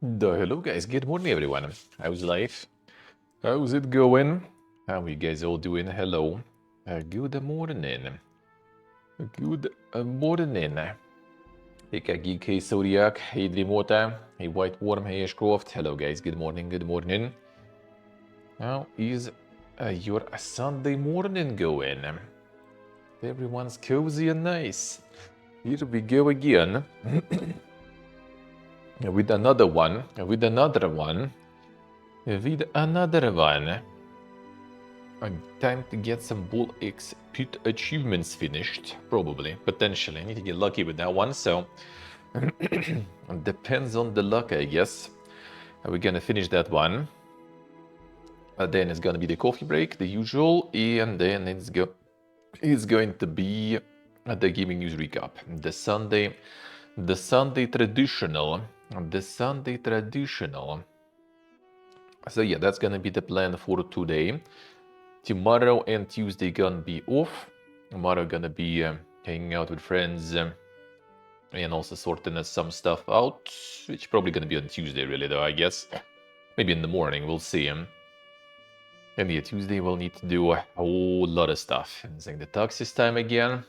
Hello guys, good morning everyone. How's life? How's it going? How you guys all doing? Hello. Good morning. Good morning. Hey Geek, hey Zodiac, hey Dreamwater, hey White Worm, hey Ashcroft. Hello guys, good morning, good morning. How is your Sunday morning going? Everyone's cozy and nice. Here we go again. with another one, with another one, with another one. Time to get some Bull X Pit achievements finished, probably, potentially. I need to get lucky with that one, so depends on the luck, I guess. We're gonna finish that one. Then it's gonna be the coffee break, the usual, and then it's going to be the gaming news recap. The Sunday traditional, the Sunday traditional. So yeah, that's gonna be the plan for today. Tomorrow and Tuesday gonna be off. Tomorrow gonna be hanging out with friends and also sorting some stuff out, which probably gonna be on Tuesday really though, I guess. Maybe in the morning, we'll see. And yeah, Tuesday we'll need to do a whole lot of stuff. It's like the taxis time again.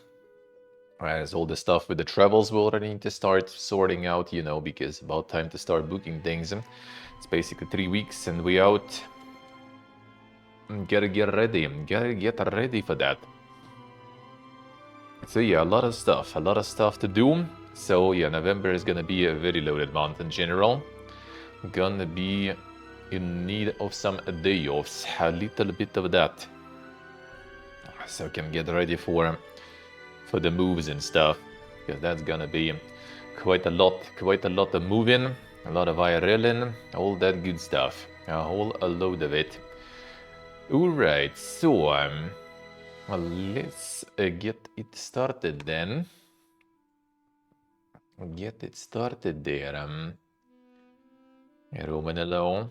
As all the stuff with the travels we'll already need to start sorting out, you know, because about time to start booking things. It's basically 3 weeks and we out. Gotta get ready for that. So yeah, a lot of stuff to do. So yeah, November is gonna be a very loaded month in general. Gonna be in need of some day offs, a little bit of that. So can get ready for the moves and stuff, because that's gonna be quite a lot of moving, a lot of IRLing, all that good stuff, a whole load of it. Alright, so well, let's get it started then. Get it started there. Roman hello.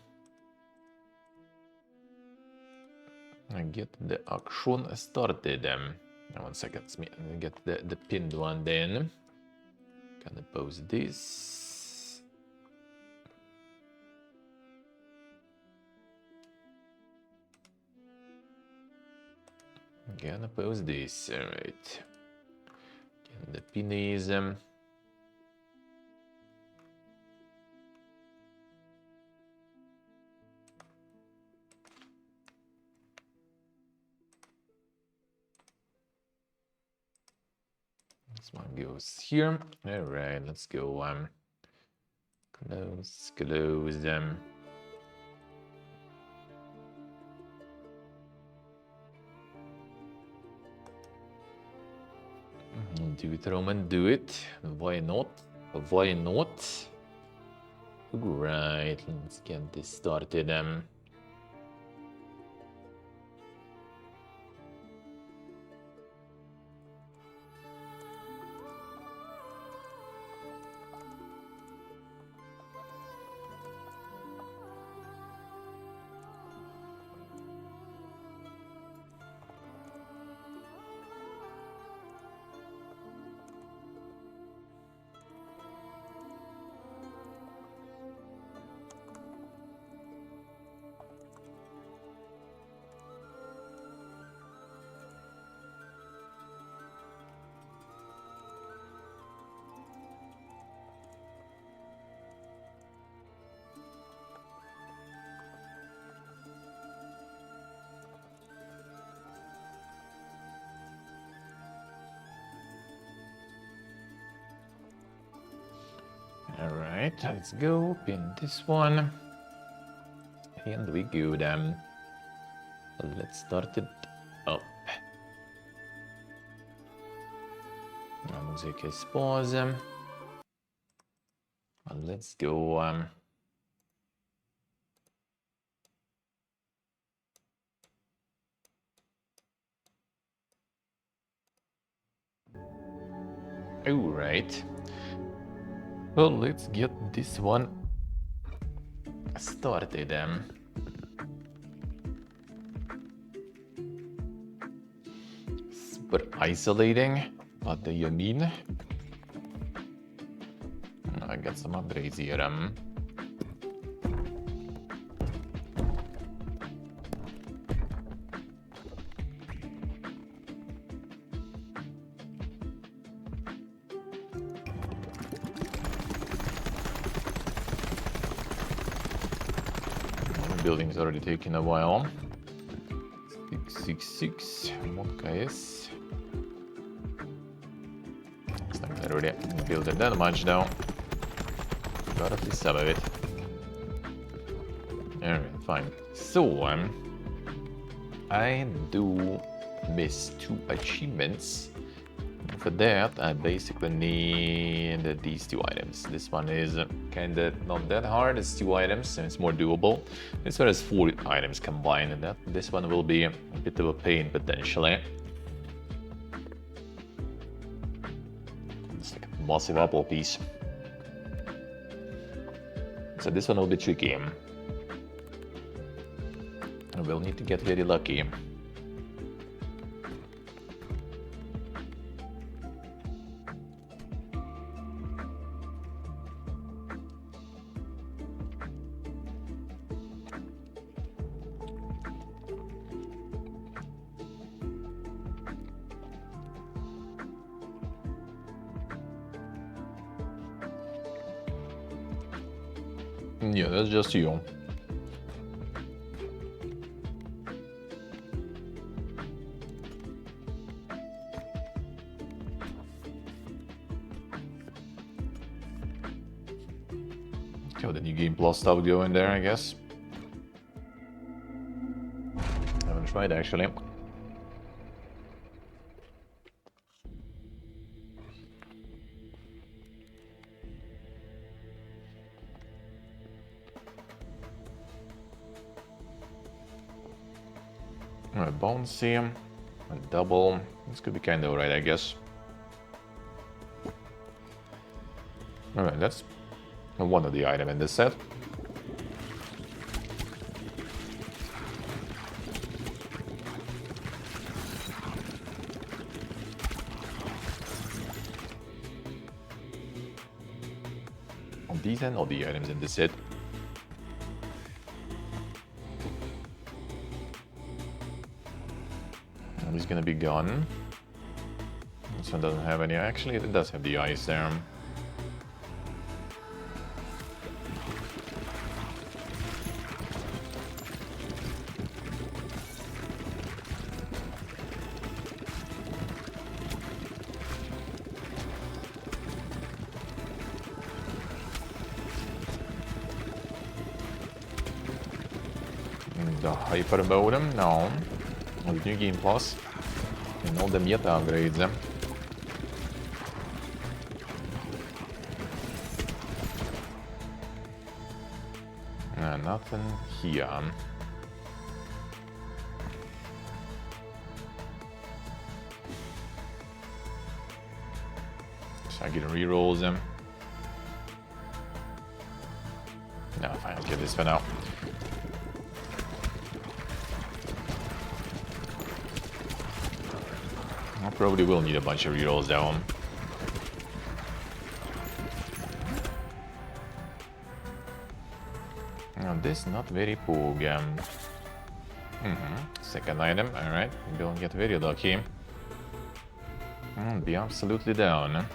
Get the action started. 1 second, let me get the pinned one then. Gonna post this. Gonna post this, alright. The pin is this one goes here. Alright, let's go close them. Do it, Roman, do it. Why not? Why not? Right, let's get this started. Alright, let's go. Pin this one. And we go then. Let's start it up. Music is pause. Let's go. Alright. Well, let's get this one started. Super isolating. What do you mean? I got some upgrades here. building is already taking a while. 666. What guy is? It's not gonna really build it that much though. Got at least some of it. Alright, fine. So, I do miss 2 achievements. For that, I basically need these 2 items. This one is kinda not that hard, it's 2 items and it's more doable. This one is 4 items combined, and this one will be a bit of a pain potentially. It's like a massive apple piece. So this one will be tricky. We'll need to get very lucky. Yeah, that's just you. Okay, the new game plus stuff going there, I guess. I haven't tried actually. Alright, bouncy, a double. This could be kind of alright, I guess. Alright, that's one of the items in this set. These are all the items in this set. He's gonna be gone. This one doesn't have any. Actually, it does have the ice there. The hyper modem? No. The new game plus. And all the meta upgrades. Nothing here. So I get rerolls them. No, fine, I'll get this for now. I probably will need a bunch of rerolls though. Now this not very poog. Second item, alright. Don't get very lucky. Be absolutely down.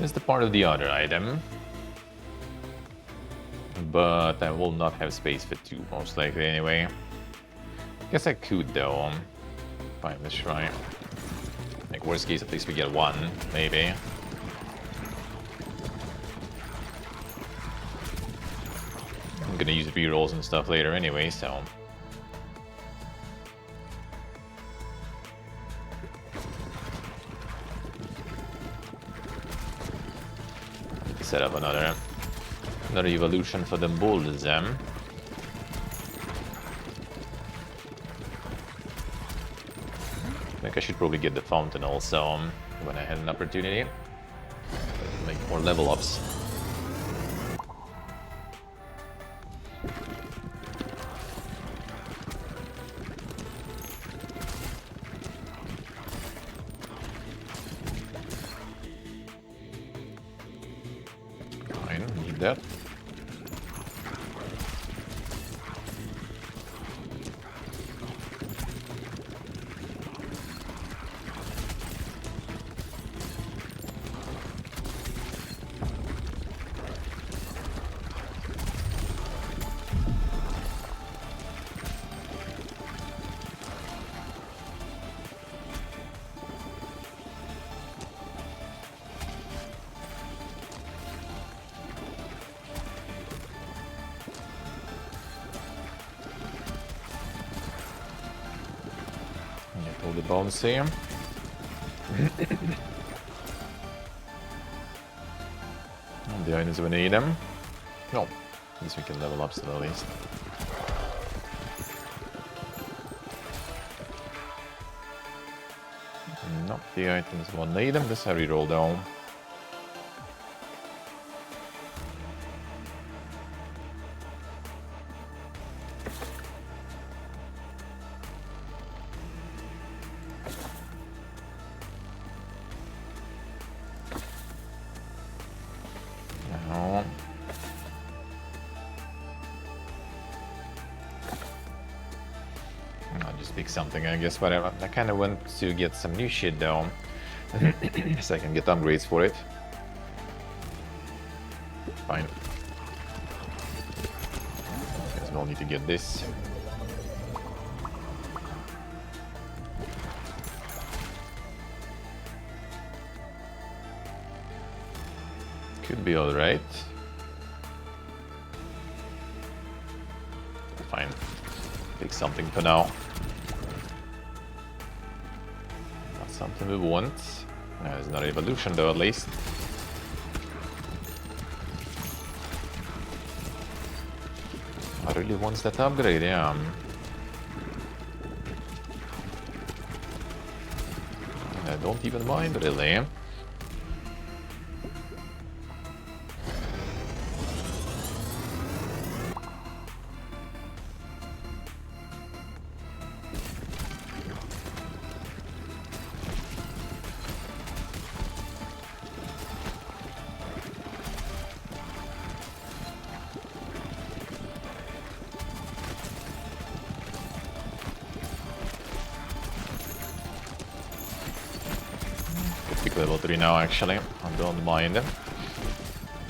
Is the part of the other item, but I will not have space for 2 most likely anyway. Guess I could though. Fine, let's try. Like worst case, at least we get 1, maybe. I'm gonna use rerolls and stuff later anyway, so. Set up another evolution for the bulls. think I should probably get the fountain also when I had an opportunity. Make more level ups. Fine, need that. Get all the bones here. The items we need them. No, at least we can level up still at least. No, the items won't need them. This I reroll down. No. I'll just pick something, I guess, whatever. I kind of want to get some new shit though, so I can get upgrades for it. Fine. Guess we'll need to get this. Could be alright. Fine. Pick something for now. Not something we want. It's not evolution though, at least. I really wants that upgrade, yeah. I don't even mind, really. Level 3 now, actually. I don't mind.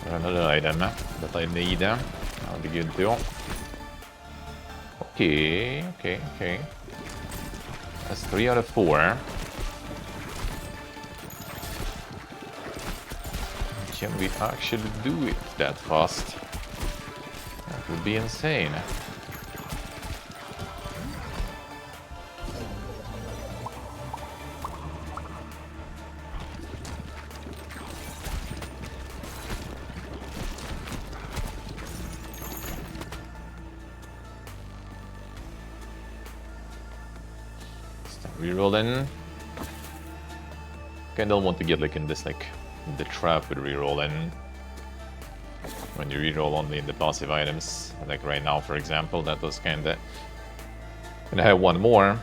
Another item that I need. That'll be good too. Okay. That's 3 out of 4. Can we actually do it that fast? That would be insane. Reroll in. Okay, I don't want to get like in this the trap with reroll in. When you reroll only in the passive items, like right now for example, that was kinda. And I have one more.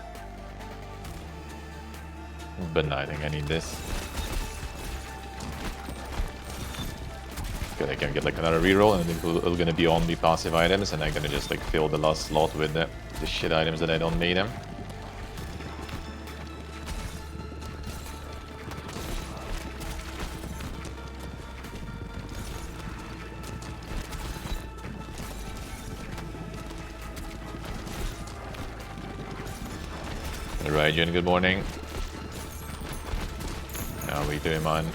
But no, I think I need this. Okay, I can get like another reroll and it's gonna be only passive items and I'm gonna just like fill the last slot with the shit items that I don't need them. Right, Jen, good morning. How are we doing, man?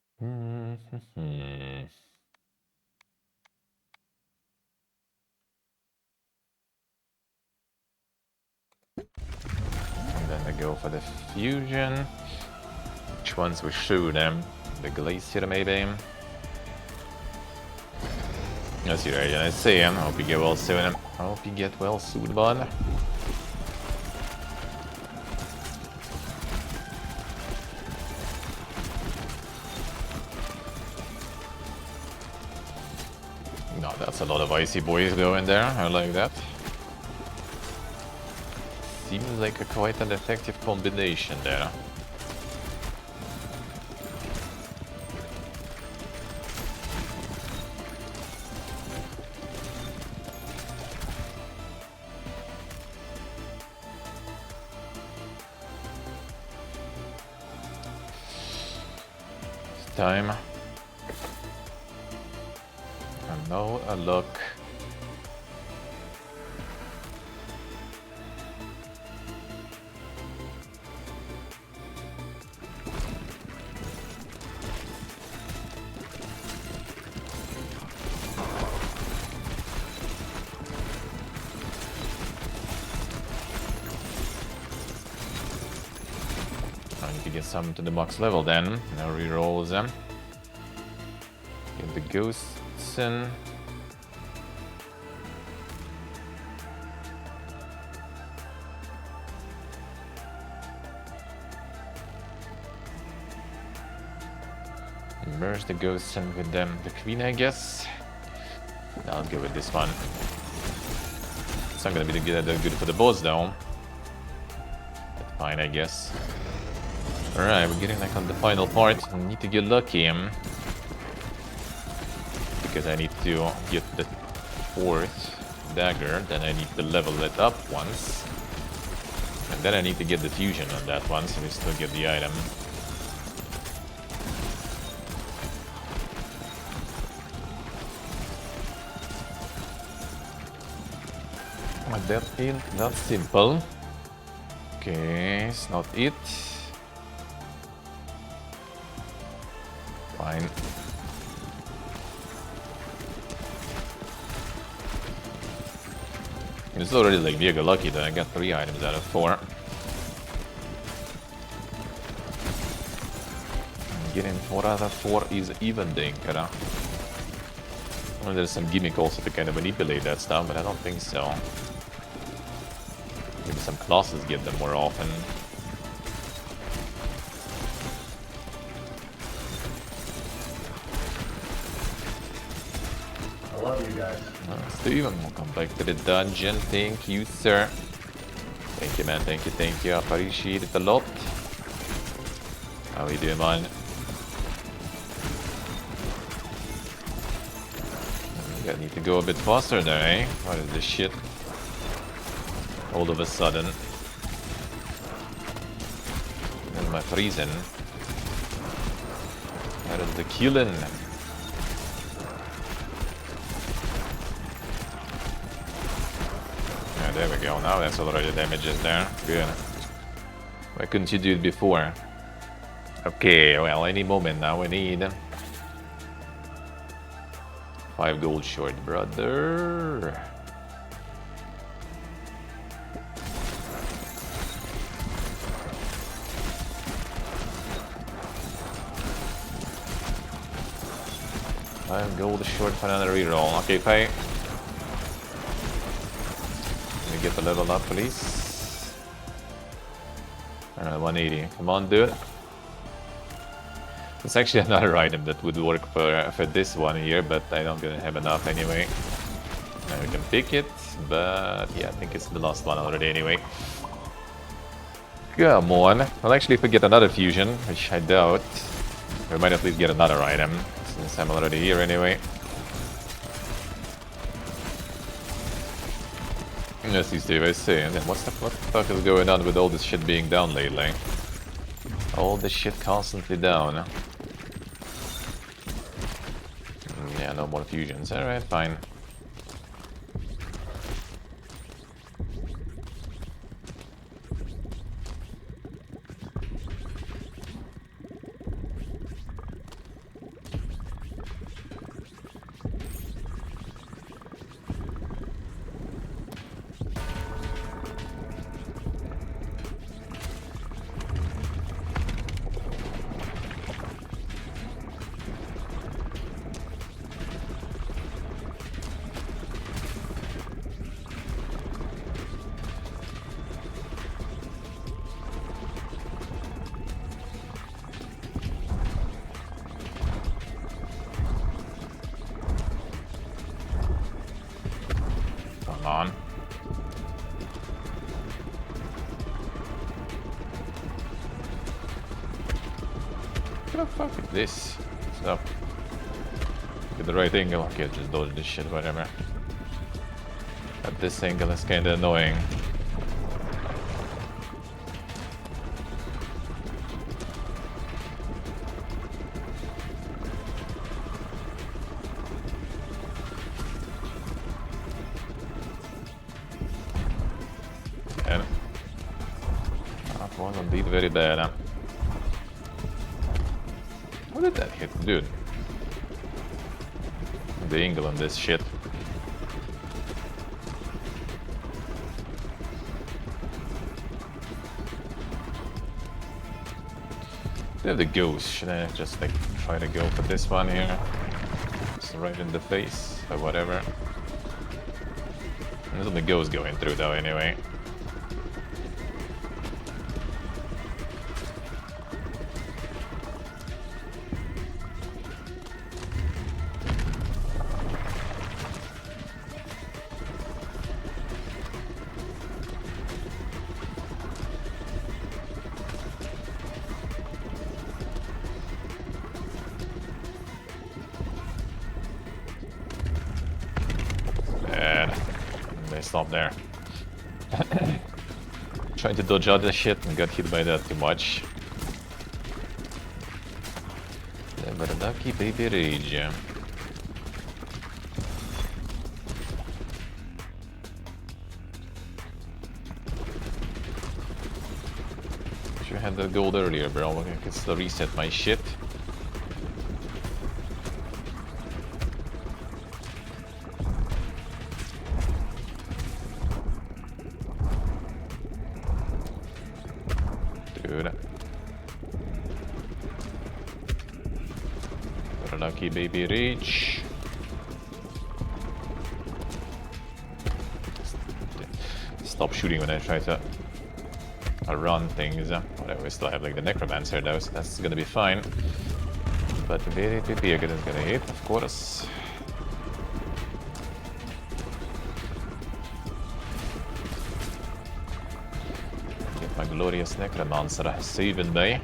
And then I go for the fusion. Which ones we shoot them? The glacier, maybe. That's your agent, I see him. Hope you get well soon. Hope you get well soon, bud. No, that's a lot of icy boys going there. I like that. Seems like quite an effective combination there. It's time. And now a look. Get some to the max level then. Now rerolls them. Get the ghosts in. Merge the ghosts in with them. The queen, I guess. I'll go with this one. It's not gonna be that good for the boss though. But fine, I guess. Alright, we're getting like on the final part. I need to get lucky because I need to get the 4th dagger, then I need to level it up once. And then I need to get the fusion on that one, so we still get the item. That ain't that simple. Okay, it's not it. Fine. It's already like mega lucky that I got 3 items out of 4. Getting 4 out of 4 is even danger. Well, there's some gimmick also to kind of manipulate that stuff, but I don't think so. Maybe some classes get them more often. Love you guys. Steven, welcome back to the dungeon. Thank you, sir. Thank you, man. Thank you. I appreciate it a lot. How you doing, man? I need to go a bit faster there, eh? What is this shit? All of a sudden. And my freezing. That is the killing. There we go, now that's already damages there. Good. Why couldn't you do it before? Okay, well, any moment now we need 5 gold short, brother. Gold short for another reroll. Okay, pay. Get the level up, please. 180. Come on, dude. It's actually another item that would work for this one here, but I don't gonna have enough anyway. Now we can pick it, but yeah, I think it's the last one already anyway. Come on. Well, actually, if we get another fusion, which I doubt, we might at least get another item, since I'm already here anyway. Yes, you see, I see. And then what the fuck is going on with all this shit being down lately? All this shit constantly down. Yeah, no more fusions. Alright, fine. Come on. What the fuck is this? Stop. Get the right angle. Okay, just dodge this shit, whatever. At this angle is kinda annoying. And that was indeed very bad, huh? What did that hit, dude? The angle on this shit. They have the ghost. Should I just like try to go for this one here? Just right in the face or whatever. There's only ghost going through though anyway. They stopped there. Trying to dodge out the shit and got hit by that too much. Baradaki baby rage. Should have had the gold earlier, bro. I can still reset my shit. Dude. Lucky baby reach. Stop shooting when I try to run things. Whatever, we still have like the necromancer though, so that's gonna be fine. But the baby again is gonna hit, of course. Get my glorious necromancer saving me.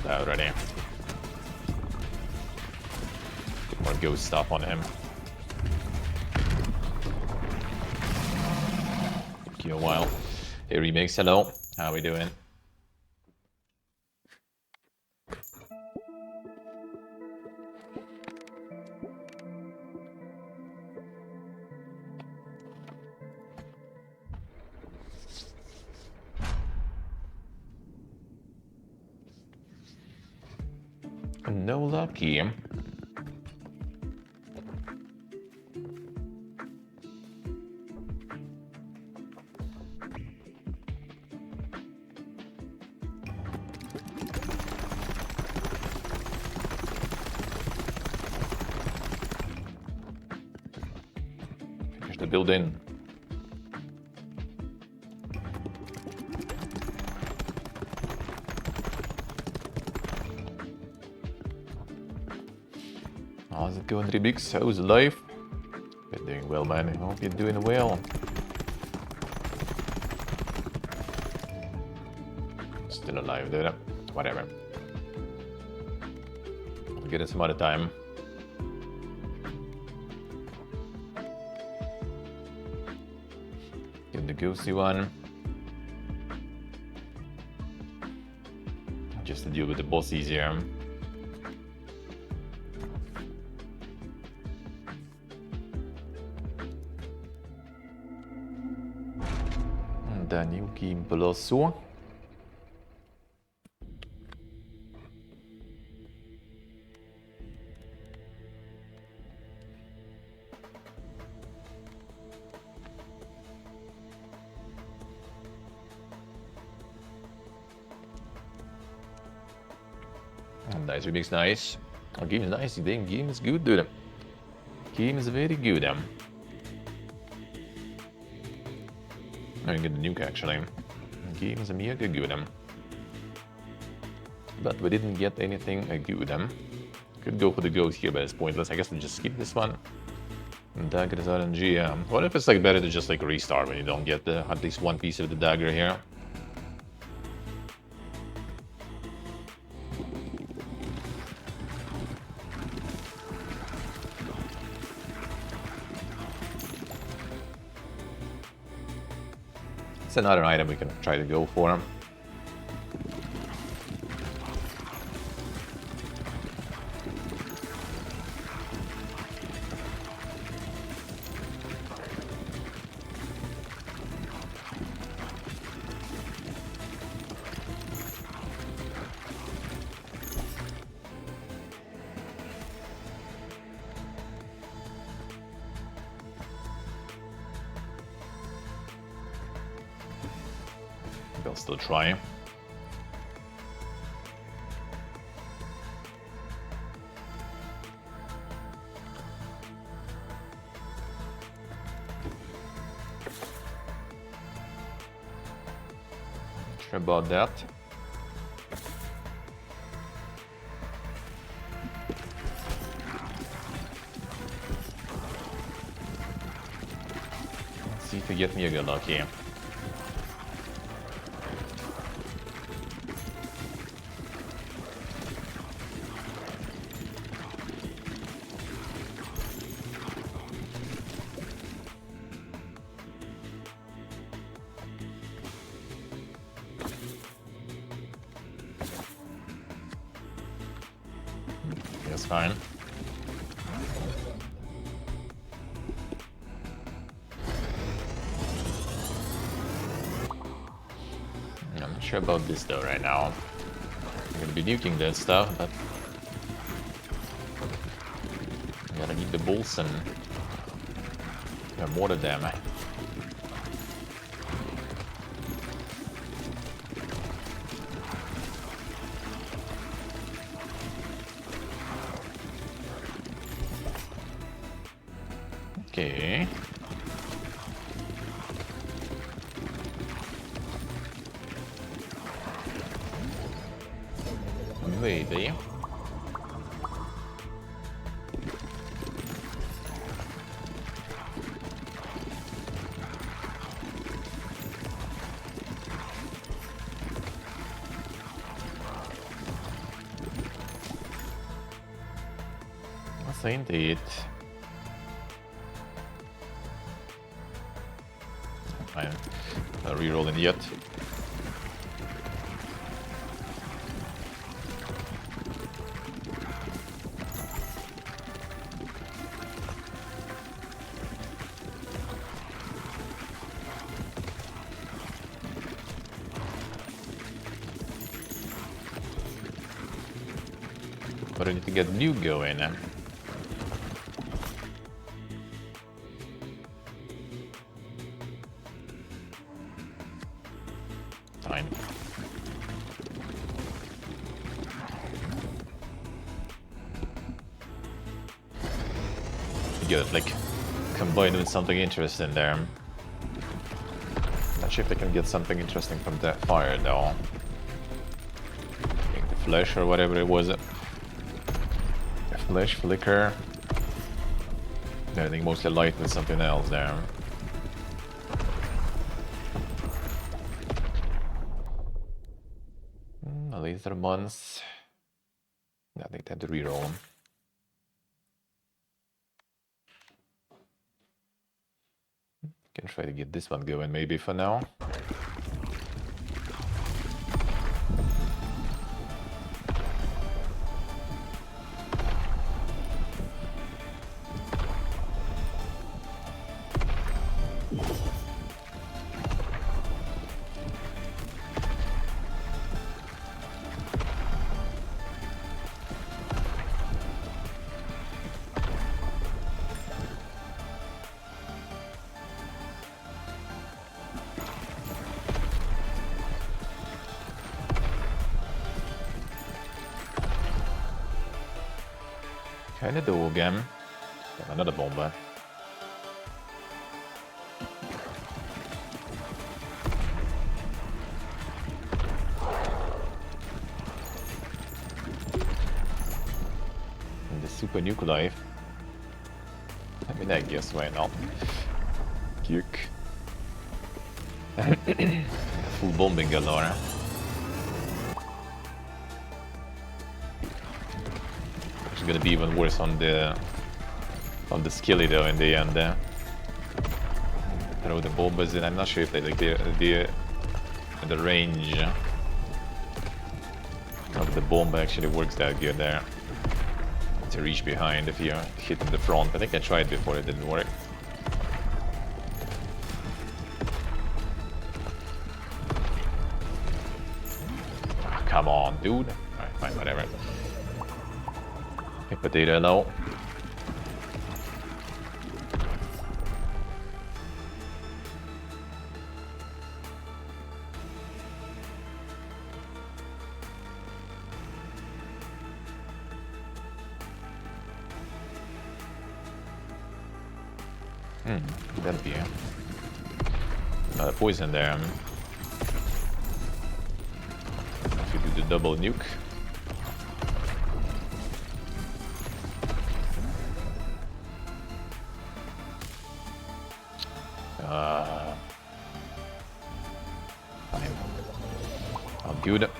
Already. Get more ghost stuff on him. Took you a while. Hey Remakes, hello. How we doing? No lucky. Finish the building. How's it going, Rebix? How's life? You're doing well, man. I hope you're doing well. Still alive, dude. Whatever. I'll get it some other time. Get the ghosty one. Just to deal with the boss easier. Daniuki Implosu. Nice remix, nice. Oh, game is nice. The game is good, dude. Game is very good. I didn't get the nuke actually. Game is mega good. But we didn't get anything good. Could go for the ghost here, but it's pointless. I guess we just skip this one. Dagger is RNG. What if it's like better to just like restart when you don't get at least one piece of the dagger here? It's another item we can try to go for. They'll still try. Sure about that. Let's see if we get me a good luck here. That's fine. I'm not sure about this though right now. I'm gonna be nuking that stuff, but I gotta need the bulls and water them. Okay. Maybe. Yes, indeed. I'm not rerolling yet. But I need to get nuke going. Fine. Good, like combined with something interesting there. Not sure if I can get something interesting from that fire though. I think the flash or whatever it was. Flash, flicker. I think mostly light with something else there. Laser buns. I think they have to reroll them. Can try to get this one going maybe for now. Keine Drogen. Another bomber. And the super nuclei. I mean, I guess why not? Kick. Full bombing galore. It's gonna be even worse on the skilly though in the end. Throw the bombers in. I'm not sure if they like the range of the bomb actually works that good there to reach behind if you hit in the front. I think I tried before, it didn't work. Ah, come on, dude. Alright, fine, whatever. Okay, potato now. Could that be another poison there? If you do the double nuke. Fine. I'll do that.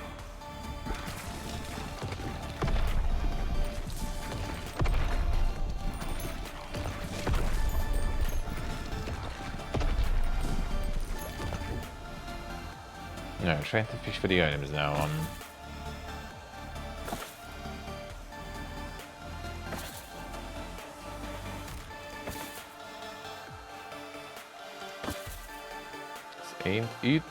No, trying to fish for the items now. This ain't it.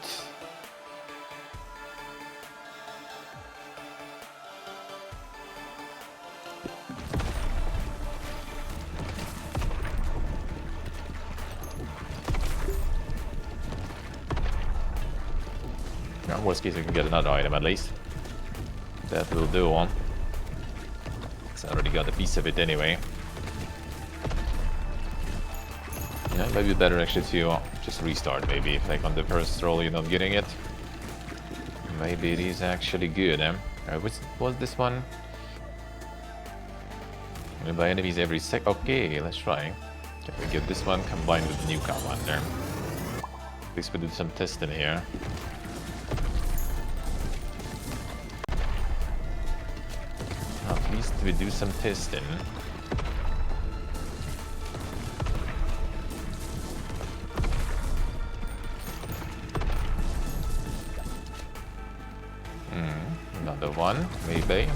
In worst case, we can get another item at least. That will do on. Because I already got a piece of it anyway. Yeah, maybe better actually to just restart. Maybe if like on the first roll you're not getting it. Maybe it is actually good. Which was this one? By enemies every sec. Okay, let's try. Can we get this one combined with the new commander? At least we did some testing here. At least we do some testing. Another one, maybe.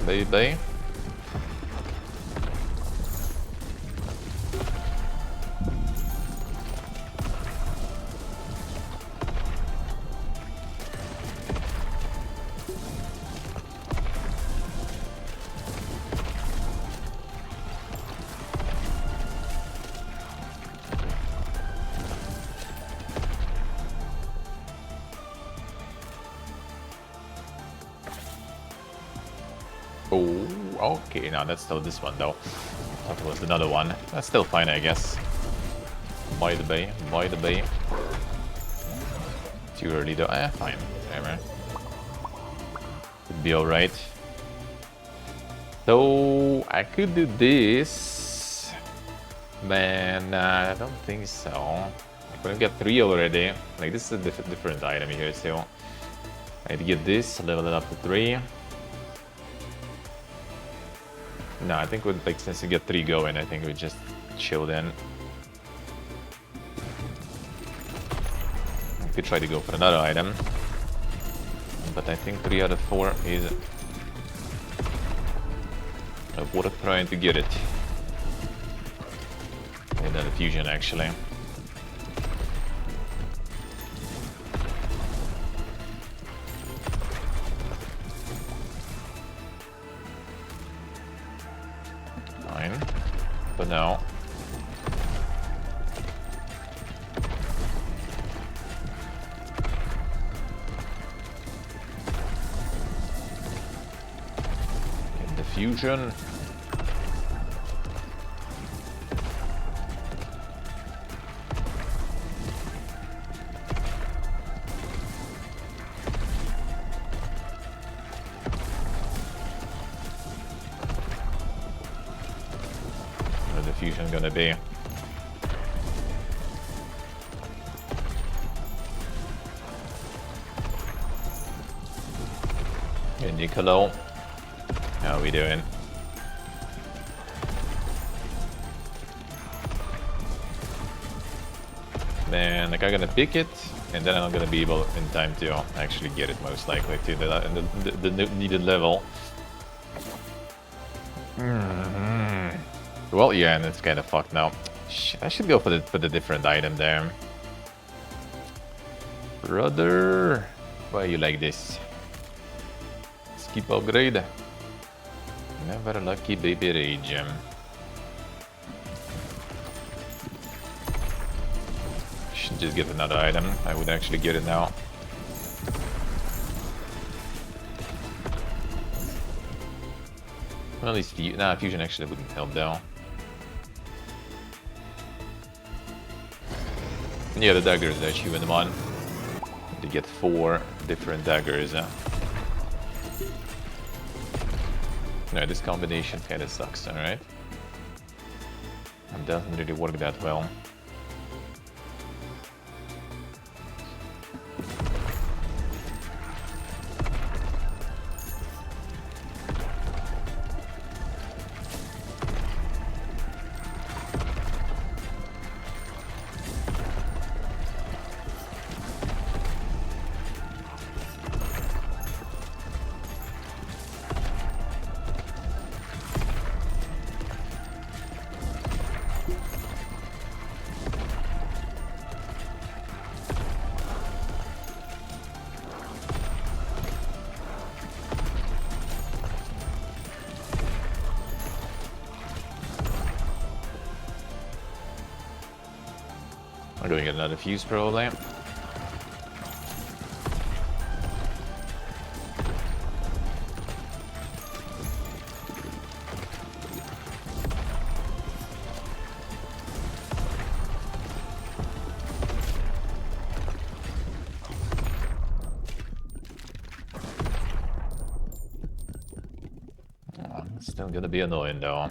Oh, okay, now that's still this one though. I thought it was another one. That's still fine, I guess. By the bay. Too early though. Fine, whatever. Could be alright. So, I could do this. Man, I don't think so. I couldn't get 3 already. Like, this is a different item here, so I need to get this, level it up to 3. No, I think with, like, since you get 3 going, I think we just chill then. I could try to go for another item, but I think 3 out of 4 is worth trying to get it. And then the fusion actually. Fine, but now get the fusion. fusion gonna be? Hey, Nicolo. How are we doing? Man, like I'm gonna pick it, and then I'm gonna be able in time to actually get it most likely to the needed level. Well, yeah, and it's kind of fucked now. Shit, I should go for the different item there. Brother, why are you like this? Skip upgrade. Never lucky baby rage. Should just get another item. I would actually get it now. Well, at least fusion actually wouldn't help though. Yeah, the daggers that you in one. To get 4 different daggers. No, this combination kinda sucks, alright? It doesn't really work that well. I'm going to get another fuse probably. Still gonna be annoying though.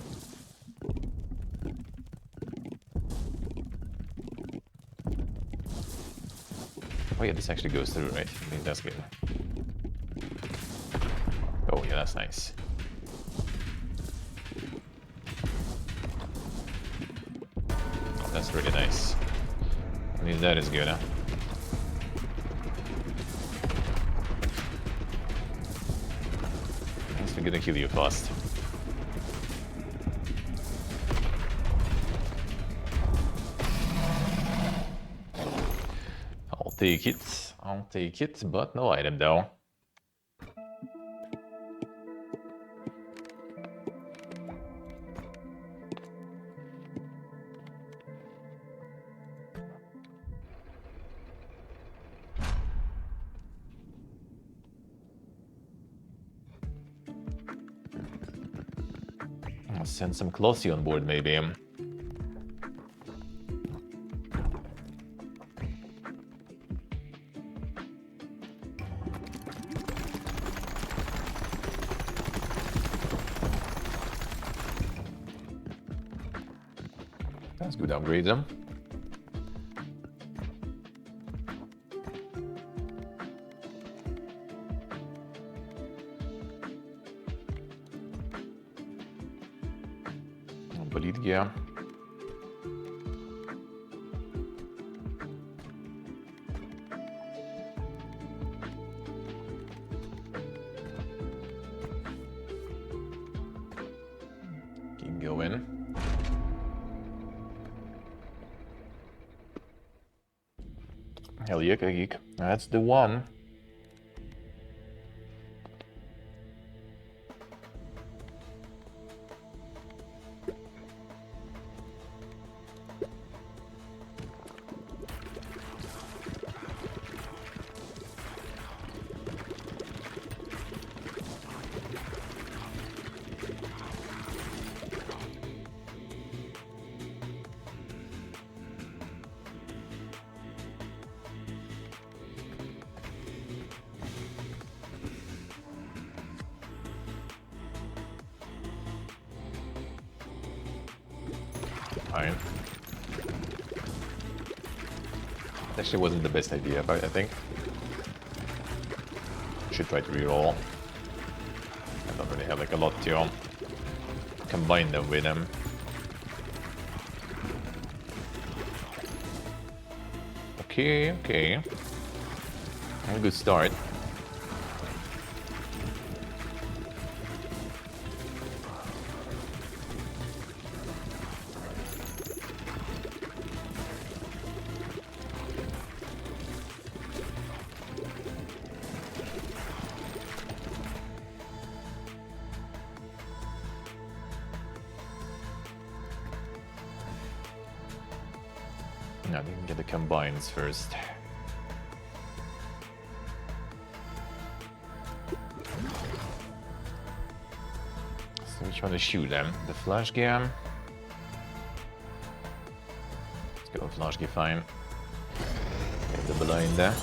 Oh yeah, this actually goes through, right? I think that's good. Oh yeah, that's nice. That's really nice. I mean, that is good, huh? At least we're gonna kill you fast. I'll take it, but no item though. I'll send some Colossi on board maybe. That's good upgrade them. Bleed gear. Keep going. Hell yeah, geek. That's the one. fine. Actually wasn't the best idea, but I think. Should try to reroll. I don't really have like a lot to combine them with them. Okay, okay. A good start. I didn't get the combines first. So which one to shoot them? The flash gear. Let's go flash gear, fine. Get the blind there.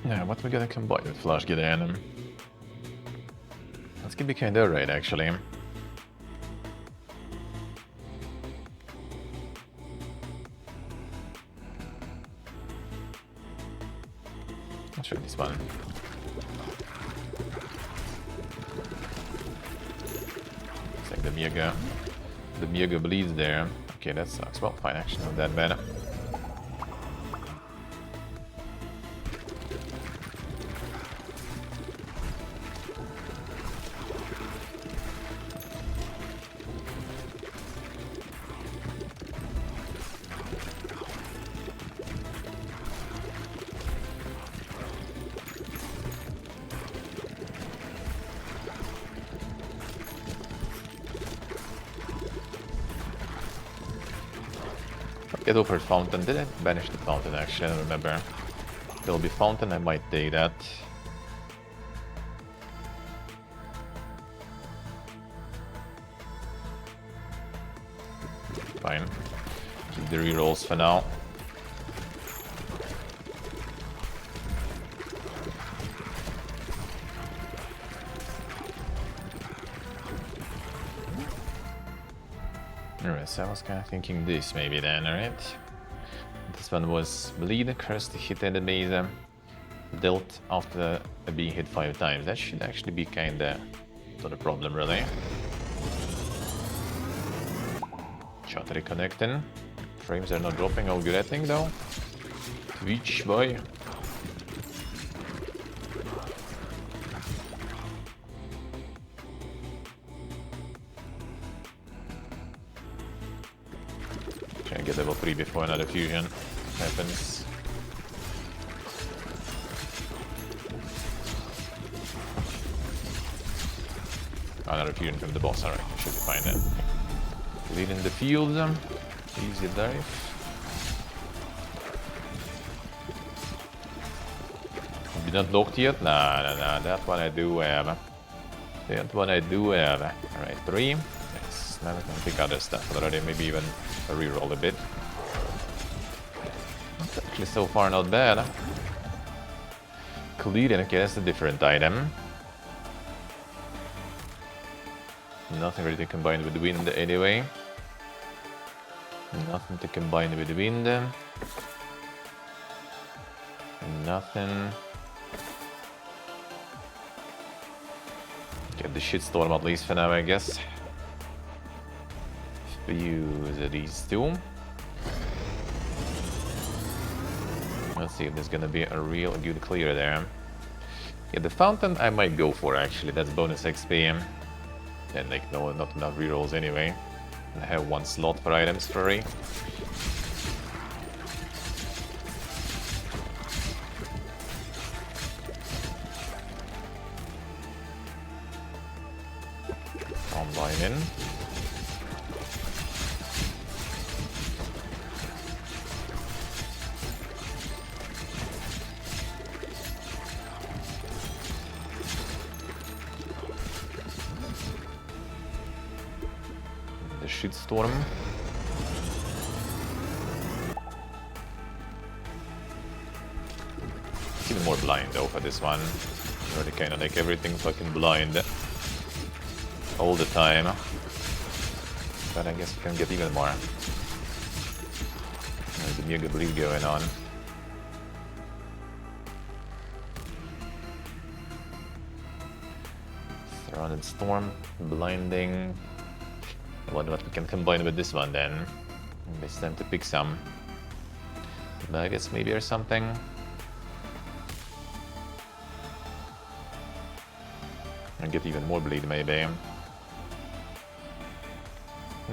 Yeah, what we gonna combine with Flash Gear then? That's gonna be kinda right, actually. I'll show this one. It's like the Mirga bleeds there. Okay, that sucks. Well, fine, actually, not that bad. Get over Fountain. Did I banish the Fountain actually? I don't remember. There'll be Fountain, I might take that. Fine. Keep the rerolls for now. Alright, so I was kind of thinking this maybe then, alright? This one was bleed, curse to hit enemies, dealt after being hit 5 times. That should actually be kinda not a problem really. Shot reconnecting. Frames are not dropping, all good I think though. Twitch boy. Try and get level 3 before another fusion happens. Another fusion from the boss, alright, should be fine then. Lead in the field, easy dive. You're not locked yet? Nah, that one I do have. That one I do have. Alright, 3. Yes, now we can pick other stuff already, maybe even reroll a bit. It's actually so far not bad. Clean, okay, that's a different item. Nothing really to combine with wind anyway. Nothing to combine with wind. Nothing. Get the shitstorm at least for now, I guess. Use these two. Let's see if there's gonna be a real good clear there. Yeah, the fountain I might go for actually. That's bonus XP. And like no, not enough rerolls anyway. I have 1 slot for items free. Combine in. shitstorm. It's even more blind though for this one. Already kinda like everything fucking blind all the time. But I guess we can get even more. There's a Mega Bleed going on. Surrounded Storm, Blinding. I wonder what we can combine with this one then. It's time to pick some nuggets maybe or something. And get even more bleed maybe.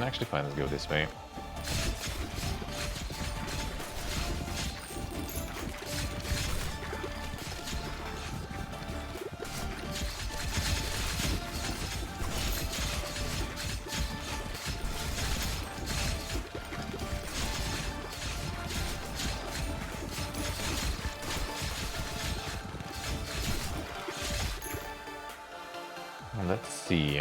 Actually fine, let's go this way. Let's see.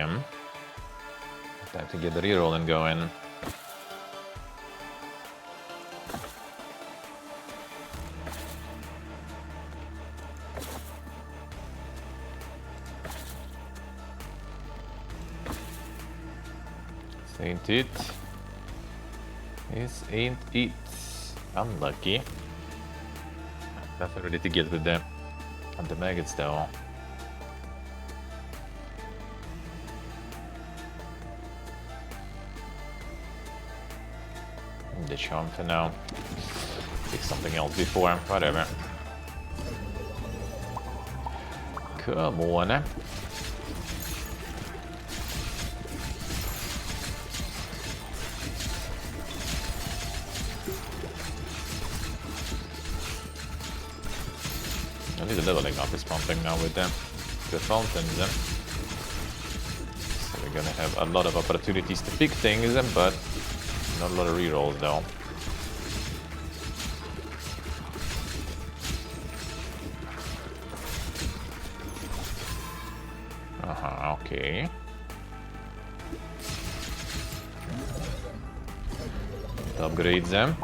Time to get the rerolling going. Ain't it? This ain't it. Unlucky. Nothing ready to get with the maggots though. The charm for now. Pick something else before, whatever. Come on. Only the leveling up is pumping now with them. The fountains. So we're gonna have a lot of opportunities to pick things, but not a lot of rerolls though. Okay. Upgrades them.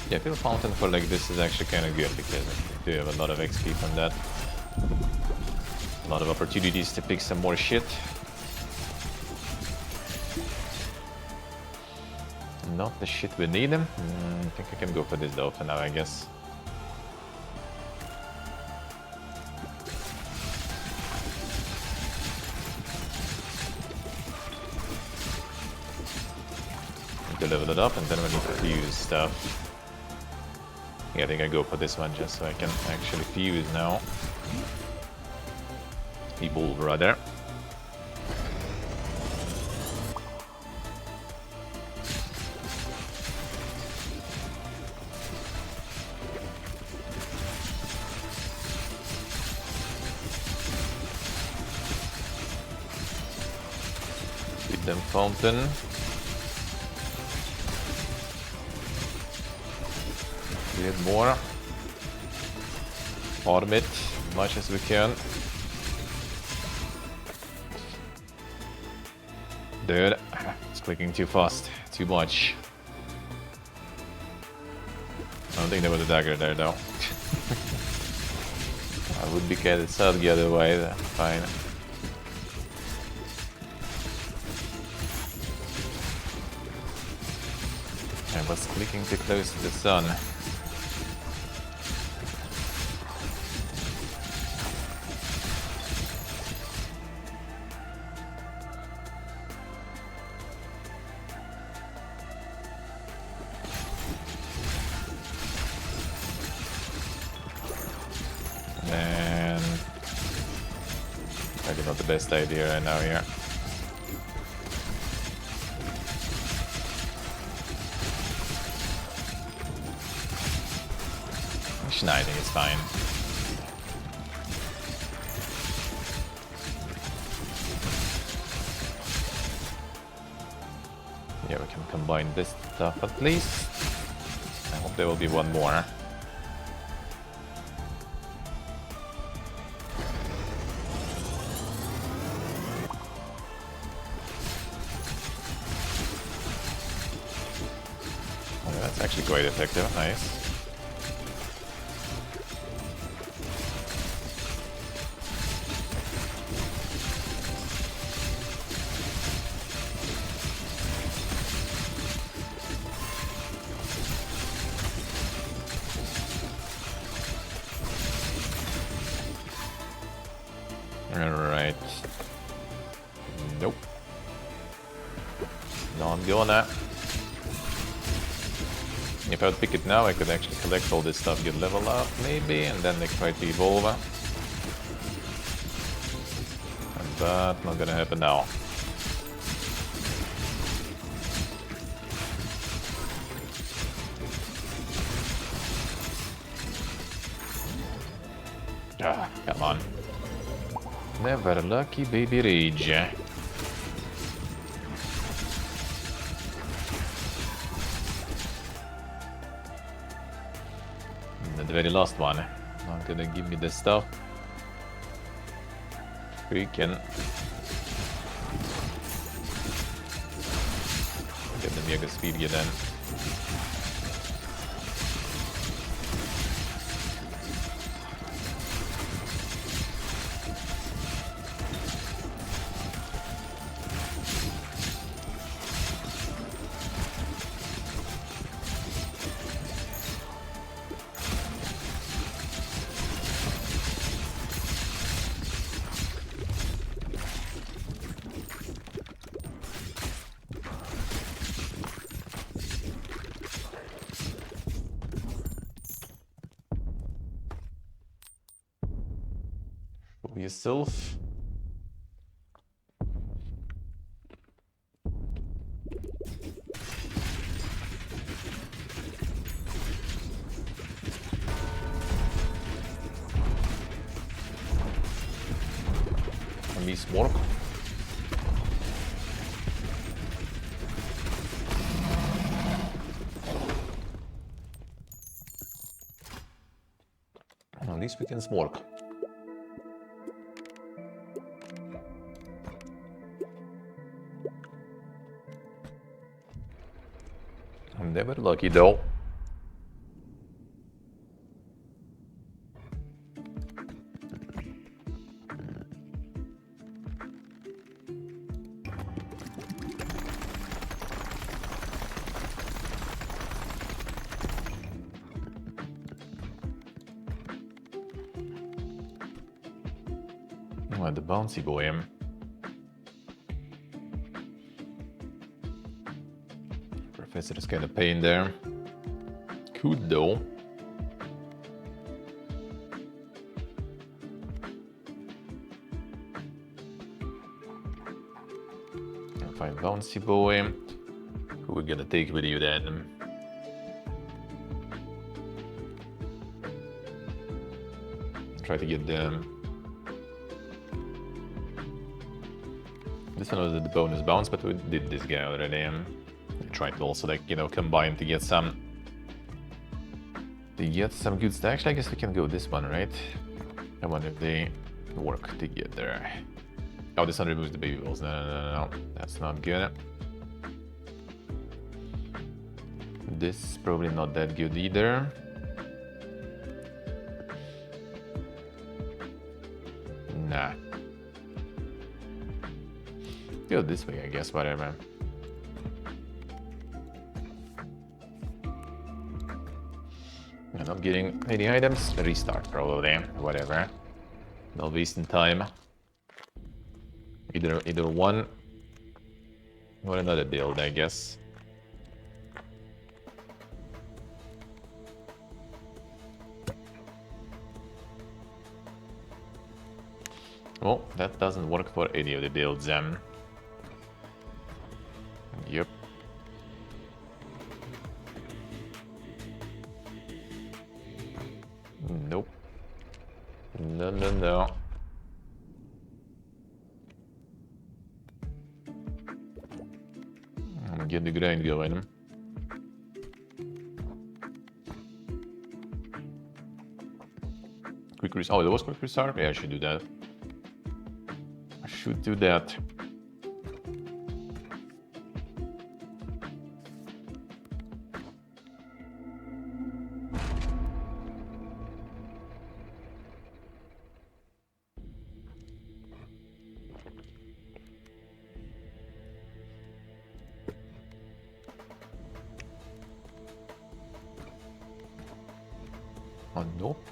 Yeah, Fill Fountain for like this is actually kind of good because you do have a lot of XP from that. A lot of opportunities to pick some more shit. Not the shit we need them. I think I can go for this though for now, I guess. Need to level it up and then we need to fuse stuff. Yeah, I think I go for this one just so I can actually fuse now. Evolve rather. Feed them fountain. Get more. Farm it as much as we can. Dude, it's clicking too fast. Too much. I don't think there was a dagger there though. I would be kind of sad the other way. Fine. I was clicking too close to the sun. And maybe not the best idea right now here. Actually, no, I think it's fine. Yeah, we can combine this stuff at least. I hope there will be one more. Oh, that's actually quite effective. Nice. Alright. Nope. No, I'm doing that. If I would pick it now, I could actually collect all this stuff, get level up, maybe, and then they try to evolve. But not gonna happen now. Ah, come on. Never lucky baby rage. The very last one. Not gonna give me the stuff. Freaking. Get the mega speed again. For yourself. Miss Mork. At least we can smork. I'm never lucky though. Oh, the bouncy boy. Professor is kind of pain there. Could though. Fine, bouncy boy. Who we're gonna take with you then? Try to get them. This one was the bonus bounce, but we did this guy already. I tried to also, like, you know, combine to get some good stuff. Actually, I guess we can go this one, right? I wonder if they work together. Oh, this one removes the baby balls. No. That's not good. This is probably not that good either. Nah. Go this way, I guess, whatever. I'm not getting any items. Restart, probably. Whatever. Not wasting time. Either one or another build, I guess. Well, that doesn't work for any of the builds. Yep. Nope. No. I'm gonna get the grind going. quick restart. Oh, there was quick restart? Yeah, I should do that. I should do that. Oh, nope.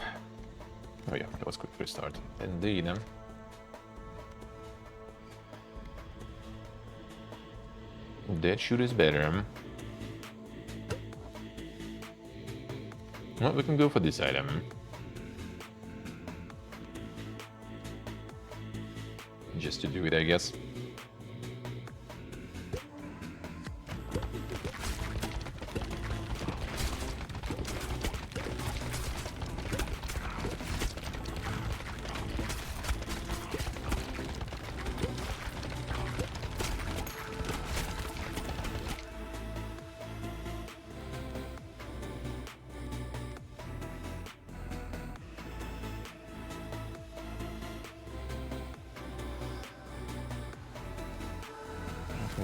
Oh yeah, that was quick restart. Indeed. Dead shoot is better. Well, we can go for this item. Just to do it, I guess.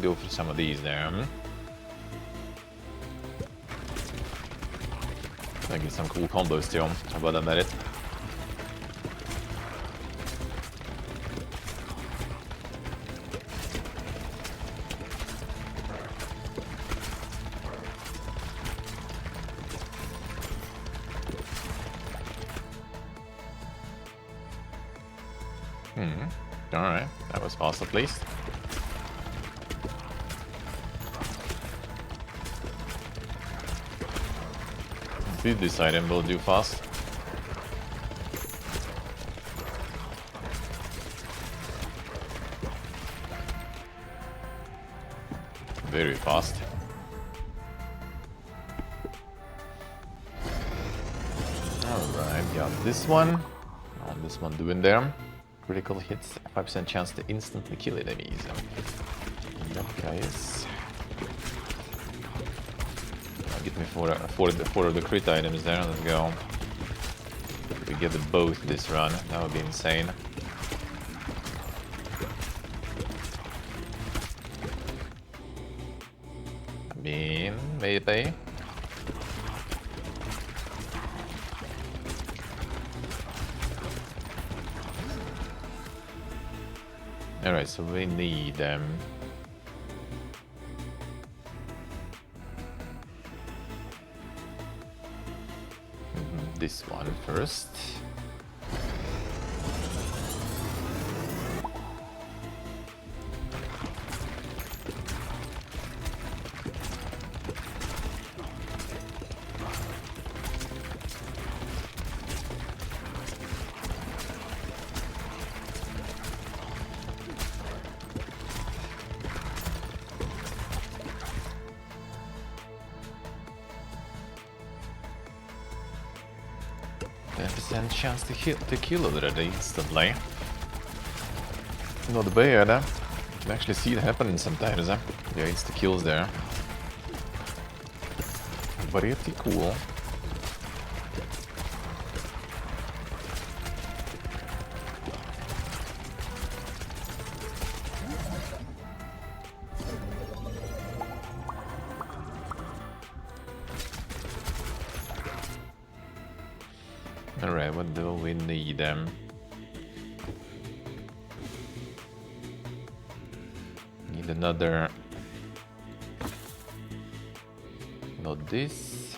Go for some of these there. I get some cool combos too. How about that, Merit? Alright, that was fast at least. This item will do fast. Very fast. Alright, got this one. Oh, this one doing there. Critical hits, 5% chance to instantly kill enemies. Yep, guys. Get me four of the crit items there. Let's go. If we get both this run, that would be insane. I mean, maybe. Alright, so we need this one first. Chance to kill already instantly. Not bad. You can actually see it happening sometimes. Yeah, insta kills there. Pretty cool. Alright, what do we need? Need another... Not this.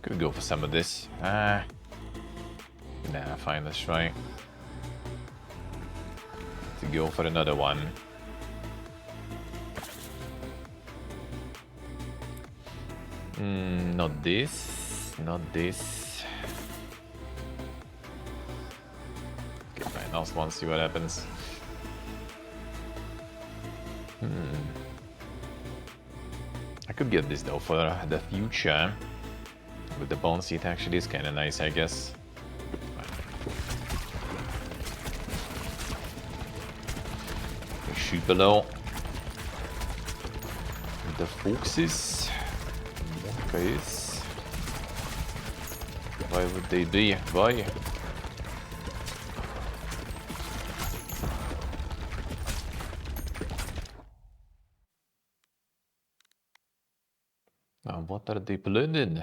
Could go for some of this. Nah, fine, let's try to go for another one. Not this, not this. Okay, fine, last one, see what happens. I could get this though for the future. With the bone seat actually is kinda nice, I guess. Shoot below. the Fox is. Monka is. Why would they be? Why? Now, what are they planning?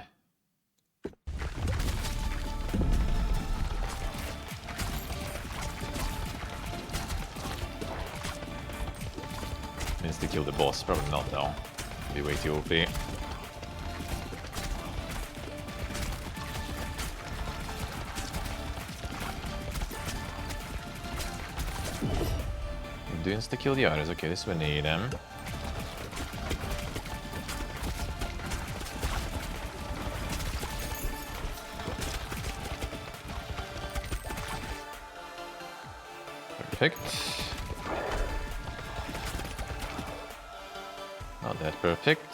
Means to kill the boss, probably not though. Be way too OP. Do insta kill the others, okay, this will need them. Perfect. Not that perfect.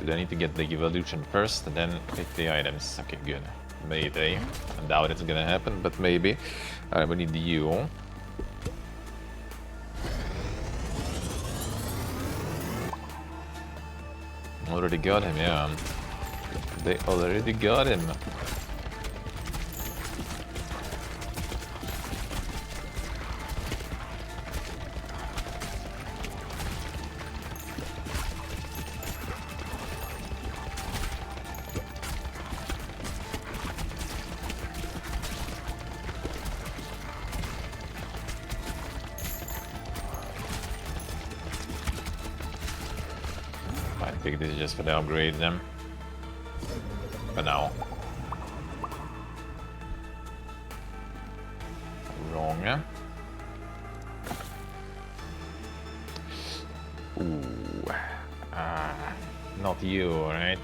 Do I need to get the evolution first and then pick the items? Okay, good. Maybe. I doubt it's gonna happen, but maybe. Alright, we need you. Already got him, yeah. They already got him. I think this is just for the upgrade them. For now. Wrong, eh? Ooh. Not you, right?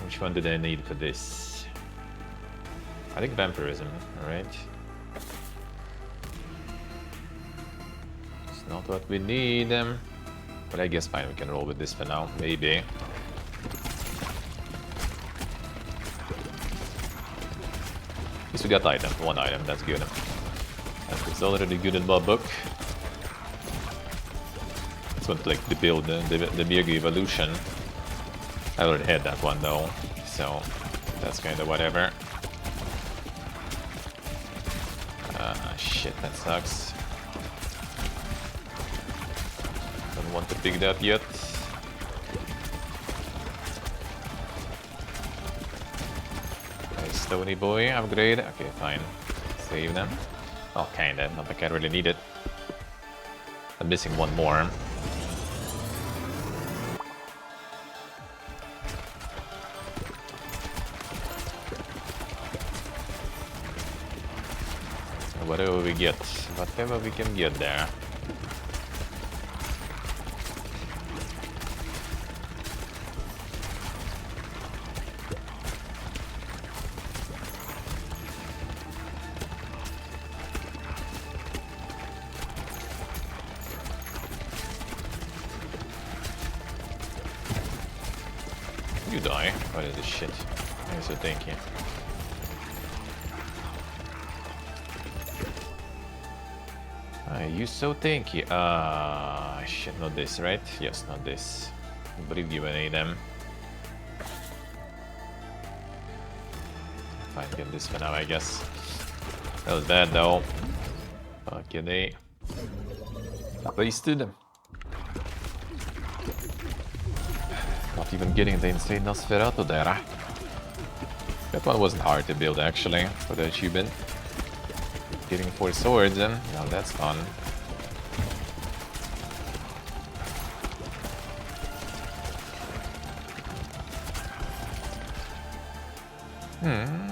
Which one did I need for this? I think vampirism, alright? It's not what we need. But I guess fine, we can roll with this for now, maybe. At least we got item, one item, that's good. It's already good in my book. It's going to like the build, the big evolution. I already had that one though, so that's kind of whatever. Shit, that sucks. Don't want to pick that yet. Nice Stony Boy upgrade. Okay, fine. Save them. Oh, kinda. Not like I really need it. I'm missing one more. Whatever we get. Whatever we can get there. You die. What is this shit? I'm so tanky. You so tanky. Shit, not this, right? Yes, not this. But if you need them. Fine, get this for now, I guess. That was bad though. Okay, they wasted. Not even getting the insane Nosferatu there. That one wasn't hard to build actually, for the achievement. Getting 4 swords in, now that's fun.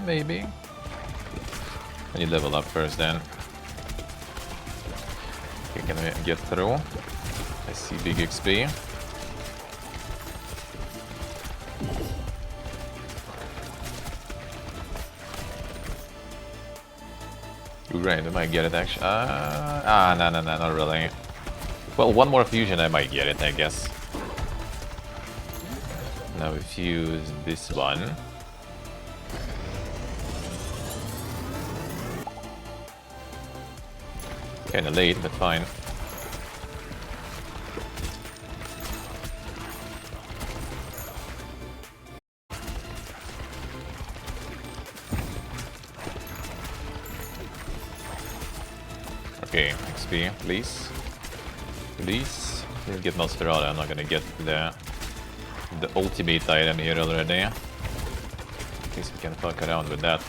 Maybe. I need level up first then. Okay, can we get through? I see big XP. Ooh, right, I might get it actually. No, not really. Well, one more fusion, I might get it, I guess. Now we fuse this one. Kinda late, but fine. Okay, XP, please. Please. Didn't get Nosferatu, I'm not gonna get the ultimate item here already. At least we can fuck around with that.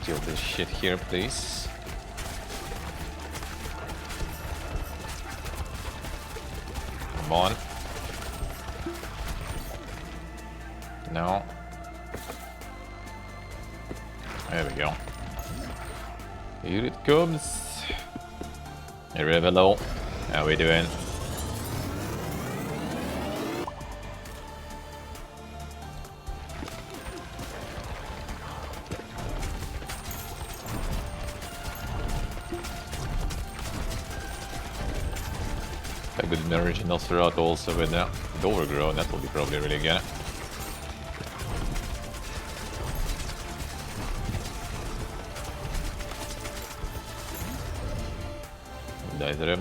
Kill this shit here, please. Come on. No. There we go. Here it comes. Hey, Revelo. How we doing? A good original Nosferatu also with the overgrown, that will be probably really good.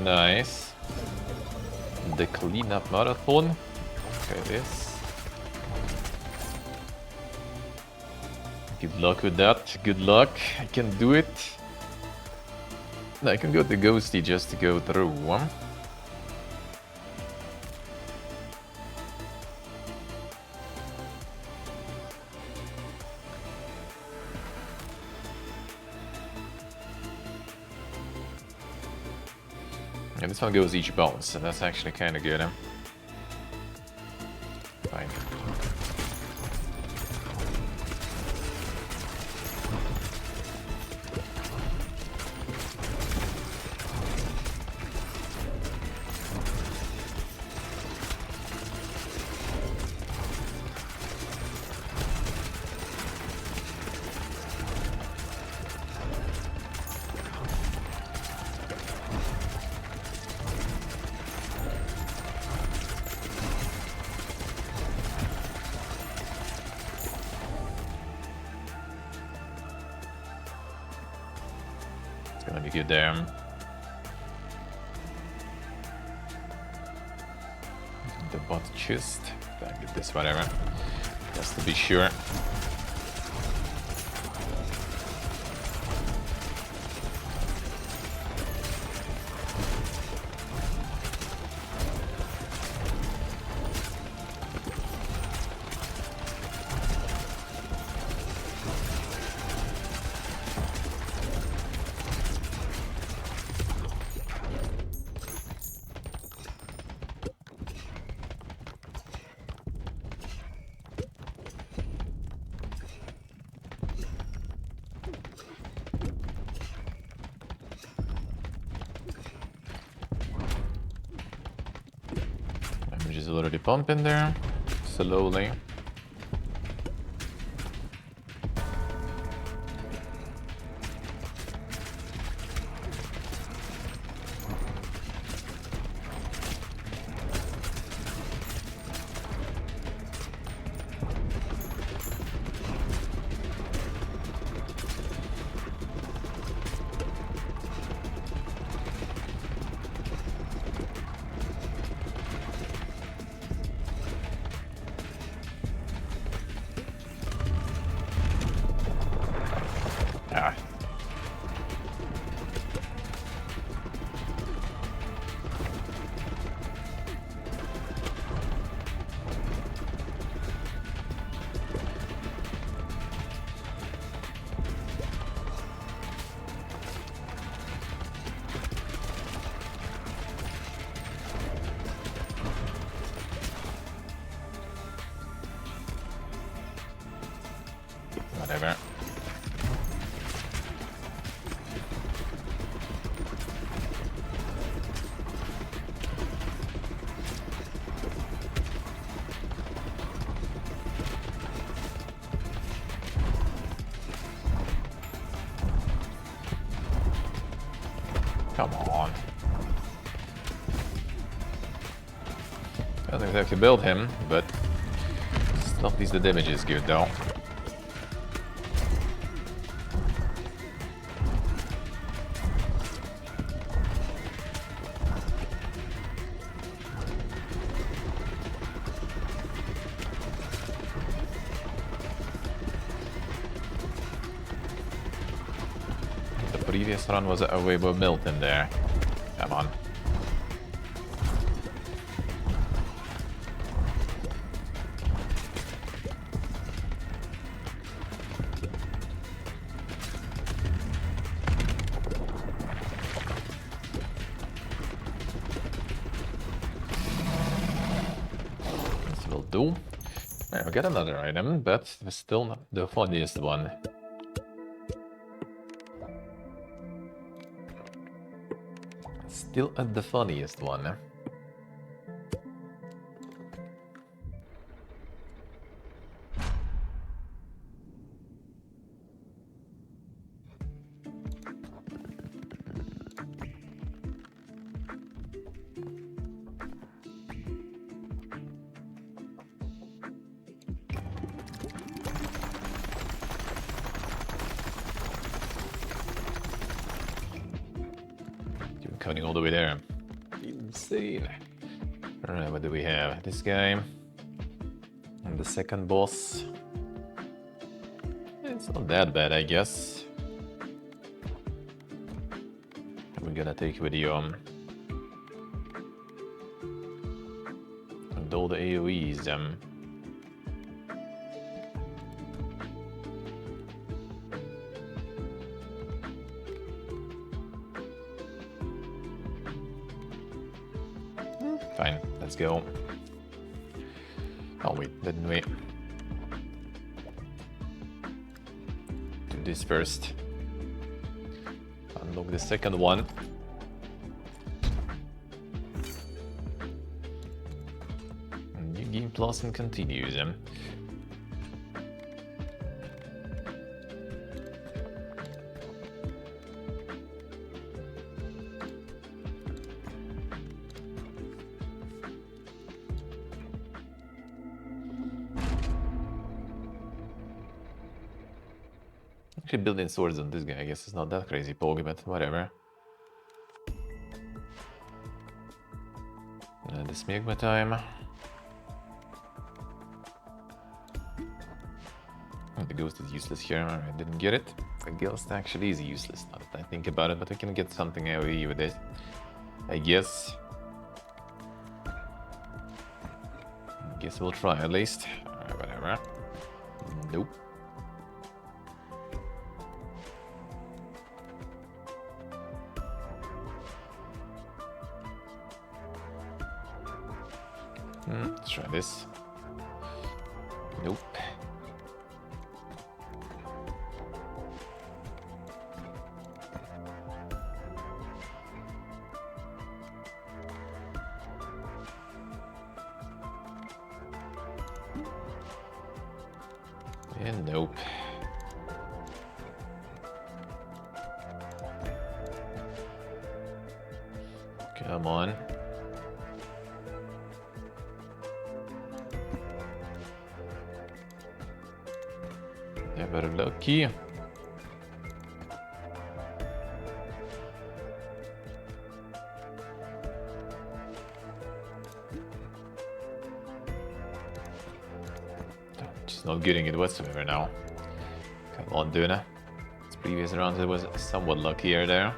Nice. The cleanup marathon. Okay, this. Good luck with that. Good luck. I can do it. I can go to Ghosty just to go through. And this one goes each bounce, so that's actually kind of good. Fine. Gonna be good there. The bot chest. Can get this, whatever. Just to be sure. Is already pumping there, slowly. Ah. Whatever. Come on. have to build him, but not least the damage is good though. The previous run was away with Milton there. Come on. Do. I got another item, but still not the funniest one. Still at the funniest one. Counting all the way there. Insane. Alright, what do we have? This guy. And the second boss. It's not that bad, I guess. We're gonna take with you and all the AoEs. Fine, let's go. Oh wait, didn't we? Do this first. Unlock the second one. New game plus and continues. Actually, building swords on this guy, I guess it's not that crazy poke, but whatever. The Smegma time. Oh, the ghost is useless here. I didn't get it. The ghost actually is useless now that I think about it, but we can get something AoE with it, I guess. Guess we'll try at least. Alright, whatever. Nope. Let's try this. Nope. And nope. Come on. Never lucky. Just not getting it whatsoever now. Come on, Duna. Its previous rounds it was somewhat luckier there.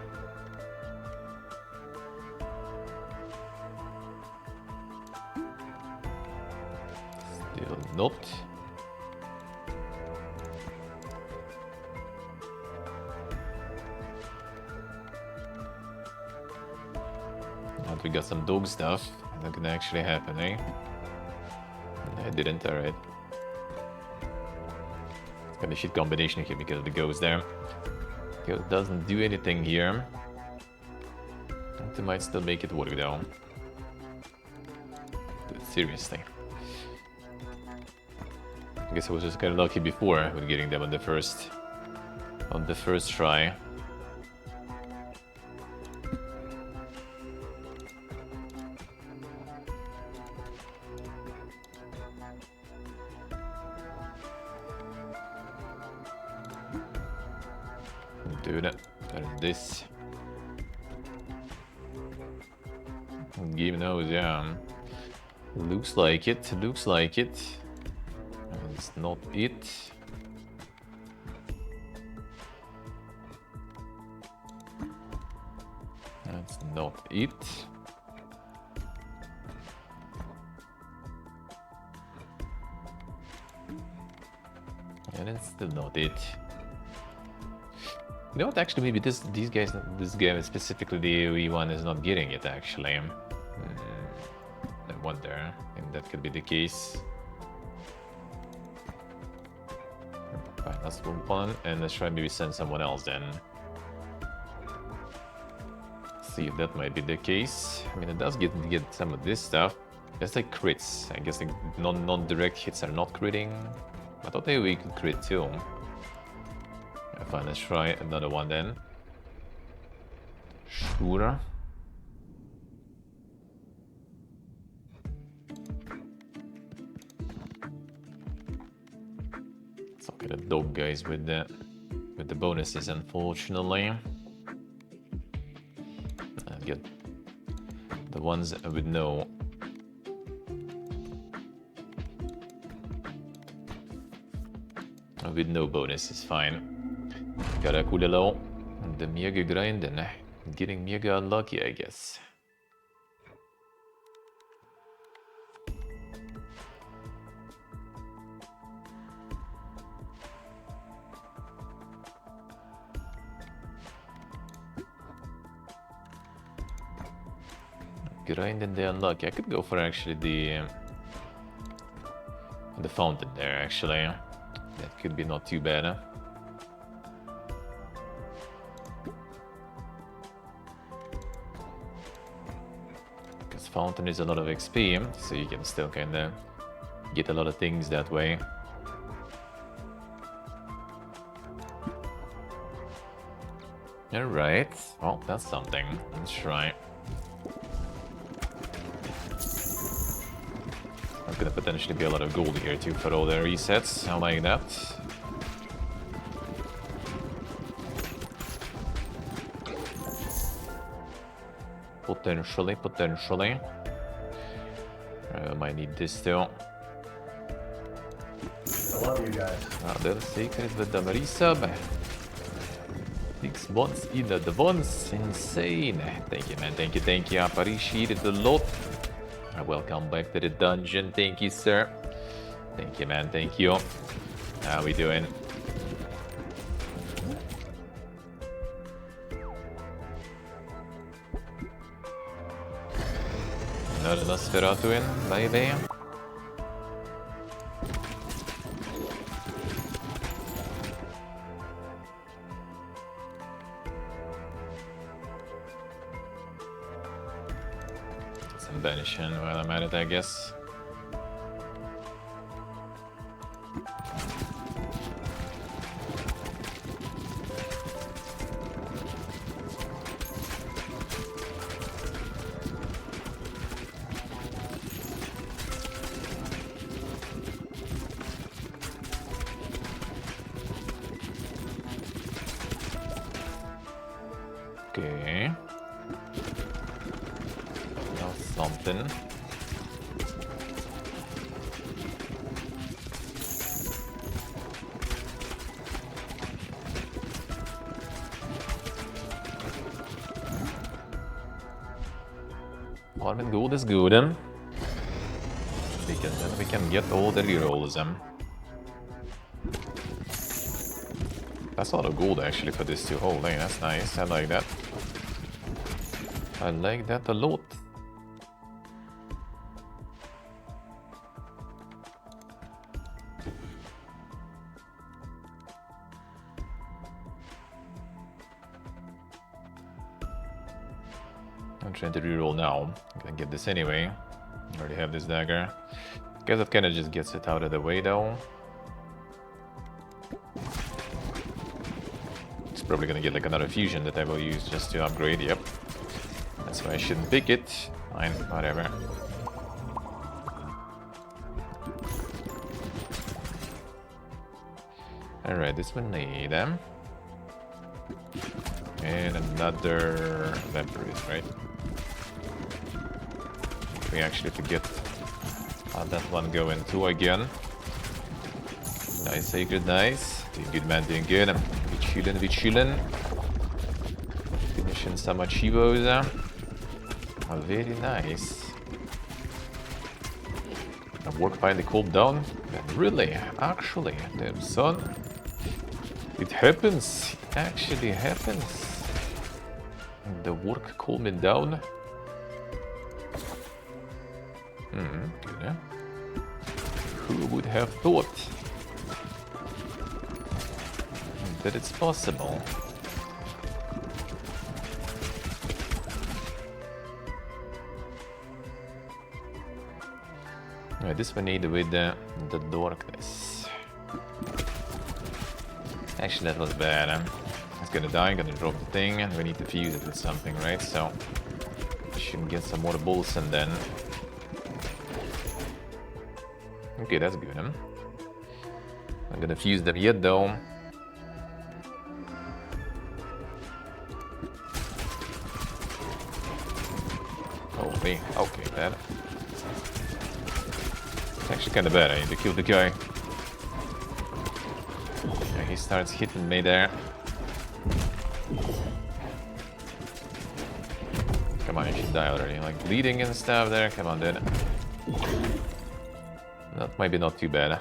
Still not. Now we got some dog stuff. That can actually happen, eh? I didn't, alright. It's got a shit combination here because of the ghost there. Ghost doesn't do anything here. They might still make it work though. Seriously. I guess I was just kind of lucky before with getting them on the first try. Dude, there's this. Game knows, yeah. Looks like it, looks like it. It's not it. That's not it. And it's still not it. You know what, actually, maybe this game specifically, the AoE one is not getting it, actually. I wonder, I think that could be the case. Fine, let's move on, and let's try maybe send someone else then. See if that might be the case. I mean, it does get some of this stuff. It's like crits. I guess like non-direct hits are not critting. I thought AoE could crit too. Fine, let's try another one then. Sure. Let's look at the dog guys with the bonuses, unfortunately. And get the ones with no. With no bonus is fine. Gotta cool it low. The mega grind and getting mega unlucky, I guess. Grind and the unlucky. I could go for actually the fountain there, actually. That could be not too bad, huh? Because fountain is a lot of XP, so you can still kinda get a lot of things that way. Alright, well, that's something. Let's try. There's gonna potentially be a lot of gold here too for all the resets. I like that. Potentially. Might need this too. I love you guys. The secret with the resub. 6 months in advance. Insane. Thank you, man. Thank you. I appreciate it a lot. Welcome back to the dungeon. Thank you, sir. Thank you, man. Thank you. How we doing? Another Nosferatu in, baby. Some banishing while I'm at it, I guess. Okay. Now something. Farming gold is good. Then we can get all the rerolls. That's a lot of gold actually for this too. Holy, that's nice. I like that. I like that a lot. I'm trying to reroll now. I'm gonna get this anyway. I already have this dagger. Guess that kind of just gets it out of the way though. It's probably gonna get like another fusion that I will use just to upgrade. Yep. That's why I shouldn't pick it. Fine, whatever. Alright, this one need them. And another vampires, right? We actually forget that one going too again. Nice, Sacred, nice. Doing good, man, doing good. We chillin'. Finishing some achievos. Very nice. Work finally cooled down. Really? Actually, damn son. It happens. It actually happens. The work calming down. Good. Who would have thought that it's possible? Right, this we need with the darkness. Actually, that was bad. It's gonna die, gonna drop the thing, and we need to fuse it with something, right? So, we should get some more balls and then. Okay, that's good. I'm gonna fuse them yet, though. Holy, okay, bad. It's actually kind of bad. I need to kill the guy. Yeah, he starts hitting me there. Come on, you should die already. Like bleeding and stuff there. Come on, dude. That might be not too bad.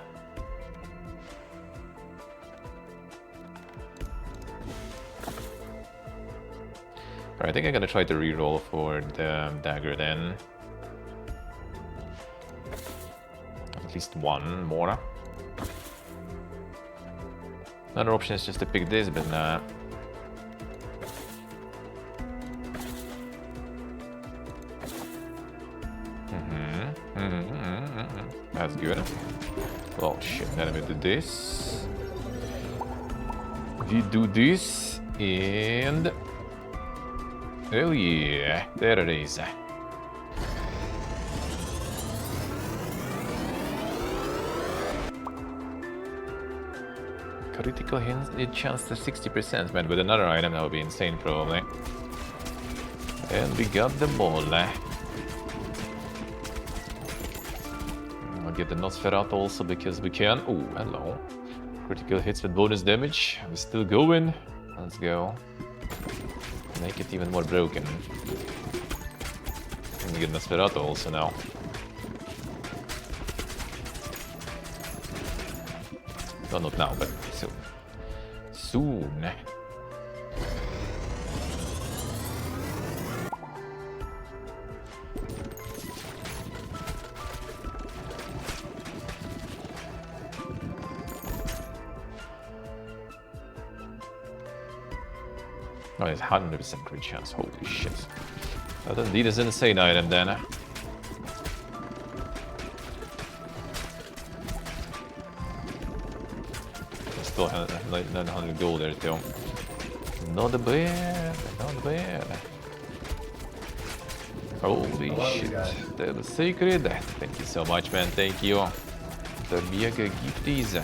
Alright, I think I'm gonna try to reroll for the dagger then. At least one more. Another option is just to pick this, but nah. That's good. Oh shit, then we do this. We do this, and... oh yeah, there it is. Critical hit chance to 60%, man. With another item, that would be insane, probably. And we got the ball. I'll get the Nosferatu also because we can. Oh, hello. Critical hits with bonus damage. We're still going. Let's go. Make it even more broken. And we get Nosferatu also now. Well, not now, but soon. Soon. Oh, it's 100% crit chance. Holy shit. That indeed is an insane item then. Still have like 900 gold there too. Not bad, not bad. Holy shit. That is sacred. Thank you so much, man. Thank you. The mega gifties.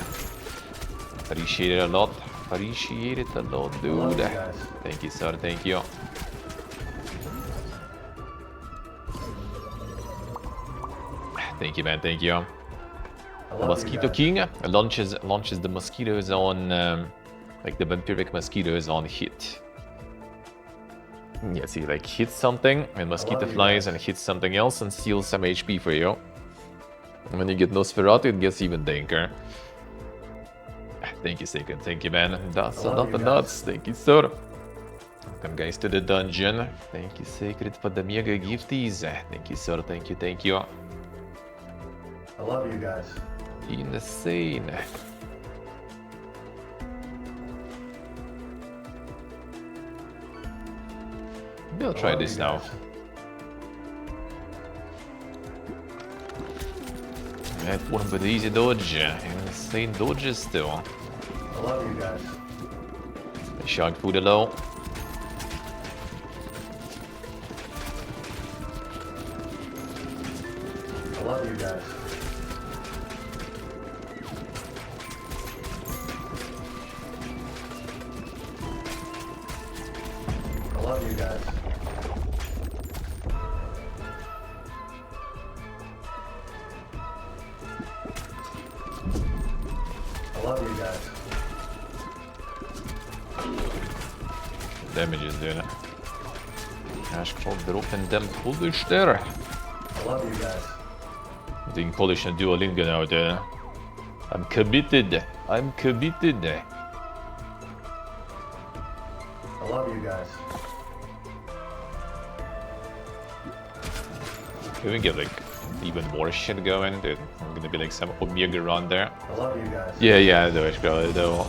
Appreciate it a lot. Appreciate it a lot, dude. Thank you, sir. Thank you. Thank you, man. Thank you. Mosquito King launches the mosquitoes on, like the vampiric mosquitoes on hit. Yeah, see, like hits something, and mosquito flies and hits something else and steals some HP for you. And when you get Nosferatu, it gets even danker. Thank you, Sacred. Thank you, man. That's a lot of nuts. Thank you, sir. Welcome, guys, to the dungeon. Thank you, Sacred, for the mega gifties. Thank you, sir. Thank you, thank you. I love you guys. Insane. Maybe I'll try this now. That one with easy dodge. Insane dodges still. I love you guys. Shark food low. I love you guys. guys. I love you guys. Damage is doing it. Ash Claw dropping them Polish there. I love you guys. Doing Polish and Duolingo now there. I'm committed. I'm committed. I love you guys. Can we get like even more shit going? Dude, I'm gonna be like some Omega run there. I love you guys. Yeah, Let's go though.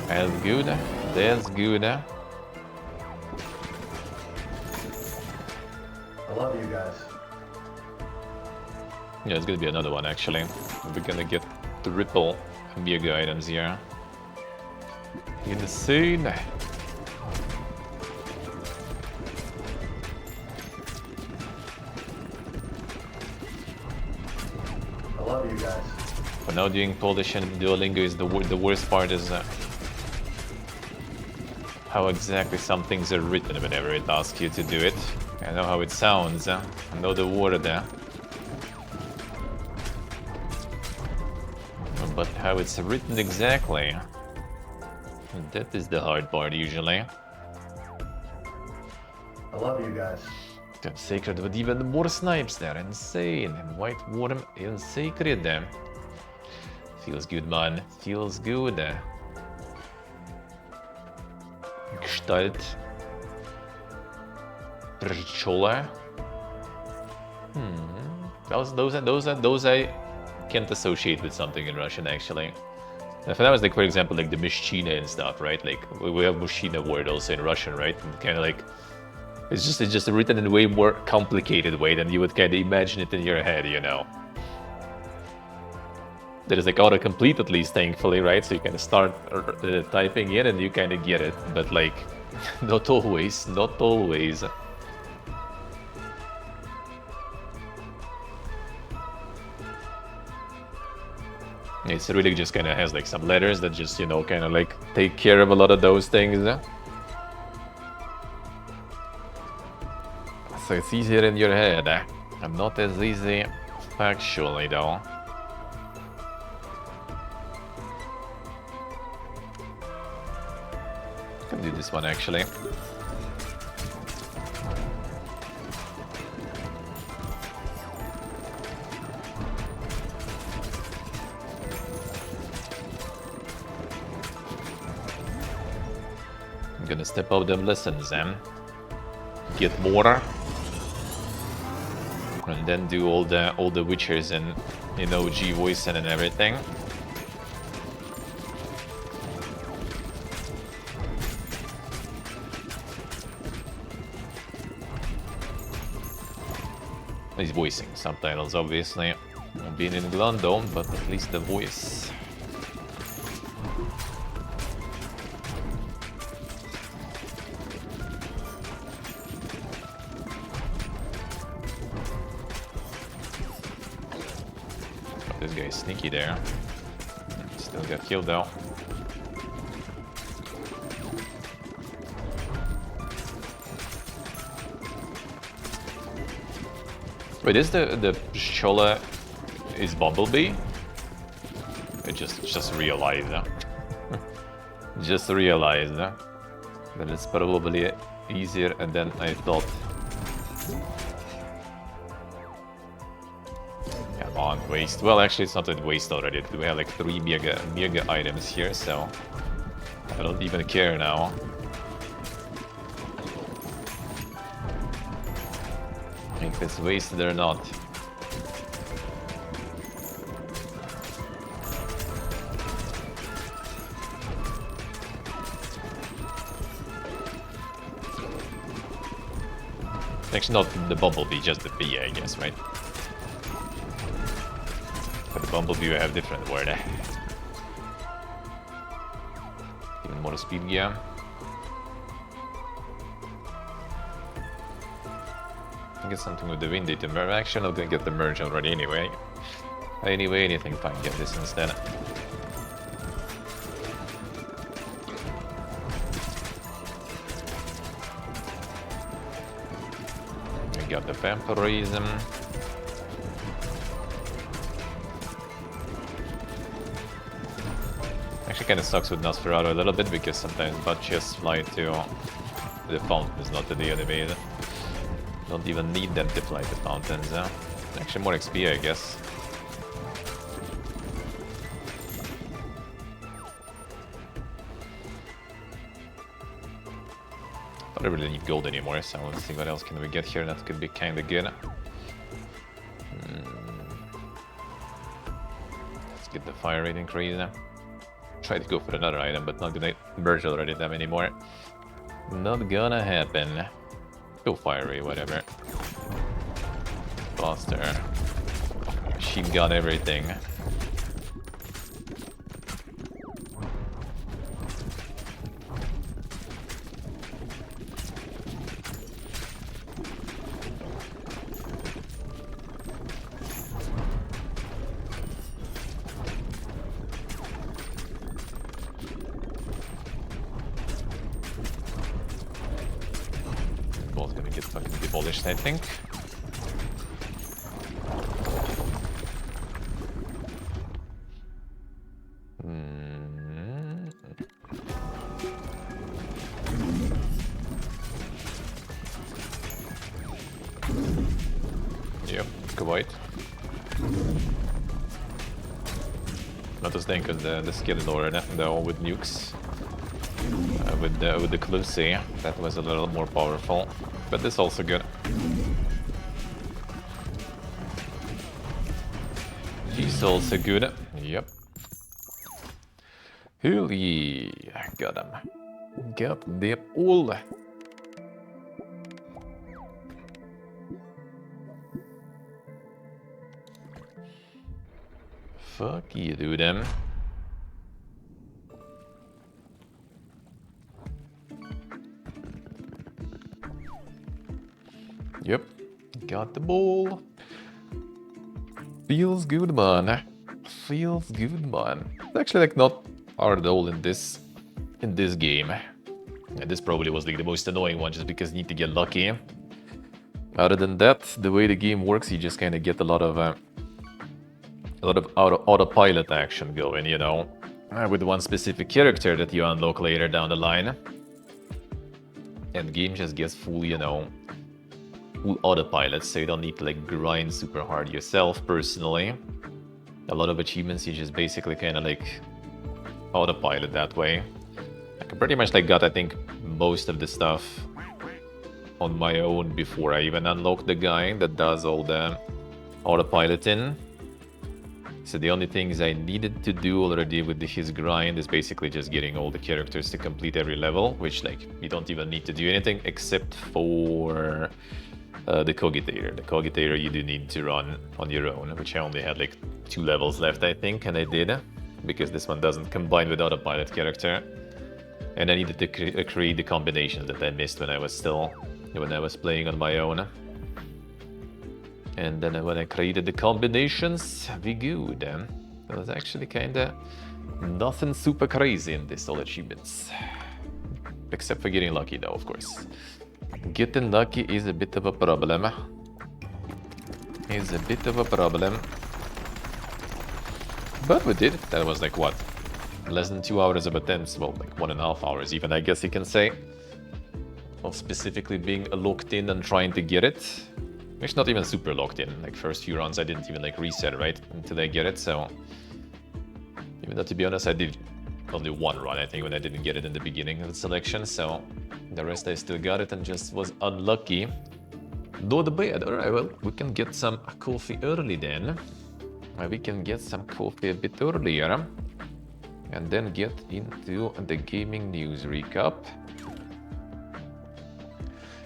That's good. That's good. I love you guys. Yeah, it's gonna be another one actually. We're gonna get triple Omega items here. Insane. I love you guys. But now doing Polish and Duolingo is the worst part is how exactly some things are written whenever it asks you to do it. I know how it sounds. I know the word there. But how it's written exactly, that is the hard part usually. I love you guys. Damn, Sacred with even more snipes there, insane. And White Worm in Sacred there. Feels good, man, feels good. Gestalt. Prchola. Those I can't associate with something in Russian actually. If that was like, for example, like the Mishchina and stuff, right? Like we have Mushina word also in Russian, right? Kind of like it's just written in a way more complicated way than you would kind of imagine it in your head, you know. There is like autocomplete at least, thankfully, right? So you kind of start typing in and you kind of get it, but like not always, not always. It's really just kind of has like some letters that just, you know, kind of like take care of a lot of those things. So it's easier in your head. And not as easy factually though. I can do this one actually. I'm gonna step up them lessons then. Get more. And then do all the Witchers and in OG voicing and everything. He's voicing subtitles obviously. Being in Glundome, but at least the voice. This guy's sneaky there. Still got killed though. Wait, is the Chola is Bumblebee? I just realized that. Just realized that it's probably easier than I thought. Come on, waste. Well, actually, it's not a waste already. We have like 3 mega items here, so I don't even care now. If it's wasted or not. Actually, not the Bumblebee, just the bee, I guess, right? For the Bumblebee, we have different word. Even more speed gear. Get something with the Windy to merge. Actually, I'm gonna get the merge already anyway. Anything fine. Get this instead. got the vampirism. Actually kind of sucks with Nosferatu a little bit because sometimes bot chests fly to the fountains, not to the enemy. Don't even need them to fly to fountains. Actually more XP, I guess. I don't really need gold anymore, so let's see what else can we get here. That could be kind of good. Let's get the fire rate increase. Try to go for another item, but not gonna merge already them anymore. Not gonna happen. Go fire rate, whatever. Faster. Machine gun everything. Both gonna get fucking demolished, I think. Yep, quite. Not as think of the skill lord, though, with nukes. With the Clusi, that was a little more powerful, but this also good. He's also good. Yep. Holy, got him. Got them all. Fuck you, dude. Yep, got the ball. Feels good, man. Feels good, man. It's actually like not hard at all in this game. And this probably was like the most annoying one, just because you need to get lucky. Other than that, the way the game works, you just kind of get a lot of autopilot action going, you know, with one specific character that you unlock later down the line. And the game just gets full, you know, full autopilot, so you don't need to like grind super hard yourself personally. A lot of achievements you just basically kind of like autopilot that way. I can pretty much like got, I think, most of the stuff on my own before I even unlocked the guy that does all the autopiloting. So the only things I needed to do already with his grind is basically just getting all the characters to complete every level, which like you don't even need to do anything except for the Cogitator. The Cogitator you do need to run on your own, which I only had like 2 levels left, I think, and I did, because this one doesn't combine with autopilot character. And I needed to create the combinations that I missed when I was playing on my own. And then when I created the combinations, we good. It was actually kinda nothing super crazy in this all achievements. Except for getting lucky though, of course. Getting lucky is a bit of a problem. But we did. That was like what? Less than 2 hours of attempts, well, like 1.5 hours even, I guess you can say. Of specifically being locked in and trying to get it. It's not even super locked in. Like first few runs I didn't even like reset, right? Until I get it, so... Even though to be honest I did only 1 run, I think, when I didn't get it in the beginning of the selection, so... The rest I still got it and just was unlucky. Not bad. Alright, well, we can get some coffee early then. We can get some coffee a bit earlier. And then get into the gaming news recap.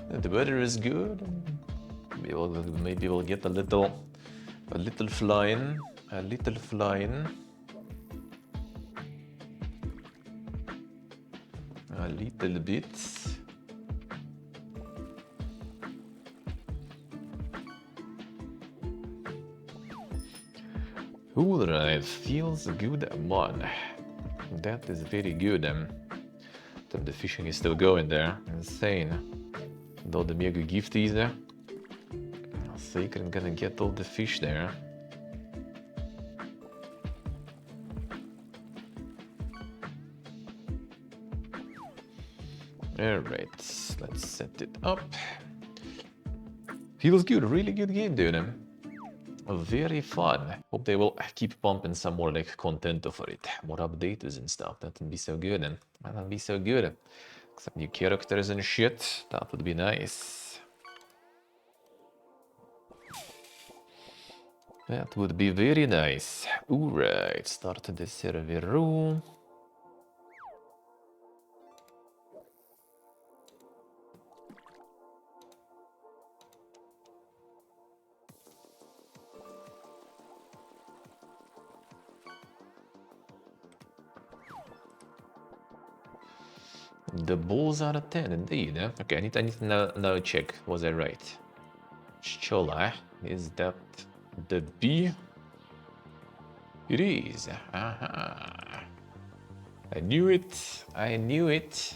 The weather is good. Maybe we'll get a little flying. A little bit. Alright, feels good, man. That is very good. The fishing is still going there. Insane. Though the mega gifties. Faker gonna get all the fish there. Alright, let's set it up. Feels good, really good game, dude. Very fun. Hope they will keep pumping some more like content for it. More updates and stuff. That would be so good. That would be so good. Some new characters and shit. That would be nice. That would be very nice. Alright, start the server room. The balls are a 10 indeed. Okay, I need to now check. Was I right? Chola, is that the B? It is. Aha. I knew it. I knew it.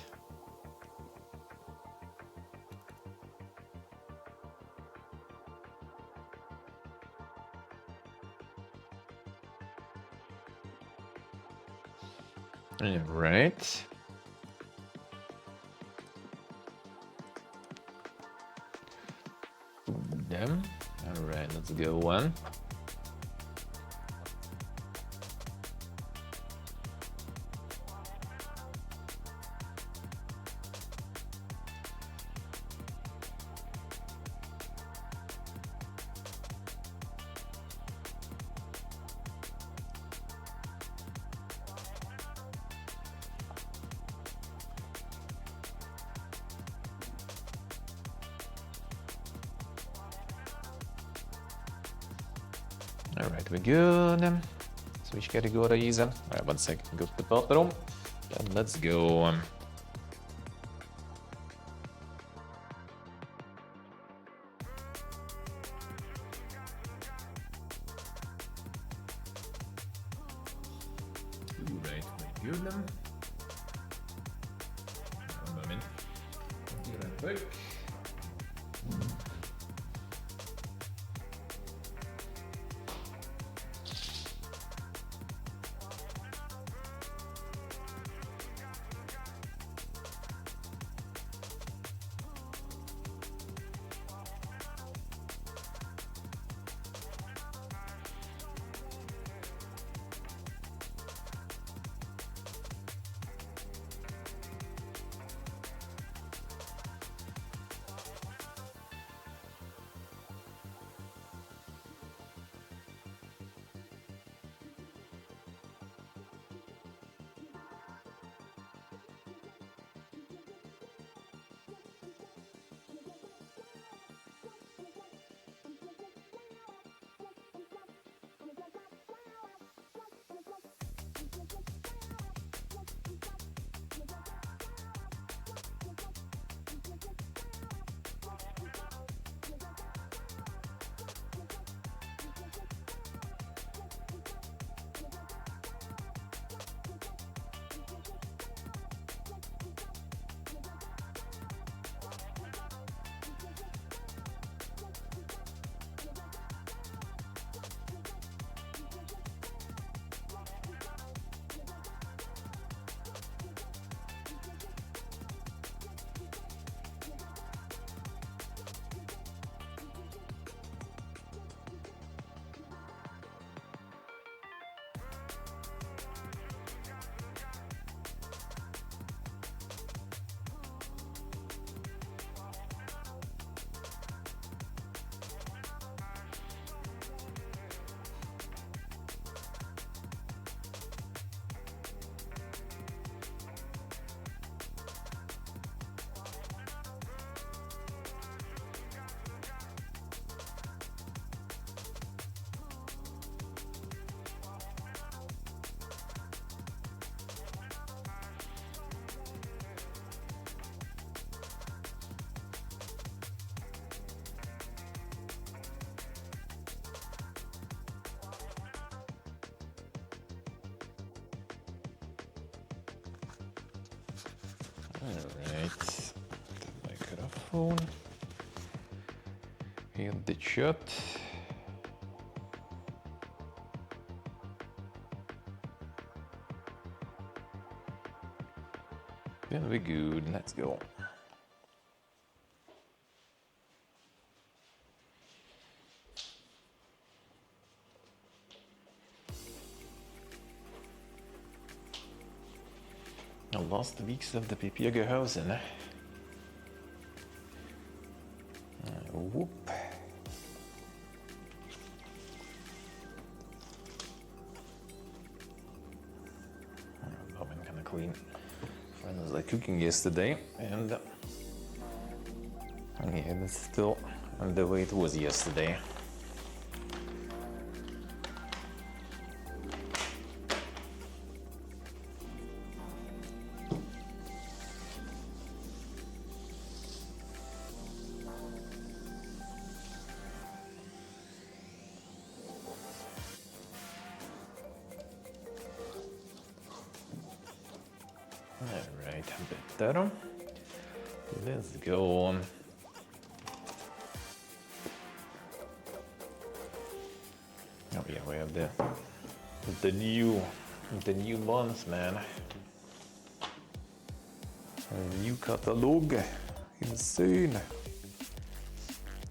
Right. Them. All right, let's go one. Alright, we're good. Switch categories. Alright, 1 second, go to the bathroom. And let's go. Alright, we're good. One moment. Be right back. Alright, the microphone. in the chat. Then we're good. Let's go. The last weeks of the Pipiegerhausen. Whoop. I've been kind of clean. I was like cooking yesterday, and yeah, that's still the way it was yesterday. Alright, better. Let's go on. Oh yeah, we have the new month, man. A new catalog. Insane.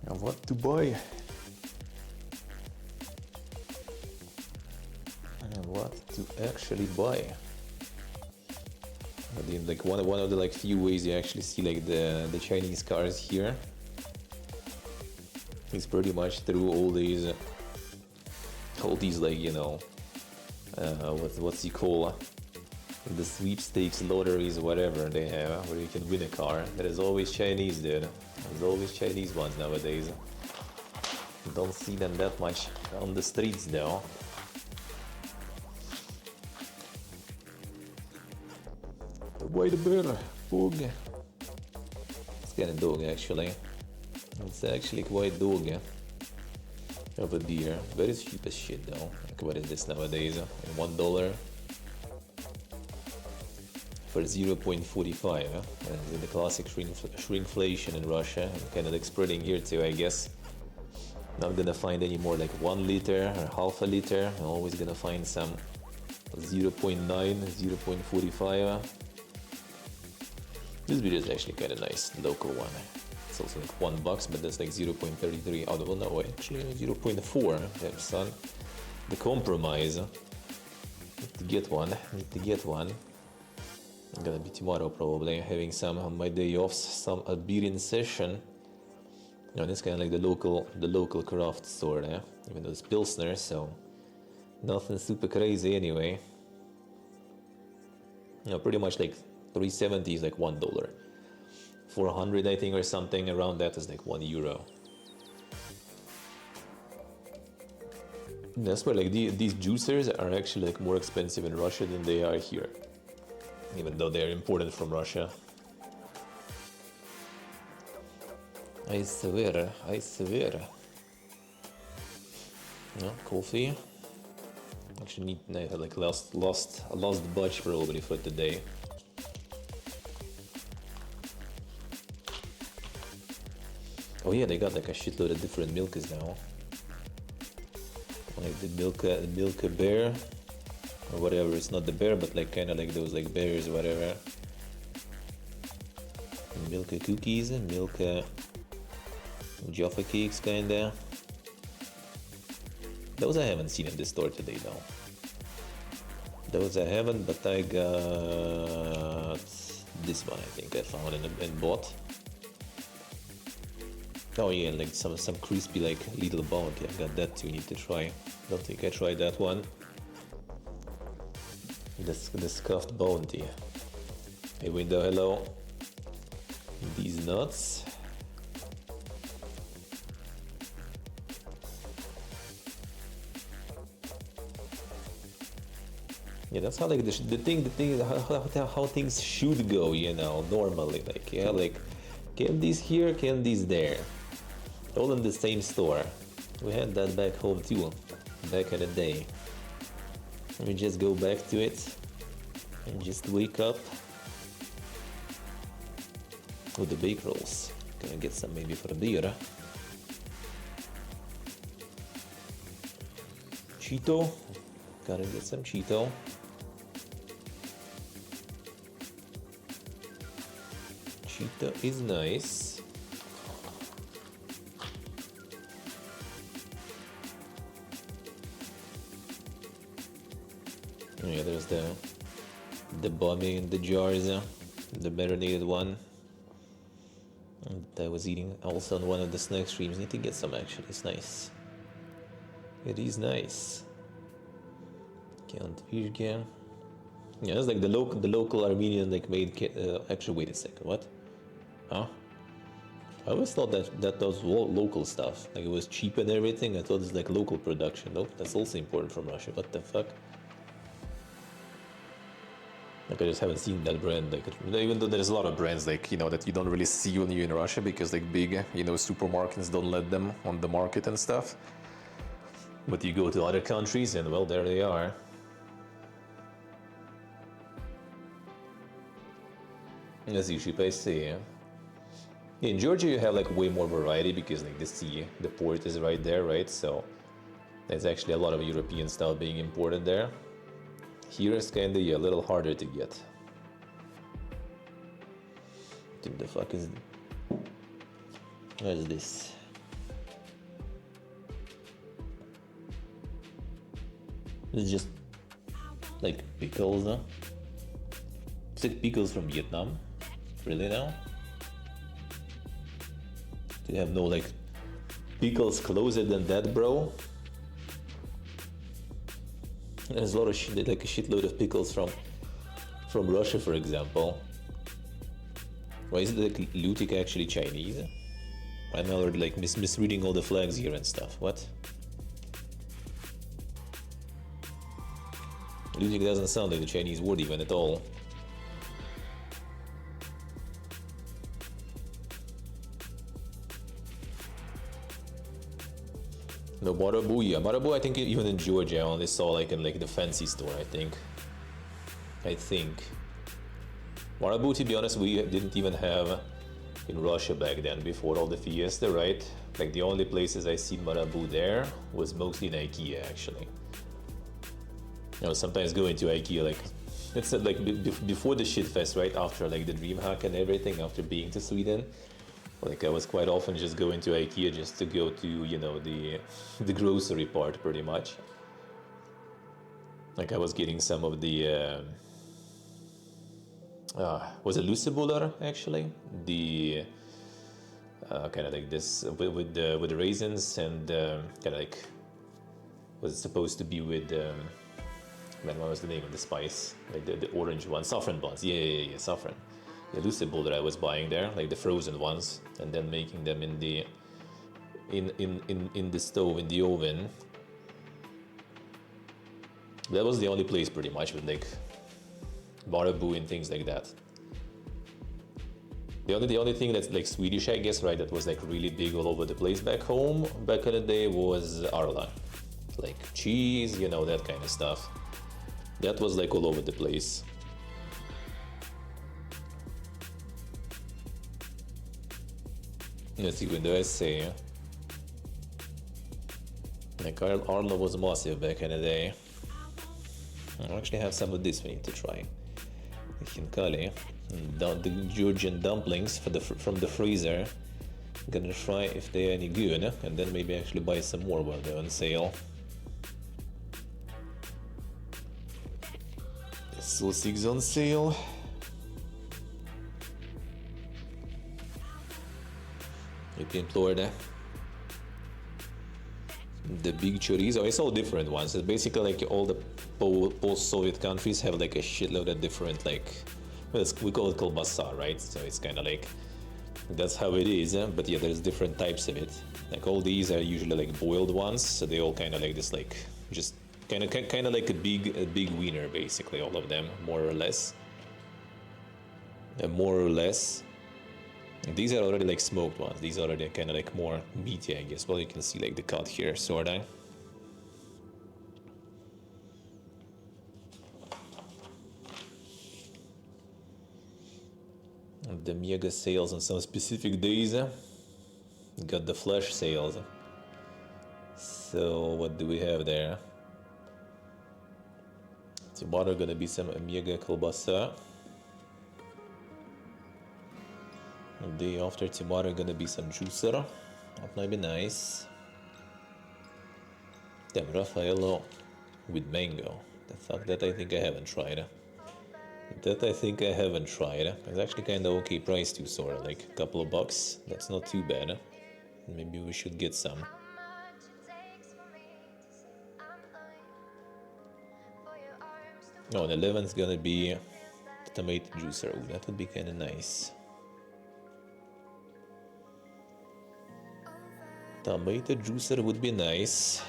What to buy? And what to actually buy? Like one of the like few ways you actually see like the Chinese cars here is pretty much through all these like, you know, what's it called, the sweepstakes, lotteries, whatever they have, where you can win a car. There is always Chinese, dude. There's always Chinese ones nowadays. Don't see them that much on the streets though. White bear, pug. It's kind of dog actually. It's actually quite dog of a deer. Very cheap as shit though. Like what is this nowadays? $1 for 0.45. The classic shrinkflation in Russia. I'm kind of like spreading here too, I guess. Not gonna find any more like 1 liter or half a liter. I'm always gonna find some 0.9, 0.45. This beer is actually kind of nice, local one. It's also like $1, but that's like 0.33 out of, well, no, actually 0.4. Damn son, the compromise. Need to get one. I'm gonna be tomorrow probably having some on my day off, some a beer in session. You know, it's kind of like the local craft store there, even though it's Pilsner, so nothing super crazy anyway. You know, pretty much like 370 is like $1. 400 I think or something around that is like €1. That's why like these juicers are actually like more expensive in Russia than they are here, even though they're imported from Russia. I swear. No, coffee. Actually need like lost batch probably for today. Oh yeah, they got like a shitload of different milkers now. Like the Milka bear or whatever. It's not the bear, but like kind of like those like bears or whatever. Milka cookies, Milka Jaffa cakes kinda. Those I haven't seen in the store today though. Those I haven't, but I got this one I think I found and bought. Oh yeah, like some crispy like little bounty. I got that too, need to try. Don't think I tried that one. The scuffed bounty. Hey window, hello. These nuts. Yeah, that's how like the thing how things should go, you know, normally. Like yeah, like candies here, candies there, all in the same store. We had that back home too, back in the day. Let me just go back to it and just wake up with the bake rolls. Gonna get some maybe for the beer. Cheeto. Gotta get some Cheeto. Cheeto is nice. Yeah, there's the bummy in the jars, the marinated one. That I was eating also on one of the snack streams. Need to get some actually. It's nice. It is nice. Can't again. Yeah, it's like the local Armenian like made. Actually, wait a second. What? Huh? I always thought that was local stuff. Like it was cheap and everything. I thought it's like local production. Nope, that's also important from Russia. What the fuck? Like I just haven't seen that brand. Like even though there's a lot of brands like that you don't really see when you're in Russia because like big supermarkets don't let them on the market and stuff. But you go to other countries and well, there they are. As usually I say. In Georgia you have like way more variety because like the sea, the port is right there, right? So there's actually a lot of European style being imported there. Here is kinda a little harder to get. What the fuck is... What is this? It's just like pickles, huh? It's like pickles from Vietnam. Really now? Do you have no like pickles closer than that, bro? There's a lot of shit, like a shitload of pickles from Russia, for example. Why is it like Lutik actually Chinese? I'm already like misreading all the flags here and stuff. What? Lutik doesn't sound like a Chinese word even at all. No, Marabu, yeah. Marabu, I think even in Georgia, I only saw like in like the fancy store, I think. Marabu, to be honest, we didn't even have in Russia back then, before all the Fiesta, right? Like the only places I seen Marabu there was mostly in IKEA, actually. I was sometimes going to IKEA, like, it's like before the shit fest, right? After like the DreamHack and everything, after being to Sweden. Like I was quite often just going to IKEA just to go to, the grocery part pretty much. Like I was getting some of the, was it Lucebuller actually? The, kind of like this with the raisins and kind of like, was supposed to be with, man, what was the name of the spice? Like the orange one, saffron buns. Yeah, saffron. The Lucibel that I was buying there, like the frozen ones, and then making them in the stove, in the oven. That was the only place pretty much with like Marabu and things like that. The only thing that's like Swedish, I guess, right, that was like really big all over the place back home back in the day was Arla. Like cheese, that kind of stuff. That was like all over the place. Let's see, when do I say? Like Arla was massive back in the day. I actually have some of this we need to try. Khinkali, the Georgian dumplings from the freezer. I'm gonna try if they're any good, and then maybe actually buy some more while they're on sale. The sausages on sale. In Florida, the big chorizo. I saw different ones. It's basically like all the post-Soviet countries have like a shitload of different we call it kolbasa, right? So it's kind of like that's how it is. But yeah, there's different types of it. Like all these are usually like boiled ones, so they all kind of like this, like just kind of like a big wiener, basically all of them, more or less. These are already like smoked ones. These are already kind of like more meaty, I guess. Well, you can see like the cut here, sorta. The mega sales on some specific days. Got the flash sales. So what do we have there? Tomorrow gonna be some Amiga Kolbasa. The day after tomorrow gonna be some juicer. That might be nice. Damn, Raffaello with mango. The fuck, that I think I haven't tried. That I think I haven't tried. It's actually kind of okay price too, sort of like a couple of bucks. That's not too bad. Maybe we should get some. Oh, and 11's gonna be the tomato juicer. Ooh, that would be kind of nice. Tomato juicer would be nice.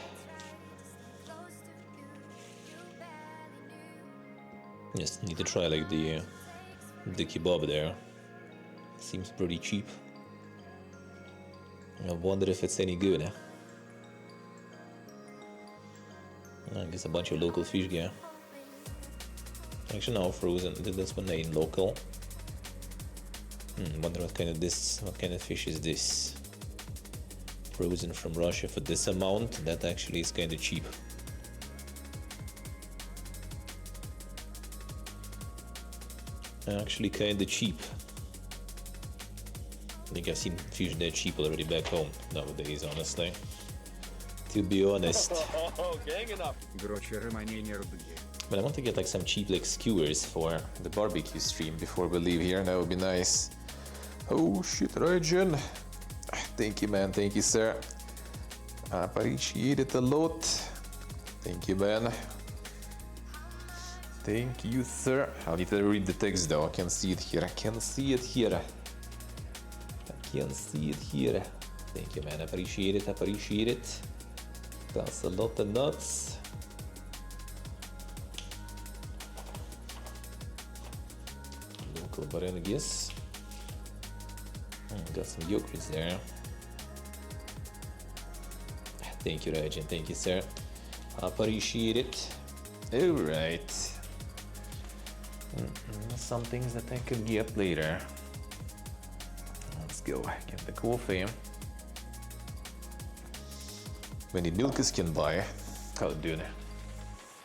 Just need to try like the kebab there. Seems pretty cheap. I wonder if it's any good. I guess a bunch of local fish, yeah. Actually, no, frozen. This one ain't local. Wonder what kind of fish is this? Frozen from Russia for this amount. That actually is kind of cheap. Actually, kind of cheap. I think I've seen fish that cheap already back home nowadays, honestly. To be honest. But I want to get like some cheap like skewers for the barbecue stream before we leave here. That would be nice. Oh shit, Rajan. Thank you, man. Thank you, sir. Appreciate it a lot. Thank you, man. Thank you, sir. I'll need to read the text though. I can see it here. I can see it here. I can see it here. Thank you, man. Appreciate it. Appreciate it. That's a lot of nuts. Local Barengues. Got some yogurts there. Thank you, Rajan. Thank you, sir. Appreciate it. Alright. Some things that I could get later. Let's go. Get the coffee. Many milkers can buy. How do it?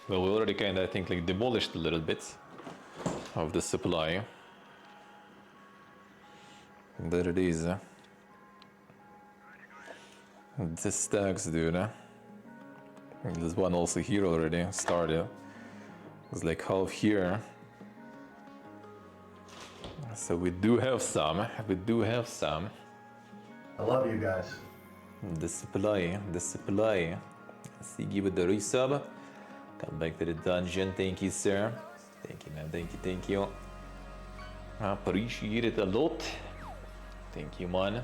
Well, we already kind of, I think, like demolished a little bit of the supply. There it is. The stacks, dude. There's one also here already started. It's like half here. So we do have some. We do have some. I love you guys. The supply. Let's see, give it the resub. Come back to the dungeon. Thank you, sir. Thank you, man. Thank you. Appreciate it a lot. Thank you, man.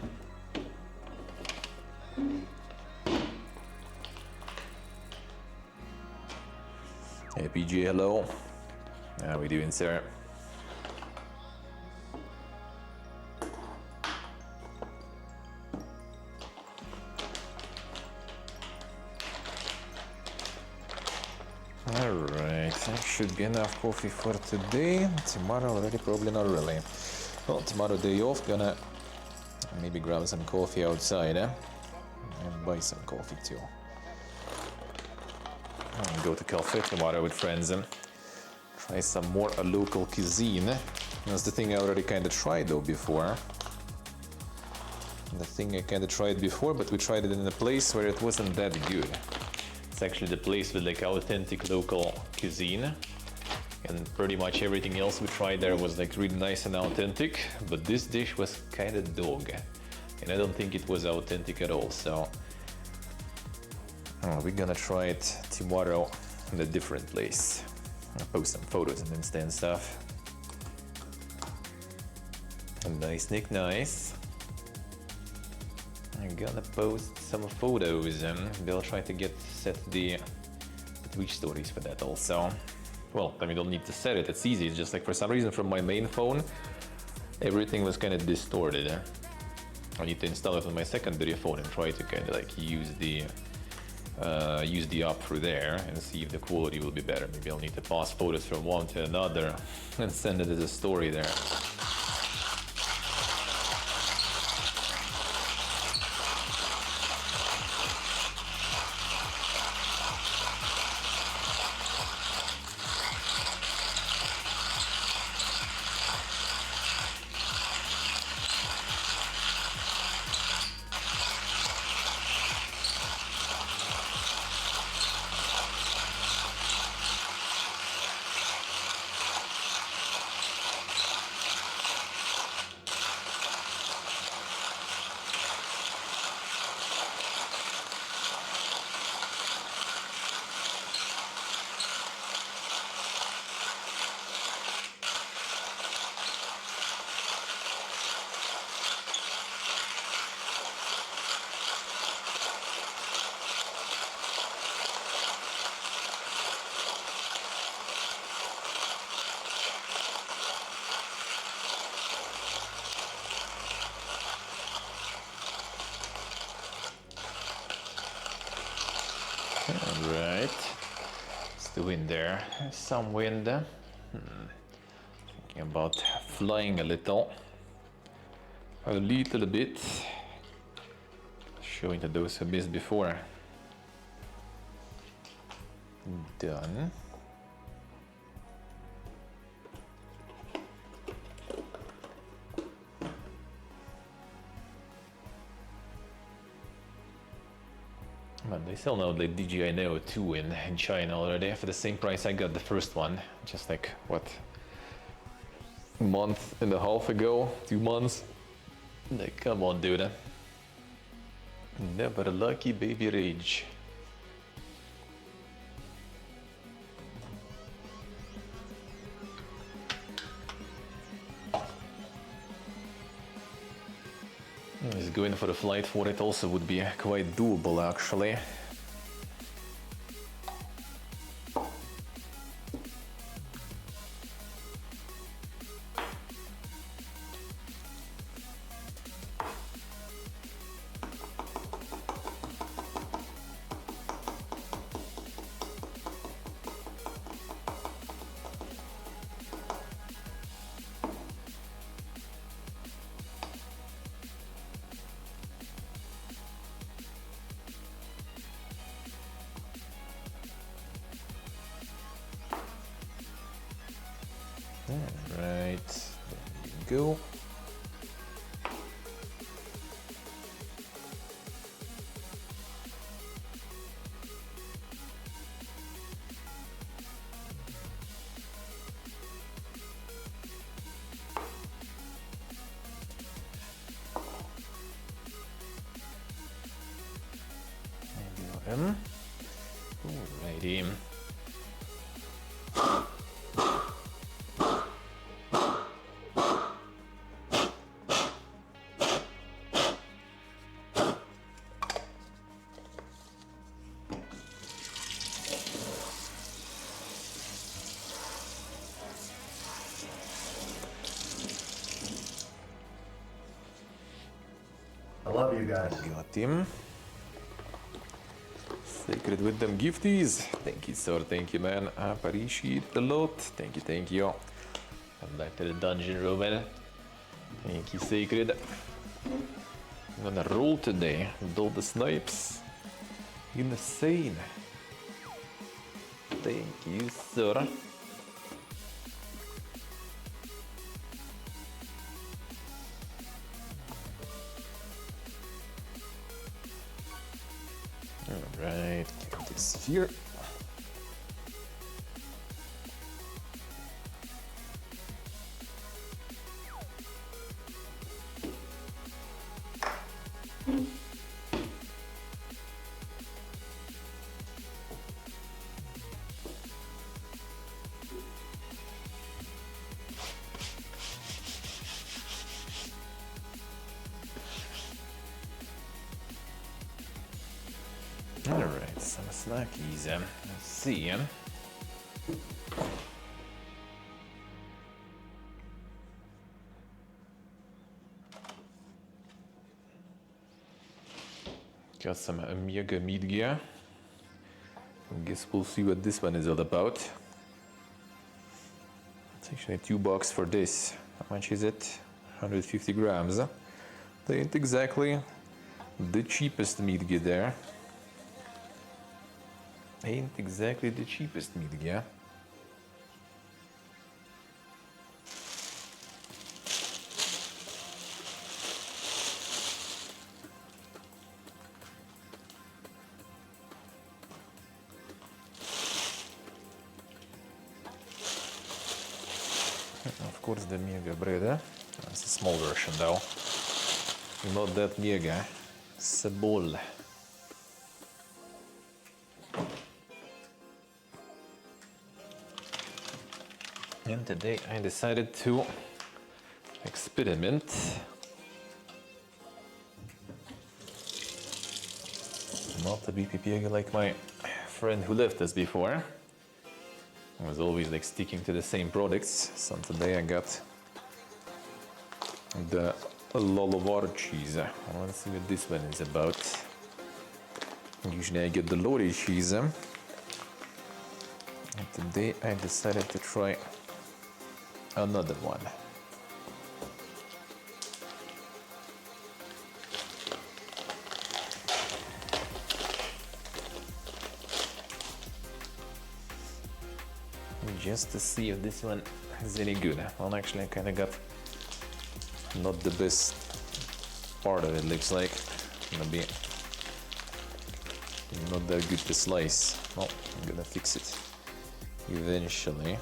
Hey, PG, hello. How we doing, sir? Alright, that should be enough coffee for today. Tomorrow already, probably not really. Well, tomorrow day off, gonna maybe grab some coffee outside, and buy some coffee too. And go to cafe tomorrow with friends and try some more local cuisine. That's the thing I already kind of tried though before. The thing I kind of tried before, but we tried it in a place where it wasn't that good. It's actually the place with like authentic local cuisine, and pretty much everything else we tried there was like really nice and authentic, but this dish was kind of dog, and I don't think it was authentic at all. So we're gonna try it tomorrow in a different place. I'll post some photos and Insta and stuff. Nice, Nick, nice. I'm gonna post some photos and we'll try to set the Twitch stories for that also. Well, I mean, don't need to set it, it's easy. It's just like for some reason from my main phone, everything was kind of distorted. I need to install it on my secondary phone and try to kind of like use the app through there and see if the quality will be better. Maybe I'll need to pass photos from one to another and send it as a story there. Alright. It's the wind there. Some wind. Thinking about flying a little. A little bit. Showing to those who missed before. Done. But they sell now the DJI Neo 2 in China already for the same price I got the first one. Just like, what? A month and a half ago? 2 months? Like, come on, dude. Never lucky baby rage. Just going for a flight for it also would be quite doable actually. Right, there you go. Alrighty. I love you guys. Got him. Sacred with them gifties. Thank you, sir. Thank you, man. I appreciate it a lot. Thank you, thank you. Come back to the dungeon, Roman. Thank you, Sacred. I'm gonna roll today with all the snipes. Insane. Thank you, sir. Alright, get this here. Alright, some snackies. Let's see. Got some Amiga Meat Gear. I guess we'll see what this one is all about. It's actually $2 for this. How much is it? 150 grams. They ain't exactly the cheapest meat gear there. Ain't exactly the cheapest meat gear. Of course, the mega bread. That's a small version though. Not that mega. It's a ball. And today I decided to experiment. Not a BPP like my friend who left us before. I was always like sticking to the same products. So today I got the Lolovar cheese. Let's see what this one is about. Usually I get the loaded cheese. And today I decided to try another one. Just to see if this one is any good. Well, actually I kind of got not the best part of it, looks like. Gonna be not that good to slice. Well, I'm gonna fix it eventually.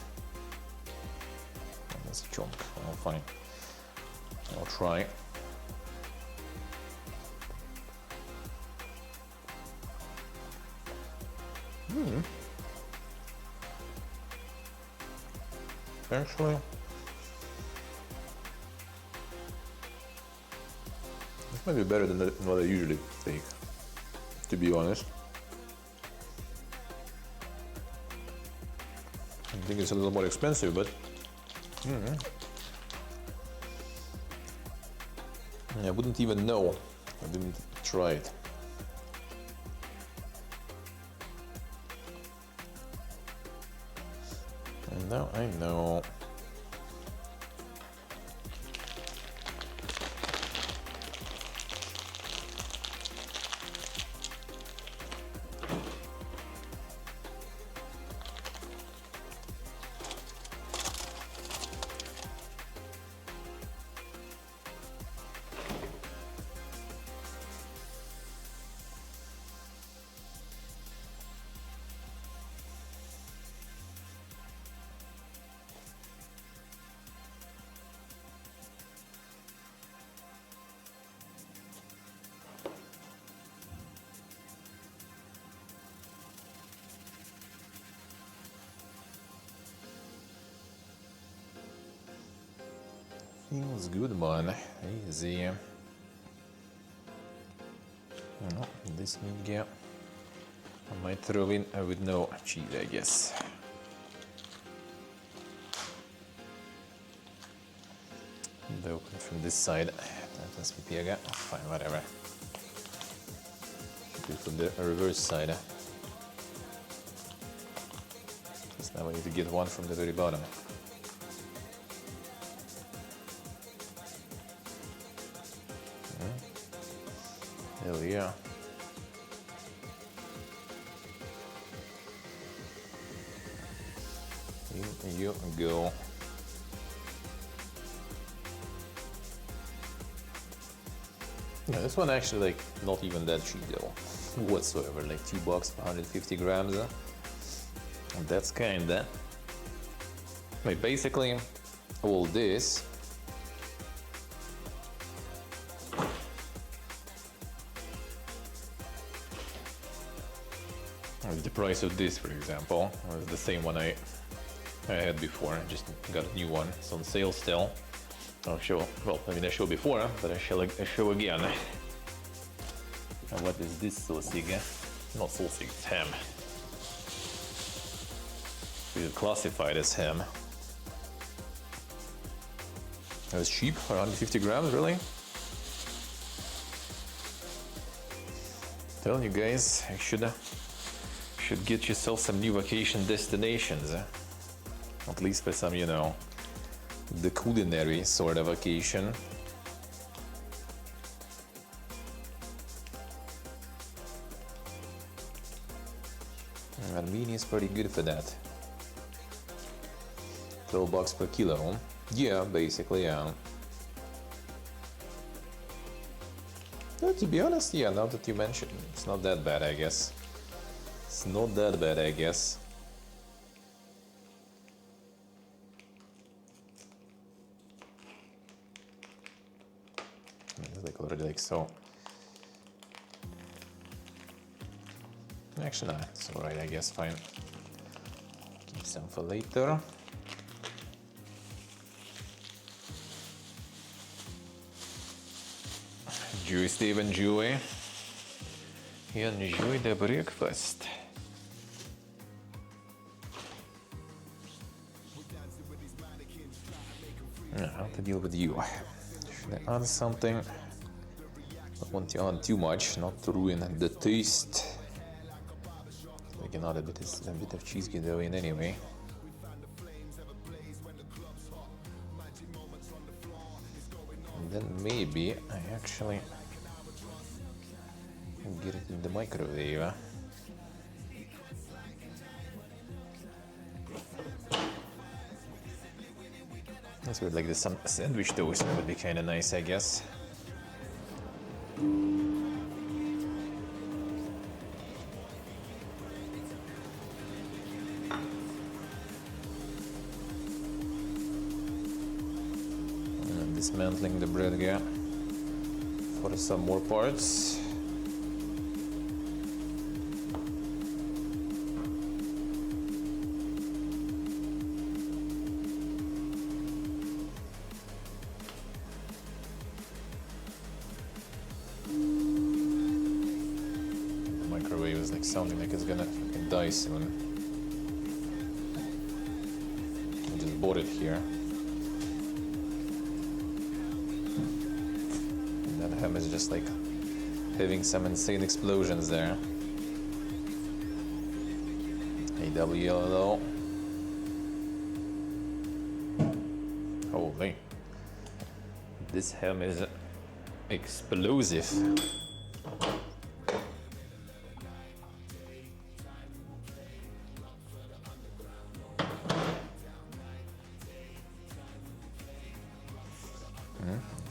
Oh, that's a chunk. Oh, fine. I'll try. Actually, this might be better than what I usually take, to be honest. I think it's a little more expensive, but I wouldn't even know. I didn't try it. And now I know. Feels good, man. Easy. No, this meat gear I might throw in with no cheese, I guess. And open from this side. That must be piega. Fine, whatever. Should do from the reverse side. Because now I need to get one from the very bottom. Hell yeah. In you go. Yeah, this one actually like not even that cheap though, whatsoever. Like $2 for 150 grams. And that's kinda. Like basically all this. The price of this, for example, was the same one I had before. I just got a new one. It's on sale still. I'll show. Well, I mean I showed before, but I show again. And what is this sausage? Not sausage, it's ham. It's classified as ham. It's cheap, around 50 grams, really. Telling you guys, I should get yourself some new vacation destinations. At least for some, you know, the culinary sort of vacation. Armenia is pretty good for that. $12 per kilo. Yeah, basically, yeah. But to be honest, yeah, now that you mention it, it's not that bad, I guess. It's not that bad, I guess. It's like already like so. Actually, no, it's alright, I guess, fine. Keep some for later. Enjoy, Steve, enjoy. Enjoy the breakfast. Now, how to deal with you? Should I add something? I don't want to add too much, not to ruin the taste. We can add a bit of cheese gouda in anyway. And then maybe I actually get it in the microwave. That's weird, like the sandwich toast would be kind of nice, I guess. And dismantling the bread again for some more parts. Microwave is like sounding like it's gonna fucking die soon. I just bought it here. And that ham is just like having some insane explosions there. AW yellow. Holy. This ham is explosive.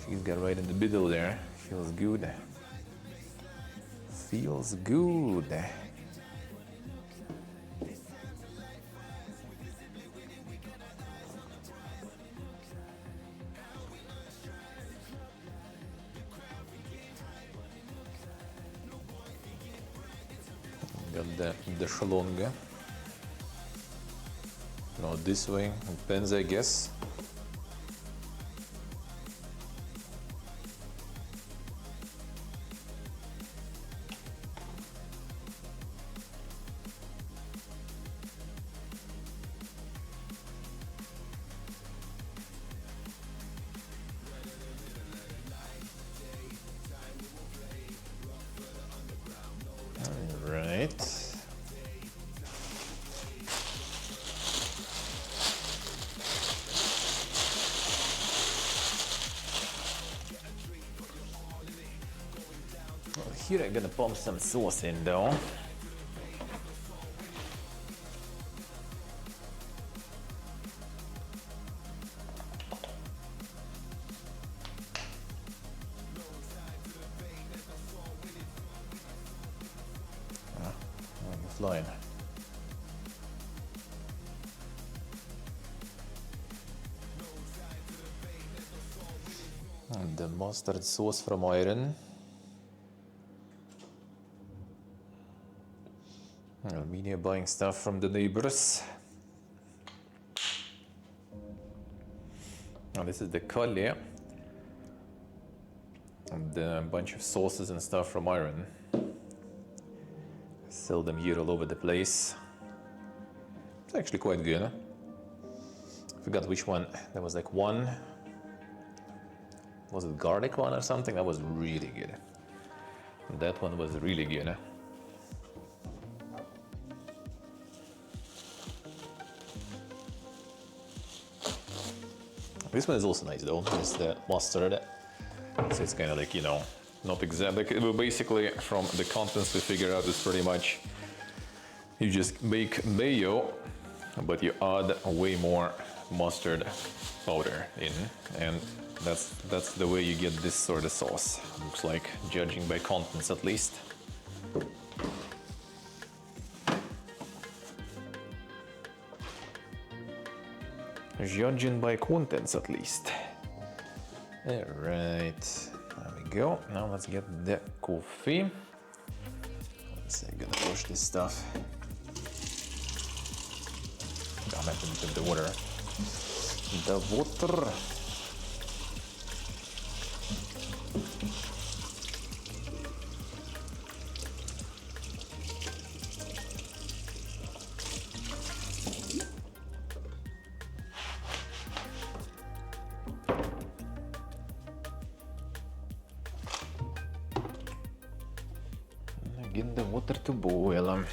She's got right in the middle there. Feels good. Feels good. Got the shalonga. No, this way. Depends, I guess. Right. Well, here I'm gonna pump some sauce in though. Flying. And the mustard sauce from Iron. Armenia buying stuff from the neighbors. Now this is the Kalli. And a bunch of sauces and stuff from Iron. Sell them here all over the place. It's actually quite good. Huh? I forgot which one. There was like one. Was it garlic one or something? That was really good. That one was really good. Huh? This one is also nice though. It's the mustard. So it's kind of like, you know, not exactly. Like, basically, from the contents we figure out is pretty much you just make mayo, but you add way more mustard powder in, and that's the way you get this sort of sauce. Looks like, judging by contents at least. Judging by contents at least. All right. There we go. Now let's get the coffee. I'm gonna push this stuff. I'm going to put the water. The water. Get the water to boil.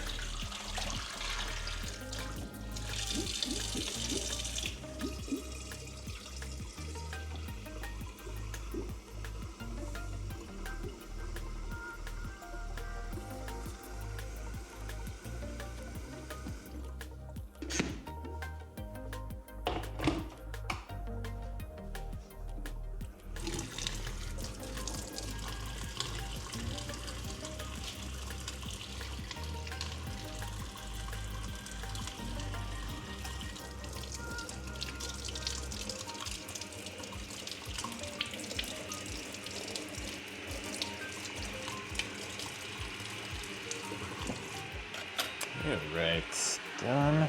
Alright, done.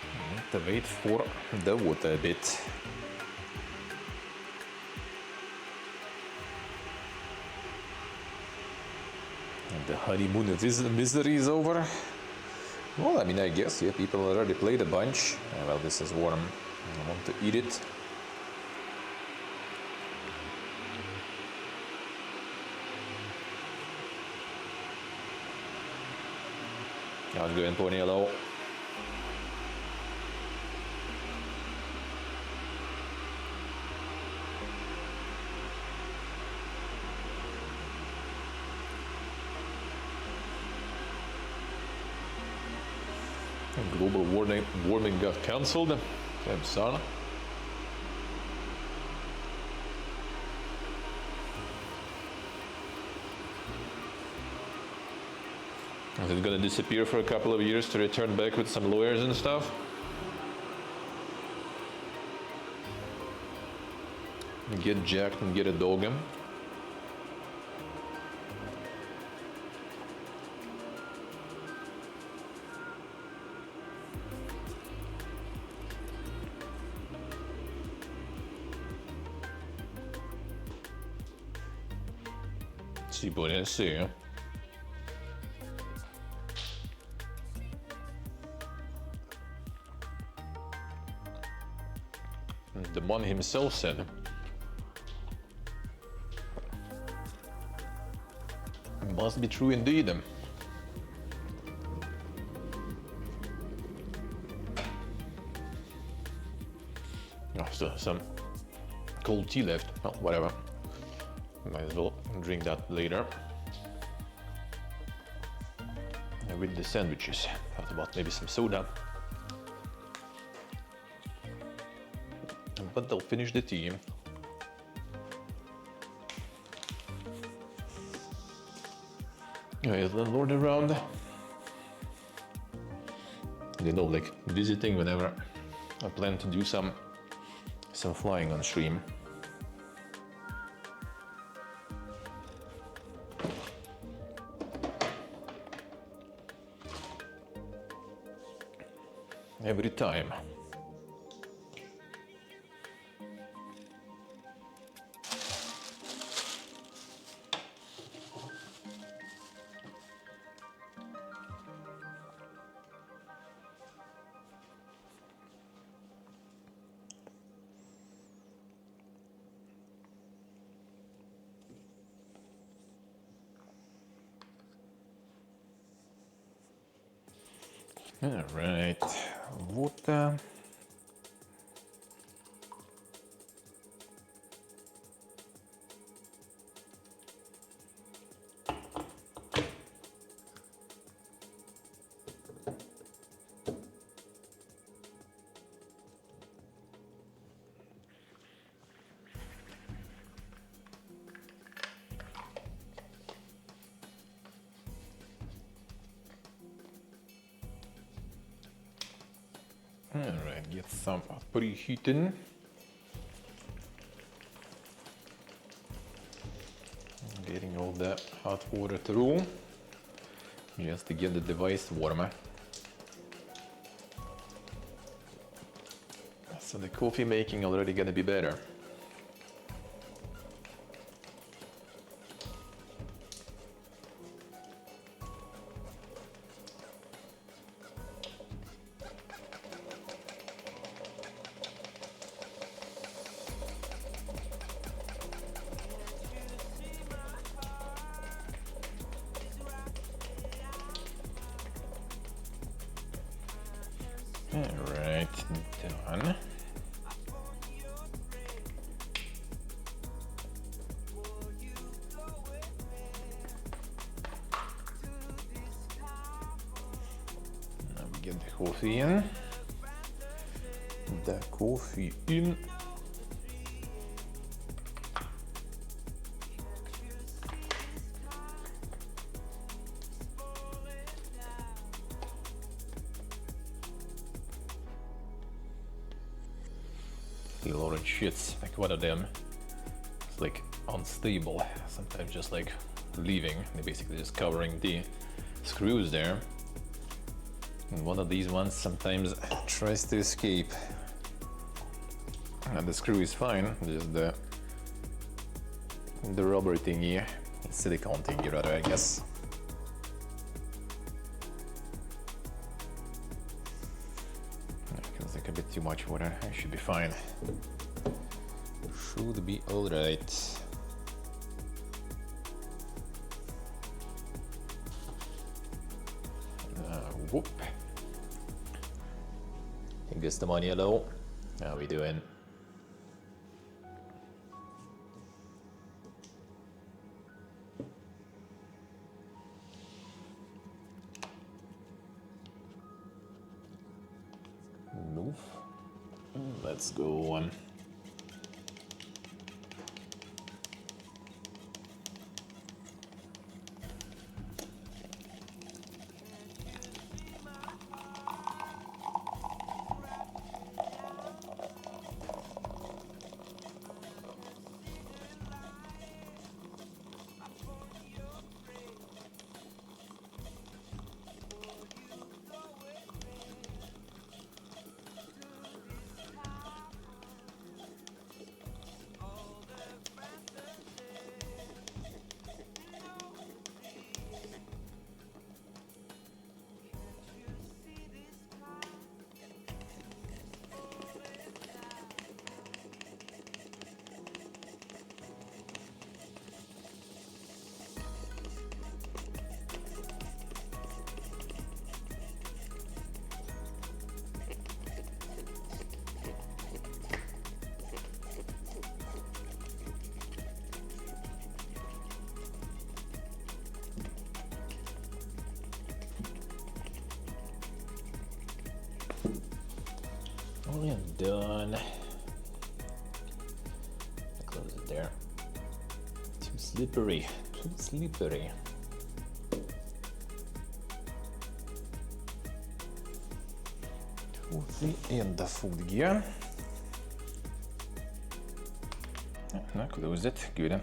I need to wait for the water a bit. And the honeymoon of misery is over. Well, I mean, I guess, yeah, people already played a bunch. Well, this is warm. I want to eat it. How's it going, Ponyello? Global warming got cancelled. Damn son. Is it gonna disappear for a couple of years to return back with some lawyers and stuff? Get jacked and get a dog'em. Si può essere. The man himself said. Must be true indeed. Oh, still some cold tea left. Well, whatever. Might as well drink that later. And with the sandwiches. Thought about maybe some soda. But they'll finish the tea. Yeah, is the landlord around? You know, like visiting whenever I plan to do some flying on stream. Every time. All right, water. Alright, get some preheating. Getting all that hot water through, just to get the device warmer. So the coffee making already gonna be better. Alright, done. Now we get the coffee in. The coffee in. A lot of shits, like one of them, it's like unstable, sometimes just like leaving. They're basically just covering the screws there. And one of these ones sometimes tries to escape. And the screw is fine, just the rubber thingy, silicone thingy rather, I guess. Feels like a bit too much water. I should be fine. Should be alright. Whoop. I guess the money yellow. How we doing? Move. Let's go. I am done. Close it there. Too slippery. Too slippery. Totally in the food gear. Now close it. Good.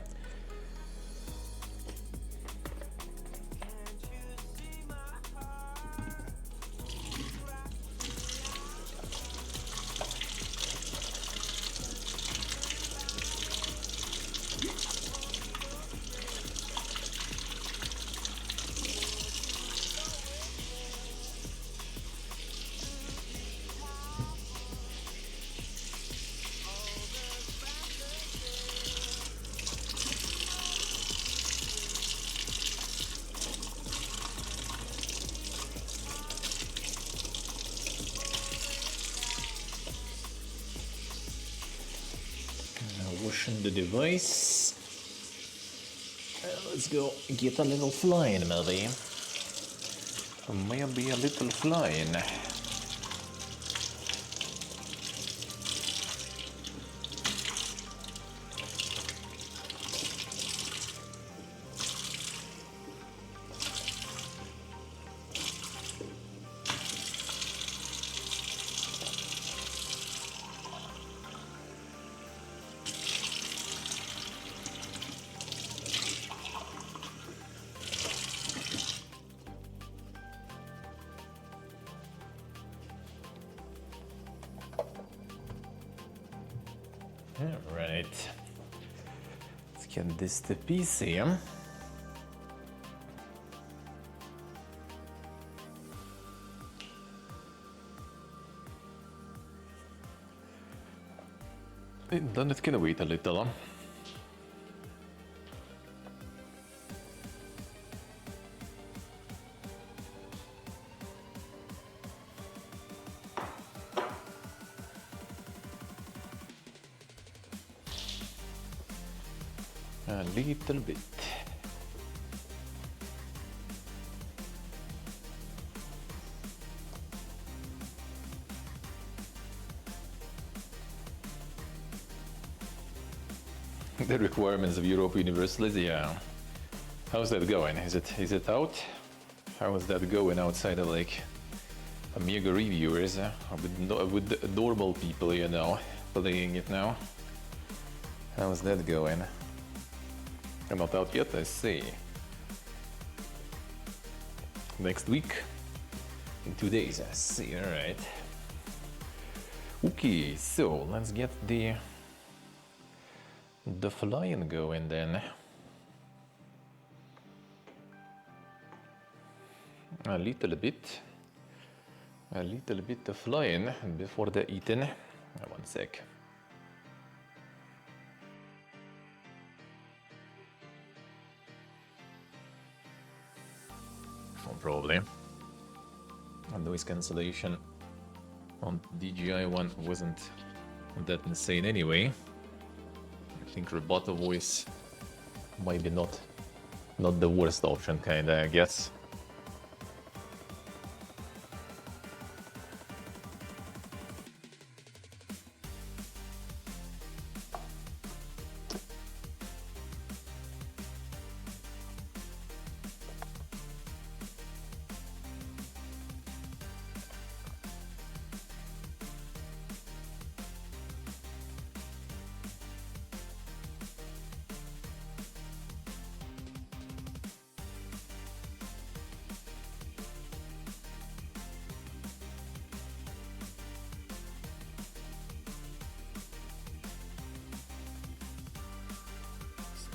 Washing the device. Let's go get a little flying, maybe. Maybe a little flying. All right. Let's get this to PC. Then it can wait a little. A little bit. The requirements of Europe Universalis, yeah. How's that going? Is it out? How is that going outside of like Amiga reviewers with normal people, you know, playing it now? How's that going? I'm not out yet, I see. next week. In 2 days, I see. All right. Okay, so let's get the flying going then. A little bit of flying before the eating. 1 sec. Oh, probably. And noise cancellation on DJI one wasn't that insane anyway. I think roboto voice might be not the worst option, kinda, I guess.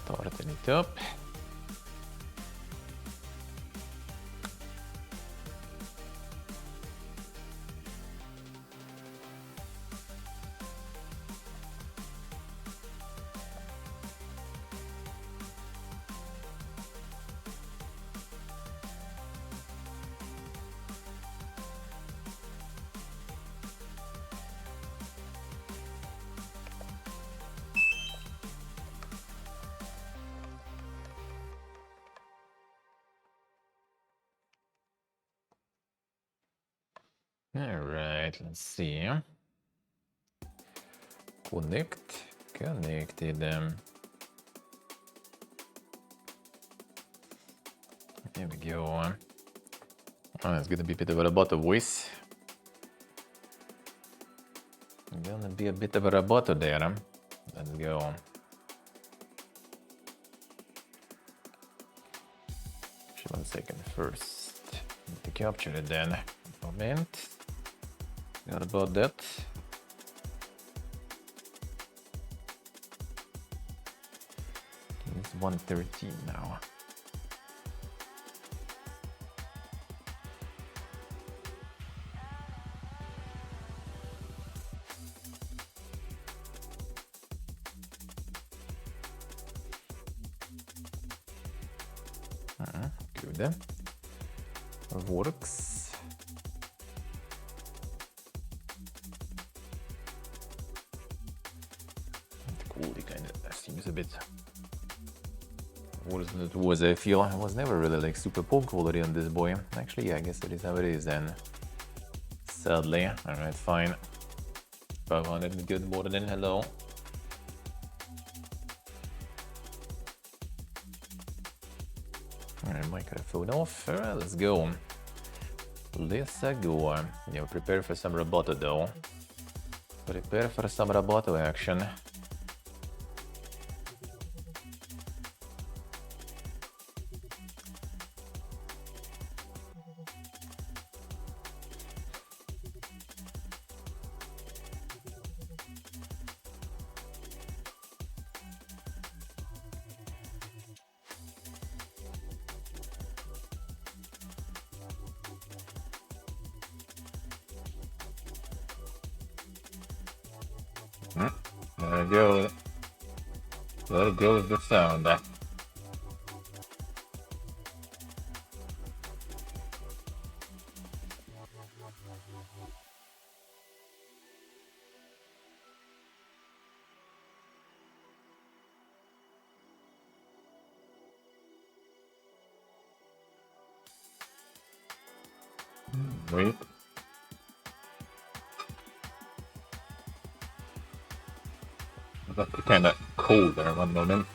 Starting it up. All right, let's see. Connected. Here we go. Oh, it's gonna be a bit of a roboto voice. Gonna be a bit of a roboto there. Let's go. Actually, 1 second first. Need to capture it then. Moment. Forgot about that. It's 1:13 now. Good. Works. Quality kind of seems a bit worse than it was. I feel I was never really like super poor quality on this boy. Actually, yeah, I guess it is how it is then. Sadly. Alright, fine. 500 good more than hello. Alright, microphone off. Alright, let's go. Let's go. Yeah, prepare for some roboto though. Prepare for some roboto action. There we go. There goes the sound. Wait. That's kind of cold there, 1 moment.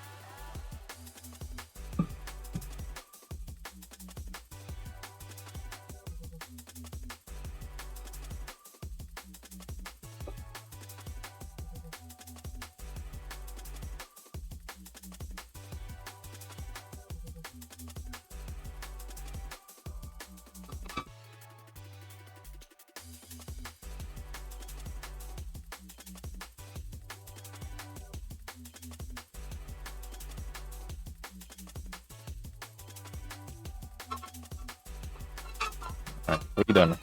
Alright, freedom.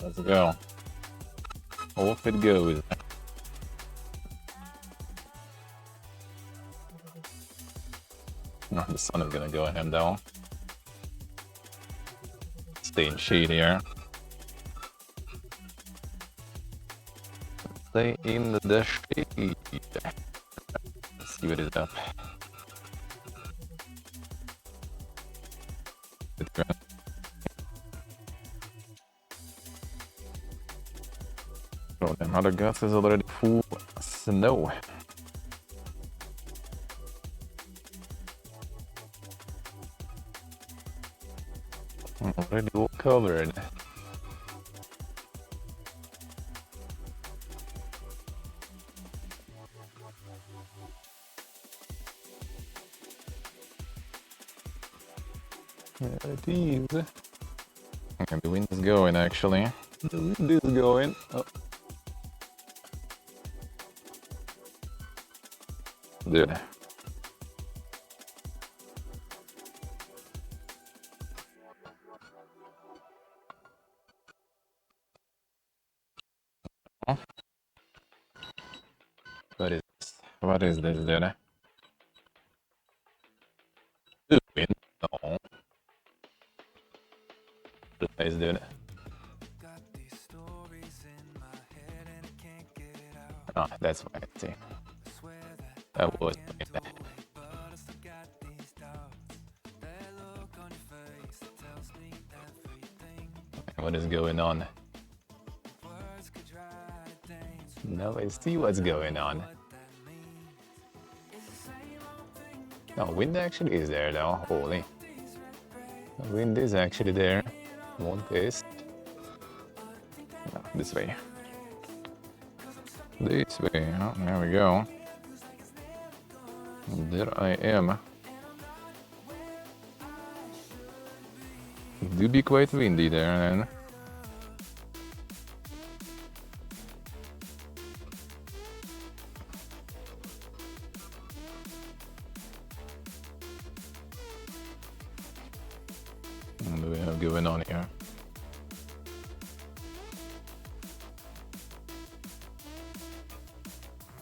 Let's go. Off it goes. No, the sun is gonna go ahead though. Stay in shade here. Stay in the shade. Let's see what is up. Oh, the other gas is already full snow. Already all covered. There it is. And the wind is going actually. The wind is going. Oh. Dude. What is this, dude? Wind? No. What is doing it? Oh, that's what I see. That was what is going on? Now I see what's going on. No, wind actually is there though. Holy. The wind is actually there. Want this? No, this way. This way. Oh, there we go. There I am. It do be quite windy there then. What do we have going on here?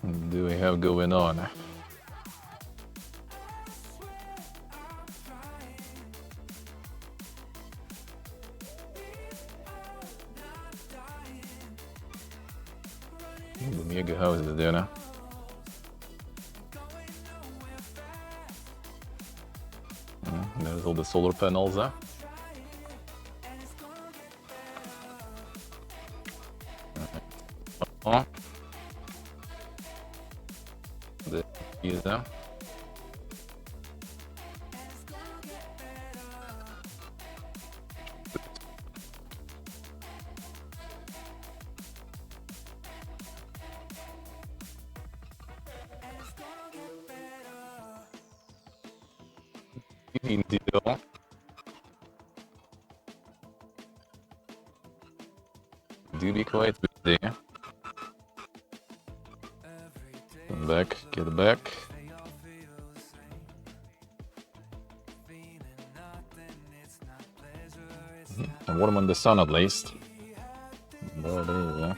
What do we have going on? The mega houses there now. There's all the solar panels, huh? Oh. The is there. Do be quite busy. Come back, get back. And warm on the sun at least. There it is, yeah.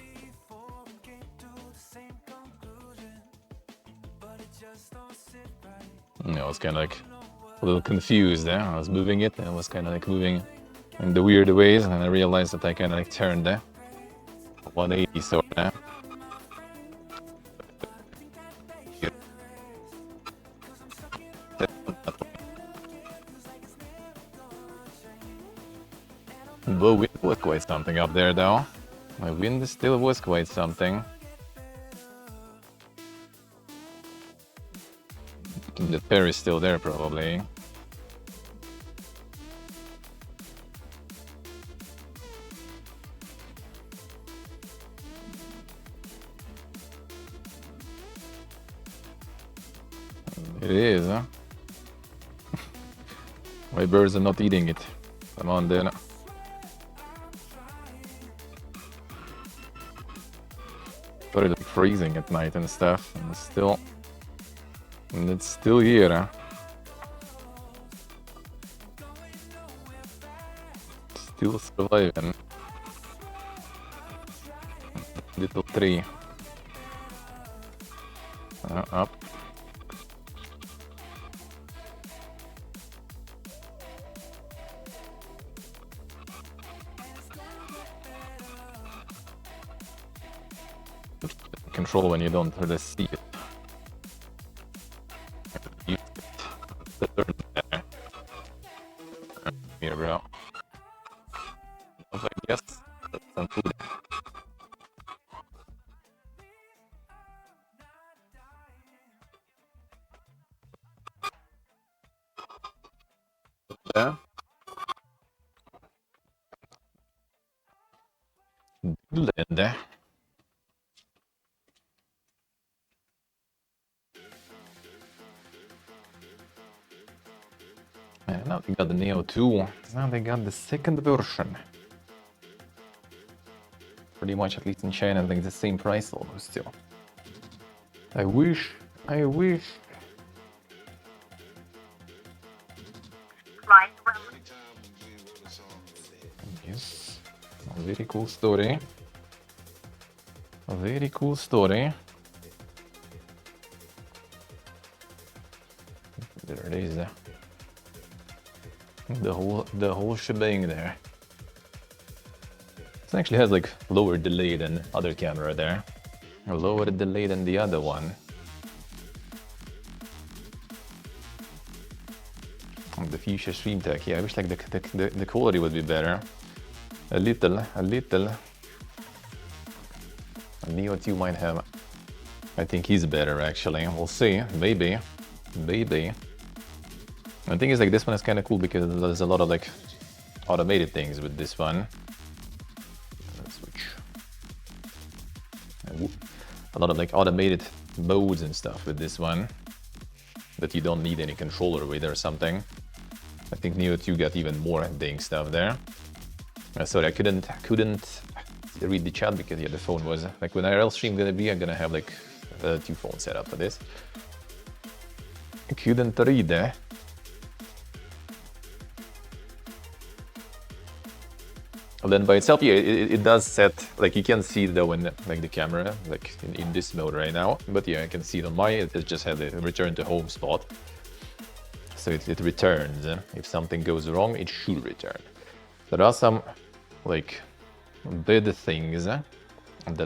I was kind of like a little confused there. I was moving it and I was kind of like moving in the weird ways, and I realized that I kind of like turned there. 180 sort of. The wind was quite something up there though. My wind still was quite something. The pair is still there probably. It is, huh? My birds are not eating it. Come on, then. Started like freezing at night and stuff, and it's still here, huh? Still surviving. Little tree. Up. Control when you don't really see it. Use it. Here, bro. I guess that's some food. Yeah. Land. And now they got the Neo 2. Now they got the second version. Pretty much, at least in China, like the same price almost still. I wish. Yes. A very cool story. A very cool story. There it is. The whole shebang there. This actually has like lower delay than other camera there. A lower delay than the other one. The Fuchsia Stream Tech, yeah, I wish like the quality would be better. A little. Neo 2 might have. I think he's better actually. We'll see. Maybe. The thing is like this one is kind of cool because there's a lot of like automated things with this one. Let's switch. A lot of like automated modes and stuff with this one that you don't need any controller with or something. I think Neo 2 got even more dang stuff there. Sorry, I couldn't read the chat because yeah, the phone was like when IRL stream gonna be, I'm gonna have like 2 phones set up for this. I couldn't read there. And then by itself, yeah, it does set, like you can see though in like the camera, like in this mode right now. But yeah, I can see it on mine, it just had a return to home spot. So it returns. If something goes wrong, it should return. There are some like bad things that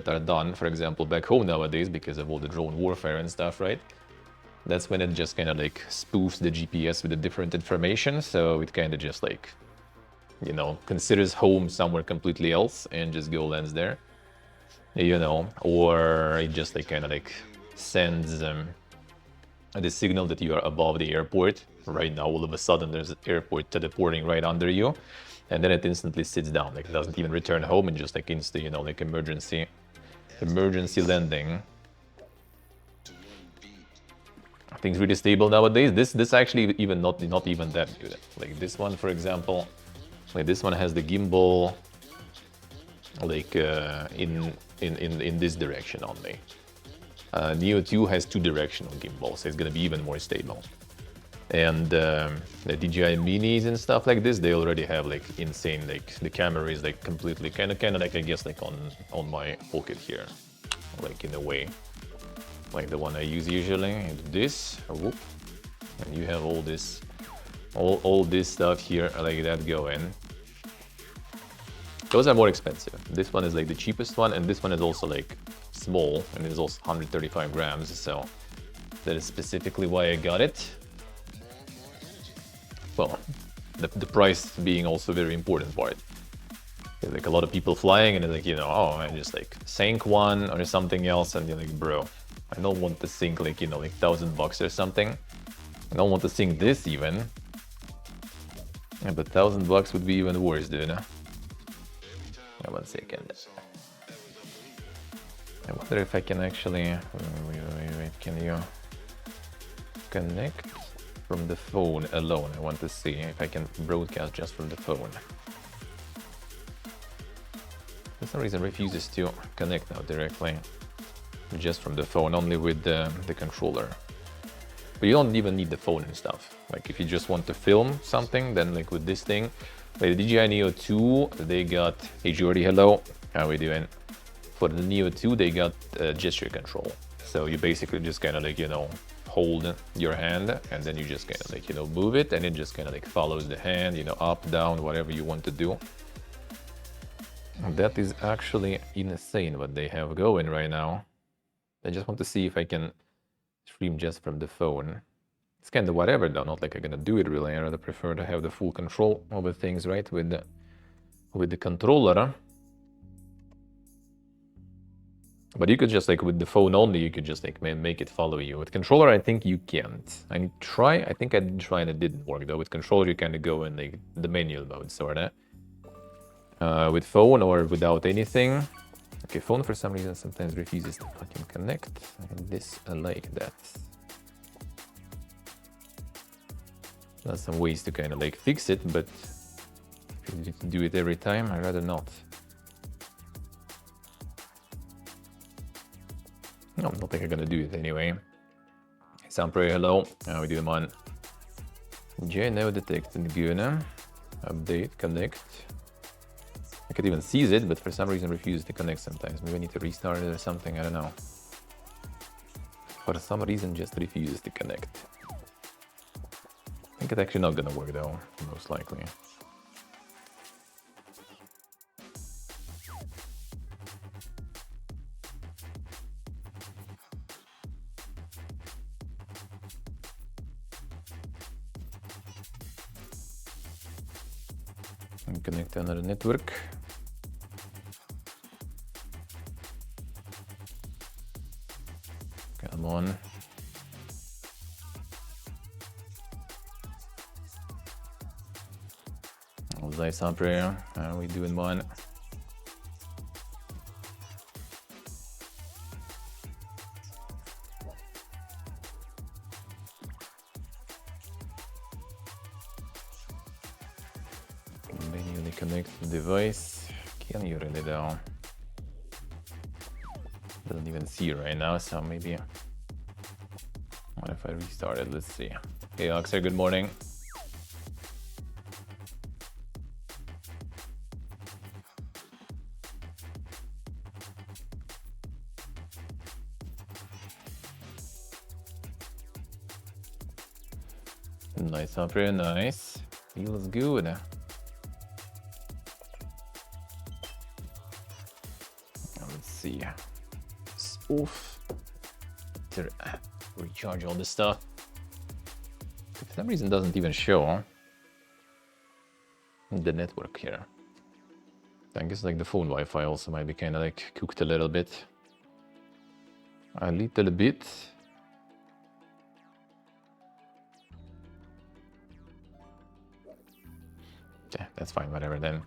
are done, for example, back home nowadays because of all the drone warfare and stuff, right? That's when it just kind of like spoofs the GPS with the different information. So it kind of just like, you know, considers home somewhere completely else and just go lands there, you know, or it just like kind of like sends the signal that you are above the airport. Right now, all of a sudden, there's an airport teleporting right under you, and then it instantly sits down. Like it doesn't even return home and just like insta, you know, like emergency landing. Things really stable nowadays. This actually even not even that good. Like this one, for example, like this one has the gimbal like in this direction only. Neo 2 has 2 directional gimbals, so it's gonna be even more stable. And the DJI Minis and stuff like this, they already have like insane, like the camera is like completely kind of like I guess like on my pocket here, like in a way, like the one I use usually. And this, whoop, and you have all this, all this stuff here like that going. Those are more expensive. This one is like the cheapest one, and this one is also like small, and it's also 135 grams. So that is specifically why I got it. Well, the price being also a very important part. Like a lot of people flying and it's like, you know, oh, I just like sank one or something else, and you're like, bro, I don't want to sink like, you know, like $1,000 or something. I don't want to sink this even. Yeah, but $1,000 would be even worse, dude. Yeah, 1 second. I wonder if I can actually, wait, can you connect from the phone alone? I want to see if I can broadcast just from the phone. For some reason, it refuses to connect now directly, just from the phone, only with the controller. But you don't even need the phone and stuff. Like if you just want to film something, then like with this thing, Wait, the DJI Neo 2, they got... Hey Jordy, hello. How we doing? For the Neo 2, they got gesture control. So you basically just kind of like, you know, hold your hand and then you just kind of like, you know, move it and it just kind of like follows the hand, you know, up, down, whatever you want to do. That is actually insane what they have going right now. I just want to see if I can stream just from the phone. It's kind of whatever though, not like I'm gonna do it really. I rather prefer to have the full control over things, right, with the controller. But you could just like with the phone only, you could just like make it follow you. With controller, I think you can't. I need to try. I think I did try and it didn't work though. With controller, you kind of go in like the manual mode, sorta. With phone or without anything. Okay, phone for some reason sometimes refuses to fucking connect. And this I like that. There's some ways to kind of like fix it, but if you need to do it every time, I'd rather not. No, I don't think I'm gonna do it anyway. Sampray, hello. How we doing, man? Now detected. Guna. Update, connect. I could even seize it, but for some reason refuses to connect sometimes. Maybe I need to restart it or something, I don't know. For some reason just refuses to connect. I think it's actually not gonna work though, most likely. And connect to another network. Come on. Nice up here. How are we doing, one? Manually connect the device. Can you really though? Doesn't even see right now, so maybe. What if I restart it? Let's see. Hey, Oxer, good morning. Nice up here, nice. Feels good. Let's see. Oof. To recharge all this stuff. For some reason, doesn't even show the network here. I guess like the phone Wi-Fi also might be kind of like cooked a little bit. A little bit. Yeah, that's fine, whatever then.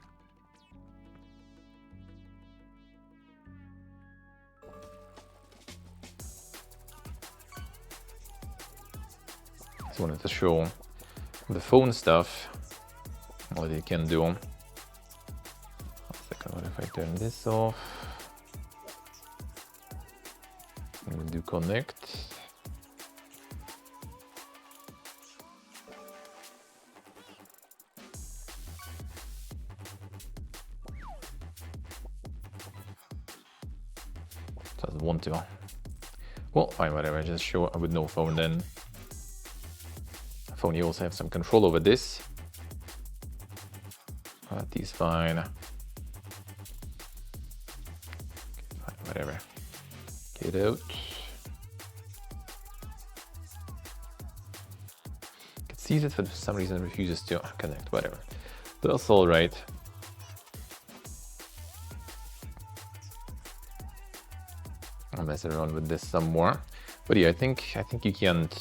Just wanted to show the phone stuff, what you can do. 1 second, what if I turn this off? And we do connect. Doesn't want to. Well, fine, whatever. Just show with no phone then. Phone, you also have some control over this. That is fine. Okay, fine, whatever. Get out. It sees it, but for some reason refuses to connect. Whatever. That's all right. I'll mess around with this some more, but yeah, I think you can't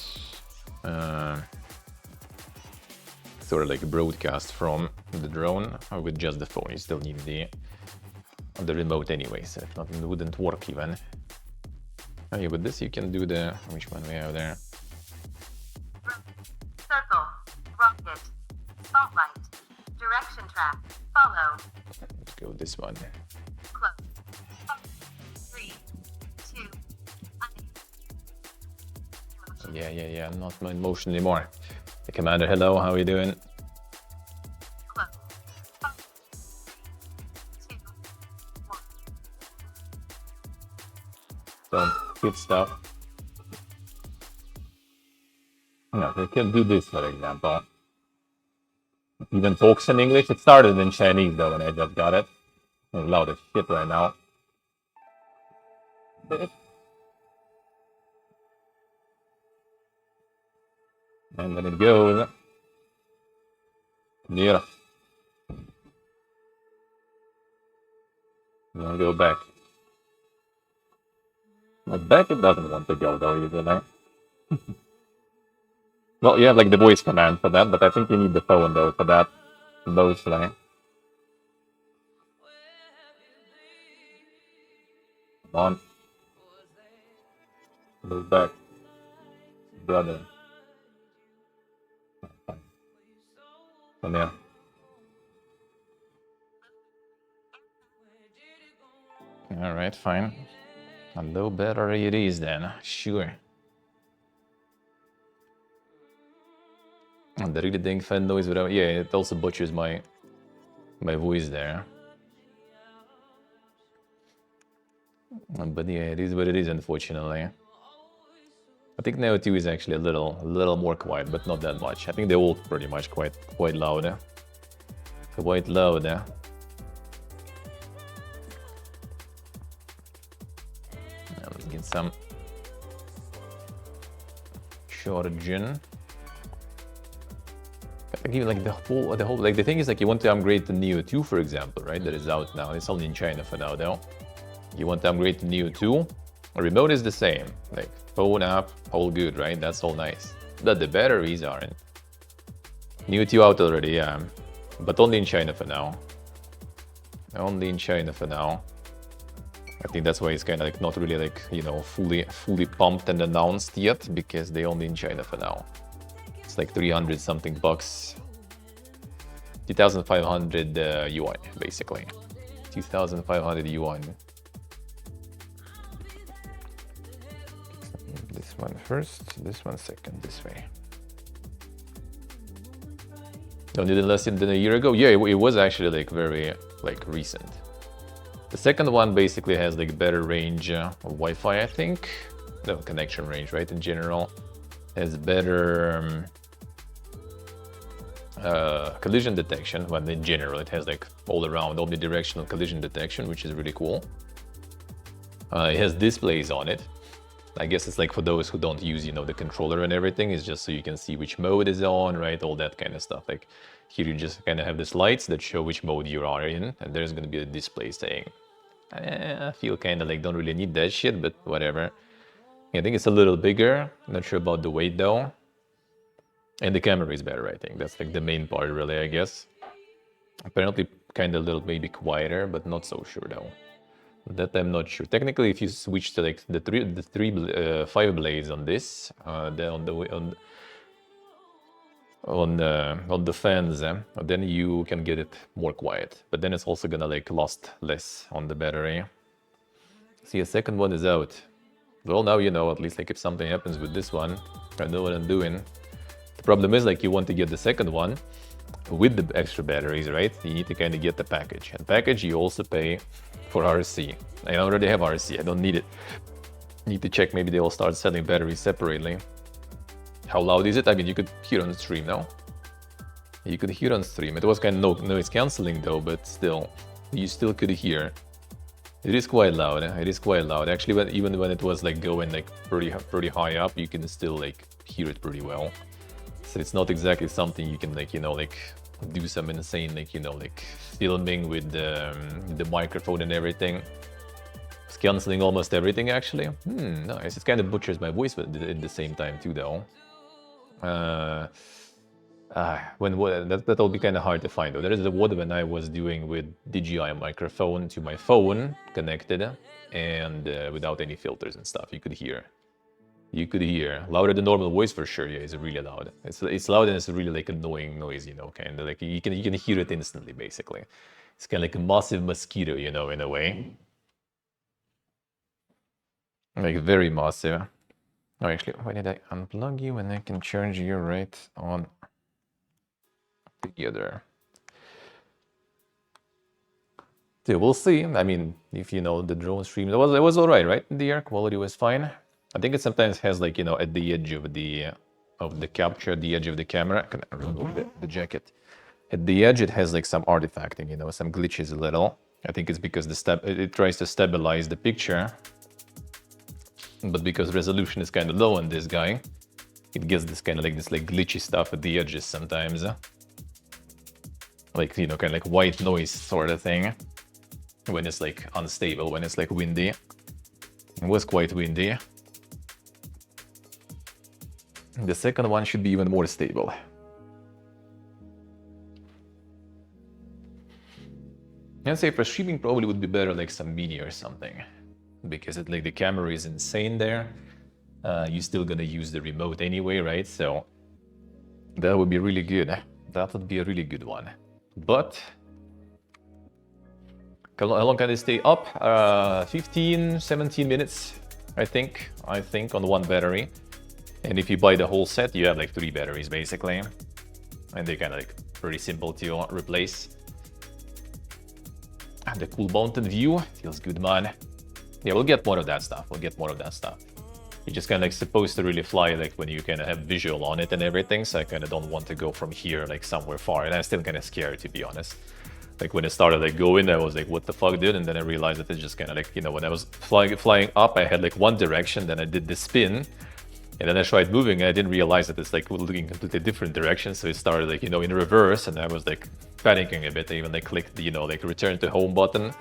sort of like broadcast from the drone with just the phone. You still need the remote anyway, so if not, it wouldn't work even. Oh yeah, with this you can do the, which one we have there? Circle, rocket, spotlight, direction trap, follow. Let's go with this one. Close. 3, 2, 1. Yeah, not in motion anymore. Hey, Commander, hello, how are you doing? Close. Don't hit stuff. No, they can do this, for example. It even talks in English. It started in Chinese though, when I just got it. It's loud as shit right now. And then it goes. Near. Then go back. But back it doesn't want to go though, usually. Well, you have like the voice command for that, but I think you need the phone though for that, mostly. Come on. Move back. Brother. Come here. Alright, fine. A little better it is then, sure. And the really dang fan noise without, yeah, it also butchers my voice there. But yeah, it is what it is, unfortunately. I think Neo 2 is actually a little more quiet, but not that much. I think they're all pretty much quite loud. Quite loud. Now let's get some charging. Again, like the whole like the thing is like you want to upgrade the Neo 2, for example, right? That is out now. It's only in China for now though. You want to upgrade to Neo 2. The remote is the same. Like phone app, all good, right? That's all nice. But the batteries aren't. Neo 2 out already, yeah. But only in China for now. Only in China for now. I think that's why it's kind of like not really like, you know, fully pumped and announced yet, because they only in China for now. It's like 300 something bucks. 2,500 yuan, basically. 2,500 yuan. This one first, this one second, this way. Don't need it less than a year ago? Yeah, it was actually like very like recent. The second one basically has like better range of Wi-Fi, I think. No, connection range, right? In general, has better collision detection. When in general, it has like all around omnidirectional collision detection, which is really cool. It has displays on it. I guess it's like for those who don't use, you know, the controller and everything, it's just so you can see which mode is on, right? All that kind of stuff. Like here you just kind of have these lights that show which mode you are in, and there's going to be a display saying, I feel kind of like don't really need that shit, but whatever. I think it's a little bigger. I'm not sure about the weight though. And the camera is better, I think. That's like the main part really, I guess. Apparently kind of a little maybe quieter, but not so sure though. That I'm not sure. Technically, if you switch to like the 5 blades on this, on the fans, then you can get it more quiet. But then it's also gonna like last less on the battery. See, a second one is out. Well, now you know, at least like if something happens with this one, I know what I'm doing. The problem is like you want to get the second one with the extra batteries, right? You need to kind of get the package. And package you also pay for RC. I already have RC, I don't need it. Need to check, maybe they will start selling batteries separately. How loud is it? I mean, you could hear on stream now. You could hear on stream. It was kind of no noise cancelling though, but still, you still could hear. It is quite loud. It is quite loud. Actually, even when it was like going like pretty high up, you can still like hear it pretty well. So it's not exactly something you can like, you know, like do some insane like, you know, like filming with the microphone and everything. It's cancelling almost everything actually. Nice. It kind of butchers my voice at the same time too though. That'll be kind of hard to find though. There is a word when I was doing with DJI microphone to my phone connected and without any filters and stuff. You could hear louder than normal voice for sure. Yeah, it's really loud. It's loud and it's really like annoying noise, you know, kind of like you can hear it instantly basically. It's kind of like a massive mosquito, you know, in a way. Like very massive. Oh, actually, why did I unplug you when I can charge you right on together? So we'll see. I mean, if you know the drone stream, it was all right? The air quality was fine. I think it sometimes has like, you know, at the edge of the capture, the edge of the camera. Can I remove the jacket? At the edge, it has like some artifacting, you know, some glitches a little. I think it's because it tries to stabilize the picture, but because resolution is kind of low on this guy, it gets this kind of like glitchy stuff at the edges sometimes, like, you know, kind of like white noise sort of thing when it's like unstable, when it's like windy. It was quite windy. The second one should be even more stable. I'd say for streaming probably would be better like some mini or something, because it like the camera is insane there. You're still gonna use the remote anyway, right? So that would be really good. That would be a really good one. But how long can they stay up? 15, 17 minutes, I think on one battery. And if you buy the whole set, you have like 3 batteries basically, and they're kind of like pretty simple to replace. And the cool mountain view feels good, man. Yeah, we'll get more of that stuff. You're just kind of like supposed to really fly like when you kind of have visual on it and everything. So I kind of don't want to go from here like somewhere far, and I'm still kind of scared, to be honest. Like when it started like going, I was like, what the fuck, dude? And then I realized that it's just kind of like, you know, when I was flying up, I had like one direction, then I did the spin, and then I tried moving, and I didn't realize that it's like looking completely different direction. So it started like, you know, in reverse, and I was like panicking a bit. I even like clicked the, you know, like return to home button,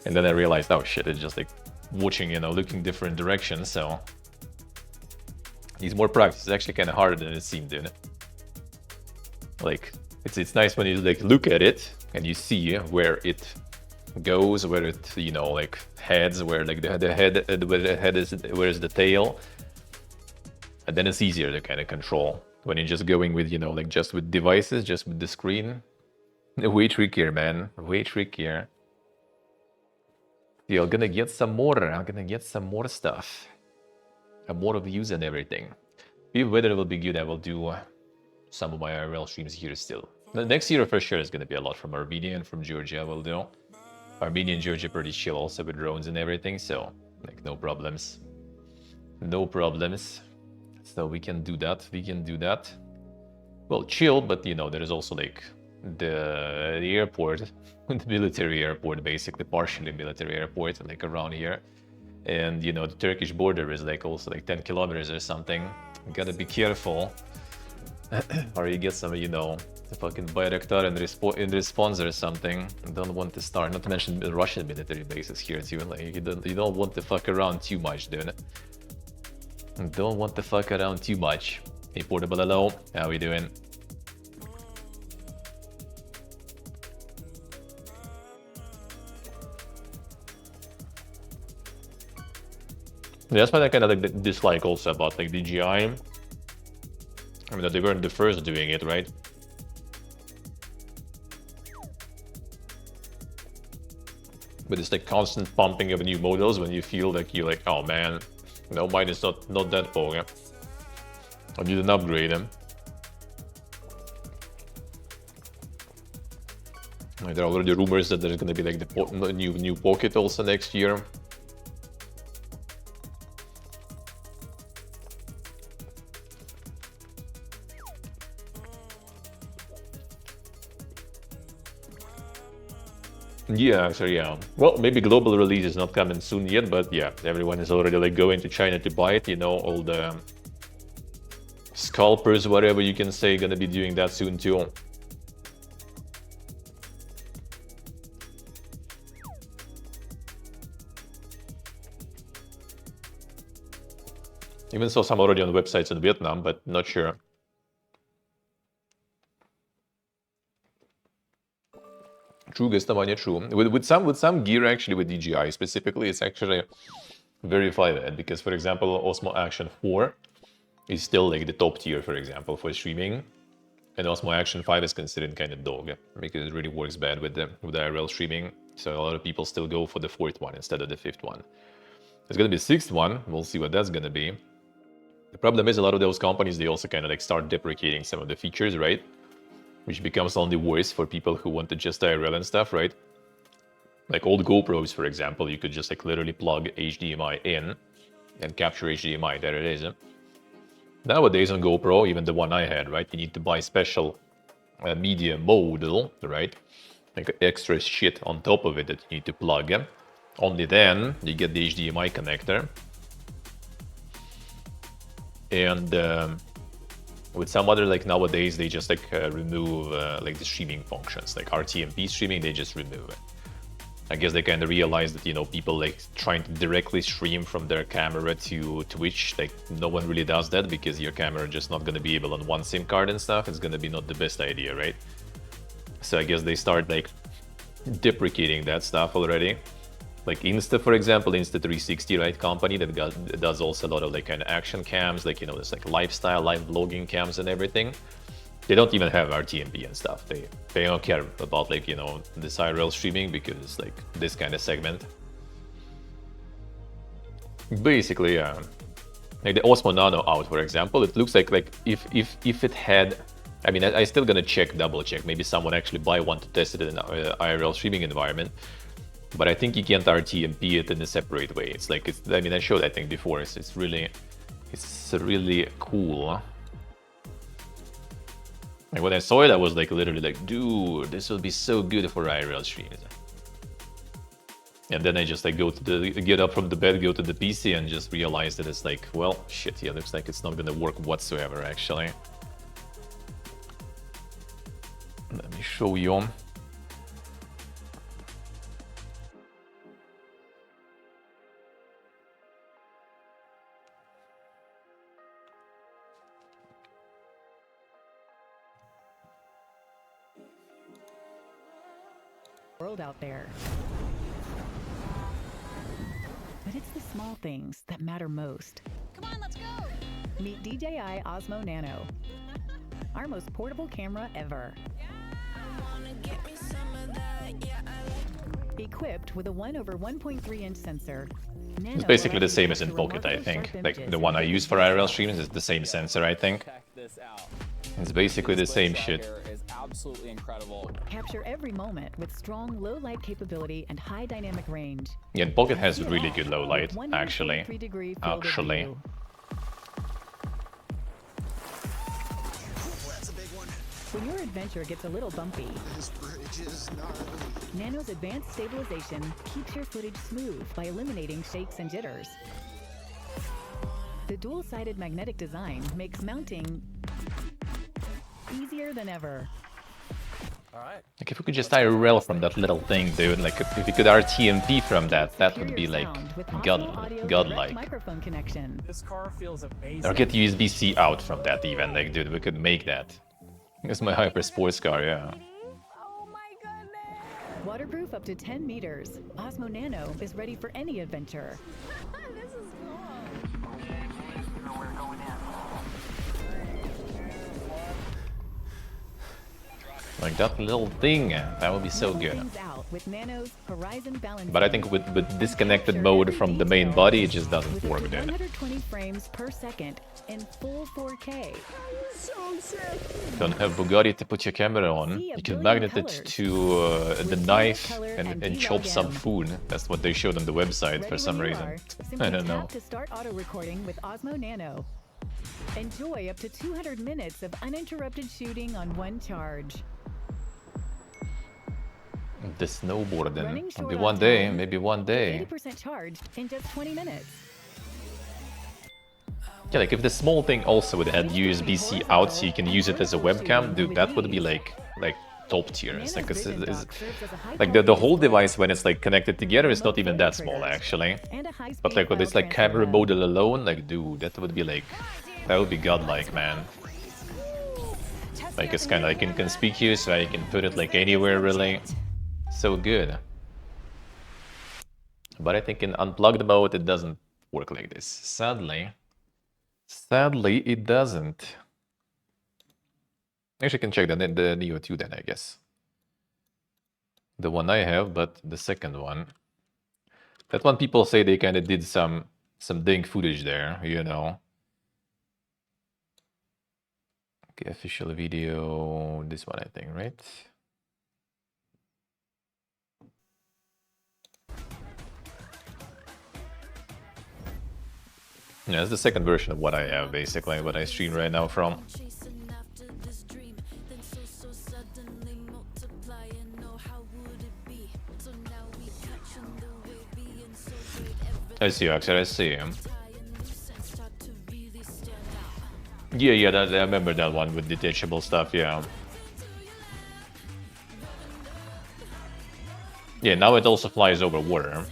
and then I realized, oh shit, it's just like watching, you know, looking different directions. So needs more practice. It's actually kind of harder than it seemed, dude. Like it's nice when you like look at it and you see where it goes, where it, you know, like heads, where like the head, where the head is, where is the tail. And then it's easier to kind of control when you're just going with, you know, like just with devices, just with the screen. Way trickier, man. Way trickier. Yeah, I'm gonna get some more. I'm gonna get some more stuff. And more views and everything. If weather will be good, I will do some of my IRL streams here still. The next year for sure is gonna be a lot from Armenia and from Georgia. I will do. Armenia and Georgia pretty chill also with drones and everything, so like no problems. No problems. So we can do that. We can do that. Well, chill, but you know, there is also like the airport, the military airport, basically partially military airport, like around here. And you know, the Turkish border is like also like 10 kilometers or something. You gotta be careful, or you get some, you know, the fucking Bayraktar in response or something. Don't want to start. Not to mention the Russian military bases here too. Like you don't want to fuck around too much, dude. Don't want to fuck around too much. Hey, Portable, hello. How we doing? That's what I kind of like dislike also about like DJI. I mean, that they weren't the first doing it, right? But it's like constant pumping of new models when you feel like you're like, oh man, no, mine is not that poor. I need an upgrade them. Like, there are already rumors that there's gonna be like the new Pocket also next year. Yeah, actually, yeah. Well, maybe global release is not coming soon yet, but yeah, everyone is already like going to China to buy it. You know, all the scalpers, whatever you can say, gonna be doing that soon too. Even saw some already on websites in Vietnam, but not sure. True, Gustavania, true. With some gear, actually, with DJI specifically, it's actually very valid because, for example, Osmo Action 4 is still like the top tier, for example, for streaming, and Osmo Action 5 is considered kind of dog because it really works bad with the IRL streaming. So a lot of people still go for the 4th one instead of the 5th one. There's gonna be a 6th one. We'll see what that's gonna be. The problem is a lot of those companies, they also kind of like start deprecating some of the features, right? Which becomes only worse for people who want to just IRL and stuff, right? Like old GoPros, for example, you could just like literally plug HDMI in and capture HDMI. There it is. Nowadays on GoPro, even the one I had, right, you need to buy special media module, right? Like extra shit on top of it that you need to plug in. Only then you get the HDMI connector. And with some other, like nowadays, they just like remove like the streaming functions, like RTMP streaming, they just remove it. I guess they kind of realized that, you know, people like trying to directly stream from their camera to Twitch, like no one really does that because your camera just not going to be able on one SIM card and stuff. It's going to be not the best idea, right? So I guess they start like deprecating that stuff already. Like Insta, for example, Insta360, right, company that does also a lot of like kind of action cams, like, you know, it's like lifestyle, live vlogging cams and everything. They don't even have RTMP and stuff. They don't care about like, you know, this IRL streaming because it's like this kind of segment. Basically, yeah. Like the Osmo Nano out, for example, it looks like if it had, I mean, I still gonna double check. Maybe someone actually buy one to test it in an IRL streaming environment. But I think you can't RTMP it in a separate way. It's like, I mean, I showed that thing before. It's really cool. Like when I saw it, I was like literally like, dude, this will be so good for IRL streams. And then I just like get up from the bed, go to the PC, and just realize that it's like, well, shit, yeah, looks like it's not gonna work whatsoever, actually. Let me show you. World out there. But it's the small things that matter most. Come on, let's go! Meet DJI Osmo Nano, our most portable camera ever. Equipped with a 1/1.3-inch sensor, Nano It's basically the allows you same to as in capture Pocket, I remarkably think. sharp Like images the one I in use for IRL streams is the same sensor, I think. Check this out. It's basically the This same place shit. right here is absolutely incredible. Capture every moment with strong low light capability and high dynamic range. Yeah, and Pocket has really good low light, With actually. 143-degree field of Actually. view. When your adventure gets a little bumpy, Nano's advanced stabilization keeps your footage smooth by eliminating shakes and jitters. The dual-sided magnetic design makes mounting easier than ever. Like if we could just IRL from that little thing, dude, like if we could RTMP from that, that would be Superior like sound with Osmo Audio direct godlike. microphone connection. This car feels amazing. Or get USB-C out from that even, like dude, we could make that. It's my hyper sports car, yeah. Oh my goodness! Waterproof up to 10 meters, Osmo Nano is ready for any adventure. This is cool. Like that little thing, that would be so Level good. things out with Nano's Horizon Balance. But I think with disconnected mode from the main body, it just doesn't work with then. 120 frames per second in full 4K. Don't have Bugatti to put your camera on. See a You can billion magnet it colors. to the With knife color and and chop some D-Log M. food. That's what they showed on the website for Ready some when you reason. are. I Simply don't know. tap to start auto recording with Osmo Nano. Enjoy up to 200 minutes of uninterrupted shooting on one charge. The snowboarding. Running Maybe short one on day, time. maybe one day. 80% charged in just 20 minutes. Yeah, like if the small thing also would have USB-C out so you can use it as a webcam, dude, that would be like top tier. It's like, like the whole device when it's like connected together is not even that small actually. But like with this like camera module alone, like dude, that would be like, that would be godlike, man. Like it's kind of like inconspicuous, right? You can put it like anywhere really. So good. But I think in unplugged mode it doesn't work like this. Sadly. Sadly, it doesn't. Actually, I can check the Neo 2 then, I guess. The one I have, but the second one. That one people say they kind of did some dang footage there, you know. Okay, official video, this one I think, right? Yeah, it's the second version of what I have, basically, what I stream right now from. I see, Axel, I see him. Yeah, I remember that one with detachable stuff, yeah. Yeah, now it also flies over water.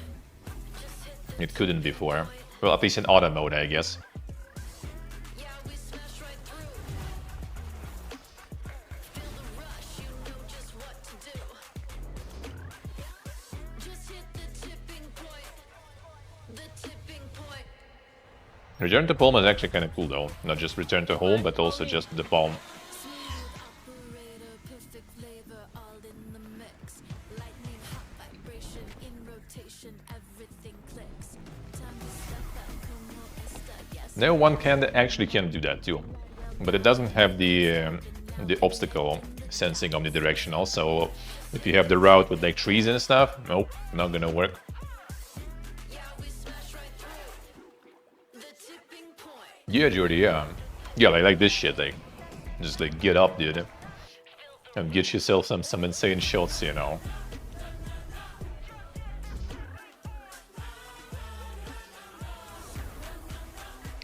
It couldn't before. Well, at least in auto mode, I guess. Return to Palm is actually kind of cool though. Not just return to home, but also just the Palm. No, one can actually can do that too, but it doesn't have the obstacle sensing omnidirectional. So if you have the route with like trees and stuff, nope, not gonna work. Yeah, Jordy, yeah. Yeah, like this shit, like, just like get up, dude. And get yourself some insane shots, you know.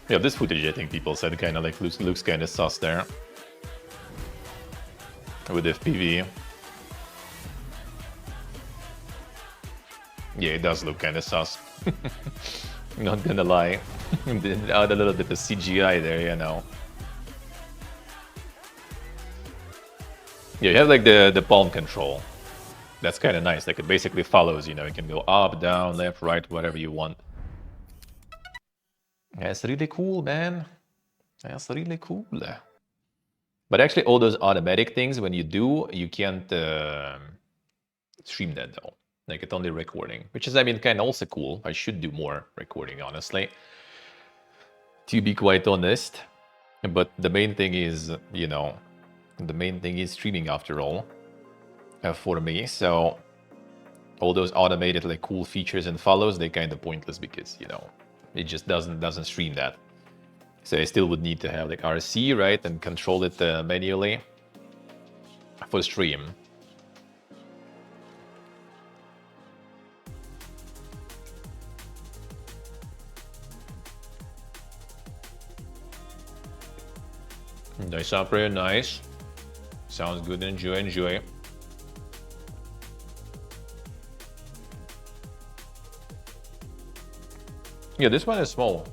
Yeah, this footage, I think people said kind of like looks kind of sus there. With FPV. Yeah, it does look kind of sus. Not gonna lie. Add a little bit of CGI there, you know. Yeah, you have like the palm control. That's kind of nice. Like it basically follows, you know. You can go up, down, left, right, whatever you want. That's really cool, man. That's really cool. But actually, all those automatic things, when you do, you can't stream that though. Like it's only recording, which is, I mean, kind of also cool. I should do more recording, honestly. To be quite honest. But the main thing is, you know, the main thing is streaming after all, for me. So all those automated like cool features and follows, they're kind of pointless because, you know, it just doesn't stream that. So I still would need to have like RC, right, and control it manually for stream. Nice operator, nice. Sounds good. Enjoy. Yeah, this one is small.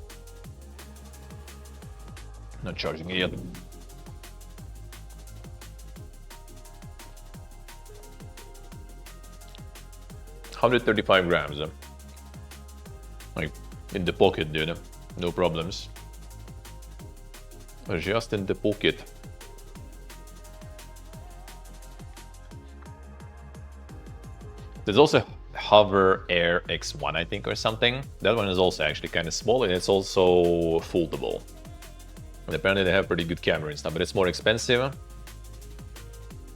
Not charging it yet. $135 grams. Like in the pocket, dude. No problems. Just in the pocket. There's also Hover Air X1, I think, or something. That one is also actually kind of small, and it's also foldable. And apparently they have pretty good camera and stuff, but it's more expensive.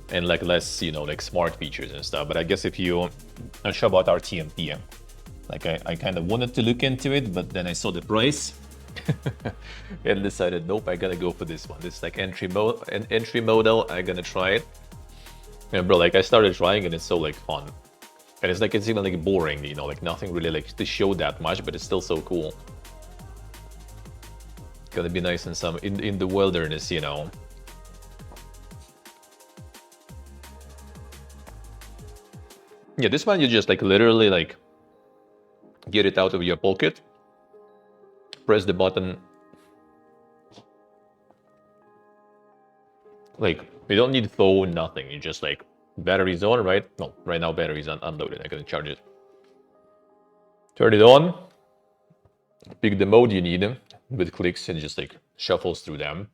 And like less, you know, like smart features and stuff. But I guess if you... I'm not sure about RTMP. Like I kind of wanted to look into it, but then I saw the price. And decided, nope, I gotta go for this one. This is like entry model. I'm gonna try it. And bro, like I started trying and it's so like fun. And it's like, it's even like boring, you know, like nothing really like to show that much, but it's still so cool. Gonna be nice in some in the wilderness, you know. Yeah, this one you just like literally like get it out of your pocket, press the button. Like you don't need phone, nothing. You just like battery's on, right? No, right now battery's unloaded. I can charge it. Turn it on. Pick the mode you need with clicks and just like shuffles through them.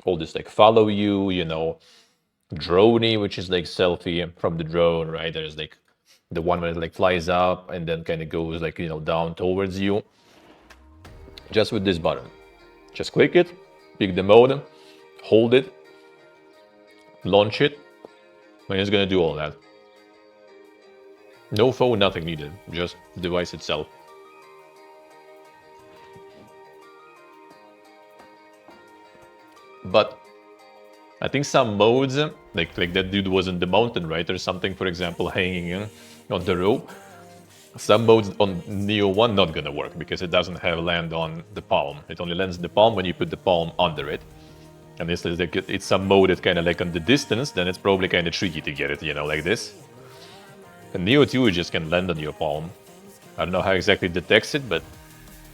All this like follow you, you know, droney, which is like selfie from the drone, right? There's like the one where it like flies up and then kind of goes like, you know, down towards you. Just with this button. Just click it, pick the mode, hold it, launch it, and it's gonna do all that. No phone, nothing needed, just the device itself. But I think some modes, like that dude was in the mountain, right? Or something, for example, hanging on the rope. Some modes on Neo 1 not gonna work because it doesn't have land on the palm. It only lands the palm when you put the palm under it. And this is like, it's some mode that kind of like on the distance, then it's probably kind of tricky to get it, you know, like this. And Neo 2 just can land on your palm. I don't know how exactly it detects it, but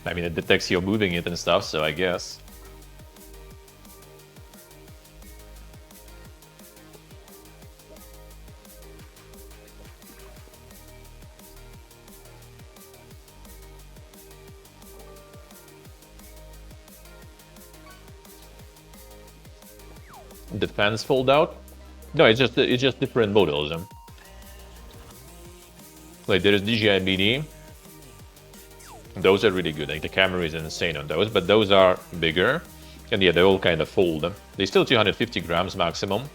I mean, it detects you moving it and stuff, so I guess. The fans fold out? No, it's just different models. Like there's DJI Mini. Those are really good. Like the camera is insane on those, but those are bigger. And yeah, they all kind of fold. They still 250 grams maximum.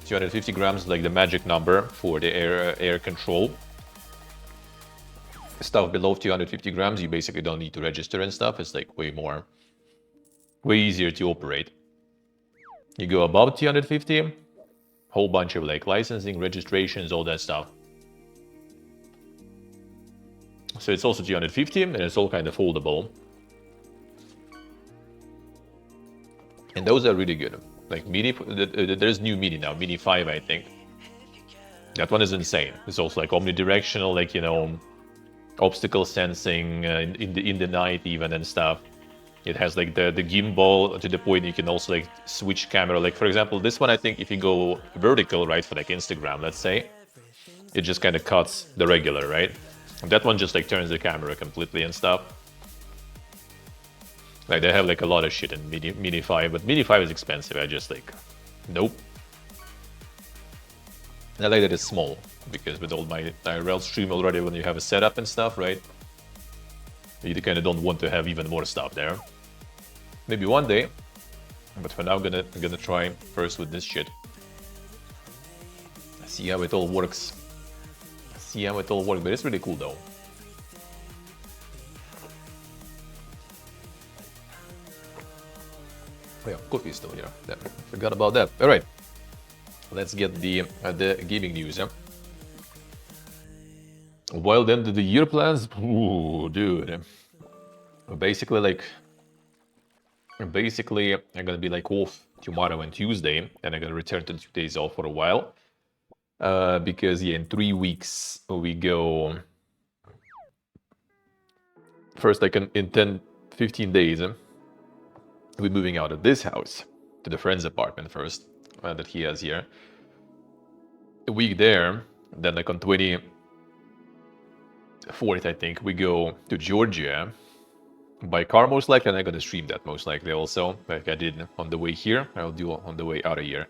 250 grams like the magic number for the air control. Stuff below 250 grams, you basically don't need to register and stuff. It's like way easier to operate. You go above 250, whole bunch of like licensing, registrations, all that stuff. So it's also 250 and it's all kind of foldable. And those are really good. Like Mini, there's new Mini now, Mini 5 I think. That one is insane. It's also like omnidirectional, like, you know, obstacle sensing in the night even and stuff. It has like the gimbal to the point you can also like switch camera. Like for example, this one I think if you go vertical, right, for like Instagram, let's say, it just kind of cuts the regular, right? And that one just like turns the camera completely and stuff. Like they have like a lot of shit in Mini 5, but Mini 5 is expensive. I just like, nope. I like that it's small because with all my IRL stream already, when you have a setup and stuff, right? You kind of don't want to have even more stuff there. Maybe one day, but for now I'm gonna try first with this shit. See how it all works. See how it all works, but it's really cool though. Oh yeah, coffee is still here. There, forgot about that. All right, let's get the gaming news. Yeah? Wild end of the year plans? Ooh, dude. Basically, I'm gonna be like off tomorrow and Tuesday, and I'm gonna return to 2 days off for a while. Because yeah, in 3 weeks we go. First, like in 10-15 days, we're moving out of this house to the friend's apartment first that he has here. A week there, then like on 24th, I think, we go to Georgia by car most likely, and I'm gonna stream that most likely also, like I did on the way here. I'll do on the way out of here.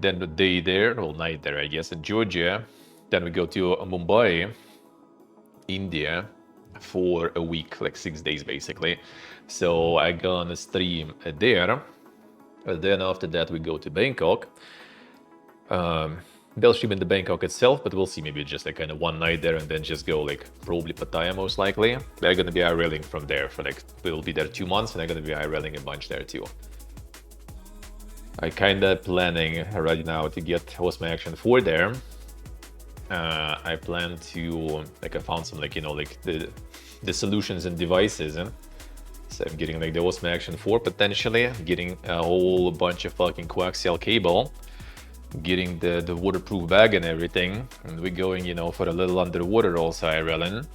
Then the day there, or night there, I guess, in Georgia. Then we go to Mumbai, India, for a week, like 6 days basically. So I'm gonna stream there. And then after that we go to Bangkok. They'll stream in the Bangkok itself, but we'll see, maybe just like kind of one night there and then just go like probably Pattaya most likely. They're gonna be IRLing from there for like, we'll be there 2 months and I'm gonna be IRLing a bunch there too. I kinda planning right now to get What's My Action 4 there. I plan to, like I found some like, you know, like the solutions and devices. So I'm getting like the What's My Action 4 potentially, getting a whole bunch of fucking coaxial cable, getting the waterproof bag and everything. And we're going, you know, for a little underwater also IRLing.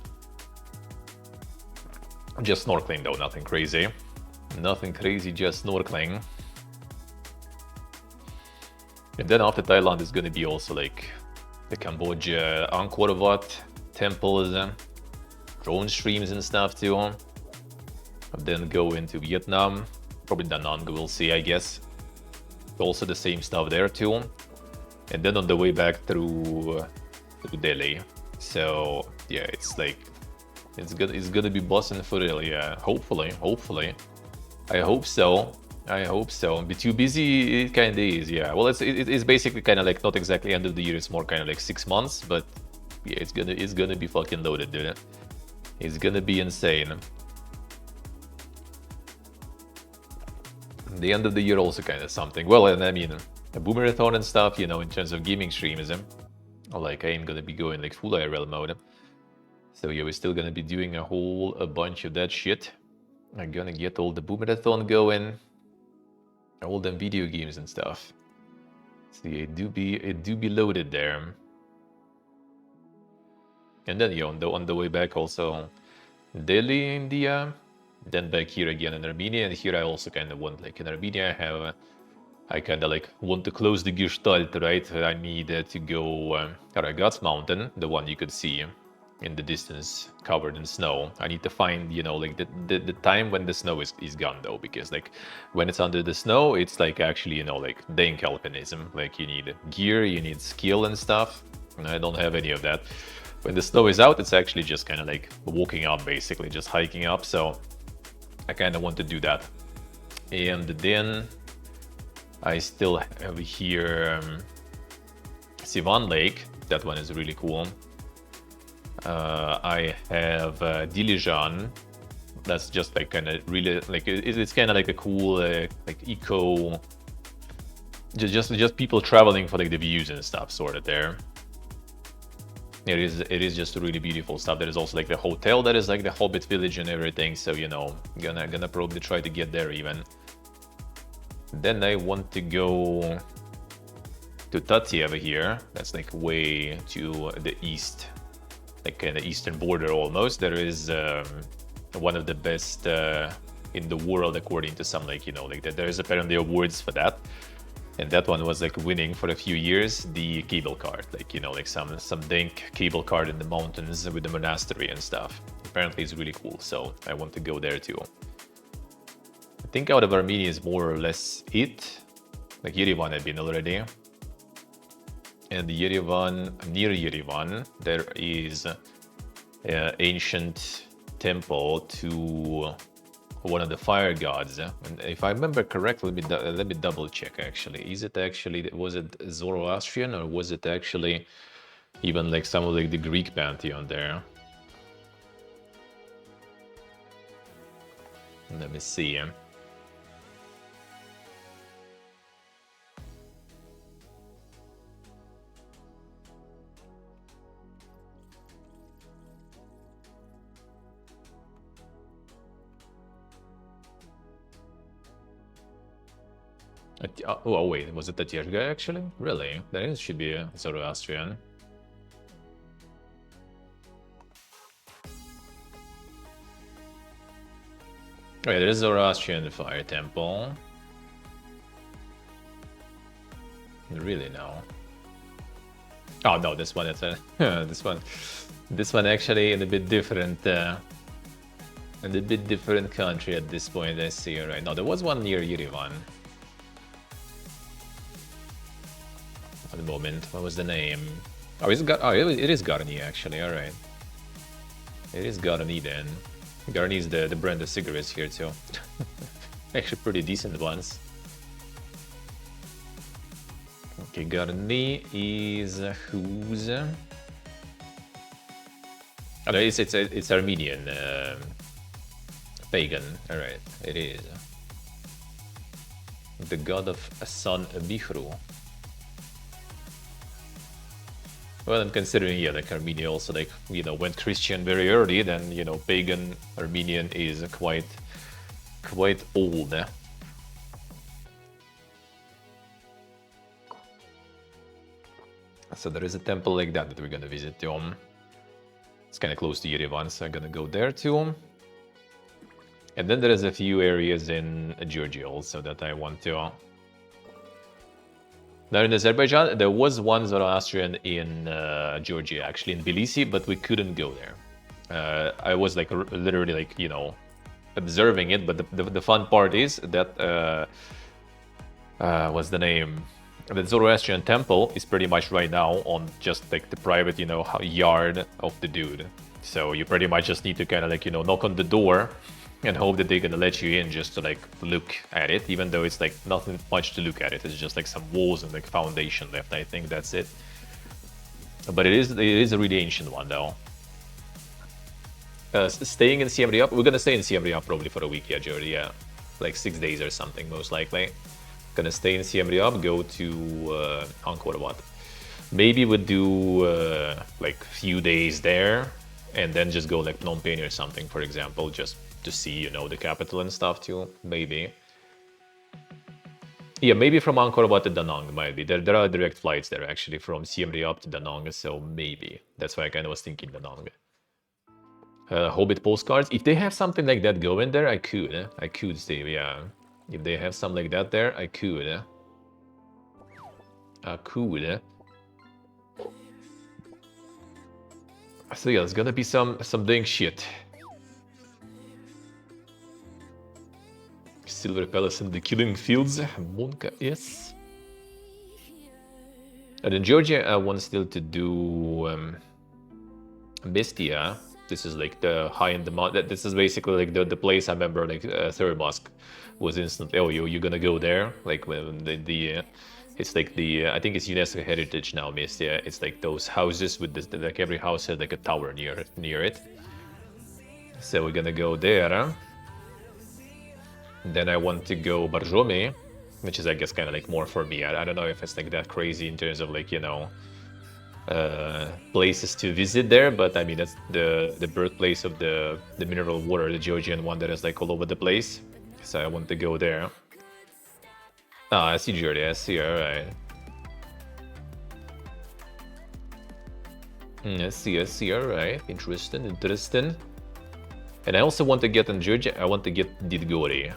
Just snorkeling though, nothing crazy. Nothing crazy, just snorkeling. And then after Thailand is gonna be also like the Cambodia Angkor Wat temples, drone streams and stuff too. And then go into Vietnam, probably Da Nang, we'll see, I guess. Also the same stuff there too. And then on the way back through Delhi. So yeah, it's like it's gonna be bossing for real. Yeah, hopefully. I hope so. Be too busy, it kind of is. Yeah. Well, it's basically kind of like not exactly end of the year. It's more kind of like 6 months. But yeah, it's gonna be fucking loaded, dude. It's gonna be insane. the end of the year also kind of something. Well, and I mean, a Boomerathon and stuff, you know, in terms of gaming streams, like I ain't gonna be going like full IRL mode. So yeah, we're still gonna be doing a bunch of that shit. I'm gonna get all the Boomerathon going, all them video games and stuff. So yeah, it do be loaded there. And then yeah, on the way back also Delhi, India, then back here again in Armenia, and here I also kind of want, like in Armenia I kind of like want to close the gestalt, right? I need to go Aragats Mountain, the one you could see in the distance covered in snow. I need to find, you know, like the time when the snow is gone though, because like when it's under the snow, it's like actually, you know, like dank alpinism. Like you need gear, you need skill and stuff, and I don't have any of that. When the snow is out, it's actually just kind of like walking up, basically just hiking up. So I kind of want to do that. And then I still have here Sivan Lake. That one is really cool. I have Dilijan. That's just like kind of really like it's kind of like a cool like eco. Just people traveling for like the views and stuff, sort of there. It is just really beautiful stuff. There is also like the hotel that is like the Hobbit village and everything. So you know, gonna probably try to get there even. Then I want to go to Tati over here. That's like way to the east, like kind of eastern border almost. There is one of the best in the world according to some, like, you know, like there is apparently awards for that. And that one was like winning for a few years, the cable cart, like, you know, like some dank cable cart in the mountains with the monastery and stuff. Apparently it's really cool, so I want to go there too. I think out of Armenia is more or less it. Like Yerevan I've been already. And Yerevan, near Yerevan, there is an ancient temple to one of the fire gods, and if I remember correctly, let me double check. Actually, was it Zoroastrian or was it actually even like some of like the Greek pantheon there? Let me see. Oh wait, was it Tatyerga actually? Really? Then it should be a Zoroastrian. Oh yeah, there is Zoroastrian fire temple. Really now? Oh no, this one is a this one actually in a bit different country at this point. I see right now. There was one near Yerevan. At the moment, what was the name? Oh, it is Garni actually. All right, it is Garni then. Garni is the brand of cigarettes here too. Actually, pretty decent ones. Okay, Garni is whose? Oh, no, it's Armenian pagan. All right, it is the god of Sun Mihru. Well, and considering, yeah, like Armenia also, like, you know, went Christian very early, then, you know, pagan Armenian is quite old. So there is a temple like that we're gonna visit too. It's kind of close to Yerevan, so I'm gonna go there too. And then there is a few areas in Georgia also that I want to. Now in Azerbaijan, there was one Zoroastrian in Georgia, actually in Tbilisi, but we couldn't go there. I was like literally like, you know, observing it, but the fun part is that what's the name? The Zoroastrian temple is pretty much right now on just like the private, you know, yard of the dude. So you pretty much just need to kind of like, you know, knock on the door and hope that they're gonna let you in just to like look at it, even though it's like nothing much to look at it. It's just like some walls and like foundation left. I think that's it. But it is a really ancient one though. Staying in Siem Reap, we're gonna stay in Siem Reap probably for a week, yeah, Jody, yeah. like 6 days or something, most likely. Gonna stay in Siem Reap, go to Angkor Wat. Maybe we'd do like few days there, and then just go like Phnom Penh or something, for example, just to see, you know, the capital and stuff too, maybe. Yeah, maybe from Angkor Wat to Da Nang might be. There are direct flights there actually from Siem Reap to Da Nang, so maybe. That's why I kind of was thinking Da Nang. Hobbit postcards. If they have something like that going there, I could. I could stay, yeah. If they have something like that there, I could. I could. So yeah, there's gonna be some dang shit. Silver Palace and the Killing Fields. Monka, yes. And in Georgia, I want still to do Bestia. This is like the high in the mountain. This is basically like the place I remember, like Thurmosque was instantly, oh, you're gonna go there. Like when it's like the I think it's UNESCO heritage now, Bestia. It's like those houses with this, like every house has like a tower near it. So we're gonna go there. Then I want to go Borjomi, which is I guess kind of like more for me. I don't know if it's like that crazy in terms of like, you know, places to visit there, but I mean that's the birthplace of the mineral water, the Georgian one that is like all over the place. So I want to go there. Ah, I see Georgia. I see. All right. I see. All right. Interesting. And I also want to get in Georgia. I want to get Didgori.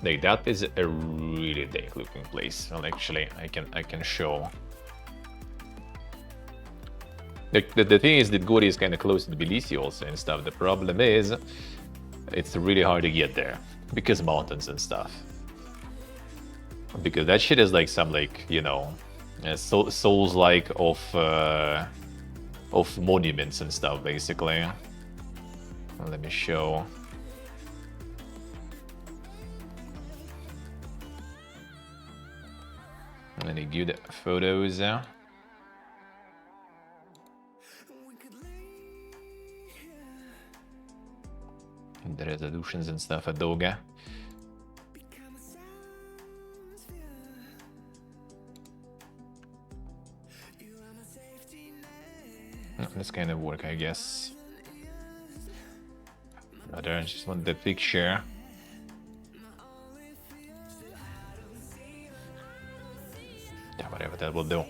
Like that is a really dank looking place. Well, actually, I can show. The thing is that Didgori is kind of close to Tbilisi also and stuff. The problem is, it's really hard to get there because mountains and stuff. Because that shit is like some like, you know, souls like of monuments and stuff basically. Let me show. Any good photos there? The resolutions and stuff are Doga. This kind of work, I guess. But I just want the picture. Yeah, whatever that will do.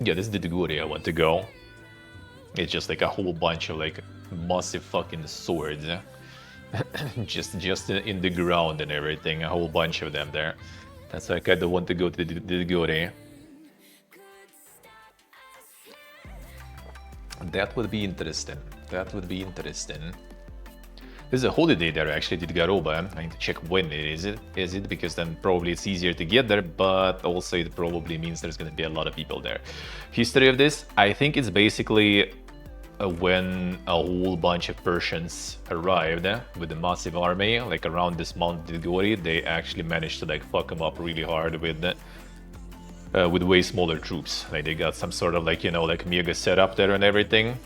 Yeah, this is the Didgori I want to go. It's just like a whole bunch of like massive fucking swords. just in the ground and everything, a whole bunch of them there. That's why I kind of want to go to the Didgori. That would be interesting. There's a holiday there actually, Didgaroba. I need to check when is it because then probably it's easier to get there, but also it probably means there's going to be a lot of people there. History of this, I think it's basically when a whole bunch of Persians arrived with a massive army, like around this Mount Didgori, they actually managed to like fuck them up really hard with way smaller troops. Like they got some sort of like, you know, like mega setup there and everything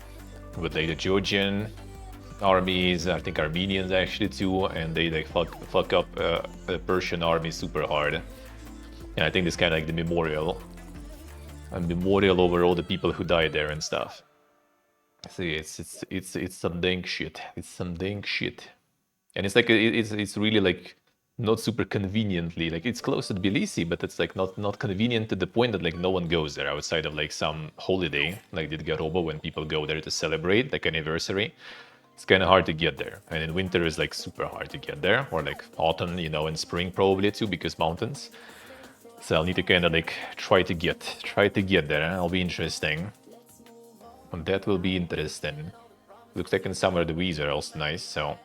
with like the Georgian armies, I think Armenians actually too, and they like fuck up the Persian army super hard. And I think this kind of like the memorial, a memorial over all the people who died there and stuff. So yeah, it's some dang shit. It's some dang shit, and it's like it's really like not super conveniently, like it's close to Tbilisi, but it's like not convenient to the point that like no one goes there outside of like some holiday like Didgaroba when people go there to celebrate like anniversary. It's kind of hard to get there, and in winter is like super hard to get there, or like autumn, you know, and spring probably too because mountains. So I'll need to kind of like try to get there. It'll be interesting. And that will be interesting. Looks like in summer the views are also nice, so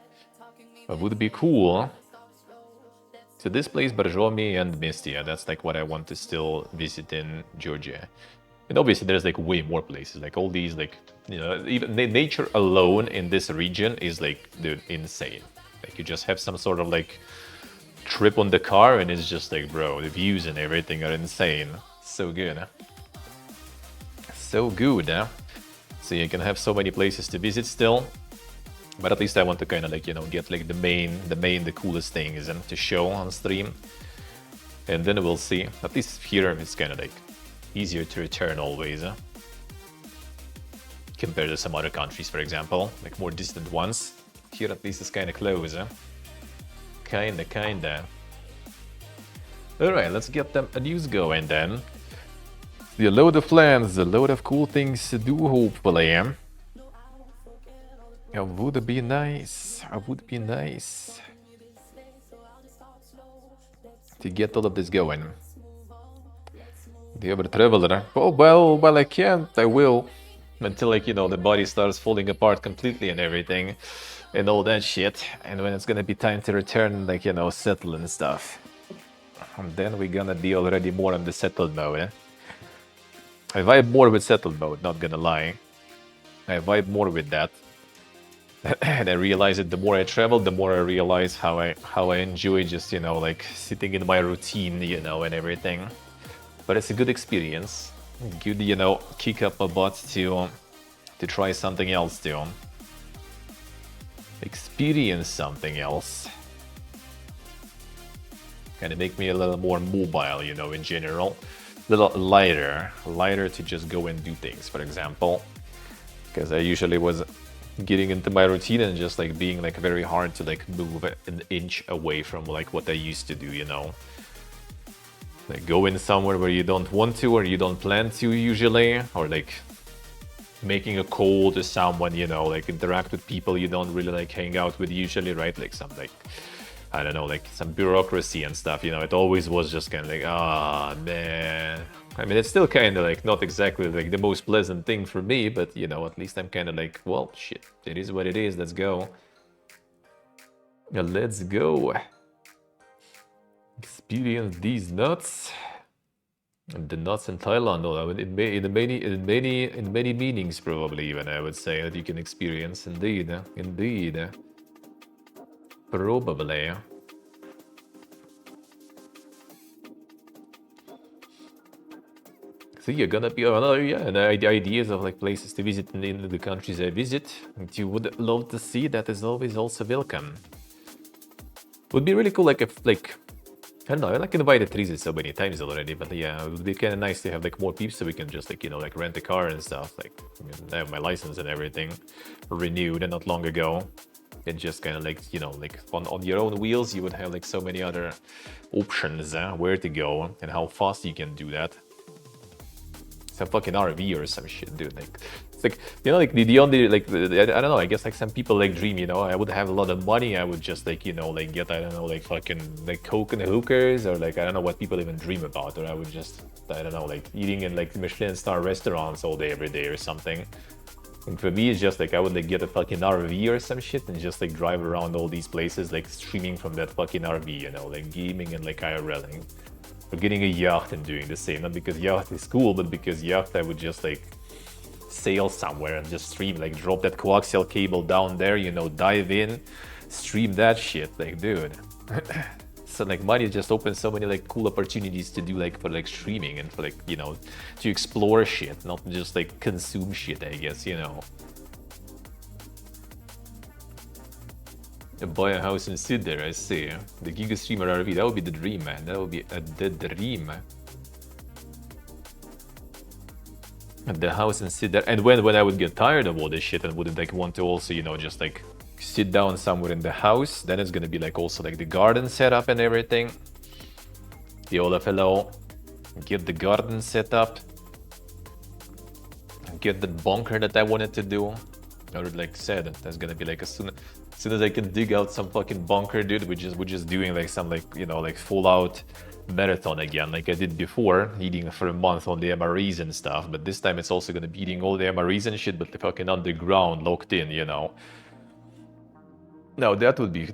it would be cool. So this place, Borjomi and Bestia, that's like what I want to still visit in Georgia. And obviously there's like way more places, like all these like, you know, even nature alone in this region is like, dude, insane. Like you just have some sort of like trip on the car and it's just like, bro, the views and everything are insane. So good. So good, huh? So you can have so many places to visit still. But at least I want to kind of like, you know, get like the coolest things and to show on stream. And then we'll see. At least here it's kind of like easier to return always. Compared to some other countries, for example, like more distant ones. Here at least it's kind of close. Kinda. Alright, let's get them a news going then. A load of plans, a load of cool things to do, hopefully. It would be nice. To get all of this going. The other traveler. Oh, well, I can't. I will. Until, like, you know, the body starts falling apart completely and everything. And all that shit. And when it's gonna be time to return, like, you know, settle and stuff. And then we're gonna be already more on the settled mode. I vibe more with settled mode, not gonna lie. I vibe more with that. And I realize that the more I travel, the more I realize how I enjoy just, you know, like sitting in my routine, you know, and everything. But it's a good experience. Good, you know, kick up my butt to try something else too. Experience something else. Kind of make me a little more mobile, you know, in general. A little lighter to just go and do things, for example. Because I usually was getting into my routine and just like being like very hard to like move an inch away from like what I used to do, you know. Like going somewhere where you don't want to or you don't plan to usually, or like making a call to someone, you know, like interact with people you don't really like hang out with usually, right? Like some like, I don't know, like some bureaucracy and stuff, you know. It always was just kind of like, ah, man. I mean, it's still kind of like not exactly like the most pleasant thing for me, but you know, at least I'm kind of like, well, shit, it is what it is. Let's go. Let's go. Experience these nuts. And the nuts in Thailand, though, in many meanings, probably even I would say that you can experience. Indeed. Probably. So you're gonna be another, yeah, and the ideas of like places to visit in the countries I visit. If you would love to see, that is always also welcome. Would be really cool, like if like, I don't know, I like invited Trizzy so many times already, but yeah, it would be kind of nice to have like more peeps so we can just like, you know, like rent a car and stuff. Like, I mean, I have my license and everything renewed and not long ago. And just kind of like, you know, like on your own wheels, you would have like so many other options where to go and how fast you can do that. Some fucking RV or some shit, dude. Like, it's like, you know, like the only, like, I don't know, I guess like some people like dream, you know, I would have a lot of money, I would just like, you know, like get, I don't know, like fucking like coke and hookers, or like, I don't know what people even dream about, or I would just, I don't know, like eating in like Michelin star restaurants all day, every day or something. And for me, it's just like I would like get a fucking RV or some shit and just like drive around all these places, like streaming from that fucking RV, you know, like gaming and like IRLing. Or getting a yacht and doing the same, not because yacht is cool, but because yacht I would just like sail somewhere and just stream, like drop that coaxial cable down there, you know, dive in, stream that shit, like dude. So like money just opens so many like cool opportunities to do like for like streaming and for like, you know, to explore shit, not just like consume shit, I guess, you know. Buy a house and sit there, I see. The Giga Streamer RV, that would be the dream, man. That would be the dream. The house and sit there. And when I would get tired of all this shit and would like want to also, you know, just like sit down somewhere in the house, then it's gonna be like also like the garden setup and everything. Yola fellow, get the garden set up. Get the bunker that I wanted to do. I already like said, that's gonna be like as soon as I can dig out some fucking bunker, dude, we're just doing like some like, you know, like full out marathon again, like I did before, eating for a month on the MREs and stuff, but this time it's also gonna be eating all the MREs and shit, but the fucking underground, locked in, you know. Now that would be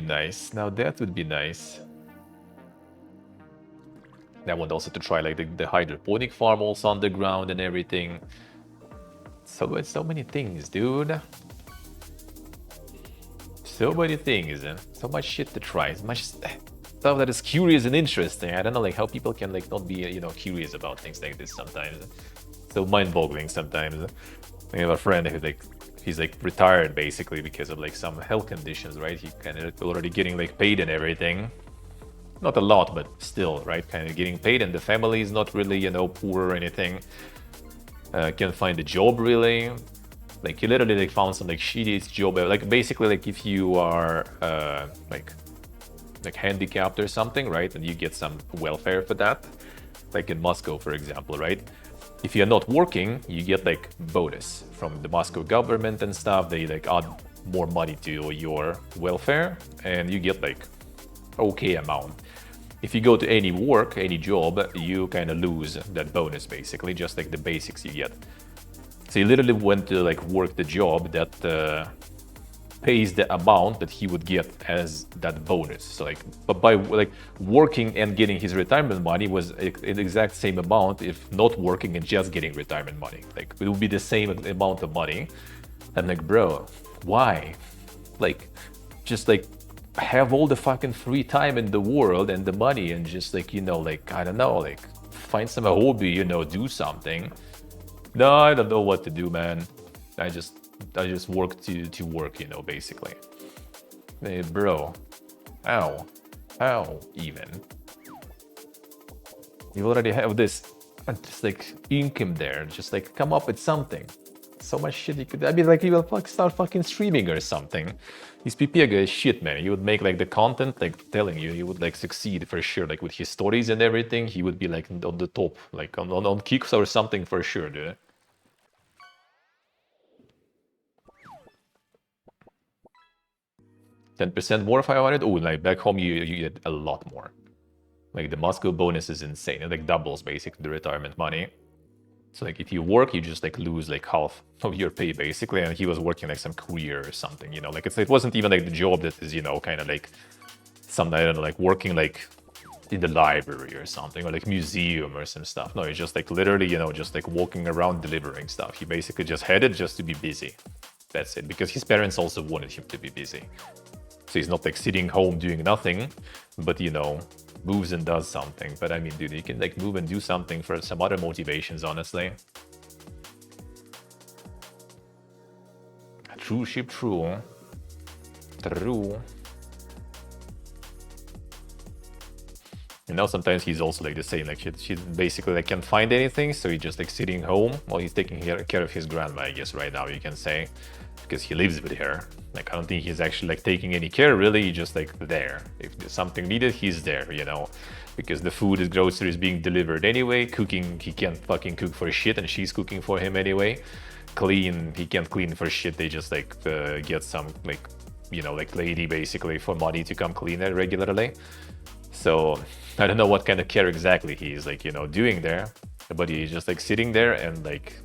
nice. Now that would be nice. I want also to try like the hydroponic farm also underground and everything. So it's so many things, dude. So many things, so much shit to try, so much stuff that is curious and interesting. I don't know like how people can like not be, you know, curious about things like this sometimes. So mind-boggling sometimes. I have a friend who like he's like retired basically because of like some health conditions, right? He kind of already getting like paid and everything. Not a lot, but still, right? Kind of getting paid, and the family is not really, you know, poor or anything. Can't find a job really. Like he literally like found some like shittiest job. Like basically like if you are like handicapped or something, right? And you get some welfare for that. Like in Moscow, for example, right? If you're not working, you get like bonus from the Moscow government and stuff. They like add more money to your welfare, and you get like okay amount. If you go to any work, any job, you kind of lose that bonus basically, just like the basics you get. So he literally went to like work the job that pays the amount that he would get as that bonus. So like, but by like working and getting his retirement money was an exact same amount if not working and just getting retirement money. Like it would be the same amount of money. I'm like, bro, why? Like, just like have all the fucking free time in the world and the money and just like, you know, like, I don't know, like find some hobby, you know, do something. No, I don't know what to do, man. I just work to work, you know, basically. Hey, bro, how even? You already have this, just like income there. Just like come up with something. So much shit you could. I mean, like you will start fucking streaming or something. His PPA is shit, man. He would make like the content, like telling you, he would like succeed for sure. Like with his stories and everything, he would be like on the top, like on Kicks or something for sure, dude. $10% more if I wanted. Oh, like back home you get a lot more. Like the Moscow bonus is insane. It like doubles basically the retirement money. So like if you work, you just like lose like half of your pay basically. And he was working like some career or something, you know, like it wasn't even like the job that is, you know, kind of like some, I don't know, like working like in the library or something, or like museum or some stuff. No, it's just like literally, you know, just like walking around delivering stuff. He basically just had it just to be busy. That's it. Because his parents also wanted him to be busy. So he's not like sitting home doing nothing, but you know, moves and does something. But I mean, dude, you can like move and do something for some other motivations, honestly. True ship, true. True. You know, sometimes he's also like the same, like she basically like can't find anything, so he's just like sitting home while he's taking care of his grandma, I guess right now you can say, because he lives with her. Like I don't think he's actually like taking any care really, he's just like there. If there's something needed, he's there, you know, because the food is groceries being delivered anyway. Cooking, he can't fucking cook for shit, and she's cooking for him anyway. Clean, he can't clean for shit. They just like get some like, you know, like lady basically for money to come clean it regularly. So I don't know what kind of care exactly he's like, you know, doing there, but he's just like sitting there and like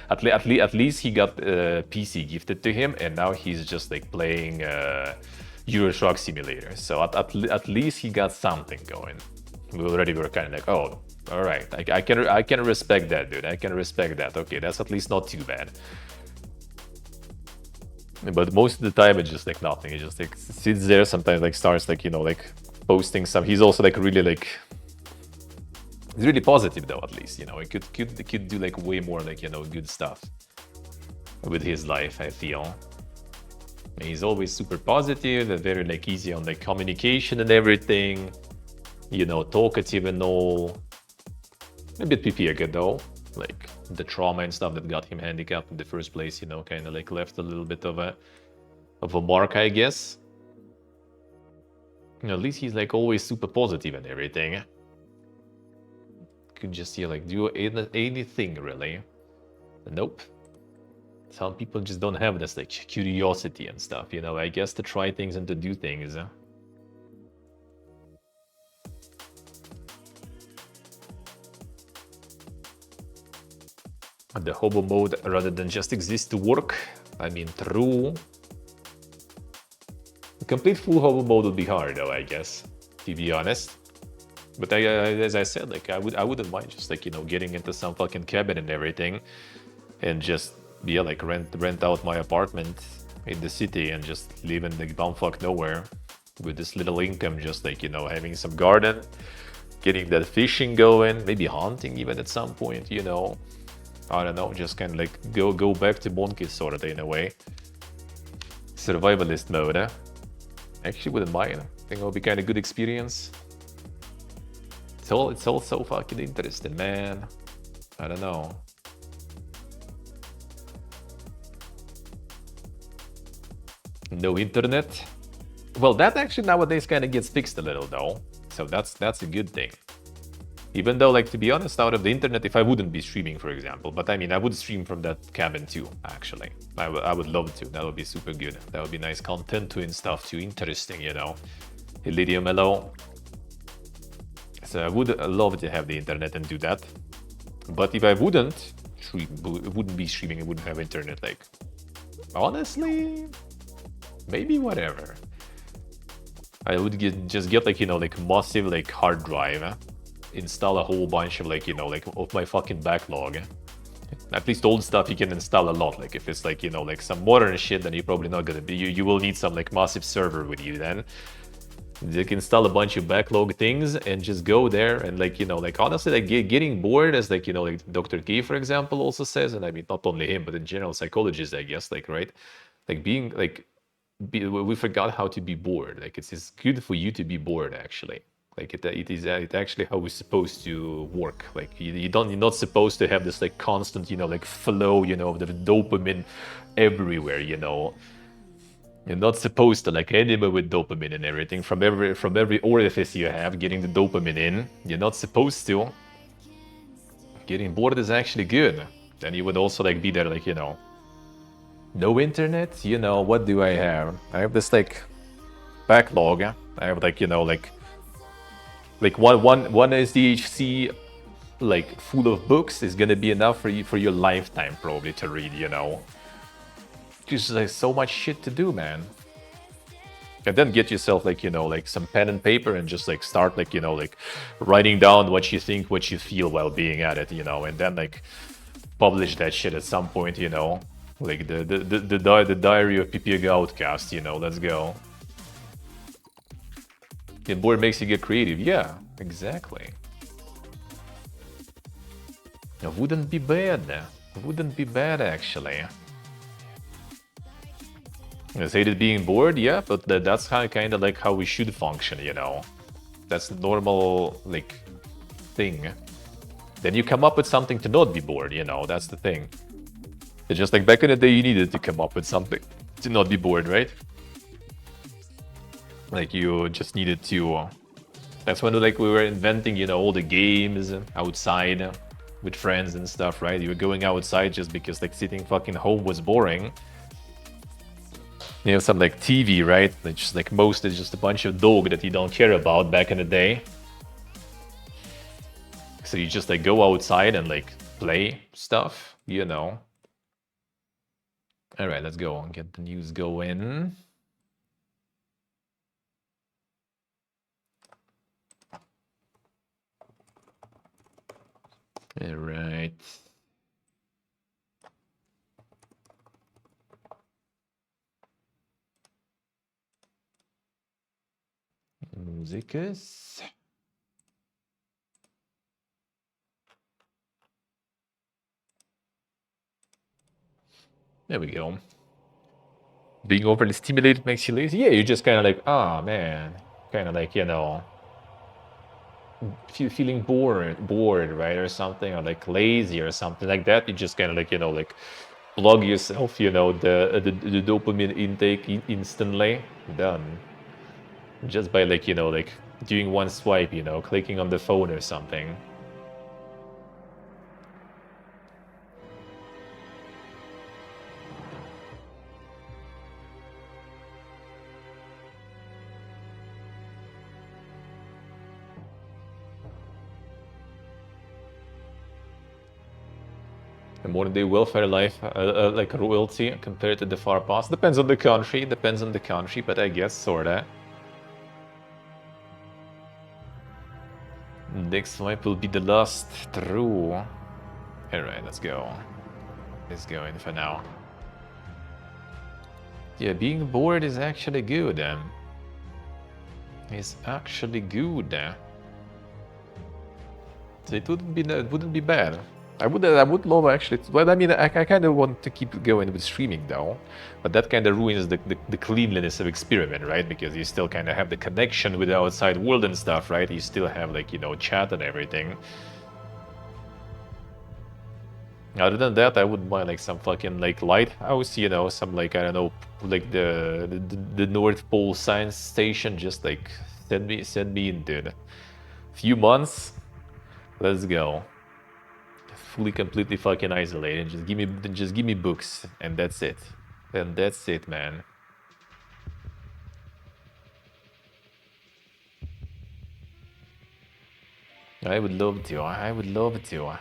at least he got a PC gifted to him, and now he's just like playing Euro Truck Simulator. So at least he got something going. We already were kind of like, oh, all right, I can respect that, dude. I can respect that. Okay, that's at least not too bad. But most of the time it's just like nothing. He just like sits there, sometimes like starts like, you know, like posting some. He's also like really like, he's really positive though, at least, you know. He could do like way more like, you know, good stuff with his life, I feel. He's always super positive and very like easy on like communication and everything, you know, talkative and all. A bit PPA though, like the trauma and stuff that got him handicapped in the first place, you know, kind of like left a little bit of a mark, I guess. You know, at least he's like always super positive and everything. Could just, you know, like do anything really. Nope. Some people just don't have this like curiosity and stuff, you know, I guess, to try things and to do things. The hobo mode rather than just exist to work. I mean, true. Complete full hobo mode would be hard though, I guess, to be honest. But as I said, like I wouldn't mind just like, you know, getting into some fucking cabin and everything, and just yeah, like rent out my apartment in the city and just live in the bumfuck nowhere with this little income, just like, you know, having some garden, getting that fishing going, maybe hunting even at some point, you know. I don't know, just kind of like go back to Monkey sort of in a way. Survivalist mode, eh? Actually wouldn't mind. I think it'll be kind of good experience. It's all so fucking interesting, man. I don't know. No internet. Well, that actually nowadays kind of gets fixed a little though. So that's a good thing. Even though, like, to be honest, out of the internet, if I wouldn't be streaming, for example, but I mean, I would stream from that cabin too, actually. I would love to. That would be super good. That would be nice content too and stuff too. Interesting, you know. Elydium Mellow. So I would love to have the internet and do that. But if I wouldn't be streaming, I wouldn't have internet, like, honestly, maybe whatever. I would just get like, you know, like massive like hard drive, install a whole bunch of like, you know, like of my fucking backlog. At least old stuff you can install a lot. Like if it's like, you know, like some modern shit, then you're probably not gonna be, you will need some like massive server with you then. You can install a bunch of backlog things and just go there and like, you know, like honestly, like getting bored, as like, you know, like Dr. K, for example, also says, and I mean, not only him, but in general psychologists, I guess, like, right? Like being like, we forgot how to be bored. Like it's good for you to be bored, actually. Like it's actually how we're supposed to work. Like you're not supposed to have this like constant, you know, like flow, you know, of the dopamine everywhere, you know. You're not supposed to like anywhere with dopamine and everything from every orifice you have, getting the dopamine in. You're not supposed to. Getting bored is actually good. Then you would also like be there, like, you know, no internet. You know, what do I have? I have this like backlog. I have like, you know, like one SDHC like full of books is gonna be enough for you for your lifetime probably to read, you know. Just like so much shit to do, man. And then get yourself like, you know, like some pen and paper and just like start like, you know, like writing down what you think, what you feel while being at it, you know, and then like publish that shit at some point, you know, like the diary of Pipiega Outcast, you know. Let's go. The board makes you get creative. Yeah, exactly. It wouldn't be bad. It wouldn't be bad, actually. I say that being bored, yeah, but that's kind of like how we should function, you know. That's the normal, like, thing. Then you come up with something to not be bored, you know. That's the thing. It's just like back in the day, you needed to come up with something to not be bored, right? Like you just needed to. That's when like we were inventing, you know, all the games outside with friends and stuff, right? You were going outside just because like sitting fucking home was boring. You have some like TV, right? It's just like most is just a bunch of dog that you don't care about back in the day. So you just like go outside and like play stuff, you know. All right, let's go and get the news going. All right. Musicus. There we go. Being overly stimulated makes you lazy. Yeah, you're just kind of like, oh man, kind of like, you know, feeling bored, right, or something, or like lazy or something like that. You just kind of like, you know, like plug yourself, you know, the dopamine intake instantly. Done. Just by like, you know, like doing one swipe, you know, clicking on the phone or something. The modern day welfare life, like royalty compared to the far past. Depends on the country, but I guess sorta. Next swipe will be the last through. Alright, let's go. Let's go in for now. Yeah, being bored is actually good. It's actually good. So it wouldn't be bad. I would love actually. Well, I mean, I kind of want to keep going with streaming though, but that kind of ruins the cleanliness of experiment, right? Because you still kind of have the connection with the outside world and stuff, right? You still have like, you know, chat and everything. Other than that, I wouldn't mind like some fucking like lighthouse, you know, some like, I don't know, like the North Pole Science Station. Just like send me in, dude. Few months, let's go. Fully, completely fucking isolated. Just give me books, and that's it. And that's it, man. I would love to. I would love to.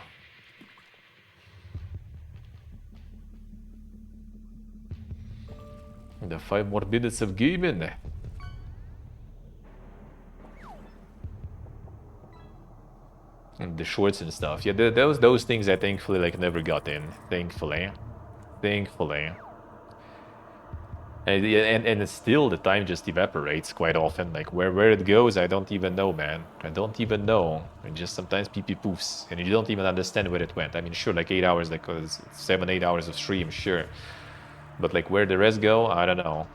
The 5 more minutes of gaming. And the shorts and stuff. Yeah, those things I thankfully like never got in. Thankfully. And it's still, the time just evaporates quite often. Like where it goes, I don't even know, man. I don't even know. And just sometimes PP poofs, and you don't even understand where it went. I mean, sure, like 8 hours, like 7-8 hours of stream, sure. But like where the rest go, I don't know.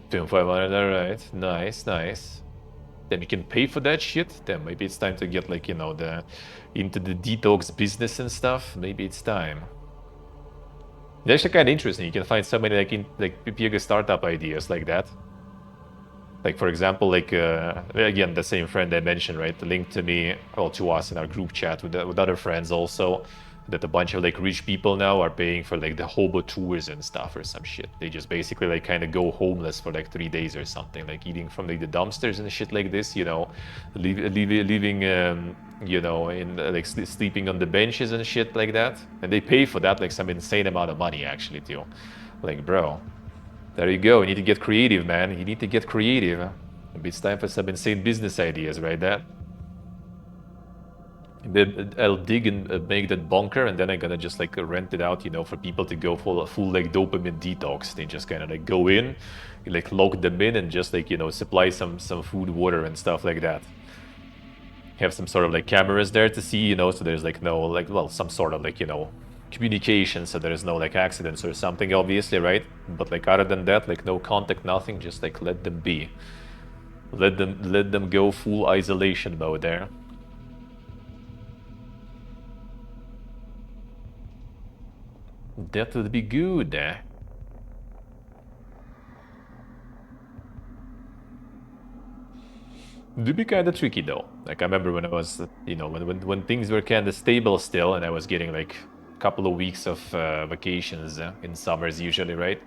Doing 500, alright. Nice. Then you can pay for that shit. Then maybe it's time to get like, you know, into the detox business and stuff. Maybe it's time. It's actually kind of interesting. You can find so many like bigger startup ideas like that. Like for example, like again, the same friend I mentioned, right? Linked to me, well, to us in our group chat with other friends also, that a bunch of like rich people now are paying for like the hobo tours and stuff or some shit. They just basically like kind of go homeless for like 3 days or something, like eating from like the dumpsters and shit like this, you know, living, you know, in like sleeping on the benches and shit like that. And they pay for that like some insane amount of money actually too. Like, bro, there you go. You need to get creative, man. You need to get creative. Maybe it's time for some insane business ideas, right? I'll dig and make that bunker, and then I'm gonna just like rent it out, you know, for people to go for a full like dopamine detox. They just kind of like go in, you like lock them in, and just like, you know, supply some food, water, and stuff like that. Have some sort of like cameras there to see, you know, so there's like no like, well, some sort of like, you know, communication, so there's no like accidents or something, obviously, right? But like other than that, like no contact, nothing. Just like let them be. Let them go full isolation mode there. That would be good. It'd be kind of tricky though. Like I remember when I was, you know, when things were kind of stable still, and I was getting like a couple of weeks of vacations in summers usually, right?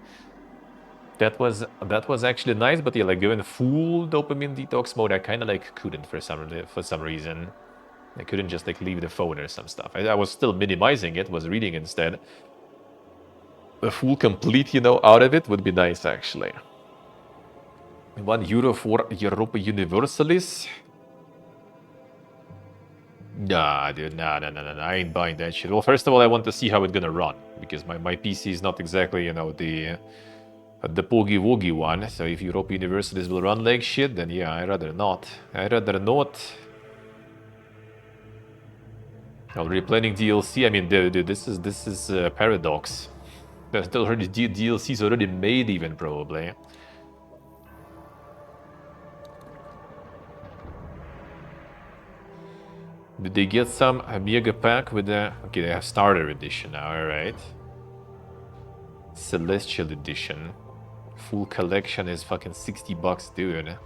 That was actually nice, but yeah, like going full dopamine detox mode, I kind of like couldn't for some reason. I couldn't just like leave the phone or some stuff. I was still minimizing it, was reading instead. A full complete, you know, out of it would be nice actually. €1 for Europa Universalis? Nah, dude, nah, I ain't buying that shit. Well, first of all, I want to see how it's gonna run, because my PC is not exactly, you know, the Poggy Woggy one. So if Europa Universalis will run like shit, then yeah, I'd rather not. Already planning DLC. I mean, dude, this is Paradox. There's already DLC's already made, even probably. Did they get some Amiga pack with the... Okay, they have Starter Edition now, alright. Celestial Edition. Full collection is fucking $60, dude.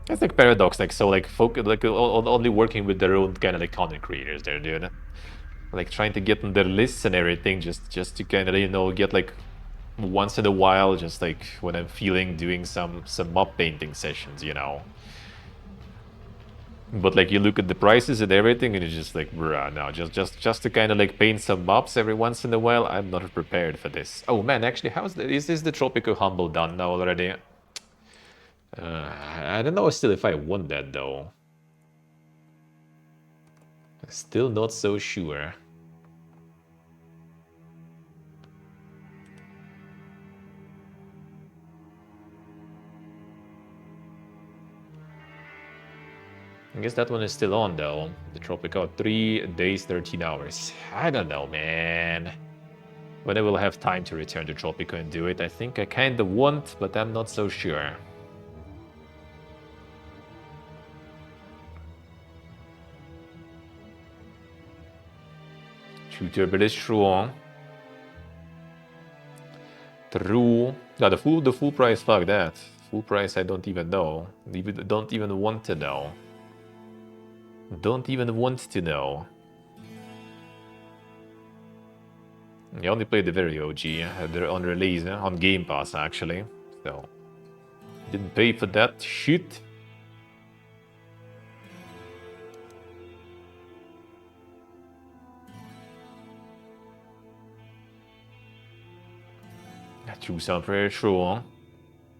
That's like Paradox, like, so like, like only working with their own kind of like content creators there, dude. Like trying to get on their lists and everything, just to kind of, you know, get like once in a while, just like when I'm feeling, doing some mob painting sessions, you know. But like you look at the prices and everything, and it's just like, bruh, no, just to kind of like paint some mobs every once in a while. I'm not prepared for this. Oh man, actually, is this the Tropico Humble done now already? I don't know still if I want that though. Still not so sure. I guess that one is still on though. The Tropico, 3 days, 13 hours. I don't know, man. When I will have time to return to Tropico and do it, I think I kinda want, but I'm not so sure. Shooter, but it's true. True. No, the full price, fuck that. Full price, I don't even know. Don't even want to know. Don't even want to know. I only played the very OG. They're on release, on Game Pass actually. So didn't pay for that shit. True, sound very true.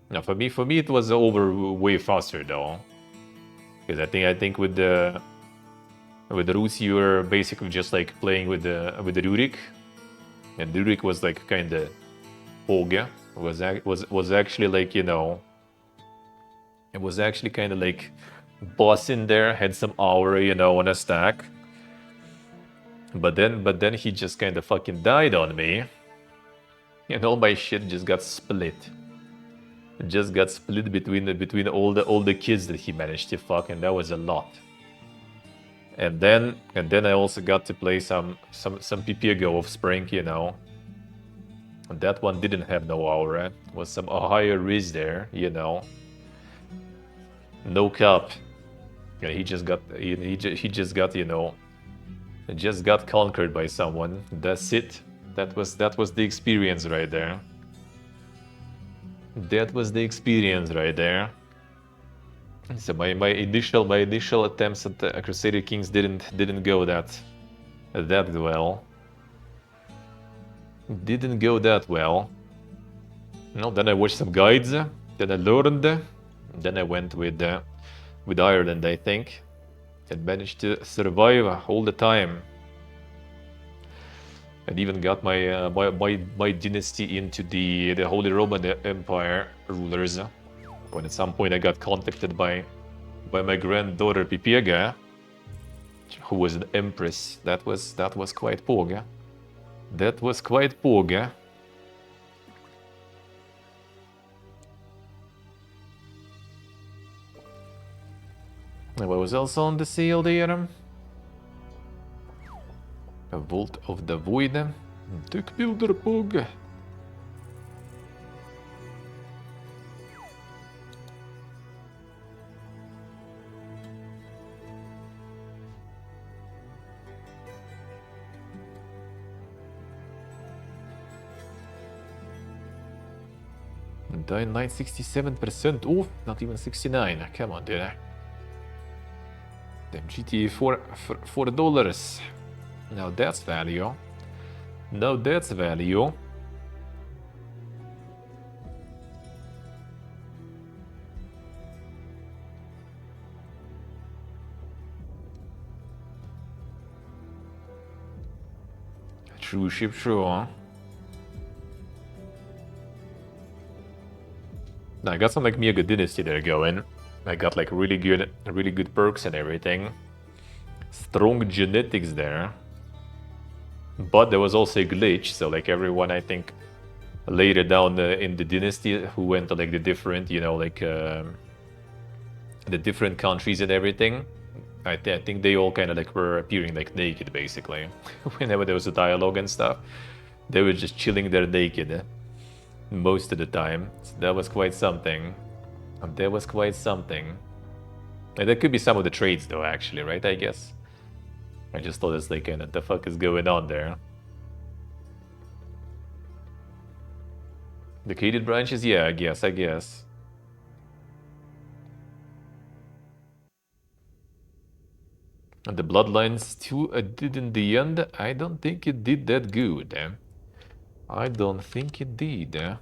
Now for me it was over way faster though. Because I think with the Rus you were basically just like playing with the Rurik. And Rurik was like kinda Poga. Was actually like, you know, it was actually kinda like boss in there, had some aura, you know, on a stack. But then he just kinda fucking died on me. And all my shit just got split. It just got split between all the kids that he managed to fuck, and that was a lot. And then I also got to play some PPGO of Spring, you know. And that one didn't have no aura. It was some higher risk there, you know. No cap. And he just got you know, just got conquered by someone. That's it. That was the experience right there. That was the experience right there. So my initial attempts at Crusader Kings didn't go that well. Didn't go that well. No, then I watched some guides. Then I learned. Then I went with Ireland, I think, and managed to survive all the time. And even got my dynasty into the Holy Roman Empire rulers. When at some point I got contacted by my granddaughter Pipega, who was an empress. That was quite poga. That was quite poga. And what was else on the sale there? A Vault of the Void. Duck Builder Pog. Dying Light 67% off, not even 69. Come on, dude. Damn, GTA $4. Now that's value. Now that's value. True ship, true, huh? Now I got some like Mega Dynasty there going. I got like really good perks and everything. Strong genetics there. But there was also a glitch, so like everyone I think later down in the dynasty who went to like the different, you know, like the different countries and everything, I think they all kind of like were appearing like naked basically. Whenever there was a dialogue and stuff, they were just chilling there naked most of the time. So that was quite something. That was quite something. And that could be some of the trades though, actually, right? I guess. I just thought it's like, what the fuck is going on there? The Decayed branches? Yeah, I guess. And the Bloodlines too did in the end. I don't think it did that good. I don't think it did.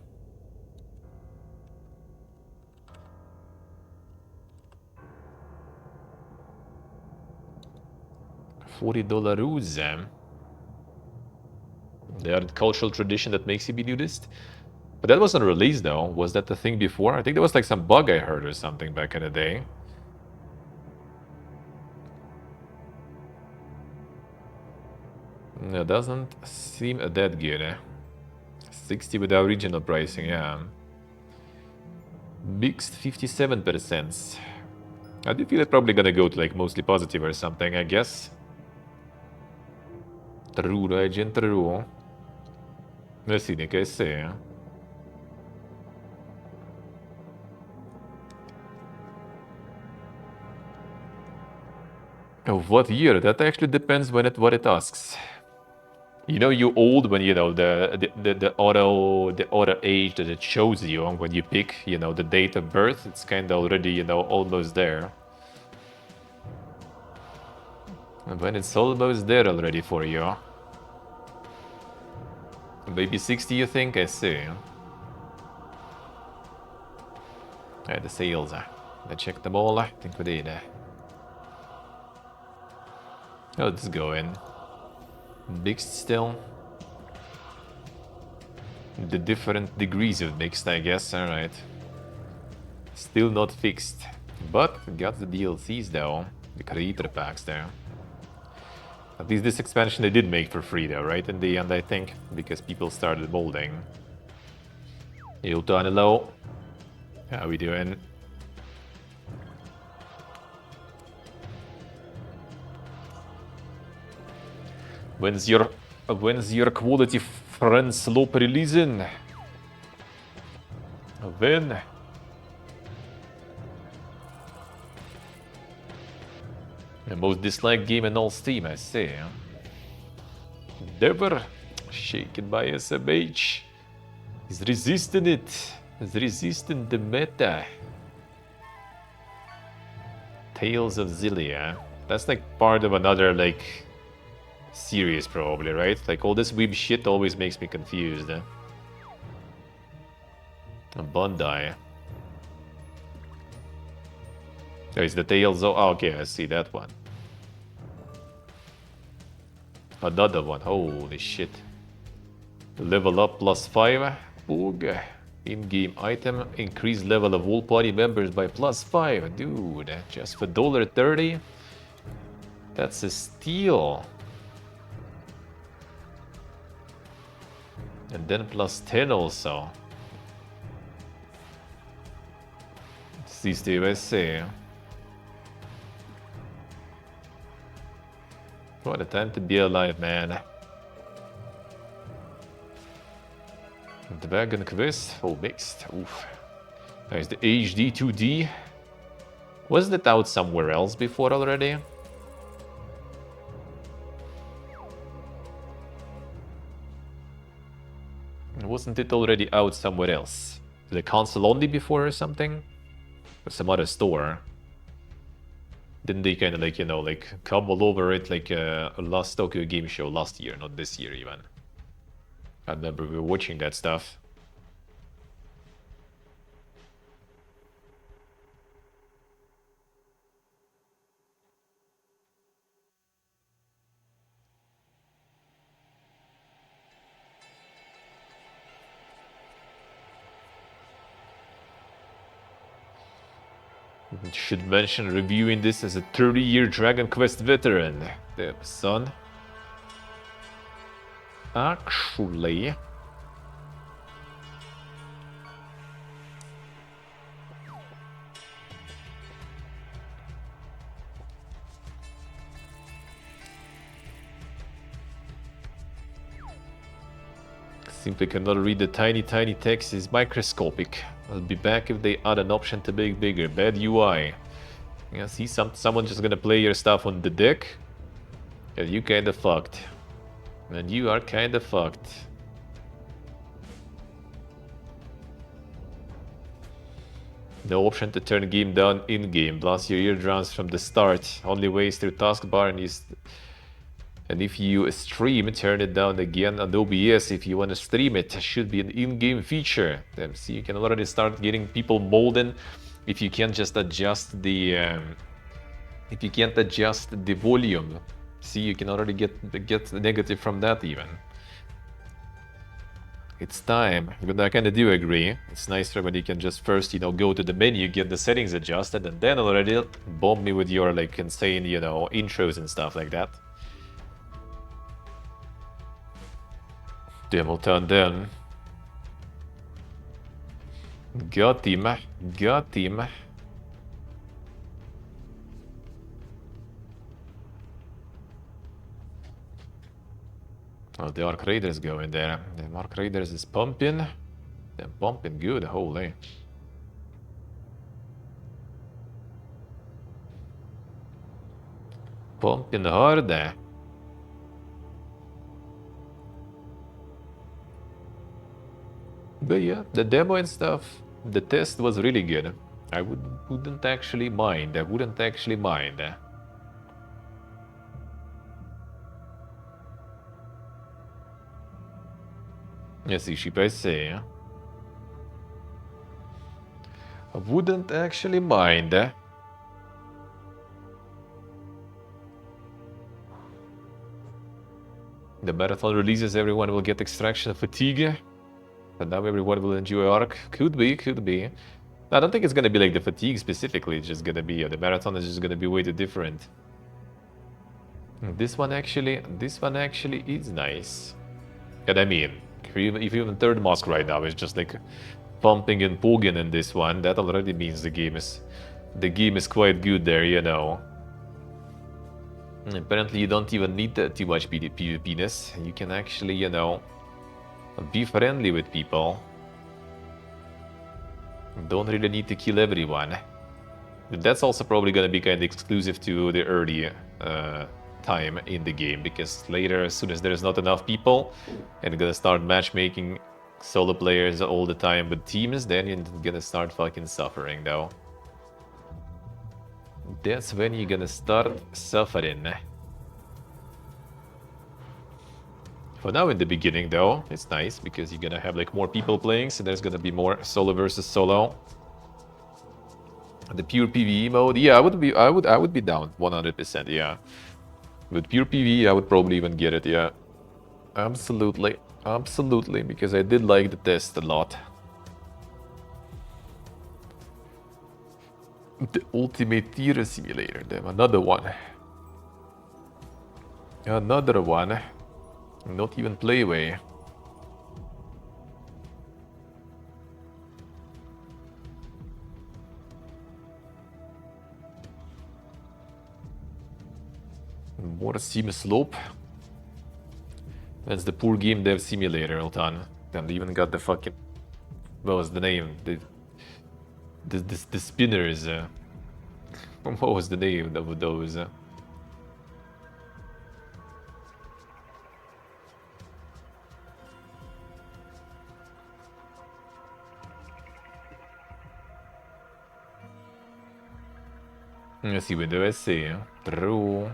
$40 rules. They are the cultural tradition that makes you be nudist. But that wasn't released though. Was that the thing before? I think there was like some bug I heard or something back in the day. No, doesn't seem that good. 60 with the original pricing, yeah. Mixed 57%. I do feel it's probably gonna go to like mostly positive or something, I guess. True, Legend, true. Sì, che sì. Of what year? That actually depends when what it asks. You know, you old when you know the auto age that it shows you when you pick, you know, the date of birth. It's kind of already, you know, almost there. And when it's almost there already for you. Maybe 60, you think? I see. Yeah, the sales. I checked them all. I think we did. Oh, let's go in. Mixed still. The different degrees of mixed, I guess. Alright. Still not fixed. But got the DLCs though. The creator packs there. At least this expansion they did make for free though, right? In the end, I think. Because people started molding. Yo, Danilo. How we doing? When's your quality friend slope releasing? When? The most disliked game in all Steam, I say. Never shaken by SMH. He's resisting it. He's resisting the meta. Tales of Xillia. That's like part of another like series probably, right? Like all this weeb shit always makes me confused. Bondi. There's the Tales of... Oh, okay, I see that one. Another one. Holy shit. Level up +5. Boog. In-game item. Increase level of all party members by +5. Dude, just for $1.30? That's a steal. And then +10 also. See, Steve, I see. What a time to be alive, man. Dragon Quest, oh, mixed. Oof. There's the HD 2D. Wasn't it out somewhere else before already? Wasn't it already out somewhere else? The console only before or something? Or some other store? Didn't they kind of like, you know, like come all over it like last Tokyo Game Show last year, not this year even. I remember we were watching that stuff. Should mention reviewing this as a 30-year Dragon Quest veteran. The son. Actually... Simply cannot read the tiny text, is microscopic. I'll be back if they add an option to make bigger. Bad UI. Yeah, see, someone just gonna play your stuff on the deck. And you kinda fucked. And you are kinda fucked. No option to turn game down in-game. Blast your eardrums from the start. Only ways through taskbar and if you stream, turn it down again on OBS if you want to stream it. Should be an in-game feature. See, you can already start getting people molding if you can't just adjust the volume. See, you can already get negative from that even. It's time. But I kind of do agree. It's nicer when you can just first, you know, go to the menu, get the settings adjusted, and then already bomb me with your like insane, you know, intros and stuff like that. Demo turn then. Got him. Got him. Oh, the Arc Raiders going there. The Arc Raiders is pumping. They're pumping good, holy. Pumping hard there. But yeah, the demo and stuff, the test was really good. I wouldn't actually mind. I wouldn't actually mind. Yes, Iship, I say. I wouldn't actually mind. The marathon releases, everyone will get extraction fatigue. But now everyone will enjoy Arc. Could be, could be. I don't think it's gonna be like the fatigue specifically. It's just gonna be, the marathon is just gonna be way too different. This one actually is nice. And I mean, if even third mask right now is just like pumping and pogging in this one, that already means the game is quite good there, you know. Apparently you don't even need too much PvP-ness. You can actually, you know, be friendly with people. Don't really need to kill everyone. But that's also probably gonna be kind of exclusive to the early time in the game, because later, as soon as there's not enough people and you're gonna start matchmaking solo players all the time with teams, then you're gonna start fucking suffering though. That's when you're gonna start suffering. For now, in the beginning though, it's nice because you're gonna have like more people playing, so there's gonna be more solo versus solo. The pure PvE mode, yeah, I would be down 100%, yeah. With pure PvE, I would probably even get it, yeah. Absolutely, absolutely, because I did like the test a lot. The Ultimate Tier Simulator, damn, another one. Another one. Not even Playway. More Sim Slope. That's the poor game dev simulator, Altan. And even got the fucking... What was the name? The spinners. What was the name of those? Sì, deve essere. True.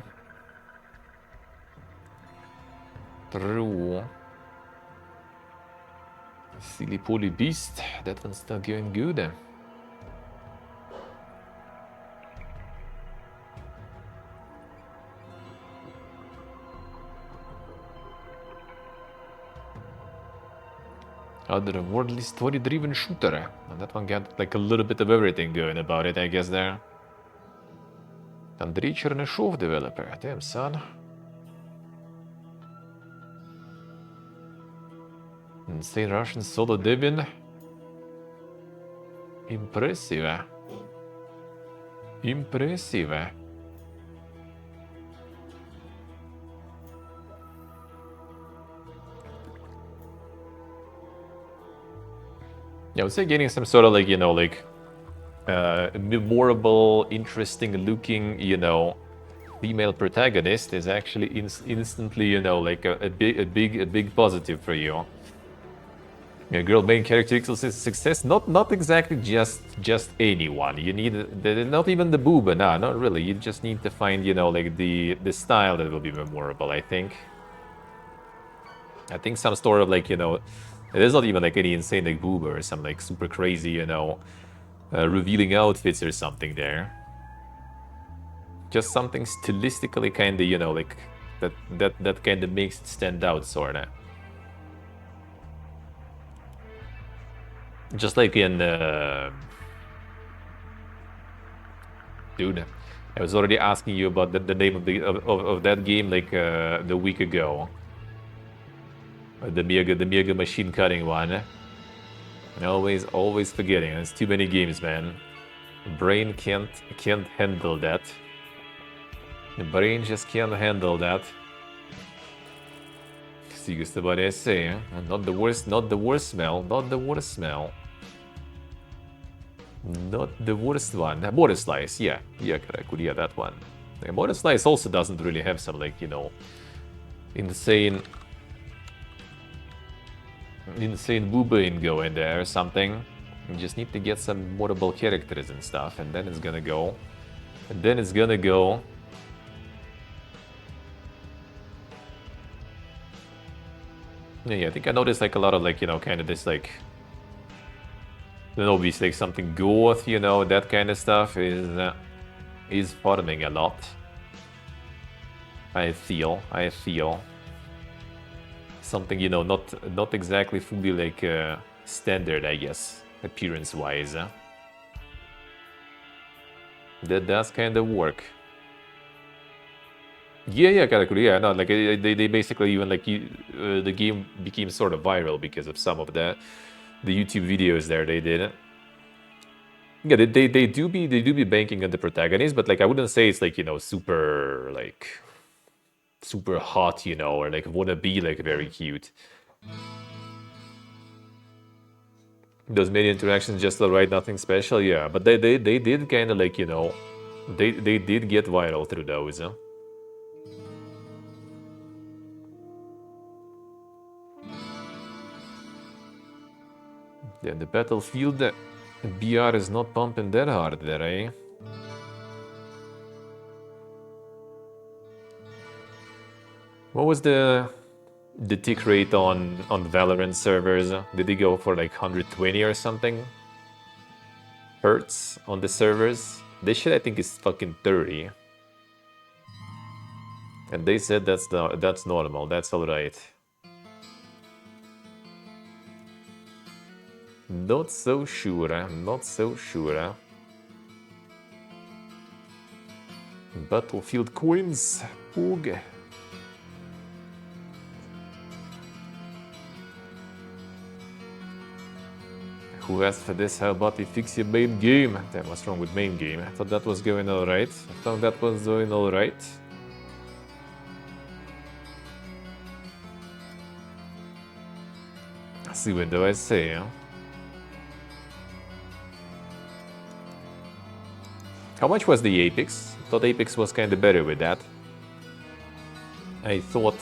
True. Silly Poly Beast. That one's still going good. Otherworldly story-driven shooter. And that one got like a little bit of everything going about it, I guess, there. Andrei Chernyshov developer. Damn, son. Insane Russian solo Devin. Impressive. Impressive. Yeah, I would say getting some sort of like, you know, like memorable, interesting looking, you know, female protagonist is actually instantly, you know, like a big positive for you. A girl main character equals success. Not exactly just anyone. You need not even the booba. Nah, not really. You just need to find, you know, like the style that will be memorable. I think some sort of like, you know, there's not even like any insane like booba or some like super crazy, you know, revealing outfits or something there. Just something stylistically kind of, you know, like that kind of makes it stand out, sorta. Just like in dude, I was already asking you about the name of that game like the week ago. The Mega machine cutting one. And always forgetting. There's too many games, man. Brain can't handle that. The brain just can't handle that. See, gusto ba say, eh? Not the worst smell. Not the worst smell. Not the worst one. Mortar Slice, yeah. Yeah, correct. Yeah, that one. Like, Mortar Slice also doesn't really have some, like, you know, insane booba go in there or something. You just need to get some moddable characters and stuff, and then it's gonna go. And then it's gonna go. Yeah, I think I noticed like a lot of like, you know, kind of this like, then obviously like something goth, you know, that kind of stuff is farming a lot. I feel something, you know, not exactly fully like standard, I guess, appearance-wise. That does kind of work. Yeah, correctly. Yeah, no, like they basically even like the game became sort of viral because of some of the YouTube videos there they did. Yeah, they do be banking on the protagonist, but like I wouldn't say it's like, you know, super hot, you know, or like wanna be like very cute. Those many interactions just alright, nothing special, yeah. But they did kind of like, you know, they did get viral through those. Huh? Yeah, the Battlefield BR is not pumping that hard there, eh? What was the tick rate on Valorant servers? Did they go for like 120 or something? Hertz on the servers? This shit I think is fucking 30. And they said that's normal, that's alright. Not so sure, not so sure. Battlefield coins, Pug. Who asked for this? How about you fix your main game? Damn, what's wrong with main game? I thought that was going alright. See what do I say, huh? How much was the Apex? Thought Apex was kinda better with that. I thought.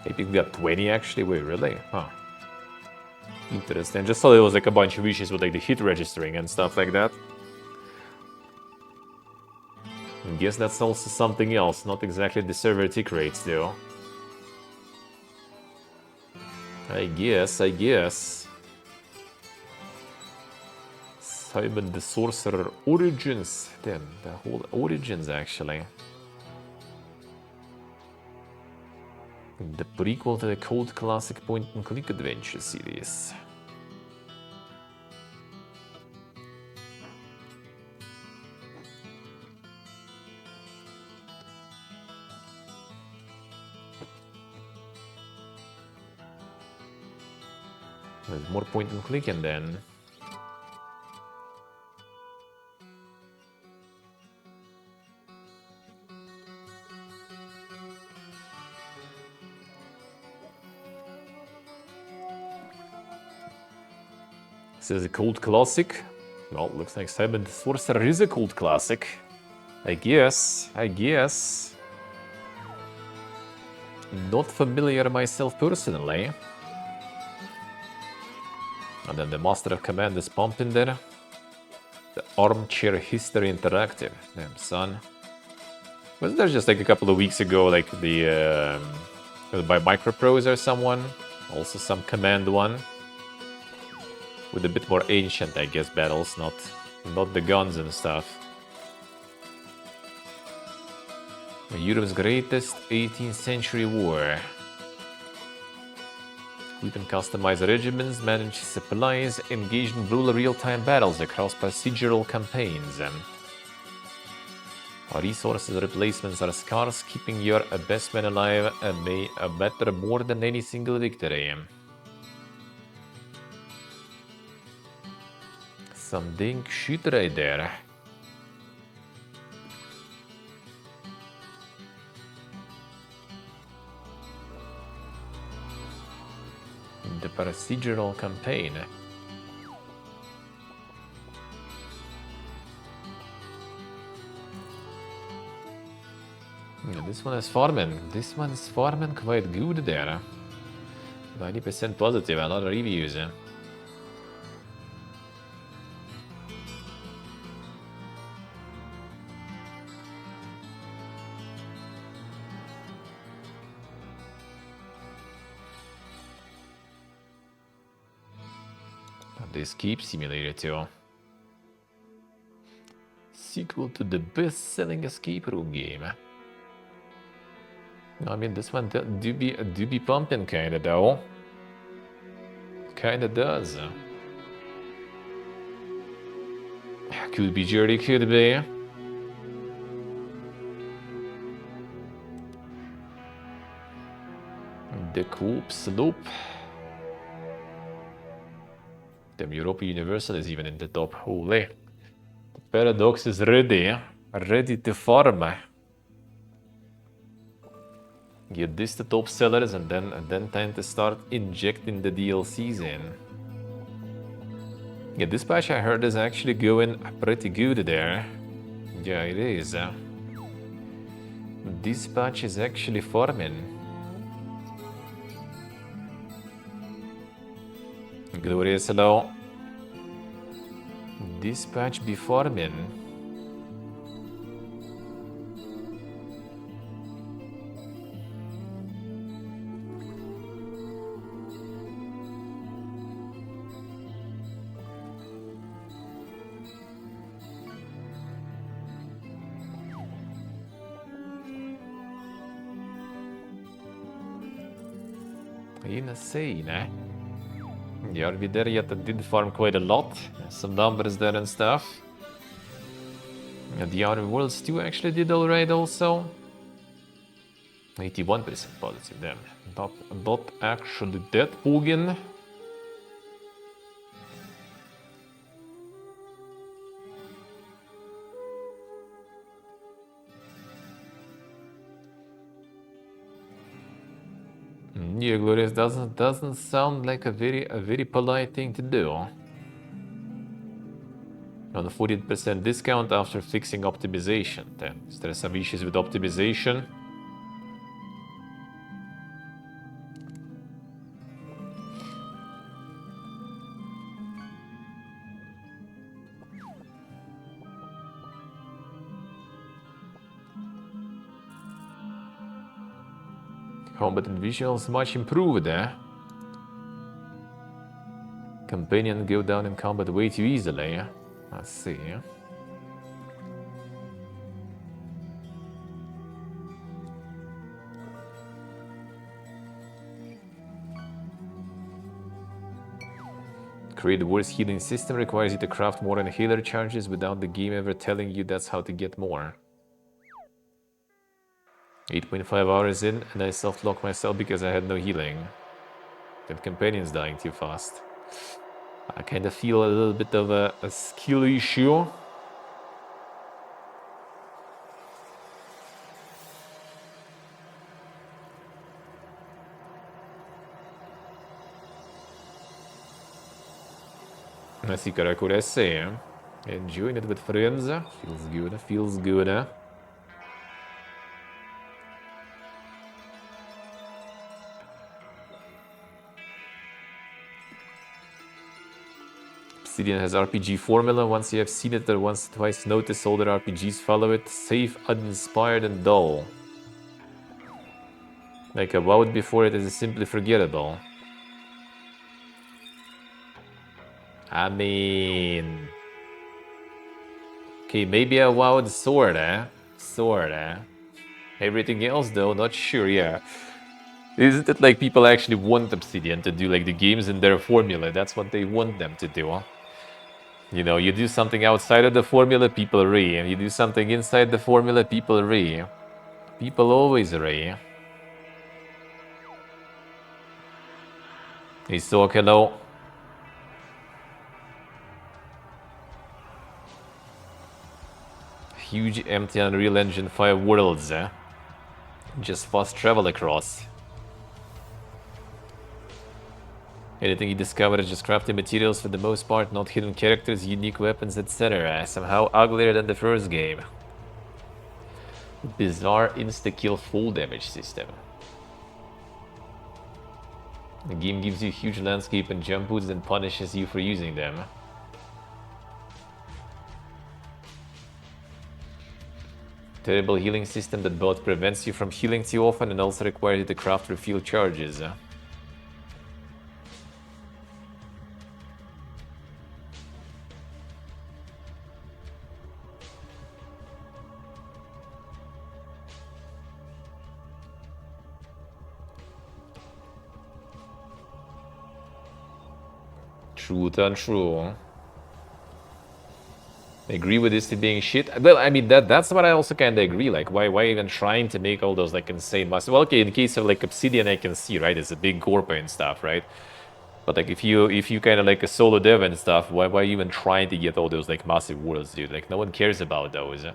Apex got 20 actually? Wait, really? Huh. Interesting. Just thought it was like a bunch of issues with like the hit registering and stuff like that. I guess that's also something else, not exactly the server tick rates though. I guess. Simon the Sorcerer Origins. Damn, the whole Origins actually. The prequel to the cult classic point-and-click adventure series. There's more point-and-click and then... This is a cult classic. Well, looks like Simon the Sorcerer is a cult classic. I guess. Not familiar myself personally. And then the Master of Command is pumping there. The Armchair History Interactive. Damn, son. Wasn't there just like a couple of weeks ago, like the by Microprose or someone Also some Command 1. With a bit more ancient, I guess, battles, not the guns and stuff. Europe's greatest 18th century war. We can customize regiments, manage supplies, engage in brutal real-time battles across procedural campaigns. Our resources replacements are scarce, keeping your best man alive may matter more than any single victory. Some dink shit right there. The procedural campaign. Yeah, this one is farming. This one is farming quite good there. 90% positive, a lot of reviews. The Escape Simulator too. Sequel to the best-selling escape room game. I mean, this one do be pumping kinda though. Kinda does. Could be Jerry, could be. The Coop Slope. Damn, Europa Universal is even in the top. Holy. The Paradox is ready. Ready to farm. Get this to top sellers and then time to start injecting the DLCs in. Yeah, this patch I heard is actually going pretty good there. Yeah, it is. This patch is actually farming. Glorious hello. This patch be farming. Insane, eh? Yeah, are we there yet? I did farm quite a lot. Some numbers there and stuff. Yeah, the Outer Worlds 2 actually did alright also. 81% positive, damn. Not actually that Pugin. Yeah, Glorious doesn't sound like a very polite thing to do. On a 40% discount after fixing optimization. Then is there some issues with optimization? Combat and visuals much improved, eh? Companion go down in combat way too easily. Let's see. Create the worst healing system requires you to craft more inhaler charges without the game ever telling you that's how to get more. 8.5 hours in, and I soft-locked myself because I had no healing. That companion's dying too fast. I kind of feel a little bit of a skill issue. I see Karakurese. Enjoying it with friends. Feels good, feels good. Obsidian has RPG formula. Once you have seen it or once or twice notice, older RPGs follow it. Safe, uninspired, and dull. Like a WoW before it is simply forgettable. I mean... Okay, maybe a wild sword, eh? Sword, eh? Everything else, though, not sure, yeah. Isn't it like people actually want Obsidian to do like the games in their formula? That's what they want them to do. You know, you do something outside of the formula, people re. And you do something inside the formula, people re. People always re. Hey, Sork, hello. Huge empty Unreal Engine 5 worlds, eh? Just fast travel across. Anything you discover is just crafting materials for the most part, not hidden characters, unique weapons, etc. Somehow uglier than the first game. Bizarre insta-kill full damage system. The game gives you huge landscape and jump boots and punishes you for using them. Terrible healing system that both prevents you from healing too often and also requires you to craft refill charges. Truth untrue. I agree with this being shit. Well, I mean that's what I also kind of agree. Like, why even trying to make all those like insane muscles? Well, okay, in case of like Obsidian, I can see, right? It's a big Gorpa and stuff, right? But like if you kind of like a solo dev and stuff, why even trying to get all those like massive worlds, dude? Like no one cares about those.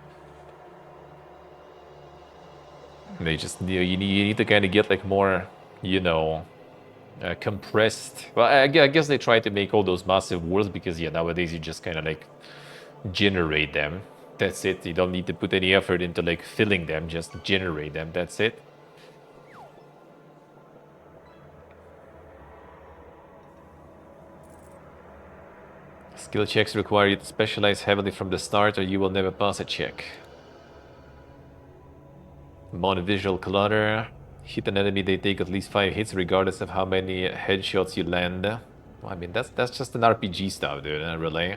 They just you need to kind of get like more, you know, compressed. Well, I guess they try to make all those massive worlds because yeah, nowadays you just kind of like generate them. That's it. You don't need to put any effort into like filling them. Just generate them. That's it. Skill checks require you to specialize heavily from the start or you will never pass a check. Mono-visual clutter. Hit an enemy, they take at least 5 hits regardless of how many headshots you land. Well, I mean, that's just an RPG stuff, dude, really.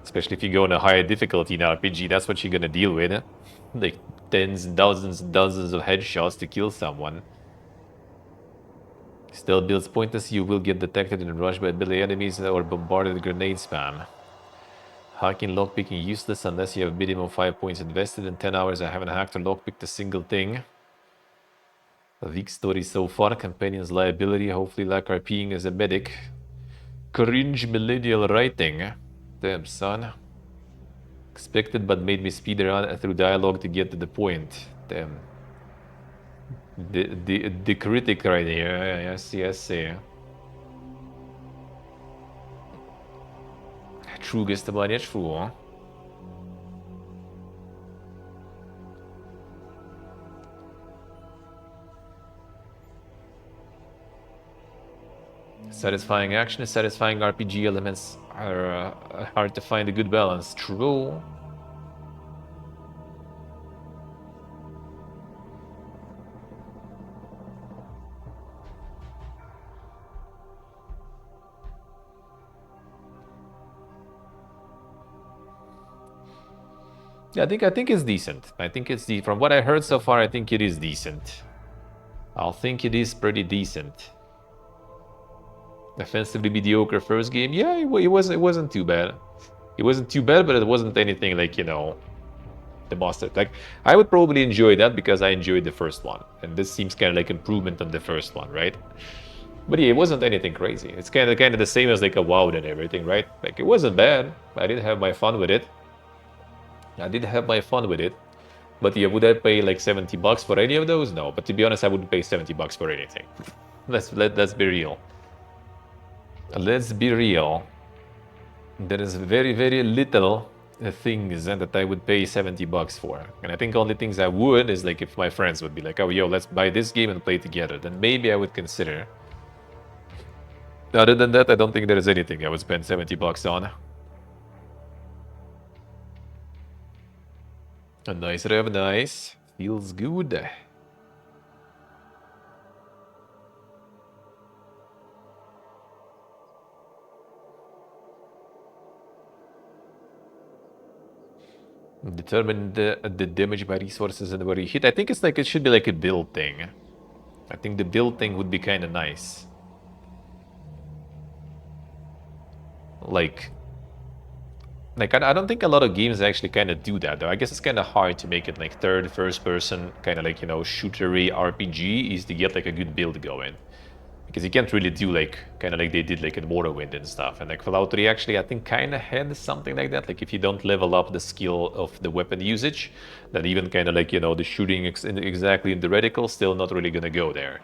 Especially if you go on a higher difficulty in RPG, that's what you're gonna deal with. Like tens, dozens of headshots to kill someone. Still builds pointless, you will get detected and rushed by melee enemies or bombarded with grenade spam. Hacking lockpicking useless unless you have minimum 5 points invested. In 10 hours I haven't hacked or lockpicked a single thing. A weak story so far, companion's liability, hopefully like RPing as a medic. Cringe millennial writing. Damn son. Expected but made me speed around through dialogue to get to the point. Damn. The critic right here. I see. True găstăbania true. Satisfying action and satisfying RPG elements are hard to find a good balance. True. Yeah, I think it's decent. I think it's from what I heard so far, I think it is decent. I'll think it is pretty decent. Offensively mediocre first game. Yeah, it wasn't too bad. It wasn't too bad, but it wasn't anything like, you know, the monster. Like, I would probably enjoy that because I enjoyed the first one. And this seems kind of like improvement on the first one, right? But yeah, it wasn't anything crazy. It's kind of the same as like a WoW and everything, right? Like, it wasn't bad. I did have my fun with it. But yeah, would I pay like $70 for any of those? No. But to be honest, I wouldn't pay $70 for anything. Let's be real. Let's be real. There is very, very little things that I would pay $70 for. And I think only things I would is like if my friends would be like, oh, yo, let's buy this game and play together. Then maybe I would consider. Other than that, I don't think there is anything I would spend $70 on. A nice rev, nice. Feels good. Determine the damage by resources and where you hit. I think it's like it should be like a build thing. I think the build thing would be kind of nice. Like I don't think a lot of games actually kind of do that though. I guess it's kind of hard to make it like first person kind of like, you know, shootery RPG is to get like a good build going. Because you can't really do like kind of like they did like in Morrowind and stuff. And like Fallout 3 actually I think kind of had something like that. Like if you don't level up the skill of the weapon usage, then even kind of like, you know, the shooting exactly in the reticle still not really gonna go there.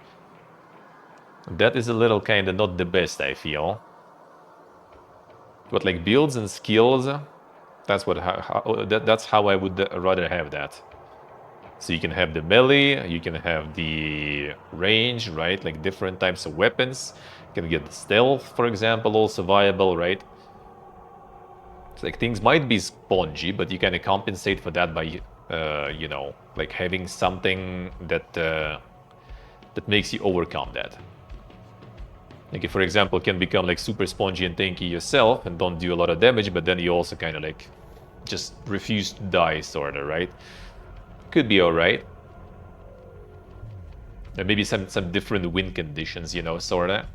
That is a little kind of not the best, I feel. But like builds and skills, that's what that's how I would rather have that. So you can have the melee, you can have the range, right? Like different types of weapons. You can get the stealth, for example, also viable, right? It's like things might be spongy, but you kind of compensate for that by, you know, like having something that that makes you overcome that. Like if, for example, can become like super spongy and tanky yourself and don't do a lot of damage, but then you also kind of like just refuse to die, sort of, right? Could be alright. And maybe some different win conditions, you know, sorta.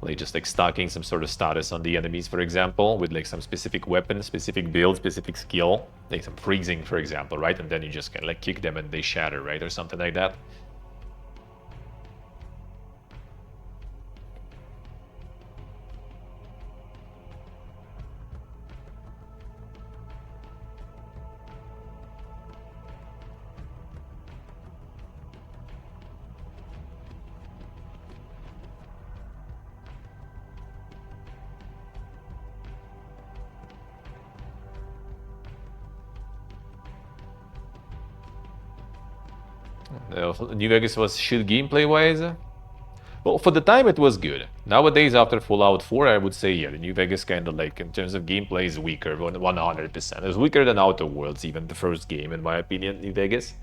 Like just like stacking some sort of status on the enemies, for example, with like some specific weapon, specific build, specific skill. Like some freezing, for example, right? And then you just kind of like kick them and they shatter, right? Or something like that. New Vegas was shit gameplay-wise. Well, for the time it was good. Nowadays, after Fallout 4, I would say, yeah, the New Vegas kind of like, in terms of gameplay, is weaker, 100%. It's weaker than Outer Worlds, even the first game, in my opinion, New Vegas.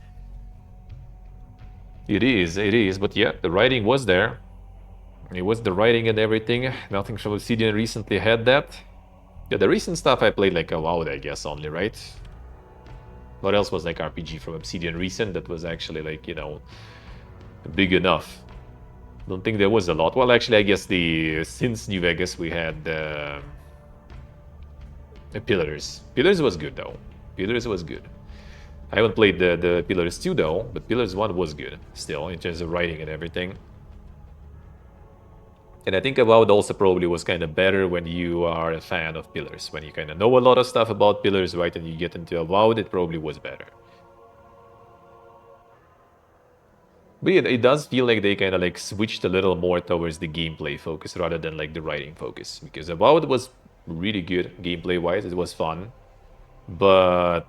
It is, but yeah, the writing was there. It was the writing and everything. Nothing from Obsidian recently had that. Yeah, the recent stuff I played like Avowed, I guess, only, right? What else was like RPG from Obsidian recent that was actually like, you know, big enough? Don't think there was a lot. Well, actually, I guess since New Vegas we had Pillars. Pillars was good though. Pillars was good. I haven't played the Pillars 2 though, but Pillars 1 was good still in terms of writing and everything. And I think Avowed also probably was kind of better when you are a fan of Pillars. When you kind of know a lot of stuff about Pillars, right, and you get into Avowed, it probably was better. But yeah, it does feel like they kind of like switched a little more towards the gameplay focus rather than like the writing focus. Because Avowed was really good gameplay-wise, it was fun. But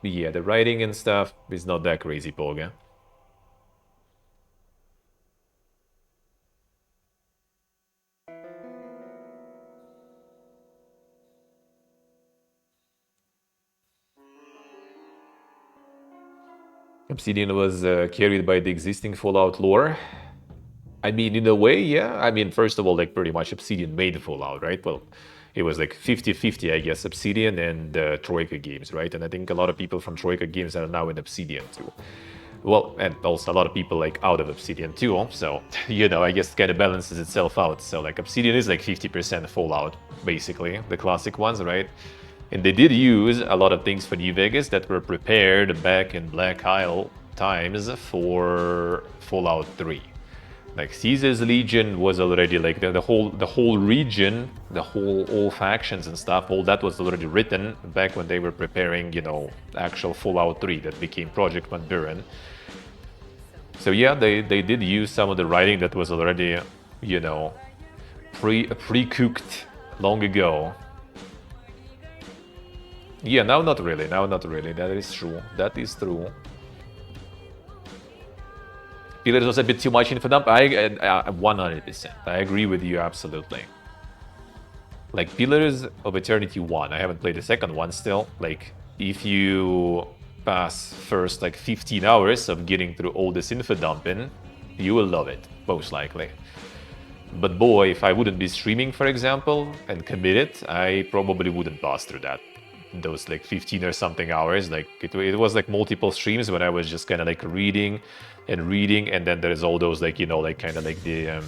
yeah, the writing and stuff is not that crazy, Polga. Obsidian was carried by the existing Fallout lore. I mean, in a way, yeah. I mean, first of all, like pretty much Obsidian made Fallout, right? Well, it was like 50-50, I guess, Obsidian and Troika Games, right? And I think a lot of people from Troika Games are now in Obsidian too. Well, and also a lot of people like out of Obsidian too, so, you know, I guess it kind of balances itself out. So like Obsidian is like 50% Fallout, basically, the classic ones, right? And they did use a lot of things for New Vegas that were prepared back in Black Isle times for Fallout 3. Like Caesar's Legion was already like the whole region, all factions and stuff, all that was already written back when they were preparing, you know, actual Fallout 3 that became Project Van Buren. So yeah, they did use some of the writing that was already, you know, pre-cooked long ago. Yeah, now not really, that is true, that is true. Pillars was a bit too much info dump, 100%, I agree with you absolutely. Like Pillars of Eternity 1, I haven't played the second one still, like if you pass first like 15 hours of getting through all this info dumping, you will love it, most likely. But boy, if I wouldn't be streaming, for example, and committed, I probably wouldn't pass through that. those like 15 or something hours. Like it was like multiple streams when I was just kind of like reading, and then there's all those like, you know, like kind of like the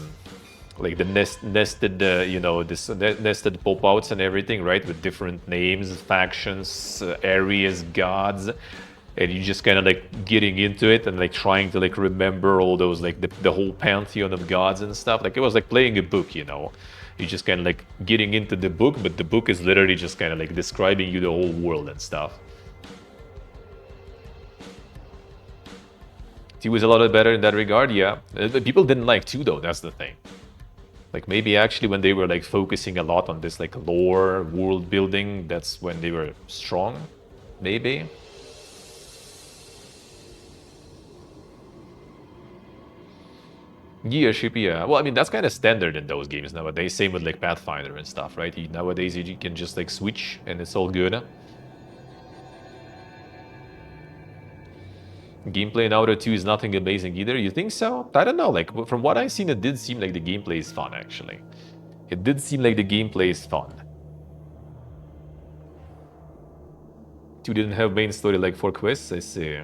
nested you know, this nested pop-outs and everything, right, with different names, factions, areas, gods, and you just kind of like getting into it and like trying to like remember all those like the whole pantheon of gods and stuff. Like it was like playing a book, you know. You're just kind of like getting into the book, but the book is literally just kind of like describing you the whole world and stuff. He was a lot better in that regard, yeah. People didn't like 2 though, that's the thing. Like maybe actually when they were like focusing a lot on this like lore, world building, that's when they were strong, maybe. Gearship, yeah. Well, I mean, that's kind of standard in those games nowadays. Same with like Pathfinder and stuff, right? Nowadays you can just like switch and it's all good. Gameplay in Outer 2 is nothing amazing either. You think so? I don't know. Like from what I've seen, it did seem like the gameplay is fun, actually. It did seem like the gameplay is fun. 2 didn't have main story like 4 quests, I see.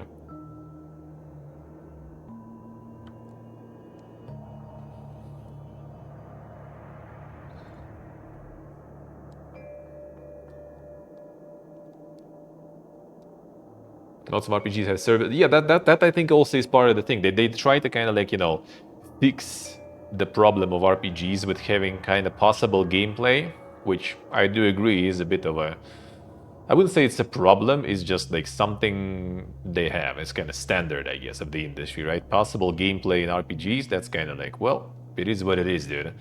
Lots of RPGs have served. Yeah, that I think also is part of the thing. They try to kind of like, you know, fix the problem of RPGs with having kind of possible gameplay, which I do agree is a bit of a... I wouldn't say it's a problem, it's just like something they have. It's kind of standard, I guess, of the industry, right? Possible gameplay in RPGs, that's kind of like, well, it is what it is, dude.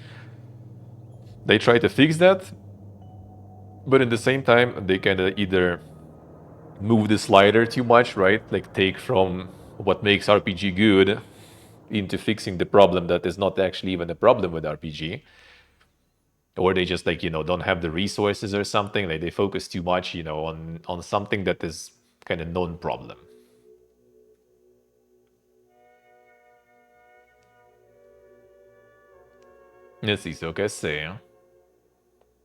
They try to fix that, but at the same time, they kind of either move the slider too much, right? Like take from what makes RPG good into fixing the problem that is not actually even a problem with RPG. Or they just like, you know, don't have the resources or something. Like they focus too much, you know, on something that is kind of non-problem. Let's see, so I say.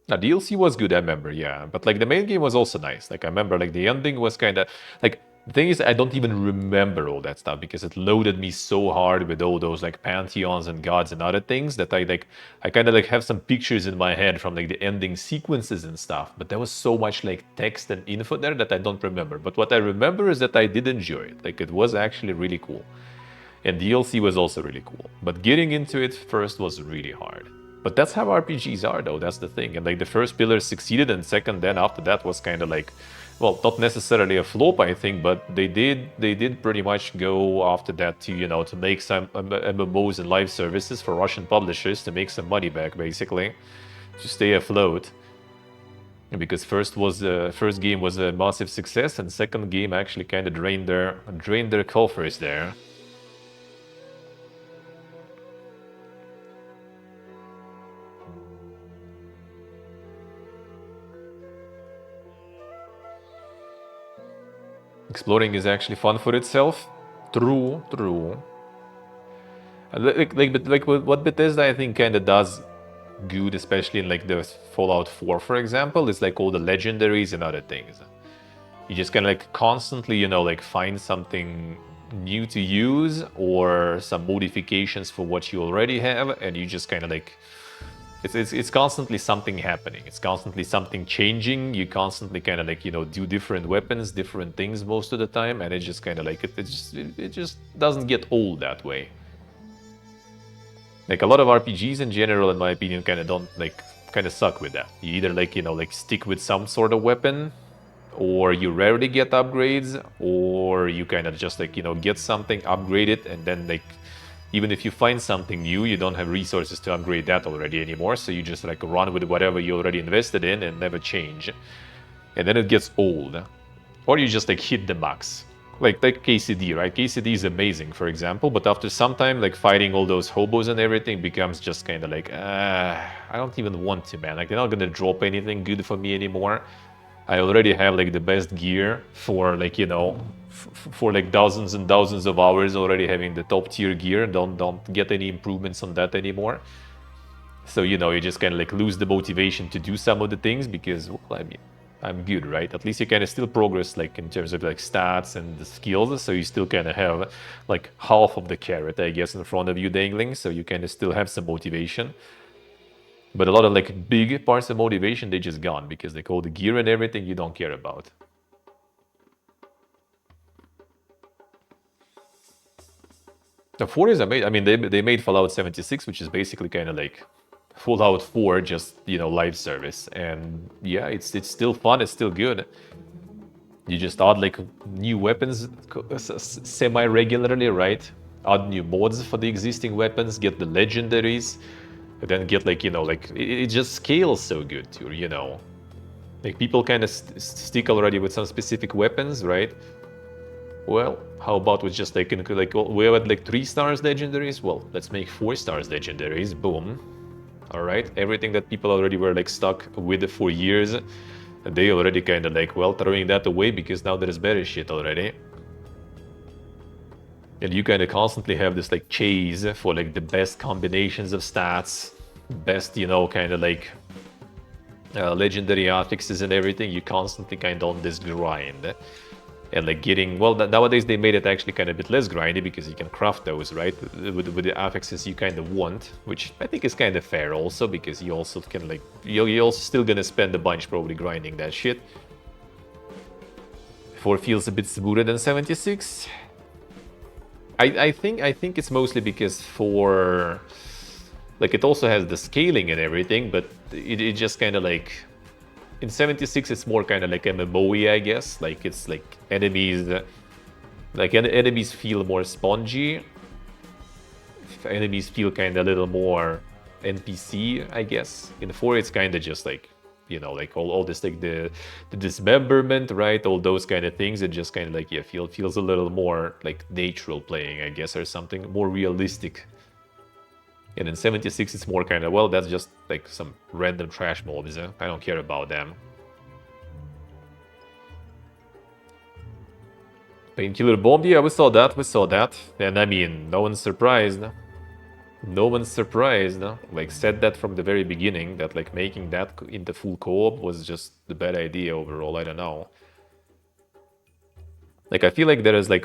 Now, DLC was good, I remember, yeah. But, like, the main game was also nice. Like, I remember, like, the ending was kind of... Like, the thing is, I don't even remember all that stuff because it loaded me so hard with all those, like, pantheons and gods and other things that I kind of, like, have some pictures in my head from, like, the ending sequences and stuff. But there was so much, like, text and info there that I don't remember. But what I remember is that I did enjoy it. Like, it was actually really cool. And DLC was also really cool. But getting into it first was really hard. But that's how RPGs are, though. That's the thing. And like the first pillar succeeded, and second, then after that was kind of like, well, not necessarily a flop, I think, but they did pretty much go after that to, you know, to make some MMOs and live services for Russian publishers to make some money back, basically, to stay afloat. Because first game was a massive success, and second game actually kind of drained their coffers there. Exploring is actually fun for itself. True. Like what Bethesda I think kind of does good, especially in like the Fallout 4, for example, is like all the legendaries and other things. You just kind of like constantly, you know, like find something new to use or some modifications for what you already have, and you just kind of like it's constantly something happening. It's constantly something changing. You constantly kind of like, you know, do different weapons, different things most of the time, and it just kind of like it just doesn't get old that way. Like a lot of RPGs in general, in my opinion, kind of suck with that. You either like, you know, like stick with some sort of weapon, or you rarely get upgrades, or you kind of just like, you know, get something, upgrade it, and then like, even if you find something new, you don't have resources to upgrade that already anymore, so you just like run with whatever you already invested in and never change. And then it gets old. Or you just like hit the max. Like KCD, right? KCD is amazing, for example, but after some time, like fighting all those hobos and everything becomes just kind of like, I don't even want to, man. Like they're not gonna drop anything good for me anymore. I already have like the best gear for like, you know, for like dozens and thousands of hours already having the top tier gear. Don't get any improvements on that anymore. So, you know, you just kind of like lose the motivation to do some of the things because, well, I mean, I'm good, right? At least you kind of still progress like in terms of like stats and the skills, so you still kind of have like half of the carrot, I guess, in front of you dangling, so you kind of still have some motivation. But a lot of like big parts of motivation, they just gone because like all the gear and everything you don't care about. The 4 is amazing. I mean, they made Fallout 76, which is basically kind of like Fallout 4, just, you know, live service. And yeah, it's still fun, it's still good. You just add like new weapons semi-regularly, right? Add new mods for the existing weapons, get the legendaries, and then get like, you know, like it just scales so good too, you know. Like people kind of stick already with some specific weapons, right? Well, how about with just like we had like 3 stars legendaries? Well, let's make 4 stars legendaries. Boom. All right, everything that people already were like stuck with for years, they already kind of like, well, throwing that away because now there's better shit already. And you kind of constantly have this like chase for like the best combinations of stats, best, you know, kind of like legendary affixes and everything. You constantly kind of on this grind. And like getting, well, nowadays they made it actually kind of a bit less grindy because you can craft those, right? With the affixes you kind of want, which I think is kind of fair also because you also can like, you're also still gonna spend a bunch probably grinding that shit. 4 feels a bit smoother than 76. I think it's mostly because 4, like it also has the scaling and everything, but it just kind of like, in 76, it's more kind of like MMO-y, I guess. Like it's like enemies feel more spongy. Enemies feel kind of a little more NPC, I guess. In 4, it's kind of just like, you know, like all this like the dismemberment, right? All those kind of things. It just kind of like, yeah, feels a little more like natural playing, I guess, or something more realistic. And in 76, it's more kind of, well, that's just like some random trash mobs. I don't care about them. Painkiller Bomb, yeah, we saw that. And I mean, no one's surprised. Like, said that from the very beginning, that like making that into full co-op was just the bad idea overall, I don't know. Like, I feel like there was like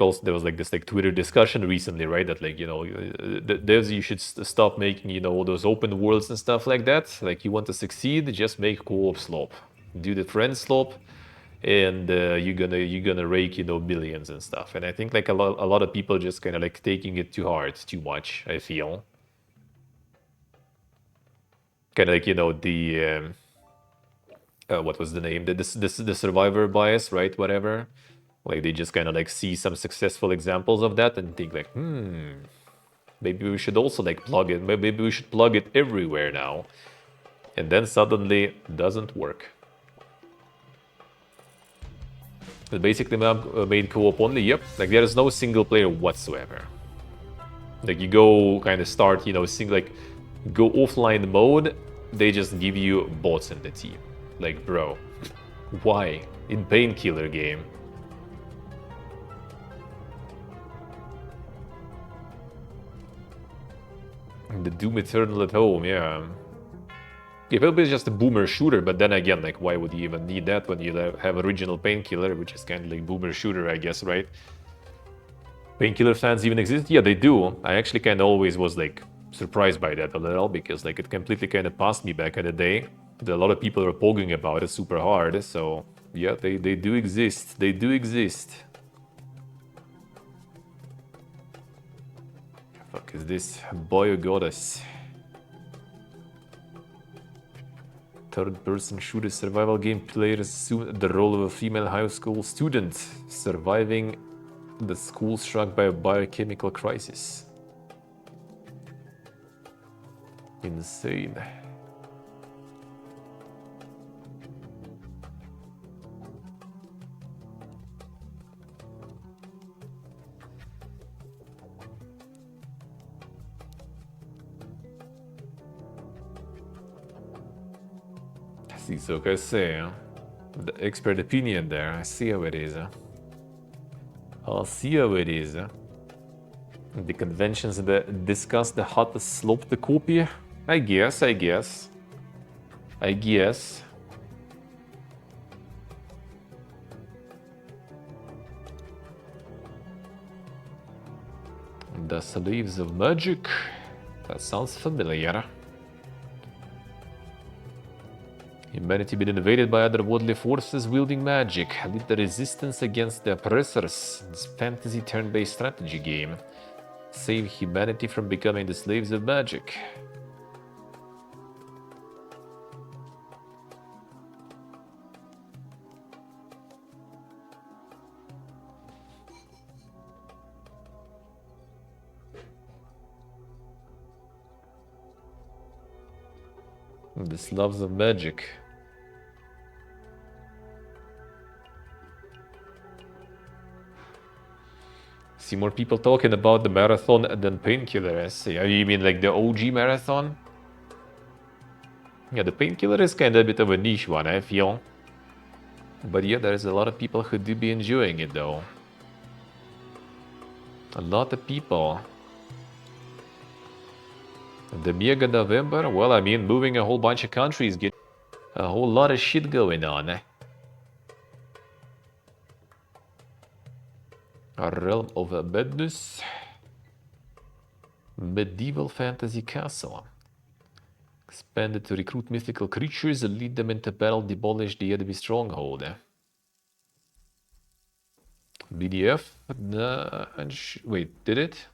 this like Twitter discussion recently, right? That like, you know, you should stop making, you know, all those open worlds and stuff like that. Like, you want to succeed, just make co-op slop. Do the friend slop, and you're gonna rake, you know, millions and stuff. And I think like a lot of people just kind of like taking it too hard, too much, I feel. Kind of like, you know, the what was the name? The survivor bias, right? Whatever. Like, they just kind of like see some successful examples of that and think like, maybe we should also like plug it. Maybe we should plug it everywhere now. And then suddenly it doesn't work. It basically made co-op only, yep. Like, there is no single player whatsoever. Like, you go kind of start, you know, go offline mode, they just give you bots in the team. Like, bro, why? In Painkiller game. The Doom Eternal at home, yeah. It will be just a boomer shooter, but then again, like, why would you even need that when you have original Painkiller, which is kind of like boomer shooter, I guess, right? Painkiller fans even exist? Yeah, they do. I actually kind of always was like surprised by that a little, because like it completely kind of passed me back in the day. A lot of people were pogging about it super hard, so yeah, they do exist. They do exist. Fuck is this? Bio Goddess. Third-person shooter survival game player assume the role of a female high school student surviving the school struck by a biochemical crisis. Insane. See, so I say, the expert opinion there. I see how it is. I'll see how it is. The conventions that discuss the hottest slope to copy. I guess. The Slaves of Magic. That sounds familiar. Humanity been invaded by otherworldly forces wielding magic. Lead the resistance against the oppressors. This fantasy turn-based strategy game. Save humanity from becoming the slaves of magic. The Slavs of Magic. See more people talking about the marathon than Painkiller. I see. You mean like the OG marathon? Yeah, the Painkiller is kind of a bit of a niche one, I feel. But yeah, there's a lot of people who do be enjoying it though. A lot of people. The Mega November? Well, I mean, moving a whole bunch of countries, get a whole lot of shit going on. A Realm of Madness. Medieval Fantasy Castle. Expanded to recruit mythical creatures and lead them into battle, demolish the enemy stronghold. BDF? Wait, did it?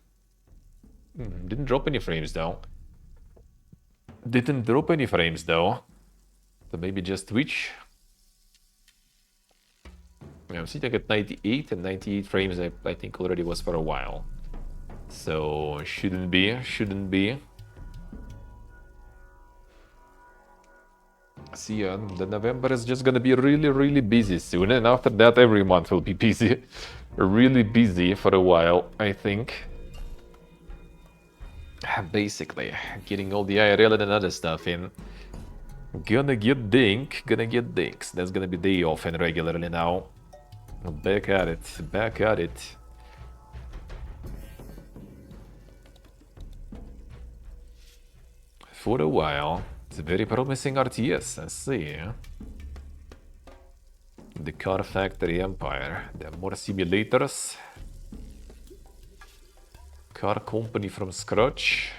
Didn't drop any frames though. Didn't drop any frames though. So maybe just Twitch. Yeah, I'm sitting at 98 and 98 frames I think already was for a while. So shouldn't be. See, the November is just gonna be really busy soon, and after that every month will be busy. Really busy for a while, I think. Basically, getting all the IRL and other stuff in. Gonna get dinks. That's gonna be day off and regularly now. Back at it. For a while. It's a very promising RTS, I see. The Car Factory Empire. There are more simulators. Car company from scratch.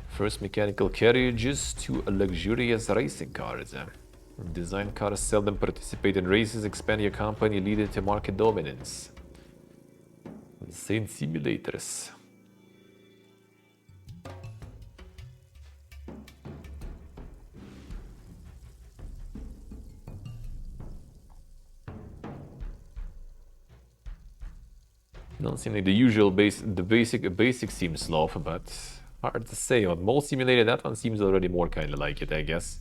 First mechanical carriages to luxurious racing cars. Design cars seldom participate in races, expand your company, lead it to market dominance. Insane simulators. Don't seem like the usual basic seems slow, but hard to say. On Mole Simulator, that one seems already more kind of like it, I guess.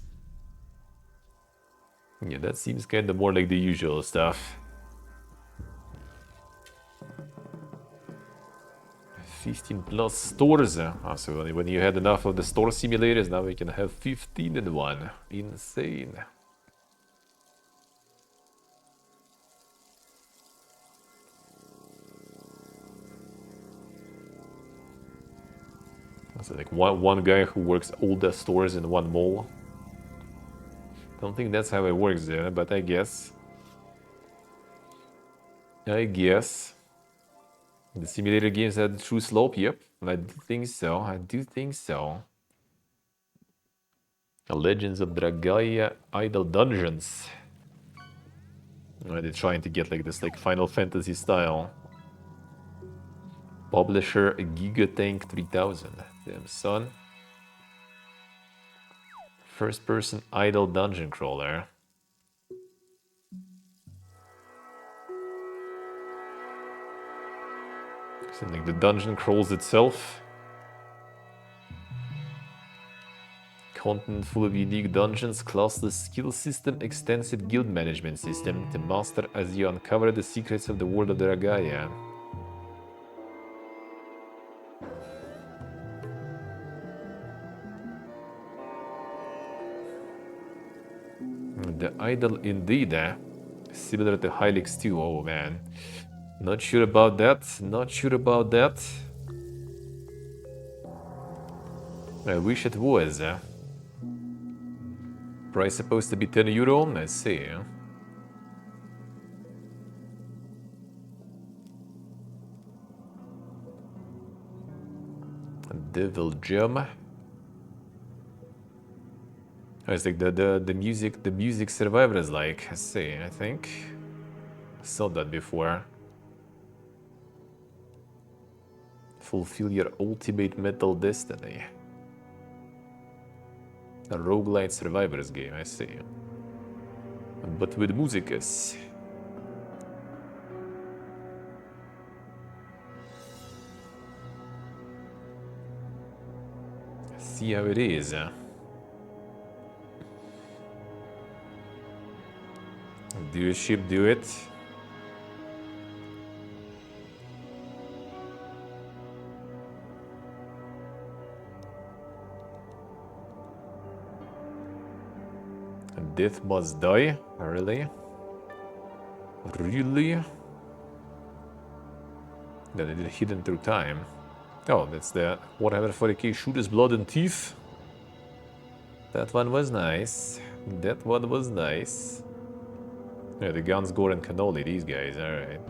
Yeah, that seems kind of more like the usual stuff. 15 plus stores. So when you had enough of the store simulators, now we can have 15 in one. Insane. So like one guy who works all the stores in one mall. Don't think that's how it works there, but I guess. The simulator games had true slope, yep. I do think so. Legends of Dragalia Idle Dungeons. They're trying to get like this like Final Fantasy style. Publisher Gigatank 3000. Damn son. First person idle dungeon crawler. So like the dungeon crawls itself. Content full of unique dungeons, classless skill system, extensive guild management system to master as you uncover the secrets of the world of Dragalia. The idol indeed, similar to Helix 2, oh man. Not sure about that. I wish it was. Price supposed to be €10, let's see. Devil Jum. Oh, it's like the music Survivor is like. I see, I think. I saw that before. Fulfill your ultimate metal destiny. A roguelite survivors game, I see. But with musicus. See how it is. Do your ship do it? Death must die? Really? Really? Then it is hidden through time. Oh, that's the whatever 40k shooters blood and teeth. That one was nice. That one was nice. Yeah, the guns, gore, and cannoli, these guys, alright.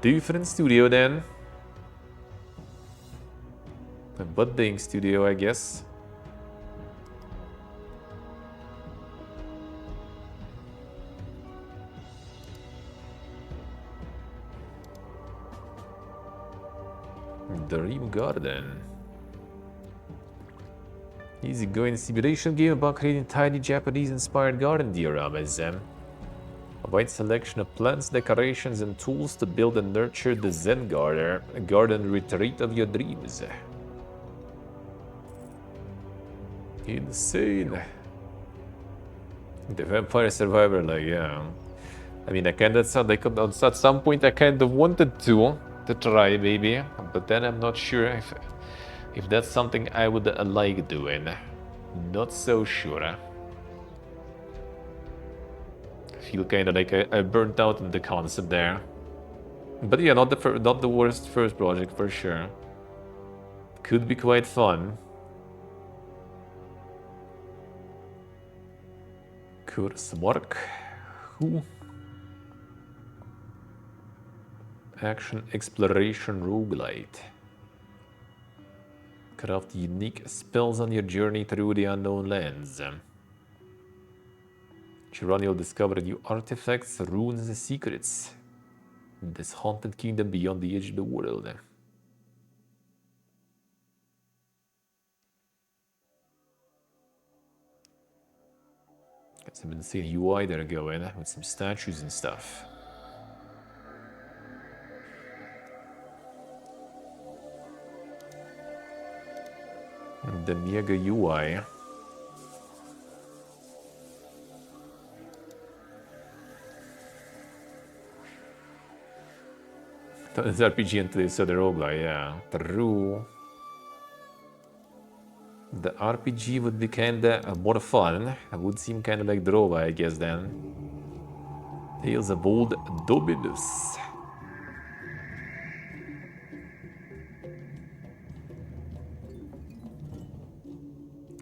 Different studio then. A budding studio, I guess. Dream Garden. Easy-going simulation game about creating tiny Japanese-inspired garden dioramas. A wide selection of plants, decorations, and tools to build and nurture the Zen garden, a garden retreat of your dreams. Insane. The Vampire Survivor, like, yeah. I mean, I kind of thought at some point I kind of wanted to try, maybe, but then I'm not sure if that's something I would like doing. Not so sure. I feel kind of like I burnt out on the concept there. But yeah, not the worst first project for sure. Could be quite fun. Curse work. Who? Action exploration roguelite. Craft unique spells on your journey through the unknown lands. Each run you'll discover new artifacts, runes, and secrets in this haunted kingdom beyond the edge of the world. Got some insane UI there going with some statues and stuff. The mega UI. It's RPG until it's the roguelike, yeah. True. The RPG would be kinda more fun. It would seem kinda like Drova, I guess, then. Tales of Old Dominus.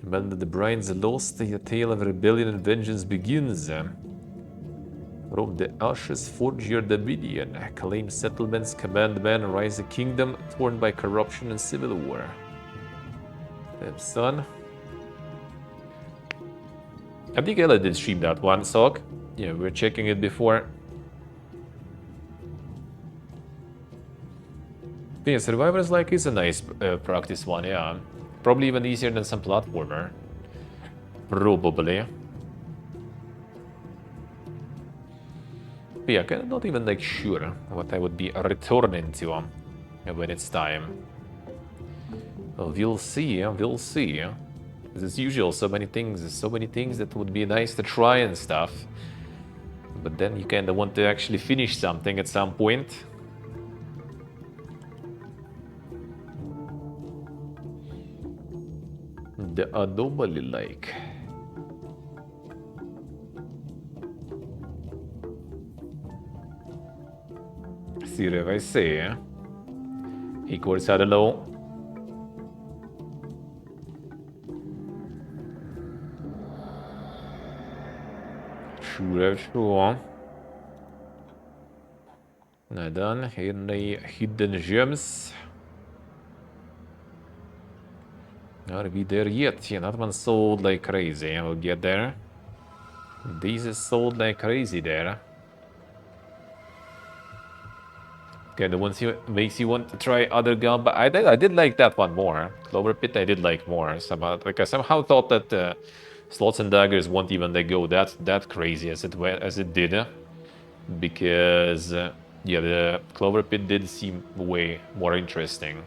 When the bride's lost, the tale of rebellion and vengeance begins. From the ashes forge your dominion, claim settlements, command men, rise a kingdom torn by corruption and civil war. Damn son. I think Ella did stream that one, Sok. Yeah, we were checking it before. Yeah, Survivors like is a nice practice one, yeah. Probably even easier than some platformer. Probably. But yeah, kind of not even like sure what I would be returning to when it's time. Well, we'll see, we'll see. As usual, so many things that would be nice to try and stuff. But then you kind of want to actually finish something at some point. The anomaly like. See if I say equals out low. Sure. Now done. Here the hidden gems. Not be there yet. Yeah, that one sold like crazy. We'll get there. These is sold like crazy there. Okay, the ones you makes you want to try other gun, but I did like that one more. Clover Pit I did like more. Somehow, like I somehow thought that Slots and Daggers won't even let go that crazy as it did, because yeah, the Clover Pit did seem way more interesting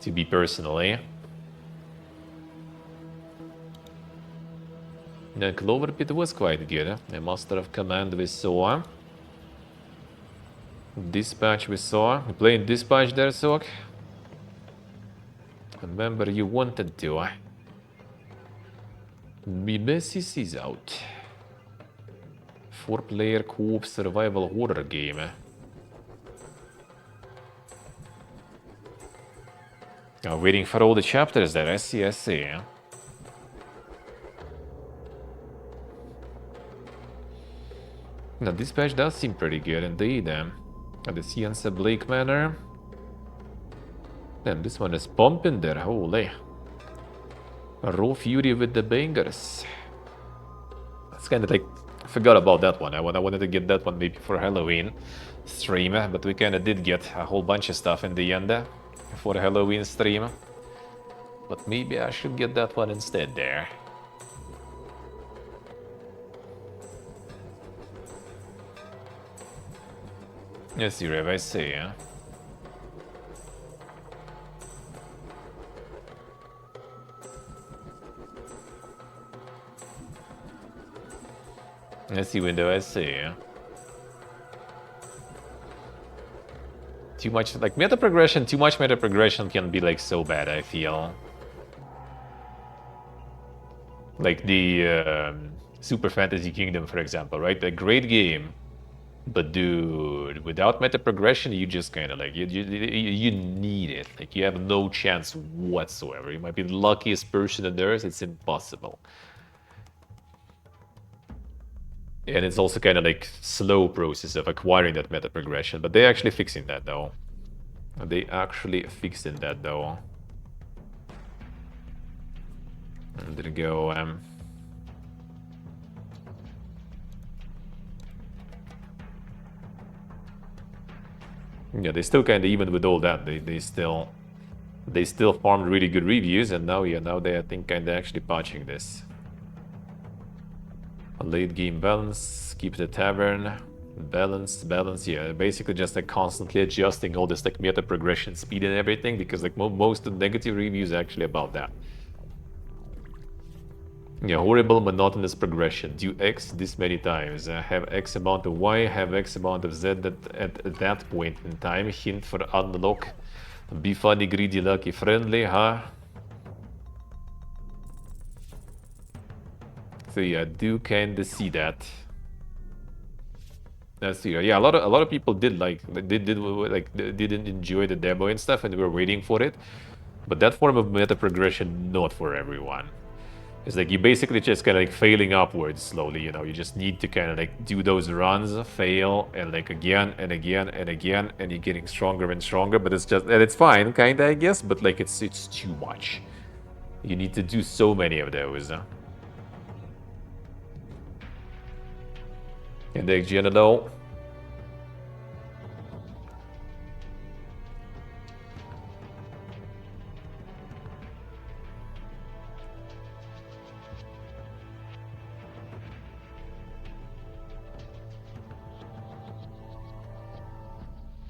to be personally. The Clover Pit was quite good. The Master of Command we saw. Dispatch we saw. You playing Dispatch there, Sok? Remember you wanted to. Mimesis is out. 4-player co-op survival horror game. Waiting for all the chapters there, I see. Now, Dispatch does seem pretty good indeed. The Cianza Blake Manor. Damn, this one is pumping there, holy. Raw Fury with the bangers. That's kind of like, I forgot about that one. I wanted to get that one maybe for Halloween stream, but we kind of did get a whole bunch of stuff in the end for the Halloween stream. But maybe I should get that one instead there. Yes, you Rev, I see, yeah. I see window, I see, yeah. Too much, like, meta progression, too much meta progression can be, like, so bad, I feel. Like the Super Fantasy Kingdom, for example, right? A great game. But dude, without meta progression, you just kind of like, you need it. Like, you have no chance whatsoever. You might be the luckiest person on earth, it's impossible. And it's also kind of like slow process of acquiring that meta progression. But they're actually fixing that though. They actually fixing that though. And there you go. Yeah, they still kind of, even with all that, they still farmed really good reviews, and now they I think kind of actually patching this. A late game balance, keep the tavern, balance, yeah, basically just like constantly adjusting all this like meta progression speed and everything, because like most of the negative reviews are actually about that. Yeah, horrible monotonous progression. Do X this many times. Have X amount of Y, have X amount of Z at that point in time. Hint for unlock. Be funny, greedy, lucky, friendly, huh? So yeah, I do kinda see that. That's yeah, a lot of people did like didn't enjoy the demo and stuff, and they were waiting for it. But that form of meta progression, not for everyone. It's like you basically just kind of like failing upwards slowly, you know. You just need to kind of like do those runs, fail, and like again and again and again, and you're getting stronger and stronger. But it's just, and it's fine, kind of, I guess. But like it's too much. You need to do so many of those. And the general.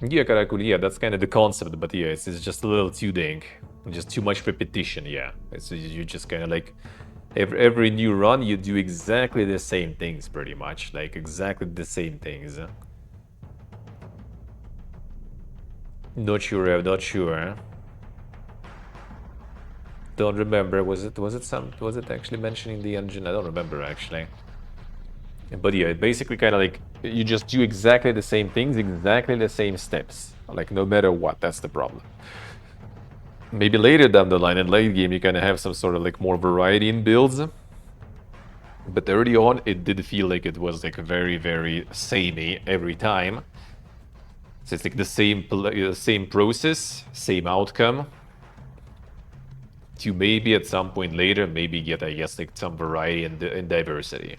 Yeah, Karakul, yeah, that's kind of the concept, but yeah, it's just a little too dank. Just too much repetition, yeah. It's, you just kind of like, every new run, you do exactly the same things, pretty much. Like, exactly the same things. Not sure, I'm not sure. Don't remember, was it actually mentioning the engine? I don't remember, actually. But yeah, basically kind of like, you just do exactly the same things, exactly the same steps. Like, no matter what, that's the problem. Maybe later down the line, in late game, you kind of have some sort of like more variety in builds. But early on, it did feel like it was like very, very samey every time. So it's like the same process, same outcome. to maybe at some point later, maybe get, I guess, like some variety and diversity.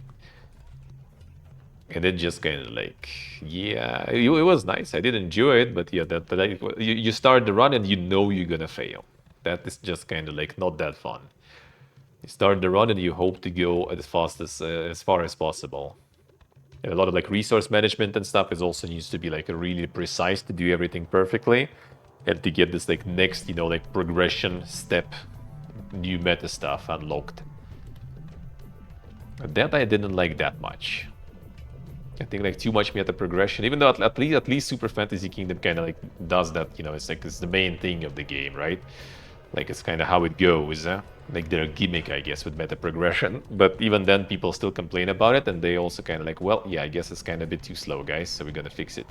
And then just kind of like, yeah, it was nice. I did enjoy it, but yeah, you start the run and you know you're gonna fail. That is just kind of like not that fun. You start the run and you hope to go as far as possible. And a lot of like resource management and stuff is also needs to be like really precise to do everything perfectly, and to get this like next, you know, like progression step, new meta stuff unlocked. That I didn't like that much. I think like too much meta progression, even though at least Super Fantasy Kingdom kind of like does that, you know, it's like it's the main thing of the game, right? Like it's kind of how it goes, like their gimmick, I guess, with meta progression. But even then, people still complain about it, and they also kind of like, well, yeah, I guess it's kind of a bit too slow, guys, so we're gonna fix it.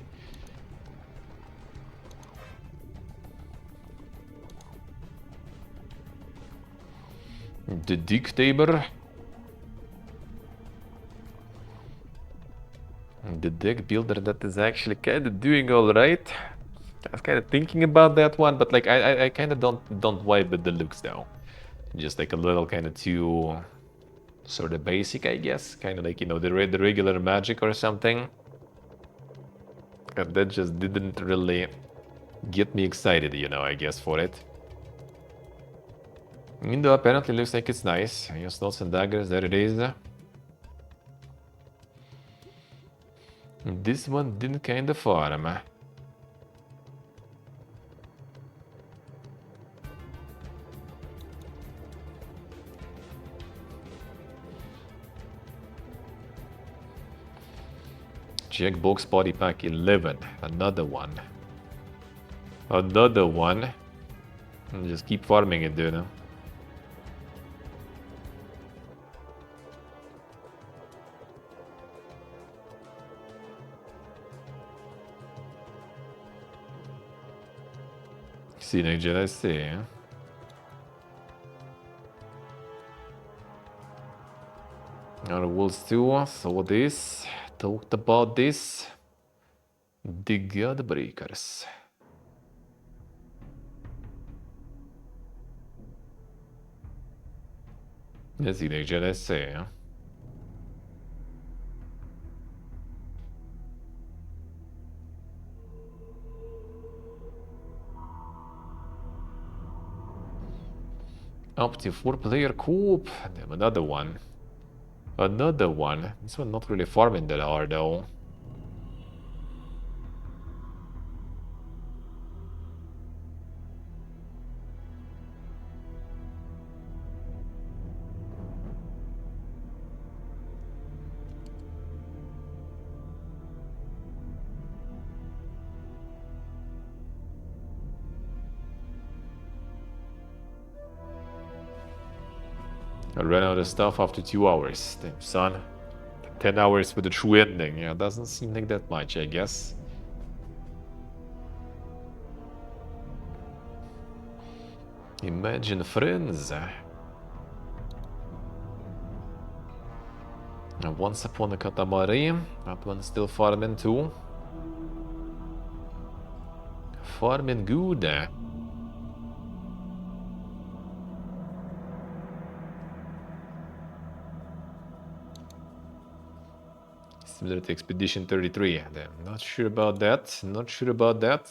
The Dictator. The deck builder that is actually kind of doing all right. I was kind of thinking about that one, but like I kind of don't vibe with the looks though. Just like a little kind of too sort of basic, I guess. Kind of like, you know, the regular magic or something. And that just didn't really get me excited, you know, I guess, for it. Even though apparently looks like it's nice. Just Swords and Daggers, there it is. This one didn't kind of farm. Jackbox Body Pack 11. Another one. Another one. And just keep farming it, dude. Teenager, I see. Our Wolves 2 saw this, talked about this. The Godbreakers. The Teenager, I see. Up to 4-player co-op. Damn, another one. Another one. This one not really farming that hard though. I ran out of stuff after 2 hours. Damn, son. 10 hours with a true ending. Yeah, doesn't seem like that much, I guess. Imagine Friends. Once Upon a Katamari. That one's still farming too. Farming good. Similar to Expedition 33. I'm not sure about that. Not sure about that.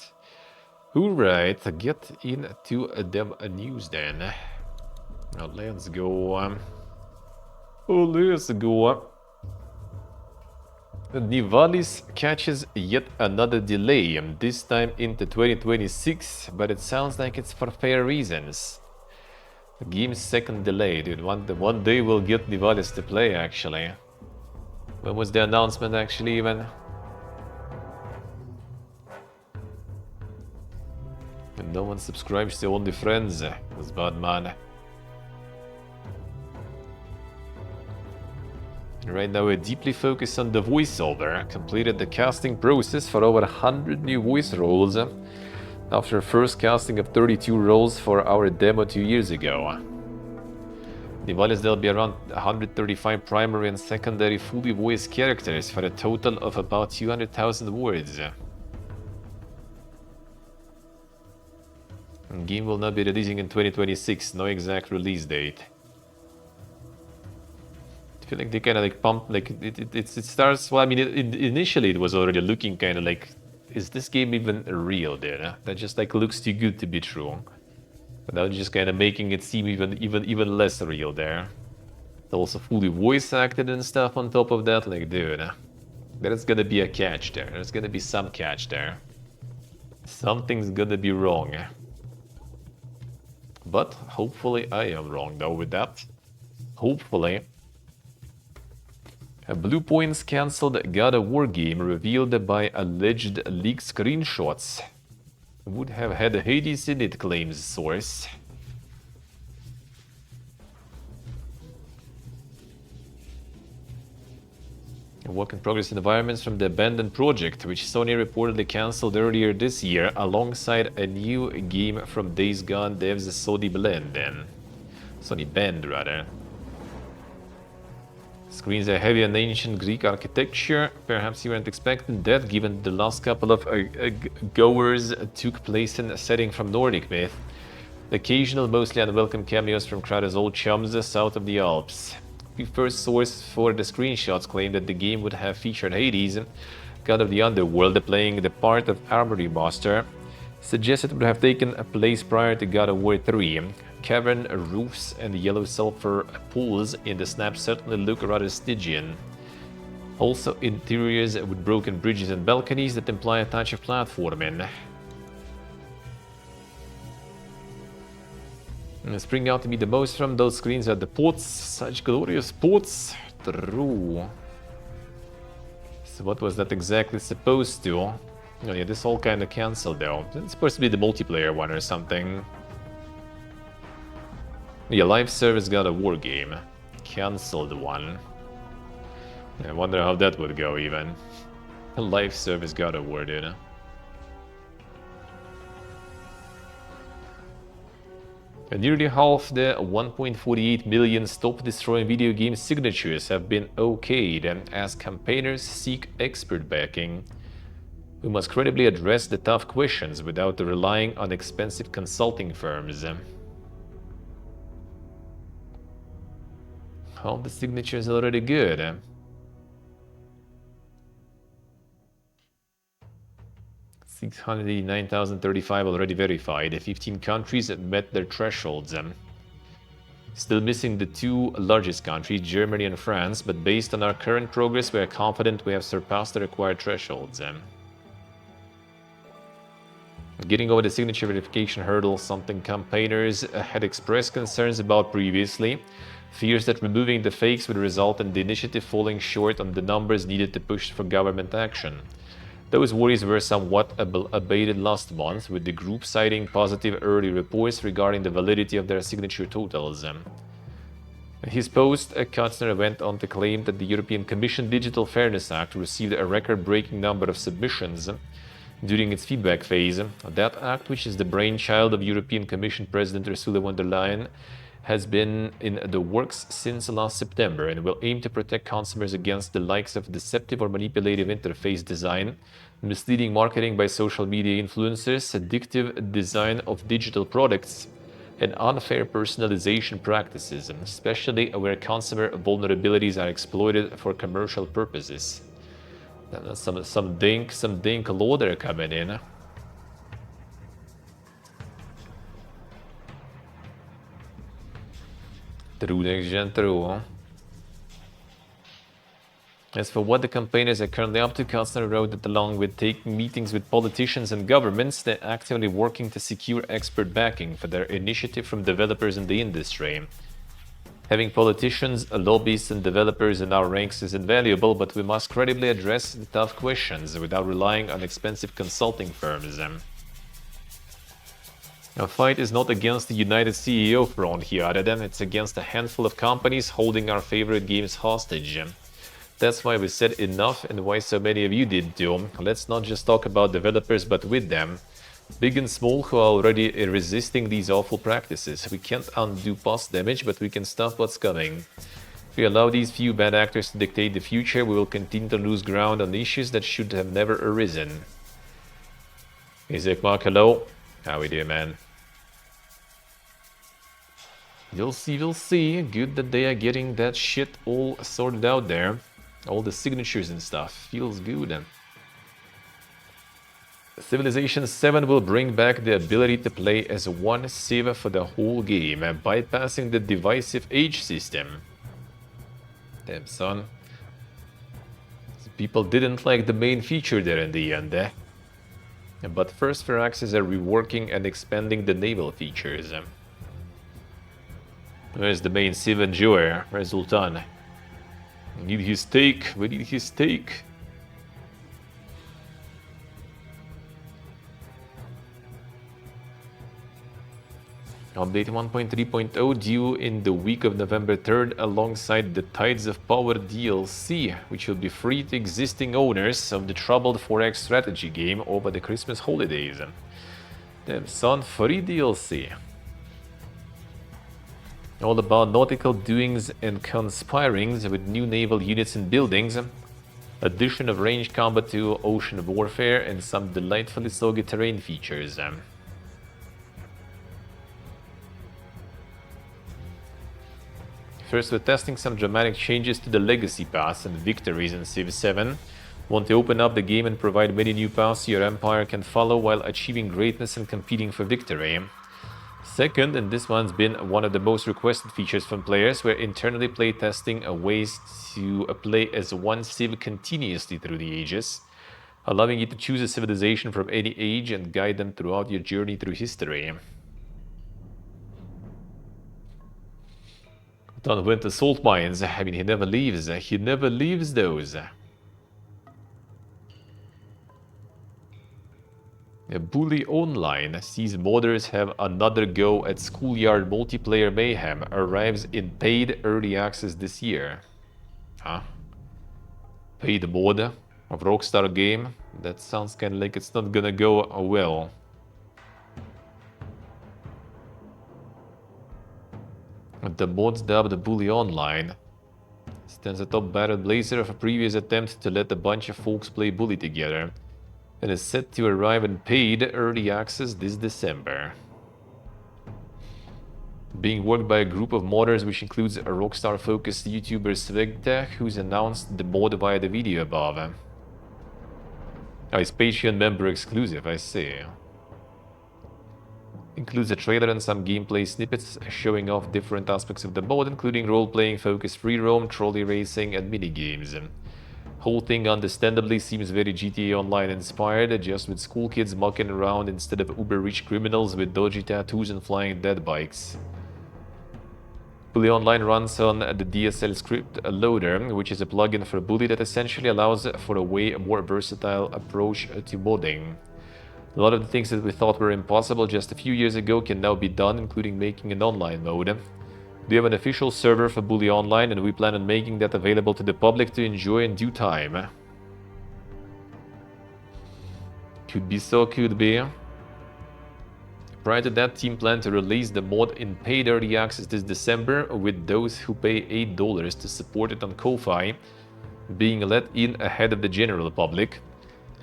Alright, get into the news then. Now let's go. Let's go. Nivalis catches yet another delay, this time into 2026, but it sounds like it's for fair reasons. The game's second delay, dude. One day we'll get Nivalis to play, actually. When was the announcement actually even? And no one subscribes to Only Friends. That's bad, man. Right now we're deeply focused on the voiceover. Completed the casting process for over 100 new voice roles after first casting of 32 roles for our demo 2 years ago. Nivalis, there'll be around 135 primary and secondary fully voiced characters for a total of about 200,000 words. Game will not be releasing in 2026, no exact release date. I feel like they kind of like pump, like it starts, well, I mean, initially it was already looking kind of like, is this game even real there? That just like looks too good to be true. But now just kind of making it seem even less real there. It's also fully voice acted and stuff on top of that, like dude, there's gonna be a catch there. There's gonna be some catch there. Something's gonna be wrong. But hopefully I am wrong though with that. Hopefully. Blue Points cancelled God of War game revealed by alleged leaked screenshots. Would have had Hades in it, claims source. Work in progress environments from the abandoned project, which Sony reportedly cancelled earlier this year, alongside a new game from Days Gone devs Sony Bend rather. Screens are heavy on ancient Greek architecture. Perhaps you weren't expecting that, given the last couple of goers took place in a setting from Nordic myth. The occasional, mostly unwelcome cameos from Kratos' old chums south of the Alps. The first source for the screenshots claimed that the game would have featured Hades, god of the underworld, playing the part of Armory Master. Suggested it would have taken place prior to God of War 3. Cavern roofs and yellow sulfur pools in the snap certainly look rather Stygian. Also interiors with broken bridges and balconies that imply a touch of platforming. Spring out to me the most from those screens are the ports, such glorious ports. True. So what was that exactly supposed to? Oh yeah, this all kind of cancelled though. It's supposed to be the multiplayer one or something. Yeah, live service got a war game. Cancelled one. I wonder how that would go even. Live service got a war, dude. Nearly half the 1.48 million Stop Destroying Video Game signatures have been okayed as campaigners seek expert backing. We must credibly address the tough questions without relying on expensive consulting firms. All the signatures are already good. 689,035 already verified. 15 countries met their thresholds. Still missing the two largest countries, Germany and France, but based on our current progress, we are confident we have surpassed the required thresholds. Getting over the signature verification hurdle, something campaigners had expressed concerns about previously. Fears that removing the fakes would result in the initiative falling short on the numbers needed to push for government action. Those worries were somewhat abated last month, with the group citing positive early reports regarding the validity of their signature totals. In his post, Kutzner went on to claim that the European Commission Digital Fairness Act received a record-breaking number of submissions during its feedback phase. That act, which is the brainchild of European Commission President Ursula von der Leyen, has been in the works since last September and will aim to protect consumers against the likes of deceptive or manipulative interface design, misleading marketing by social media influencers, addictive design of digital products, and unfair personalization practices, especially where consumer vulnerabilities are exploited for commercial purposes. Some dink law there coming in. True. As for what the campaigners are currently up to, Kutzner wrote that along with taking meetings with politicians and governments, they're actively working to secure expert backing for their initiative from developers in the industry. Having politicians, lobbyists and developers in our ranks is invaluable, but we must credibly address the tough questions without relying on expensive consulting firms. Our fight is not against the United CEO front here, other than it's against a handful of companies holding our favorite games hostage. That's why we said enough and why so many of you did too. Let's not just talk about developers, but with them. Big and small who are already resisting these awful practices. We can't undo past damage, but we can stop what's coming. If we allow these few bad actors to dictate the future, we will continue to lose ground on issues that should have never arisen. Isaac Mark, hello. How we doing, man? We'll see, we'll see. Good that they are getting that shit all sorted out there. All the signatures and stuff. Feels good. Civilization 7 will bring back the ability to play as one civ for the whole game, bypassing the divisive age system. Damn, son. People didn't like the main feature there in the end, eh? But First Firaxis are reworking and expanding the naval features. Where's the main civ enjoyer? Where's Sultan? We need his take. We need his take. Update 1.3.0 due in the week of November 3rd alongside the Tides of Power DLC, which will be free to existing owners of the Troubled 4X strategy game over the Christmas holidays. Damn son, free DLC. All about nautical doings and conspirings with new naval units and buildings, addition of ranged combat to ocean warfare, and some delightfully soggy terrain features. First, we're testing some dramatic changes to the Legacy Pass and victories in Civ 7. Want to open up the game and provide many new paths your empire can follow while achieving greatness and competing for victory. Second, and this one's been one of the most requested features from players, we're internally playtesting ways to play as one civ continuously through the ages, allowing you to choose a civilization from any age and guide them throughout your journey through history. Don went to salt mines. I mean, he never leaves. He never leaves those. Bully Online sees modders have another go at Schoolyard multiplayer mayhem. Arrives in paid early access this year. Huh? Paid mod of Rockstar game? That sounds kind of like it's not gonna go well. The mods dubbed Bully Online stands atop Battle Blazer of a previous attempt to let a bunch of folks play Bully together, and is set to arrive in paid early access this December. Being worked by a group of modders which includes a Rockstar-focused YouTuber Svegtech, who's announced the mod via the video above. Oh, it's Patreon member exclusive, I see. Includes a trailer and some gameplay snippets showing off different aspects of the mod, including role-playing, focused free roam, trolley racing, and minigames. Whole thing understandably seems very GTA Online inspired, just with school kids mucking around instead of uber-rich criminals with dodgy tattoos and flying dead bikes. Bully Online runs on the DSL script loader, which is a plugin for Bully that essentially allows for a way more versatile approach to modding. A lot of the things that we thought were impossible just a few years ago can now be done, including making an online mode. We have an official server for Bully Online, and we plan on making that available to the public to enjoy in due time. Could be so, could be. Prior to that, team planned to release the mod in paid early access this December, with those who pay $8 to support it on Ko-Fi being let in ahead of the general public,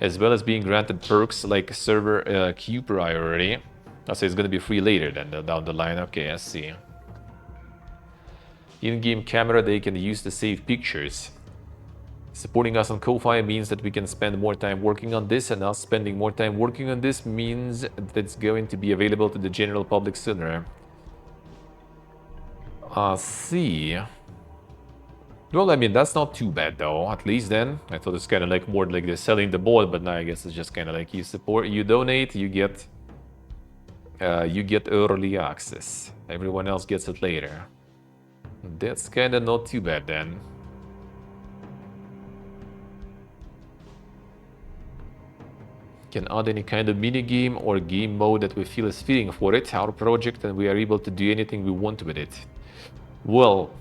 as well as being granted perks like server queue priority. I'll say it's going to be free later then down the line. Okay, I see. In-game camera they can use to save pictures. Supporting us on Ko-Fi means that we can spend more time working on this, and us spending more time working on this means that it's going to be available to the general public sooner. See. Well, I mean, that's not too bad though, at least then. I thought it's kind of like more like they're selling the board, but now I guess it's just kind of like you support, you donate, you get early access. Everyone else gets it later. That's kind of not too bad then. Can add any kind of minigame or game mode that we feel is fitting for it, our project, and we are able to do anything we want with it. Well,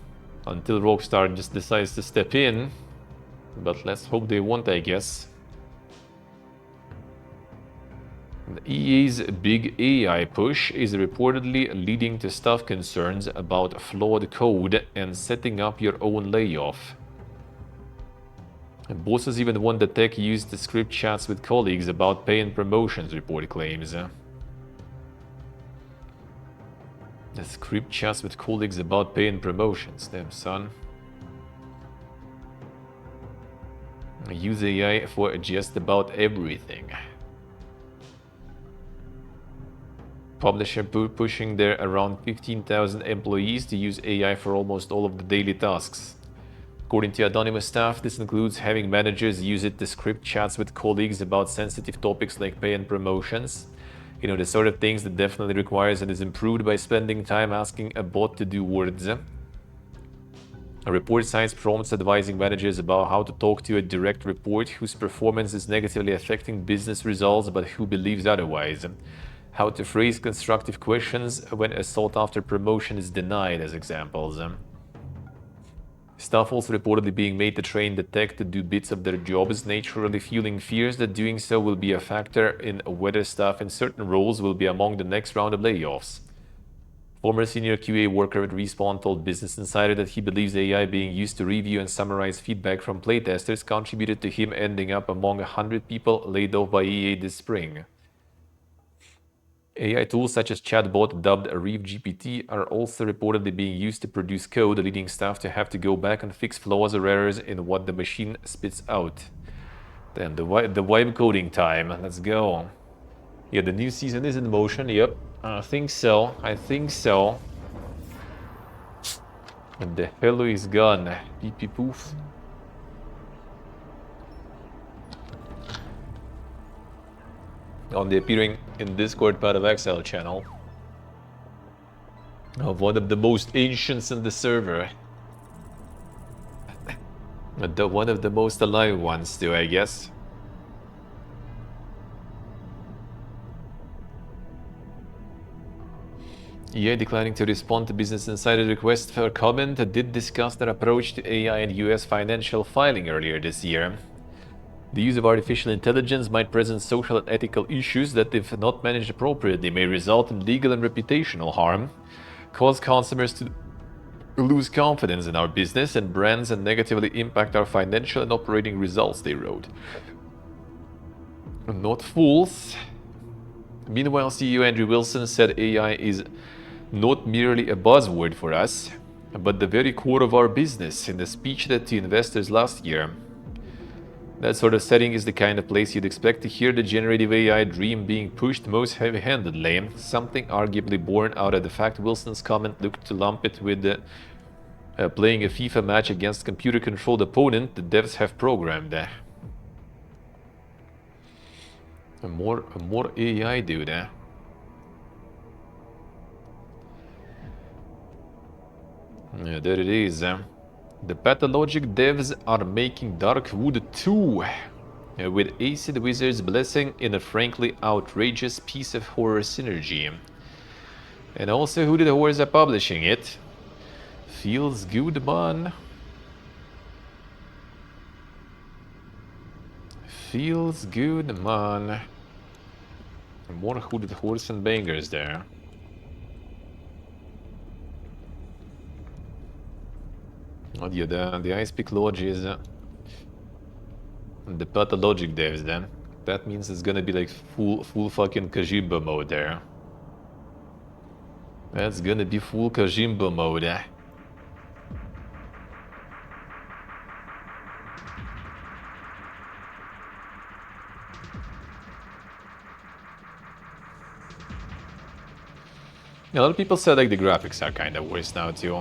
until Rockstar just decides to step in, but let's hope they won't, I guess. The EA's big AI push is reportedly leading to staff concerns about flawed code and setting up your own layoff. Bosses even want the tech used to script chats with colleagues about pay and promotions, report claims. The script chats with colleagues about pay and promotions. Damn, son. Use AI for just about everything. Publisher pushing their around 15,000 employees to use AI for almost all of the daily tasks. According to anonymous staff, this includes having managers use it to script chats with colleagues about sensitive topics like pay and promotions. You know, the sort of things that definitely requires and is improved by spending time asking a bot to do words. A report cites prompts advising managers about how to talk to a direct report whose performance is negatively affecting business results but who believes otherwise. How to phrase constructive questions when a sought-after promotion is denied as examples. Staff also reportedly being made to train the tech to do bits of their jobs, naturally fueling fears that doing so will be a factor in whether staff in certain roles will be among the next round of layoffs. Former senior QA worker at Respawn told Business Insider that he believes AI being used to review and summarize feedback from playtesters contributed to him ending up among 100 people laid off by EA this spring. AI tools such as chatbot dubbed Reef GPT are also reportedly being used to produce code, leading staff to have to go back and fix flaws or errors in what the machine spits out. Then the vibe coding time. Let's go. Yeah, the new season is in motion. Yep, I think so. I think so. And the hello is gone. Beep beep poof. On the appearing in Discord Path of Exile channel of one of the most ancients in the server. One of the most alive ones too, I guess. EA declining to respond to Business Insider request for comment did discuss their approach to AI and US financial filing earlier this year. The use of artificial intelligence might present social and ethical issues that, if not managed appropriately, may result in legal and reputational harm, cause consumers to lose confidence in our business and brands, and negatively impact our financial and operating results, they wrote. Not fools. Meanwhile, CEO Andrew Wilson said AI is not merely a buzzword for us, but the very core of our business in a speech to investors last year. That sort of setting is the kind of place you'd expect to hear the generative AI dream being pushed most heavy-handedly, something arguably born out of the fact Wilson's comment looked to lump it with playing a FIFA match against a computer-controlled opponent the devs have programmed. More AI, dude. Yeah, there it is. The Pathologic devs are making Darkwood 2, with Acid Wizard's blessing in a frankly outrageous piece of horror synergy. And also, who the whores are publishing it? Feels good, man. Feels good, man. More hooded horse and bangers there. Oh yeah, the Ice Peak Lodge is the Pathologic devs then. That means it's gonna be like full fucking Kajimba mode there. That's gonna be full Kajimba mode. A lot of people said like the graphics are kind of worse now too.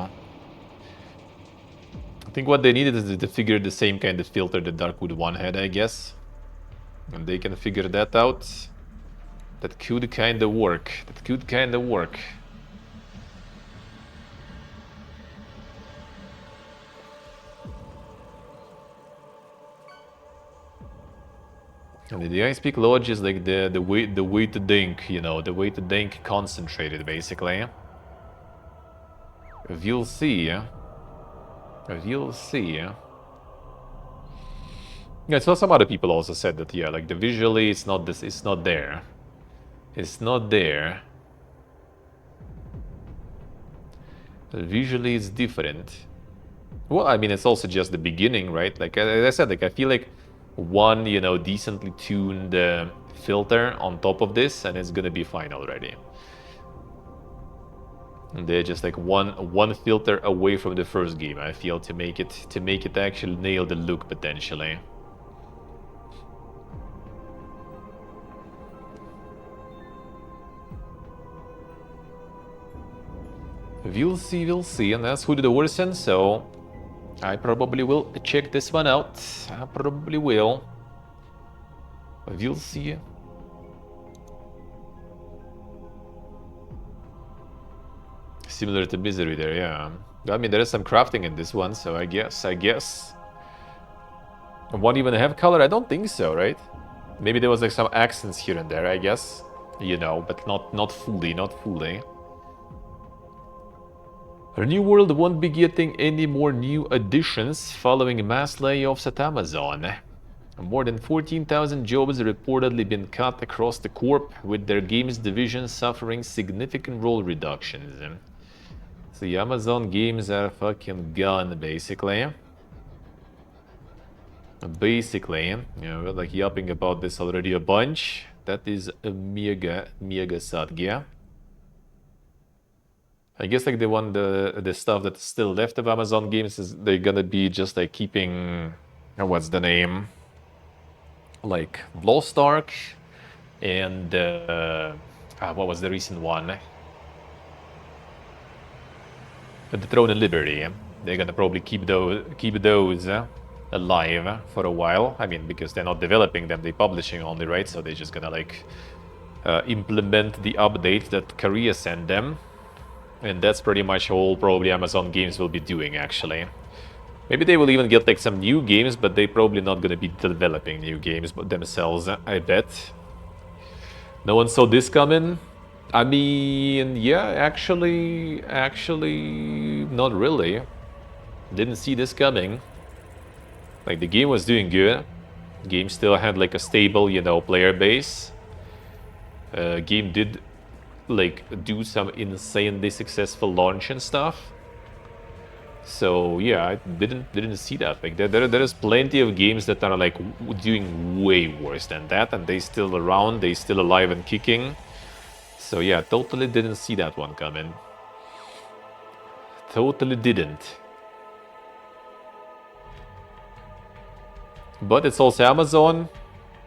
I think what they needed is to figure the same kind of filter that Darkwood 1 had, I guess. And they can figure that out. That could kind of work. That could kind of work. And the Ice Peak Lodge is like the way to think, you know, the way to think concentrated, basically. We'll see. We'll see. Yeah, so some other people also said that, yeah, like the visually it's not this, it's not there. It's not there. Visually it's different. Well, I mean, it's also just the beginning, right? Like as I said, like I feel like one, you know, decently tuned filter on top of this and it's gonna be fine already. And they're just like one filter away from the first game, I feel, to make it actually nail the look potentially. We'll see, and that's Hooded Orson, so I probably will check this one out. I probably will. We'll see. Similar to Misery there, yeah. I mean, there is some crafting in this one, so I guess. Won't even have color? I don't think so, right? Maybe there was like some accents here and there, I guess. You know, but not fully. Our new world won't be getting any more new additions following mass layoffs at Amazon. More than 14,000 jobs reportedly been cut across the corp, with their games division suffering significant role reductions. So the Amazon games are fucking gone, basically. You know, we're like yapping about this already a bunch. That is a mega sadgya. I guess like the stuff that's still left of Amazon games is they're gonna be just like keeping, what's the name? Like Lost Ark and what was the recent one? The Throne of Liberty. They're gonna probably keep those alive for a while. I mean, because they're not developing them, they're publishing only, right? So they're just gonna like implement the update that Korea sent them. And that's pretty much all probably Amazon games will be doing, actually. Maybe they will even get like some new games, but they're probably not going to be developing new games themselves, I bet. No one saw this coming? I mean, yeah, actually, not really. Didn't see this coming. Like, the game was doing good. Game still had like a stable, you know, player base. Game did like do some insanely successful launch and stuff. So yeah, I didn't see that. Like there is plenty of games that are like doing way worse than that, and they still around, they still alive and kicking. So yeah, totally didn't see that one coming. Totally didn't. But it's also Amazon.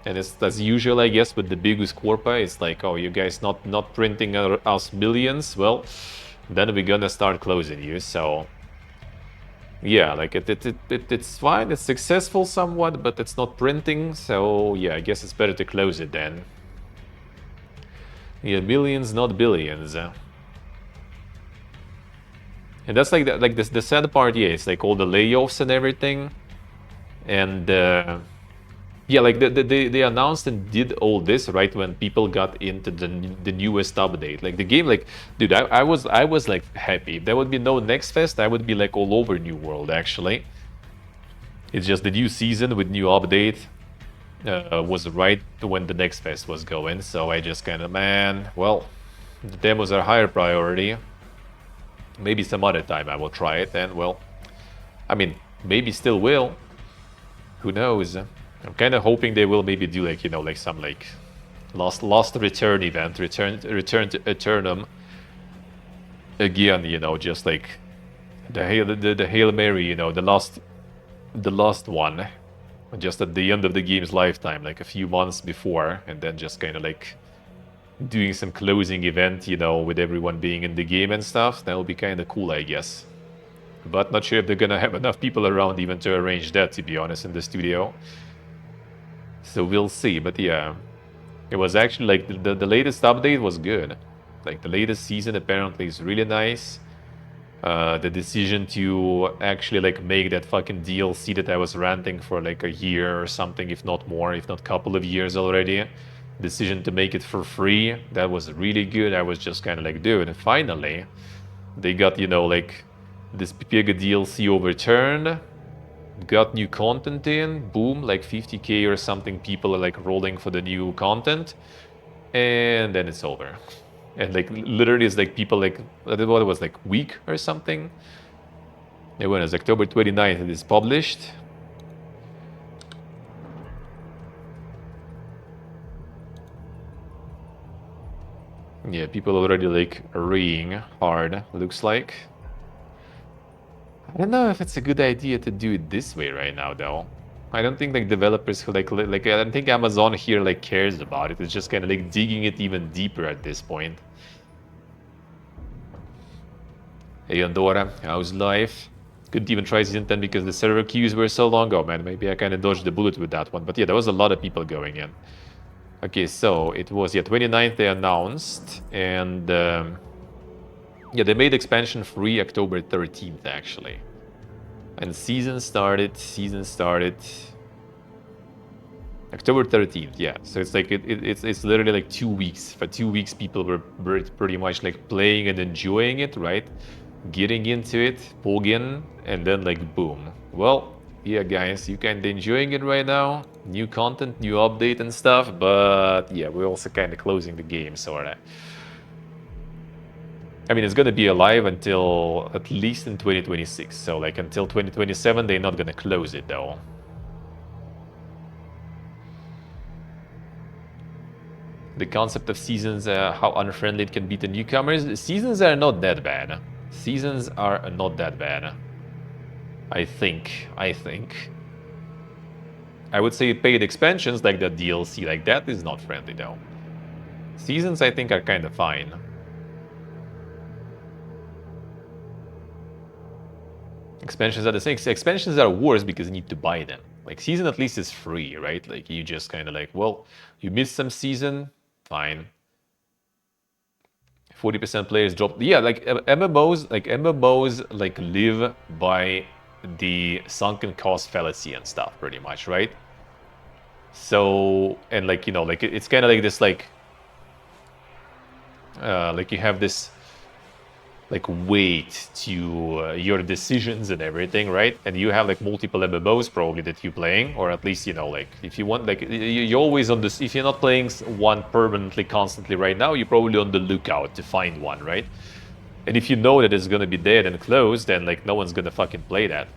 And it's as usual, I guess, with the biggest corpa. It's like, oh, you guys not printing us millions. Well, then we're gonna start closing you. So, yeah, like it's fine. It's successful somewhat, but it's not printing. So, yeah, I guess it's better to close it then. Yeah, millions, not billions. And that's like the sad part. Yeah, it's like all the layoffs and everything, and. Yeah, like they announced and did all this right when people got into the newest update. Like the game, like, dude, I was like happy. If there would be no Next Fest, I would be like all over New World actually. It's just the new season with new update was right when the Next Fest was going. So I just kind of, man, well, the demos are higher priority. Maybe some other time I will try it, and well, I mean, maybe still will. Who knows? I'm kind of hoping they will maybe do like, you know, like some like lost return event, return to Eternum again, you know, just like the Hail Mary, you know, the last one, just at the end of the game's lifetime, like a few months before, and then just kind of like doing some closing event, you know, with everyone being in the game and stuff. That will be kind of cool, I guess. But not sure if they're gonna have enough people around even to arrange that, to be honest, in the studio. So we'll see, but yeah, it was actually like the latest update was good. Like the latest season apparently is really nice. The decision to actually like make that fucking DLC that I was ranting for like a year or something, if not more, if not couple of years already. Decision to make it for free, that was really good. I was just kind of like, dude, finally, they got, you know, like this big DLC overturned. Got new content in, boom, like 50k or something, people are like rolling for the new content, and then it's over. And like literally it's like people like, what it was, like week or something. And when it's October 29th it is published. Yeah, people already like reeing hard, looks like. I don't know if it's a good idea to do it this way right now, though. I don't think like developers who like I don't think Amazon here like cares about it. It's just kind of like digging it even deeper at this point. Hey Andorra, how's life? Couldn't even try season 10 because the server queues were so long. Oh man, maybe I kind of dodged the bullet with that one. But yeah, there was a lot of people going in. Okay, so it was, yeah, 29th they announced. And yeah, they made expansion free October 13th, actually. And season started October 13th, yeah. So it's like, it's literally like 2 weeks. For 2 weeks, people were pretty much like playing and enjoying it, right? Getting into it, Pogin, and then like boom. Well, yeah, guys, you kind of enjoying it right now. New content, new update and stuff, but yeah, we're also kind of closing the game, sorta. I mean, it's gonna be alive until at least in 2026. So like until 2027, they're not gonna close it though. The concept of seasons, how unfriendly it can be to newcomers. Seasons are not that bad. Seasons are not that bad. I think. I would say paid expansions like the DLC, like that is not friendly though. Seasons I think are kind of fine. Expansions are the same. Expansions are worse because you need to buy them. Like season at least is free, right? Like you just kind of like, well, you missed some season, fine. 40% players drop. Yeah, like MMOs like live by the sunken cost fallacy and stuff, pretty much, right? So, and like, you know, like it's kind of like this, like you have this like weight to your decisions and everything, right? And you have like multiple MMOs probably that you're playing, or at least, you know, like if you want, like you're always on this, if you're not playing one permanently constantly right now, you're probably on the lookout to find one, right? And if you know that it's gonna be dead and closed, then like no one's gonna fucking play that.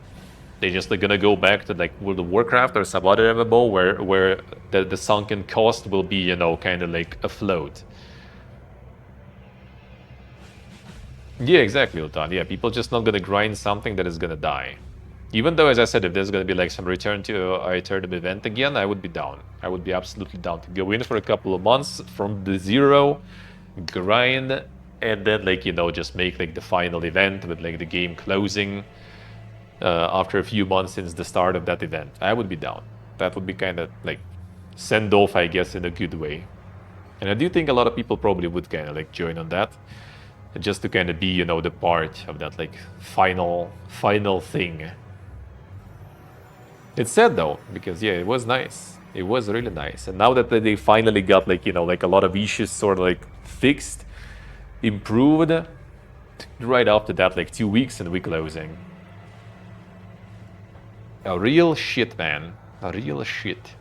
They're just like gonna go back to like World of Warcraft or some other MMO where the sunken cost will be, you know, kind of like afloat. Yeah, exactly, Ultan. Yeah, people just not gonna grind something that is gonna die. Even though, as I said, if there's gonna be like some return to a Eternum event again, I would be down. I would be absolutely down to go in for a couple of months from the zero, grind, and then like, you know, just make like the final event with like the game closing after a few months since the start of that event. I would be down. That would be kind of like send off, I guess, in a good way. And I do think a lot of people probably would kind of like join on that. Just to kind of be, you know, the part of that like final thing. It's sad though, because yeah, it was nice. It was really nice. And now that they finally got like, you know, like a lot of issues sort of like fixed, improved, right after that, like 2 weeks and we're closing. A real shit, man. A real shit.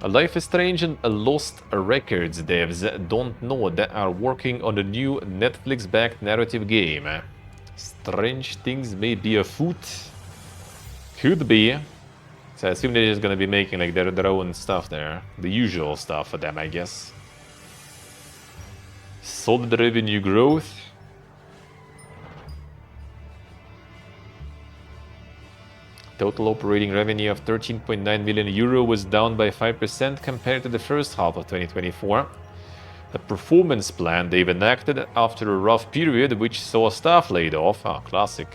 Life is Strange and Lost Records devs don't know that are working on a new Netflix-backed narrative game. Strange things may be afoot. Could be. So I assume they're just gonna be making like their own stuff there. The usual stuff for them, I guess. Solid revenue growth. Total operating revenue of 13.9 million euro was down by 5% compared to the first half of 2024. The performance plan they've enacted after a rough period which saw staff laid off, classic,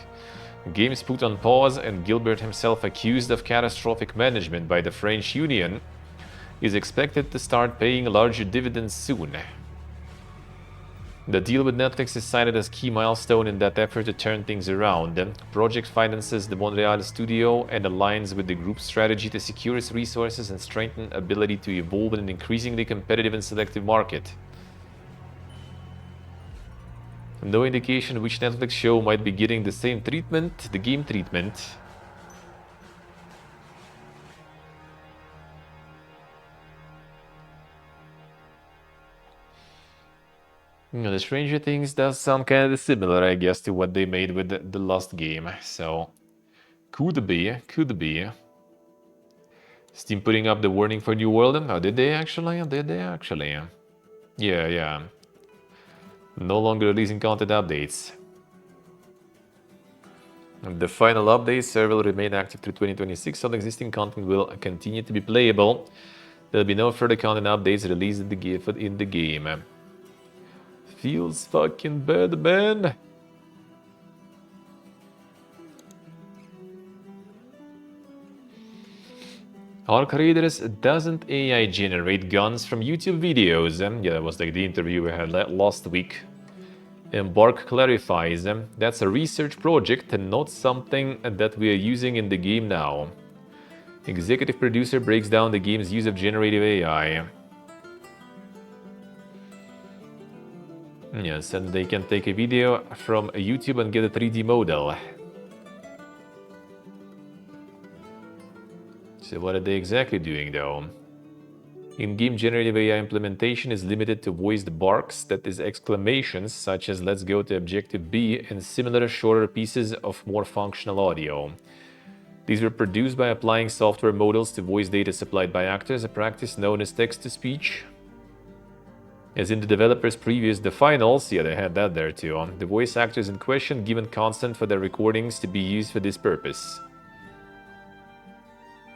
games put on pause, and Gilbert himself accused of catastrophic management by the French Union, is expected to start paying larger dividends soon. The deal with Netflix is cited as a key milestone in that effort to turn things around. The project finances the Montreal studio and aligns with the group's strategy to secure its resources and strengthen ability to evolve in an increasingly competitive and selective market. No indication which Netflix show might be getting the same treatment, the game treatment. You know, the Stranger Things does sound kind of similar, I guess, to what they made with the last game. So, could be. Steam putting up the warning for New World. Oh, did they actually? Did they actually? Yeah, yeah. No longer releasing content updates. The final update server will remain active through 2026, so the existing content will continue to be playable. There'll be no further content updates released in the game. Feels fucking bad, man. Arc Raiders doesn't AI generate guns from YouTube videos. Yeah, that was like the interview we had last week. Embark clarifies, that's a research project and not something that we are using in the game now. Executive producer breaks down the game's use of generative AI. Yes, and they can take a video from YouTube and get a 3D model. So what are they exactly doing though? In-game generative AI implementation is limited to voiced barks, that is exclamations such as "let's go to objective B" and similar shorter pieces of more functional audio. These were produced by applying software models to voice data supplied by actors, a practice known as text-to-speech. As in the developer's previous The Finals, yeah, they had that there too, the voice actors in question given consent for their recordings to be used for this purpose.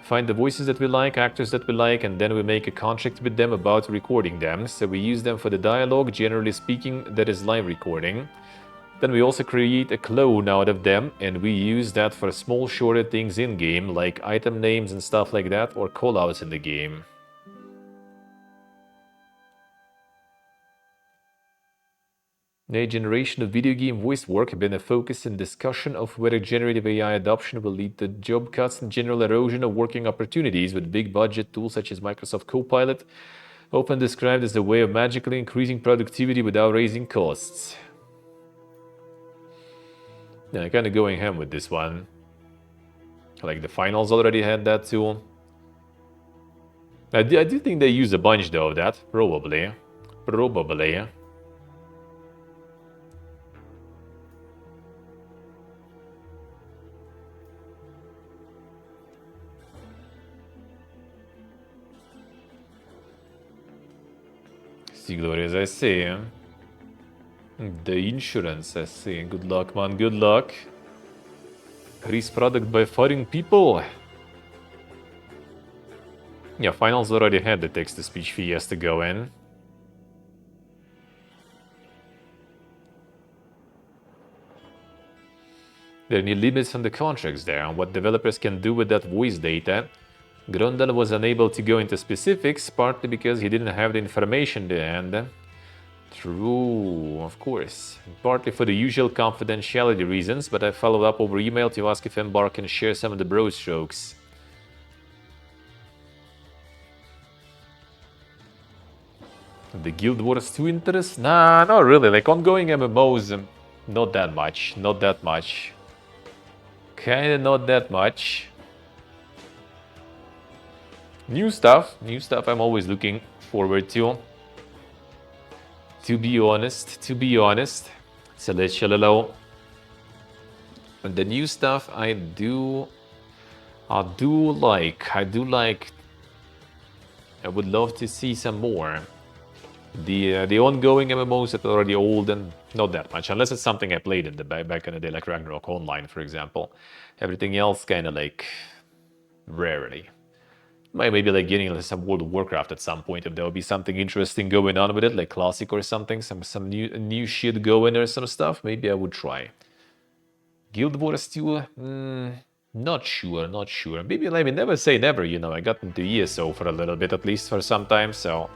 Find the voices that we like, actors that we like, and then we make a contract with them about recording them. So we use them for the dialogue, generally speaking, that is live recording. Then we also create a clone out of them, and we use that for small shorter things in-game, like item names and stuff like that, or callouts in the game. A generation of video game voice work have been a focus in discussion of whether generative AI adoption will lead to job cuts and general erosion of working opportunities, with big budget tools such as Microsoft Copilot often described as a way of magically increasing productivity without raising costs. Yeah, kind of going ham with this one. Like the Finals already had that too. I do think they use a bunch though of that, probably. Probably. Glorious, I see. The insurance, I see. Good luck, man, good luck. Increase product by firing people. Yeah, Finals already had the text-to-speech fee has to go in. There are new limits on the contracts there on what developers can do with that voice data. Grondal was unable to go into specifics, partly because he didn't have the information to hand. True, of course. Partly for the usual confidentiality reasons, but I followed up over email to ask if Embark can share some of the bro strokes. The Guild Wars 2 interest? Nah, not really. Like ongoing MMOs, not that much. Not that much. Kinda not that much. New stuff I'm always looking forward to. To be honest. So let's chill alone. And the new stuff I do like. I would love to see some more. The ongoing MMOs that are already old and not that much, unless it's something I played in the back in the day, like Ragnarok Online, for example. Everything else kind of like rarely. Maybe like getting into some World of Warcraft at some point if there will be something interesting going on with it, like Classic or something, some new shit going or some stuff. Maybe I would try. Guild Wars 2, not sure. Maybe let me never say never. You know, I got into ESO for a little bit, at least for some time, so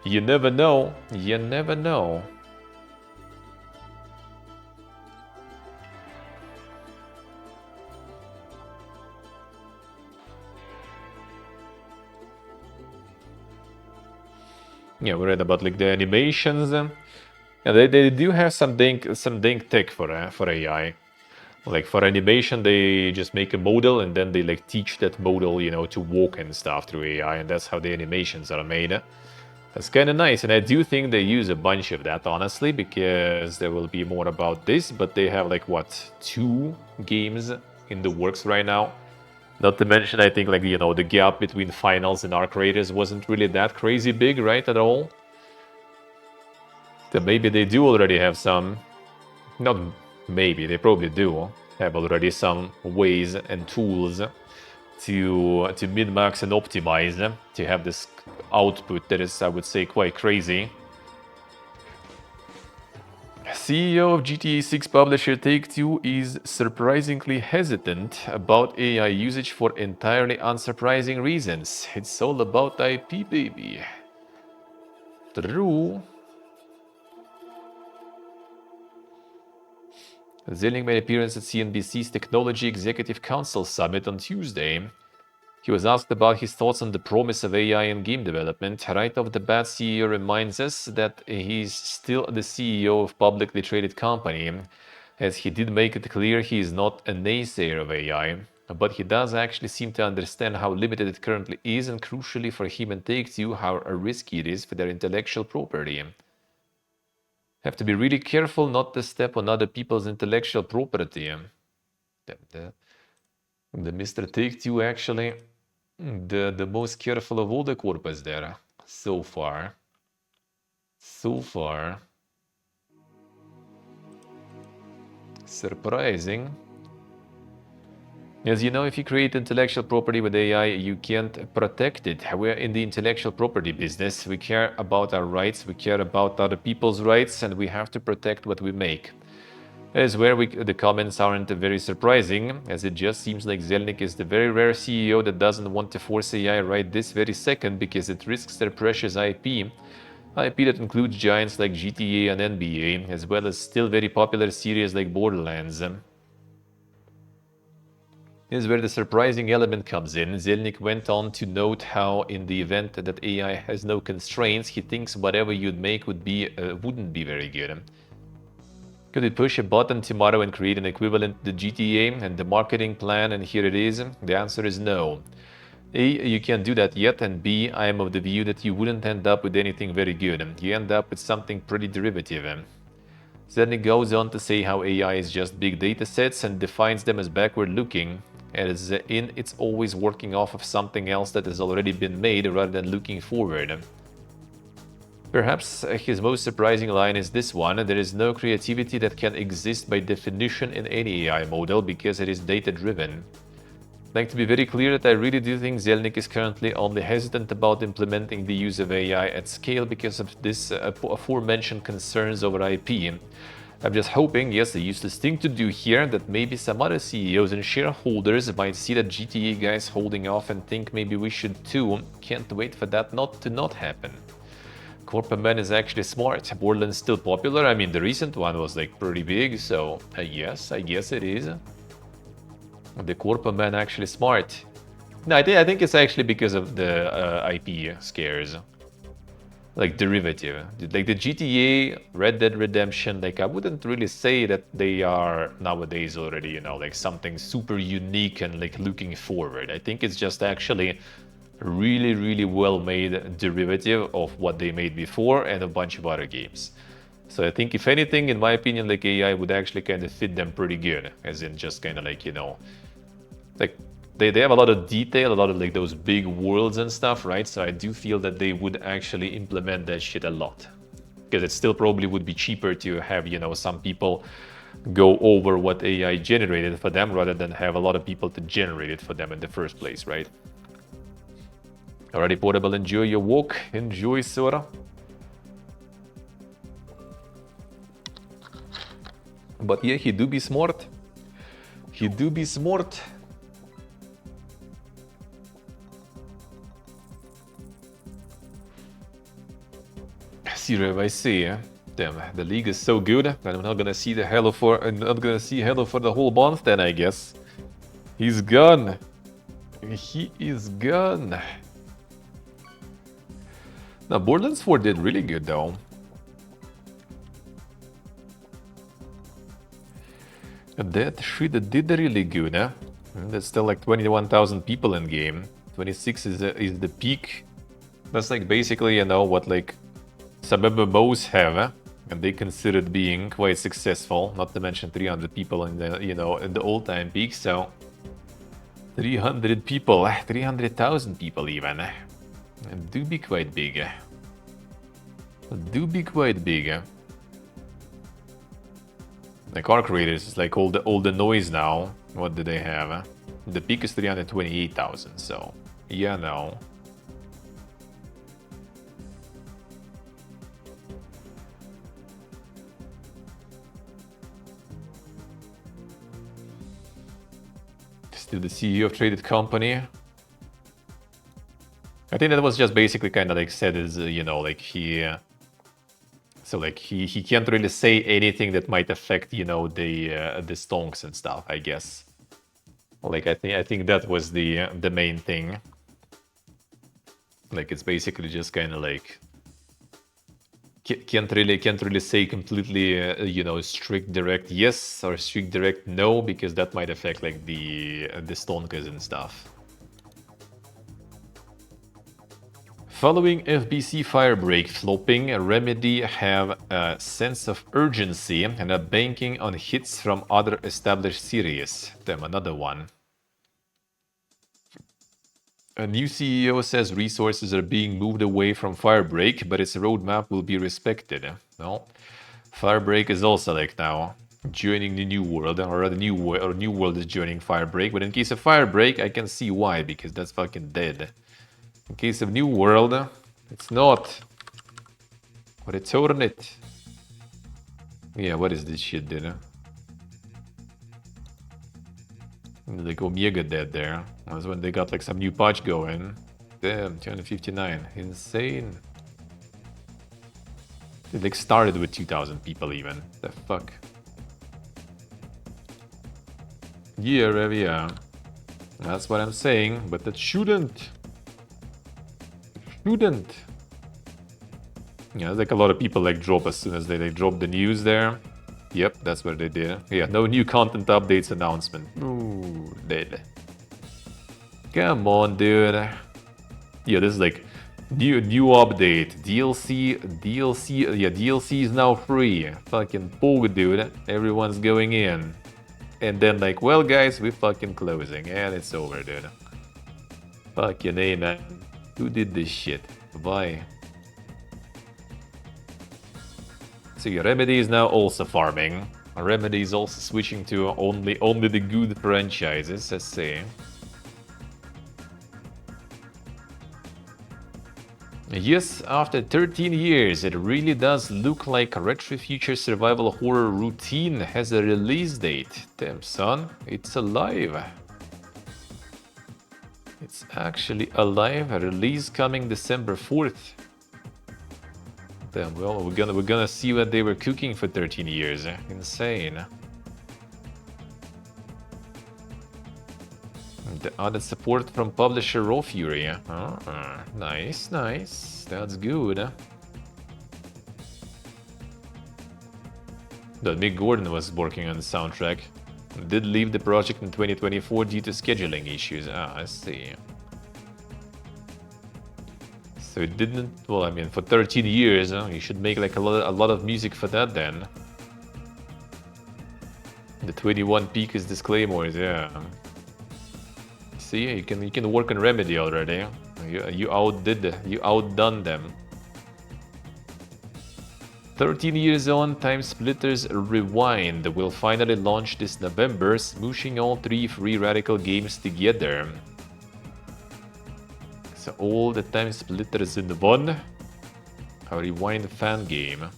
you never know. You never know. Yeah, we read about like the animations. Yeah, they do have some dank tech for AI. Like for animation, they just make a model and then they like teach that model, you know, to walk and stuff through AI, and that's how the animations are made. That's kind of nice, and I do think they use a bunch of that, honestly, because there will be more about this, but they have like, what, 2 games in the works right now? Not to mention, I think, like, you know, the gap between finals and Arc Raiders wasn't really that crazy big, right, at all. So maybe they do already have some, not maybe, they probably do have already some ways and tools to min-max and optimize to have this output that is, I would say, quite crazy. CEO of GTA 6 publisher Take-Two is surprisingly hesitant about AI usage for entirely unsurprising reasons. It's all about IP, baby. True. Zelnick made an appearance at CNBC's Technology Executive Council Summit on Tuesday. He was asked about his thoughts on the promise of AI in game development. Right off the bat, CEO reminds us that he's still the CEO of a publicly traded company, as he did make it clear he is not a naysayer of AI, but he does actually seem to understand how limited it currently is, and crucially for him and Take-Two, how risky it is for their intellectual property. Have to be really careful not to step on other people's intellectual property. The Mr. Take-Two actually, the most careful of all the corpus there, so far. So far. Surprising. As you know, if you create intellectual property with AI, you can't protect it. We're in the intellectual property business. We care about our rights, we care about other people's rights, and we have to protect what we make. That is where the comments aren't very surprising, as it just seems like Zelnick is the very rare CEO that doesn't want to force AI right this very second because it risks their precious IP that includes giants like GTA and NBA, as well as still very popular series like Borderlands. This is where the surprising element comes in. Zelnick went on to note how, in the event that AI has no constraints, he thinks whatever you'd make wouldn't be very good. Could it push a button tomorrow and create an equivalent to the GTA and the marketing plan, and here it is? The answer is no. A, you can't do that yet, and B, I am of the view that you wouldn't end up with anything very good. You end up with something pretty derivative. Zelnick goes on to say how AI is just big data sets and defines them as backward-looking, as in it's always working off of something else that has already been made rather than looking forward. Perhaps his most surprising line is this one: there is no creativity that can exist by definition in any AI model because it is data-driven. I'd like to be very clear that I really do think Zelnick is currently only hesitant about implementing the use of AI at scale because of this aforementioned concerns over IP. I'm just hoping, yes, a useless thing to do here, that maybe some other CEOs and shareholders might see that GTA guys holding off and think maybe we should too. Can't wait for that not happen. Corpoman is actually smart. Borderlands still popular. I mean, the recent one was like pretty big, so yes, I guess it is. The Corpoman actually smart. No, I think it's actually because of the IP scares. Like derivative. Like the GTA, Red Dead Redemption, like I wouldn't really say that they are nowadays already, you know, like something super unique and like looking forward. I think it's just actually really well made derivative of what they made before and a bunch of other games. So I think if anything, in my opinion, like AI would actually kind of fit them pretty good, as in just kind of like, you know, like they have a lot of detail, a lot of like those big worlds and stuff, right? So I do feel that they would actually implement that shit a lot, because it still probably would be cheaper to have, you know, some people go over what AI generated for them rather than have a lot of people to generate it for them in the first place, right? Alrighty, Portable, enjoy your walk. Enjoy, Sora. But yeah, he do be smart. He do be smart. Zero, I see. Damn, the league is so good that I'm not gonna see the Halo for the whole month. Then I guess he's gone. He is gone. Now, Borderlands 4 did really good though. That shit did really good, huh? There's still like 21,000 people in game. 26 is the peak. That's like basically, you know, what like some MMOs have, huh? And they considered being quite successful. Not to mention 300 people in the, you know, in the all-time peak. So 300 people, 300,000 people even. Do be quite big. Do be quite big. Like Arc Raiders is like all the noise now. What do they have? The peak is 328,000, so yeah, no. Still the CEO of Traded Company. I think that was just basically kind of like said is, you know, like he... so like he can't really say anything that might affect, you know, the stonks and stuff, I guess. Like I think that was the main thing. Like it's basically just kind of like can't really say completely, you know, strict direct yes or strict direct no, because that might affect like the stonkas and stuff. Following FBC Firebreak flopping, Remedy have a sense of urgency and are banking on hits from other established series. Damn, another one. A new CEO says resources are being moved away from Firebreak, but its roadmap will be respected. No, Firebreak is also like now joining the New World, or the New World is joining Firebreak. But in case of Firebreak, I can see why, because that's fucking dead. In case of New World, it's not. Return it. Yeah, what is this shit, dude? Like Omega dead there. That's when they got like some new patch going. Damn, 259. Insane. They like started with 2,000 people even. The fuck? Yeah, Revia. That's what I'm saying, but that shouldn't. Yeah, like a lot of people like drop as soon as they drop the news there. Yep, that's what they did. Yeah, no new content updates announcement. Ooh, dead. Come on, dude. Yeah, this is like new update. DLC. Yeah, DLC is now free. Fucking Pog, dude. Everyone's going in. And then like, well guys, we're fucking closing. And it's over, dude. Fucking A, man. Who did this shit? Bye. So yeah, Remedy is now also farming. Remedy is also switching to only the good franchises, let's see. Yes, after 13 years, it really does look like Retro Future Survival Horror Routine has a release date. Damn, son, it's alive. It's actually alive. A release coming December 4th. Damn, well, we're gonna see what they were cooking for 13 years. Insane. The added support from publisher Raw Fury. Oh, nice, nice. That's good. That Mick Gordon was working on the soundtrack. Did leave the project in 2024 due to scheduling issues. Ah, I see. So it didn't. Well, I mean, for 13 years, you should make like a lot of music for that then. The 21 peak is disclaimers, yeah. See, you can work on Remedy already. You outdone them. 13 years on, Time Splitters Rewind will finally launch this November, smooshing all 3 Free Radical games together. So all the Time Splitters in one. A Rewind fan game.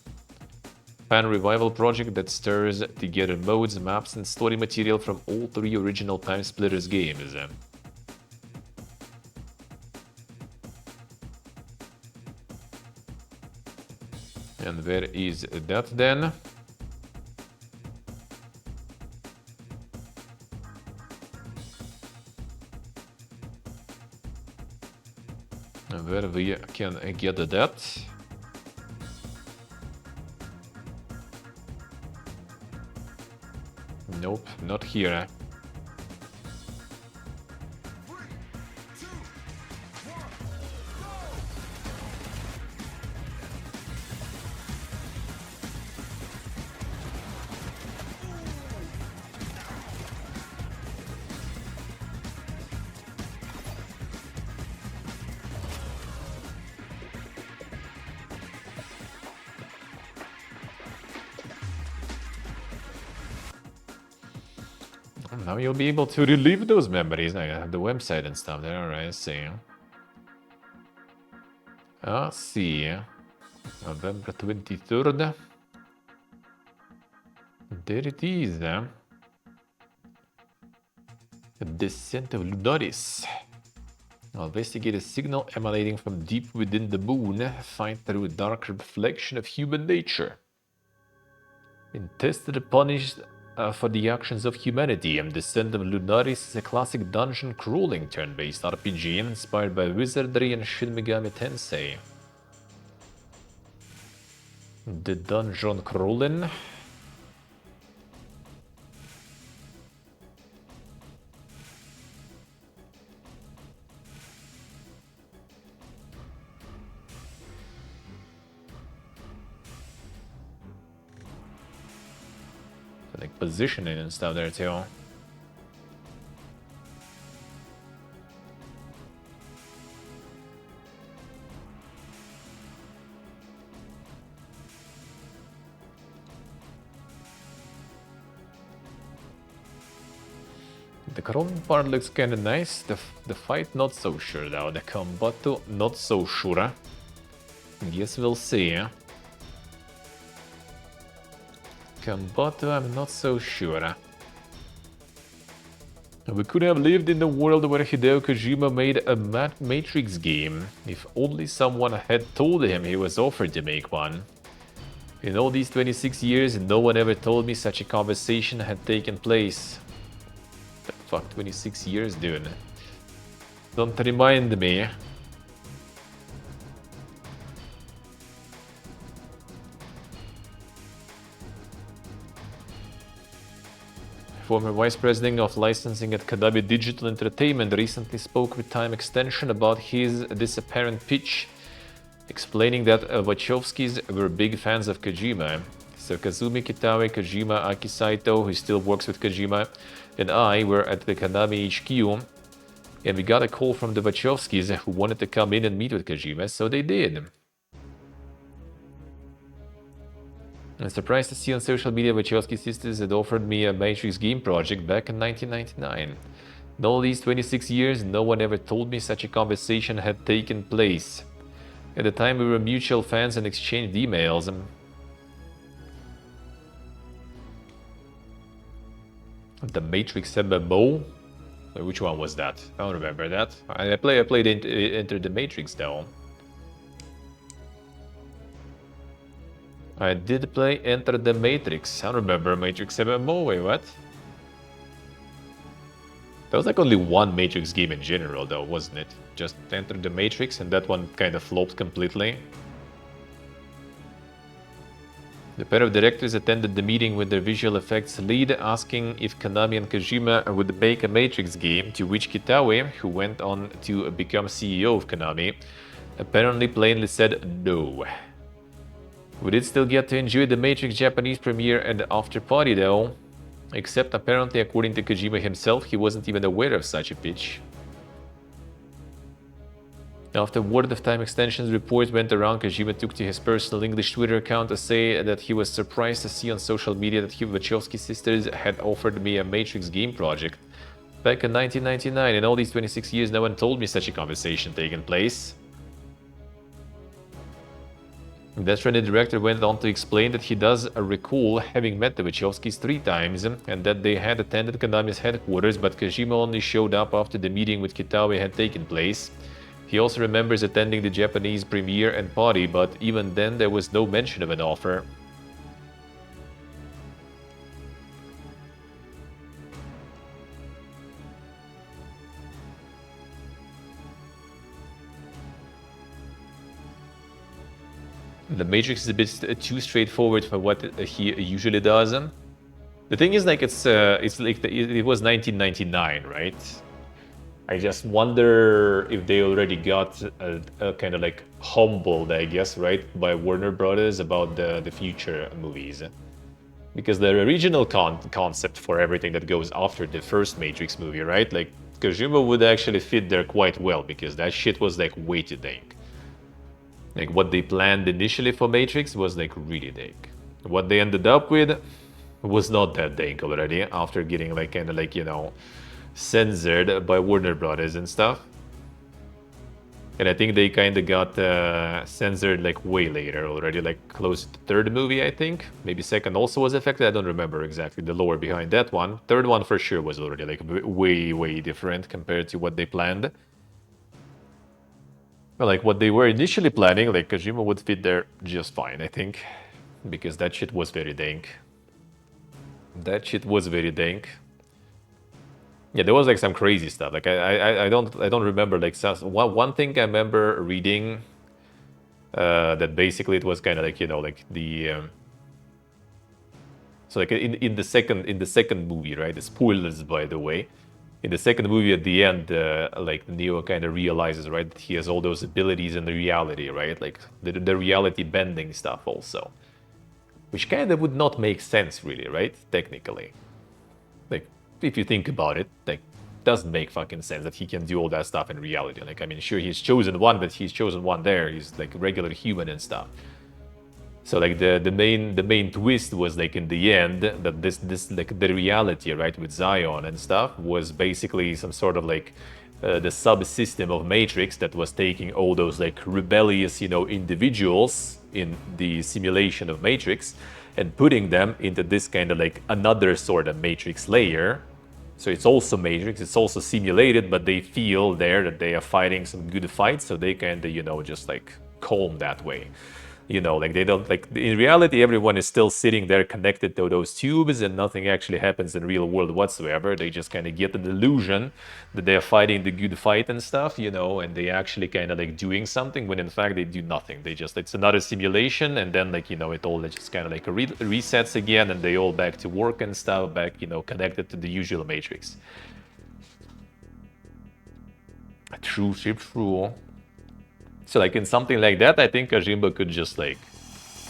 Fan revival project that stirs together modes, maps, and story material from all 3 original Time Splitters games. And where is that then? Where we can get that? Nope, not here. Now you'll be able to relive those memories. I have the website and stuff there. Alright, see. See. November 23rd. There it is. Descent of Lunaris. Investigate a signal emanating from deep within the moon. Find through a dark reflection of human nature. Been tested and punished for the actions of humanity. Descent of Lunaris is a classic dungeon crawling turn-based RPG inspired by wizardry and Shin Megami Tensei. The dungeon crawling. Like positioning and stuff there too. The crawling part looks kinda nice. The fight not so sure though. The combat not so sure. Guess we'll see. Kambato, I'm not so sure. We could have lived in the world where Hideo Kojima made a Matrix game, if only someone had told him he was offered to make one. In all these 26 years, no one ever told me such a conversation had taken place. The fuck, 26 years, dude? Don't remind me. Former vice president of licensing at Konami Digital Entertainment recently spoke with Time Extension about this apparent pitch, explaining that Wachowskis were big fans of Kojima. So Kazumi Kitawe, Kojima, Aki Saito, who still works with Kojima, and I were at the Konami HQ, and we got a call from the Wachowskis who wanted to come in and meet with Kojima, so they did. I'm surprised to see on social media Wachowski sisters had offered me a Matrix game project back in 1999. In all these 26 years, no one ever told me such a conversation had taken place. At the time, we were mutual fans and exchanged emails. The Matrix MMO? Which one was that? I don't remember that. I played Enter the Matrix though. I did play Enter the Matrix. I don't remember Matrix MMO. Wait, what? There was like only one Matrix game in general though, wasn't it? Just Enter the Matrix, and that one kind of flopped completely. The pair of directors attended the meeting with their visual effects lead, asking if Konami and Kojima would make a Matrix game, to which Kitawe, who went on to become CEO of Konami, apparently plainly said no. We did still get to enjoy the Matrix Japanese premiere and after party though, except apparently according to Kojima himself, he wasn't even aware of such a pitch. After Word of Time Extension's report went around, Kojima took to his personal English Twitter account to say that he was surprised to see on social media that Wachowski sisters had offered me a Matrix game project. Back in 1999, in all these 26 years, no one told me such a conversation taken place. Death Stranding director went on to explain that he does recall having met the Wachowskis 3 times and that they had attended Konami's headquarters, but Kojima only showed up after the meeting with Kitawe had taken place. He also remembers attending the Japanese premiere and party, but even then there was no mention of an offer. The Matrix is a bit too straightforward for what he usually does. The thing is, like, it's like it was 1999, right? I just wonder if they already got a kind of like humbled, I guess, right, by Warner Brothers about the future movies. Because the original concept for everything that goes after the first Matrix movie, right? Like, Kojima would actually fit there quite well, because that shit was like way too dank. Like, what they planned initially for Matrix was like really dank. What they ended up with, was not that dank already after getting like kind of like, you know, censored by Warner Brothers and stuff. And I think they kind of got censored like way later already, like close to the third movie, I think. Maybe second also was affected. I don't remember exactly the lore behind that one. Third one for sure was already like way, way different compared to what they planned. Well, like what they were initially planning, like Kojima would fit there just fine, I think. Because that shit was very dank. That shit was very dank. Yeah, there was like some crazy stuff. Like I don't remember like one thing I remember reading that basically it was kind of like, you know, like the so like in the second movie, right? The spoilers, by the way. In the second movie, at the end, like Neo kind of realizes, right, that he has all those abilities in the reality, right? Like the reality bending stuff also, which kind of would not make sense, really, right? Technically, like if you think about it, like doesn't make fucking sense that he can do all that stuff in reality. Like, I mean, sure, he's chosen one, but he's chosen one there. He's like a regular human and stuff. So like the main twist was like in the end that this like the reality, right, with Zion and stuff was basically some sort of like the subsystem of Matrix that was taking all those like rebellious, you know, individuals in the simulation of Matrix and putting them into this kind of like another sort of Matrix layer. So it's also Matrix, it's also simulated, but they feel there that they are fighting some good fights, so they kind of, you know, just like calm that way. You know, like they don't, like in reality, everyone is still sitting there connected to those tubes and nothing actually happens in real world whatsoever. They just kind of get the delusion that they're fighting the good fight and stuff, you know, and they actually kind of like doing something when in fact they do nothing. They just, it's another simulation, and then like, you know, it all just kind of like resets again and they all back to work and stuff, back, you know, connected to the usual Matrix. True, true. So like in something like that, I think Kojima could just like,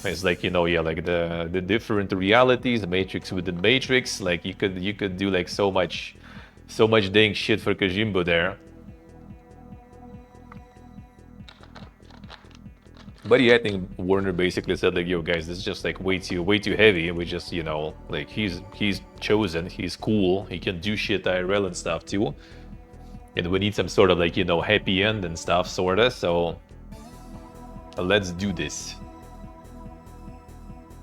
it's like, you know, yeah, like the different realities, Matrix within Matrix, like you could do like so much dang shit for Kojima there. But yeah, I think Warner basically said like, yo guys, this is just like way too heavy. We just, you know, like he's chosen, he's cool, he can do shit IRL and stuff too. And we need some sort of like, you know, happy end and stuff, sorta, so let's do this.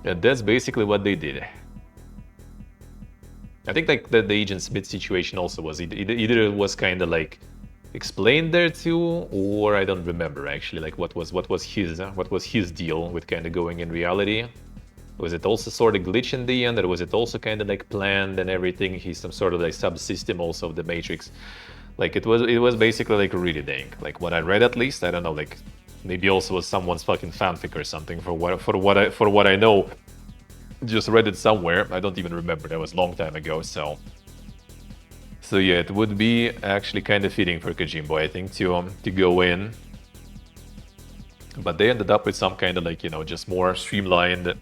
And that's basically what they did. I think like the Agent Smith situation also was either it was kind of like explained there too, or I don't remember actually like what was his deal with kind of going in reality. Was it also sort of glitch in the end, or was it also kind of like planned and everything? He's some sort of like subsystem also of the Matrix. Like it was basically like really dank. Like what I read, at least, I don't know, like maybe also was someone's fucking fanfic or something. For what I know, just read it somewhere. I don't even remember. That was a long time ago. So yeah, it would be actually kind of fitting for Kojima, I think, to go in. But they ended up with some kind of like, you know, just more streamlined,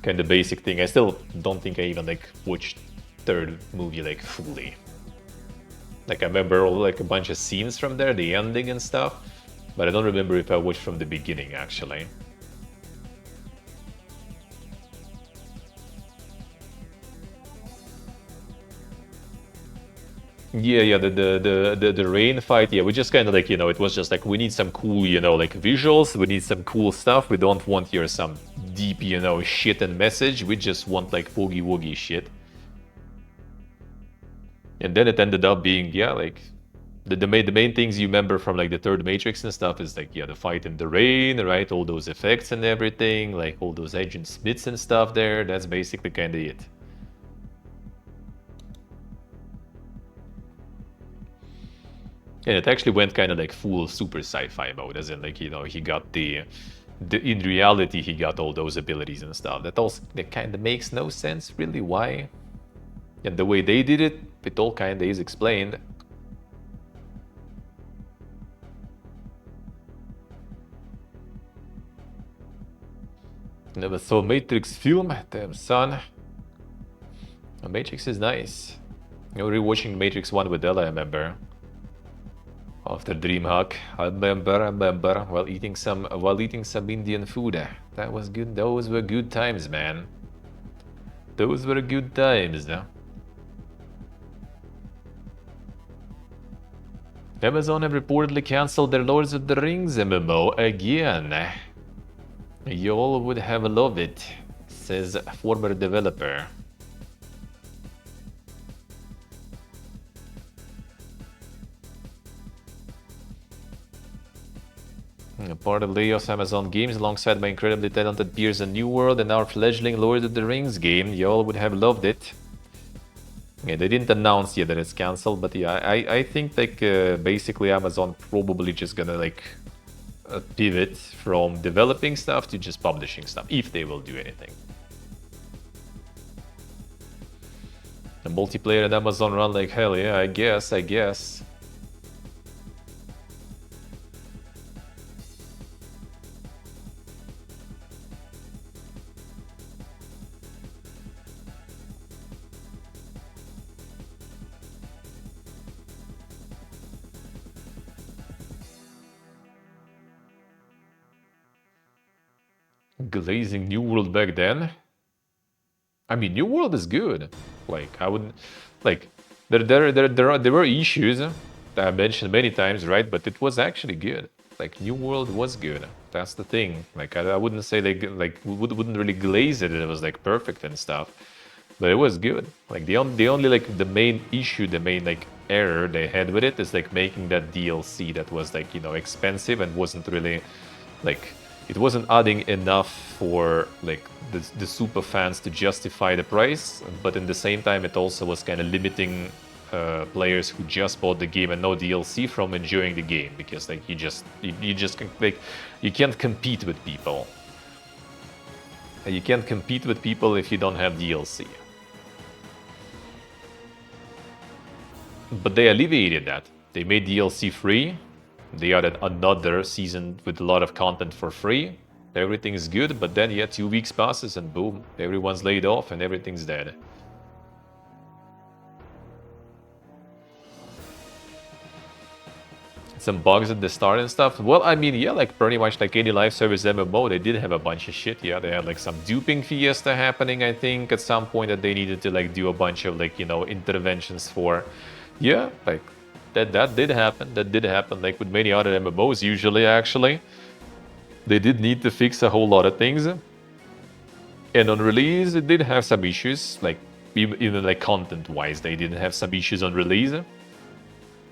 kind of basic thing. I still don't think I even like watched third movie like fully. Like I remember like a bunch of scenes from there, the ending and stuff, but I don't remember if I watched from the beginning actually. Yeah, the rain fight, yeah, we just kind of like, you know, it was just like, we need some cool, you know, like visuals, we need some cool stuff, we don't want here some deep, you know, shit and message, we just want like boogie woogie shit. And then it ended up being, yeah, like the main things you remember from like the third Matrix and stuff is like, yeah, the fight in the rain, right? All those effects and everything, like all those Agent Smiths and stuff there. That's basically kind of it. And it actually went kind of like full super sci-fi mode, as in like, you know, he got the in reality he got all those abilities and stuff. That kind of makes no sense really. Why? And the way they did it, it all kind of is explained. Never saw Matrix film, damn son. Matrix is nice. You know, rewatching Matrix 1 with Ella, I remember. After DreamHack, I remember while eating some Indian food. That was good. Those were good times, man. Those were good times, huh? Amazon have reportedly cancelled their Lords of the Rings MMO again. Y'all would have loved it, says a former developer. Part of layoffs, Amazon Games, alongside my incredibly talented peers in New World and our fledgling Lord of the Rings game. Y'all would have loved it. Yeah, they didn't announce yet that it's cancelled, but yeah, I think like basically Amazon probably just gonna like pivot from developing stuff to just publishing stuff, if they will do anything. The multiplayer at Amazon run like hell, yeah, I guess. Glazing New World back then. I mean, New World is good. Like, I would, like, there were issues that I mentioned many times, right? But it was actually good. Like, New World was good. That's the thing. Like, I wouldn't say they wouldn't really glaze it. It was like perfect and stuff, but it was good. Like the only like the main issue, the main like error they had with it is like making that DLC that was like, you know, expensive and wasn't really like. It wasn't adding enough for like the super fans to justify the price, but in the same time it also was kind of limiting players who just bought the game and no DLC from enjoying the game, because like you just like you can't compete with people. You can't compete with people if you don't have DLC. But they alleviated that. They made DLC free. They added another season with a lot of content for free. Everything is good, but then 2 weeks passes and boom, everyone's laid off and everything's dead. Some bugs at the start and stuff. Well, I mean, yeah, like pretty much like any live service MMO, they did have a bunch of shit. Yeah, they had like some duping fiesta happening, I think, at some point that they needed to like do a bunch of like, you know, interventions for. Yeah, like that did happen. That did happen, like with many other MMOs usually, actually. They did need to fix a whole lot of things. And on release, it did have some issues, like even like content-wise, they didn't have some issues on release.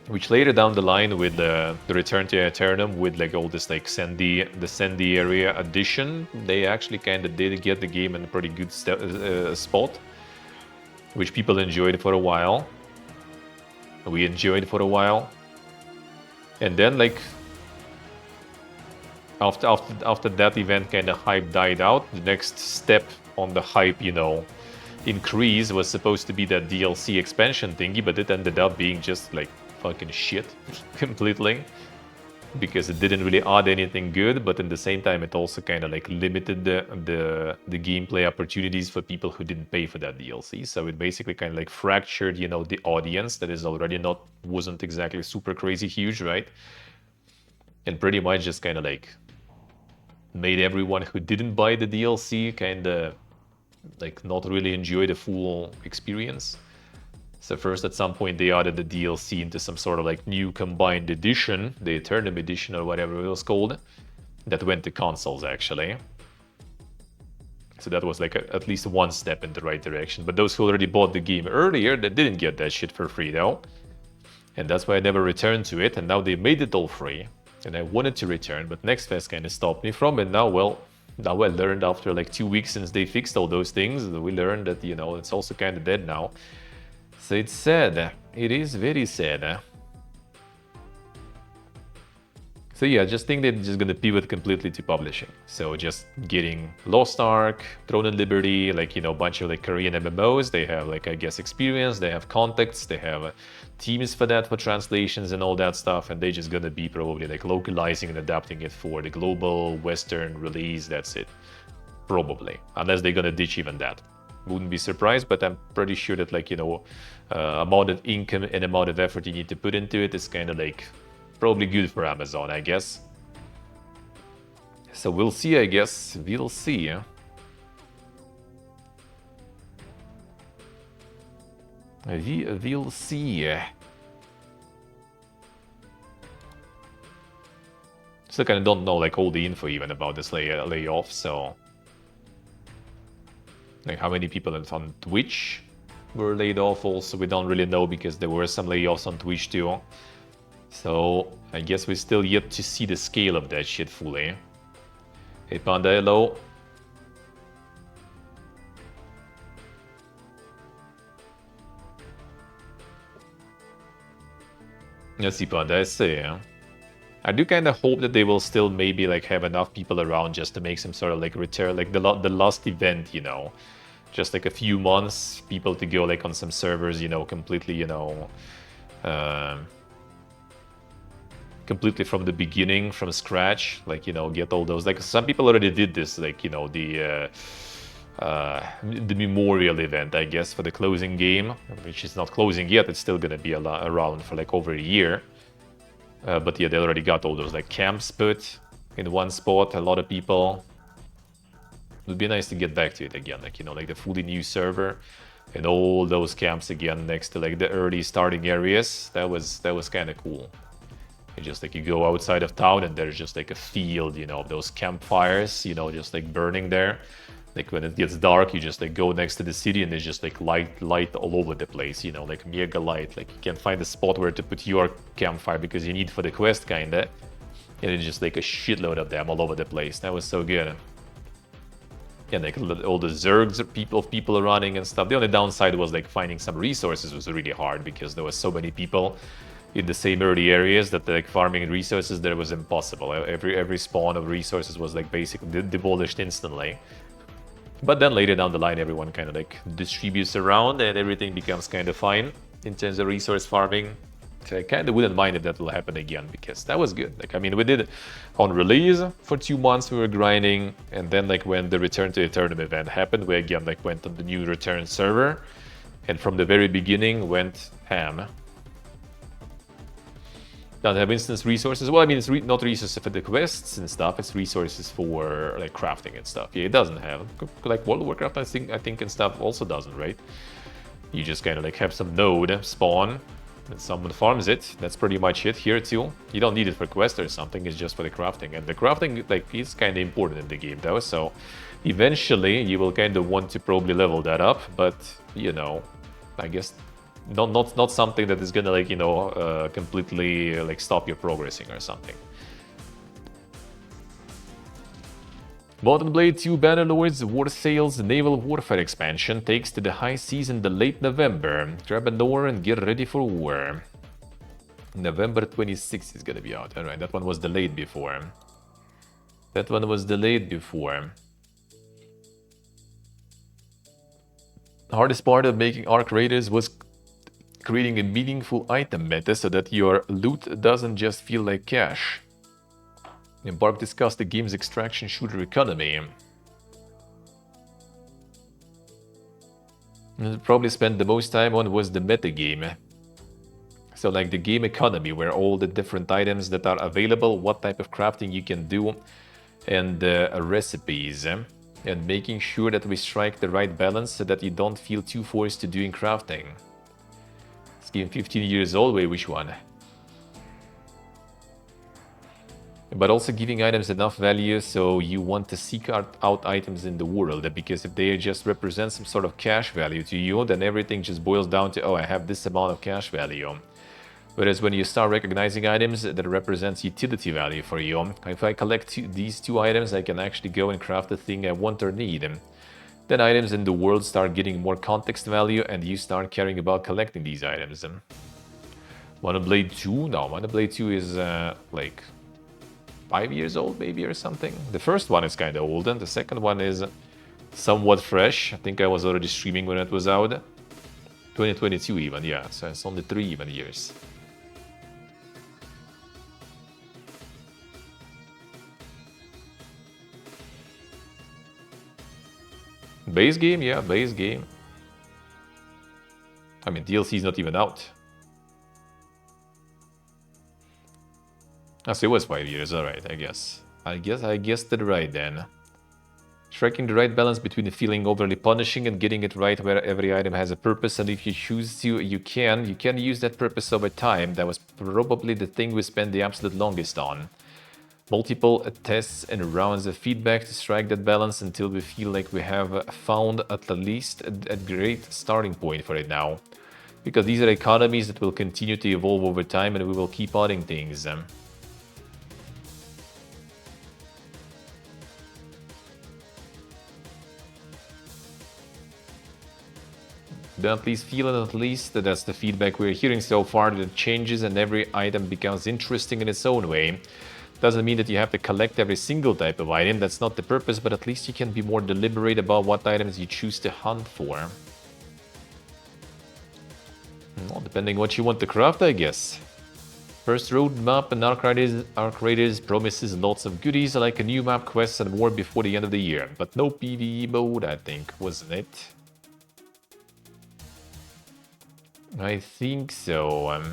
Which later down the line with the Return to Aeternum, with like all this like the Sandy area addition, they actually kind of did get the game in a pretty good spot, which people enjoyed for a while. We enjoyed for a while, and then like after that event kind of hype died out, the next step on the hype, you know, increase was supposed to be that DLC expansion thingy, but it ended up being just like fucking shit completely, because it didn't really add anything good, but in the same time it also kind of like limited the gameplay opportunities for people who didn't pay for that DLC. So it basically kind of like fractured, you know, the audience that is already wasn't exactly super crazy huge, right? And pretty much just kind of like made everyone who didn't buy the DLC kind of like not really enjoy the full experience. So first, at some point, they added the DLC into some sort of like new combined edition, the Aeternum edition or whatever it was called, that went to consoles actually. So that was like at least one step in the right direction. But those who already bought the game earlier, they didn't get that shit for free though. And that's why I never returned to it, and now they made it all free. And I wanted to return, but Nextfest kind of stopped me from it. Now, well, now I learned after like 2 weeks since they fixed all those things, we learned that, you know, it's also kind of dead now. So it's sad. It is very sad. So yeah, I just think they're just gonna pivot completely to publishing. So just getting Lost Ark, Throne and Liberty, like, you know, a bunch of like Korean MMOs. They have like, I guess, experience, they have contacts, they have teams for that, for translations and all that stuff. And they're just gonna be probably like localizing and adapting it for the global Western release. That's it. Probably. Unless they're gonna ditch even that. Wouldn't be surprised, but I'm pretty sure that, like, you know, amount of income and amount of effort you need to put into it is kind of like probably good for Amazon, I guess. So we'll see, I guess. We'll see. We'll see. Still kind of don't know like all the info even about this layoff, so like how many people on Twitch were laid off also we don't really know because there were some layoffs on Twitch too. So I guess we're still yet to see the scale of that shit fully. Hey Panda, hello. Let's see Panda, I see. I do kind of hope that they will still maybe like have enough people around just to make some sort of like return, like the last event, you know, just like a few months, people to go like on some servers, you know, completely, you know, completely from the beginning, from scratch, like, you know, get all those, like some people already did this, like, you know, the memorial event, I guess, for the closing game, which is not closing yet, it's still gonna be around for like over a year. But yeah, they already got all those like camps put in one spot, a lot of people. It would be nice to get back to it again, like, you know, like the fully new server and all those camps again next to like the early starting areas. That was kind of cool. And just like you go outside of town and there's just like a field, you know, of those campfires, you know, just like burning there. Like when it gets dark, you just like go next to the city and there's just like light all over the place, you know, like mega light. Like you can't find a spot where to put your campfire because you need for the quest kinda. And it's just like a shitload of them all over the place. That was so good. And like all the zergs people running and stuff. The only downside was like finding some resources was really hard because there was so many people in the same early areas that like farming resources there was impossible. Every spawn of resources was like basically demolished instantly. But then later down the line, everyone kind of like distributes around and everything becomes kind of fine in terms of resource farming. So I kind of wouldn't mind if that will happen again because that was good. Like, I mean, we did it on release for 2 months, we were grinding. And then like when the Return to Eternum event happened, we again like went on the new Return server. And from the very beginning went ham. Don't have instance resources. Well, I mean, it's not resources for the quests and stuff. It's resources for like crafting and stuff. Yeah, it doesn't have like World of Warcraft. I think and stuff also doesn't, right? You just kind of like have some node spawn, and someone farms it. That's pretty much it here too. You don't need it for quest or something. It's just for the crafting, and the crafting like is kind of important in the game though. So eventually you will kind of want to probably level that up, but you know, I guess. Not something that is gonna like, you know, completely like stop your progressing or something. Bottom Blade 2 Bannerlords War Sales Naval Warfare expansion takes to the high seas in the late November. Grab an oar and get ready for war. November 26th is gonna be out. Alright, that one was delayed before. The hardest part of making Arc Raiders was creating a meaningful item meta so that your loot doesn't just feel like cash. Embark discussed the game's extraction shooter economy. And probably spent the most time on was the metagame. So like the game economy, where all the different items that are available, what type of crafting you can do, and recipes. And making sure that we strike the right balance so that you don't feel too forced to doing crafting. This game 15 years old, wait, which one? But also giving items enough value so you want to seek out items in the world, because if they just represent some sort of cash value to you, then everything just boils down to, oh, I have this amount of cash value. Whereas when you start recognizing items that represents utility value for you, if I collect these 2 items, I can actually go and craft the thing I want or need. Then items in the world start getting more context value and you start caring about collecting these items. Mana Blade 2? No, Mana Blade 2 is like 5 years old maybe or something. The first one is kind of old and the second one is somewhat fresh. I think I was already streaming when it was out. 2022 even, yeah, so it's only 3 even years. Base game, yeah, base game. I mean, DLC is not even out. So it was 5 years, alright, I guess. I guessed it right then. Striking the right balance between feeling overly punishing and getting it right where every item has a purpose, and if you choose to, you can use that purpose over time. That was probably the thing we spent the absolute longest on. Multiple tests and rounds of feedback to strike that balance until we feel like we have found at least a great starting point for it now. Because these are economies that will continue to evolve over time and we will keep adding things. Don't please feel it, at least that's the feedback we're hearing so far, that it changes and every item becomes interesting in its own way. Doesn't mean that you have to collect every single type of item, that's not the purpose, but at least you can be more deliberate about what items you choose to hunt for. Well, depending what you want to craft, I guess. First roadmap and Arc Raiders promises lots of goodies like a new map, quests and more before the end of the year. But no PvE mode, I think, wasn't it? I think so.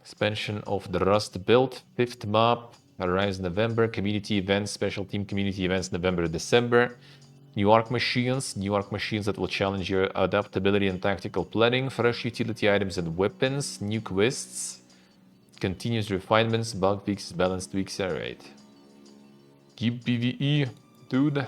Expansion of the Rust build, 5th map, arrives November, community events, special team community events November, December. New Arc machines that will challenge your adaptability and tactical planning, fresh utility items and weapons, new quests, continuous refinements, bug fixes, balance tweaks, alright. Keep PvE, dude.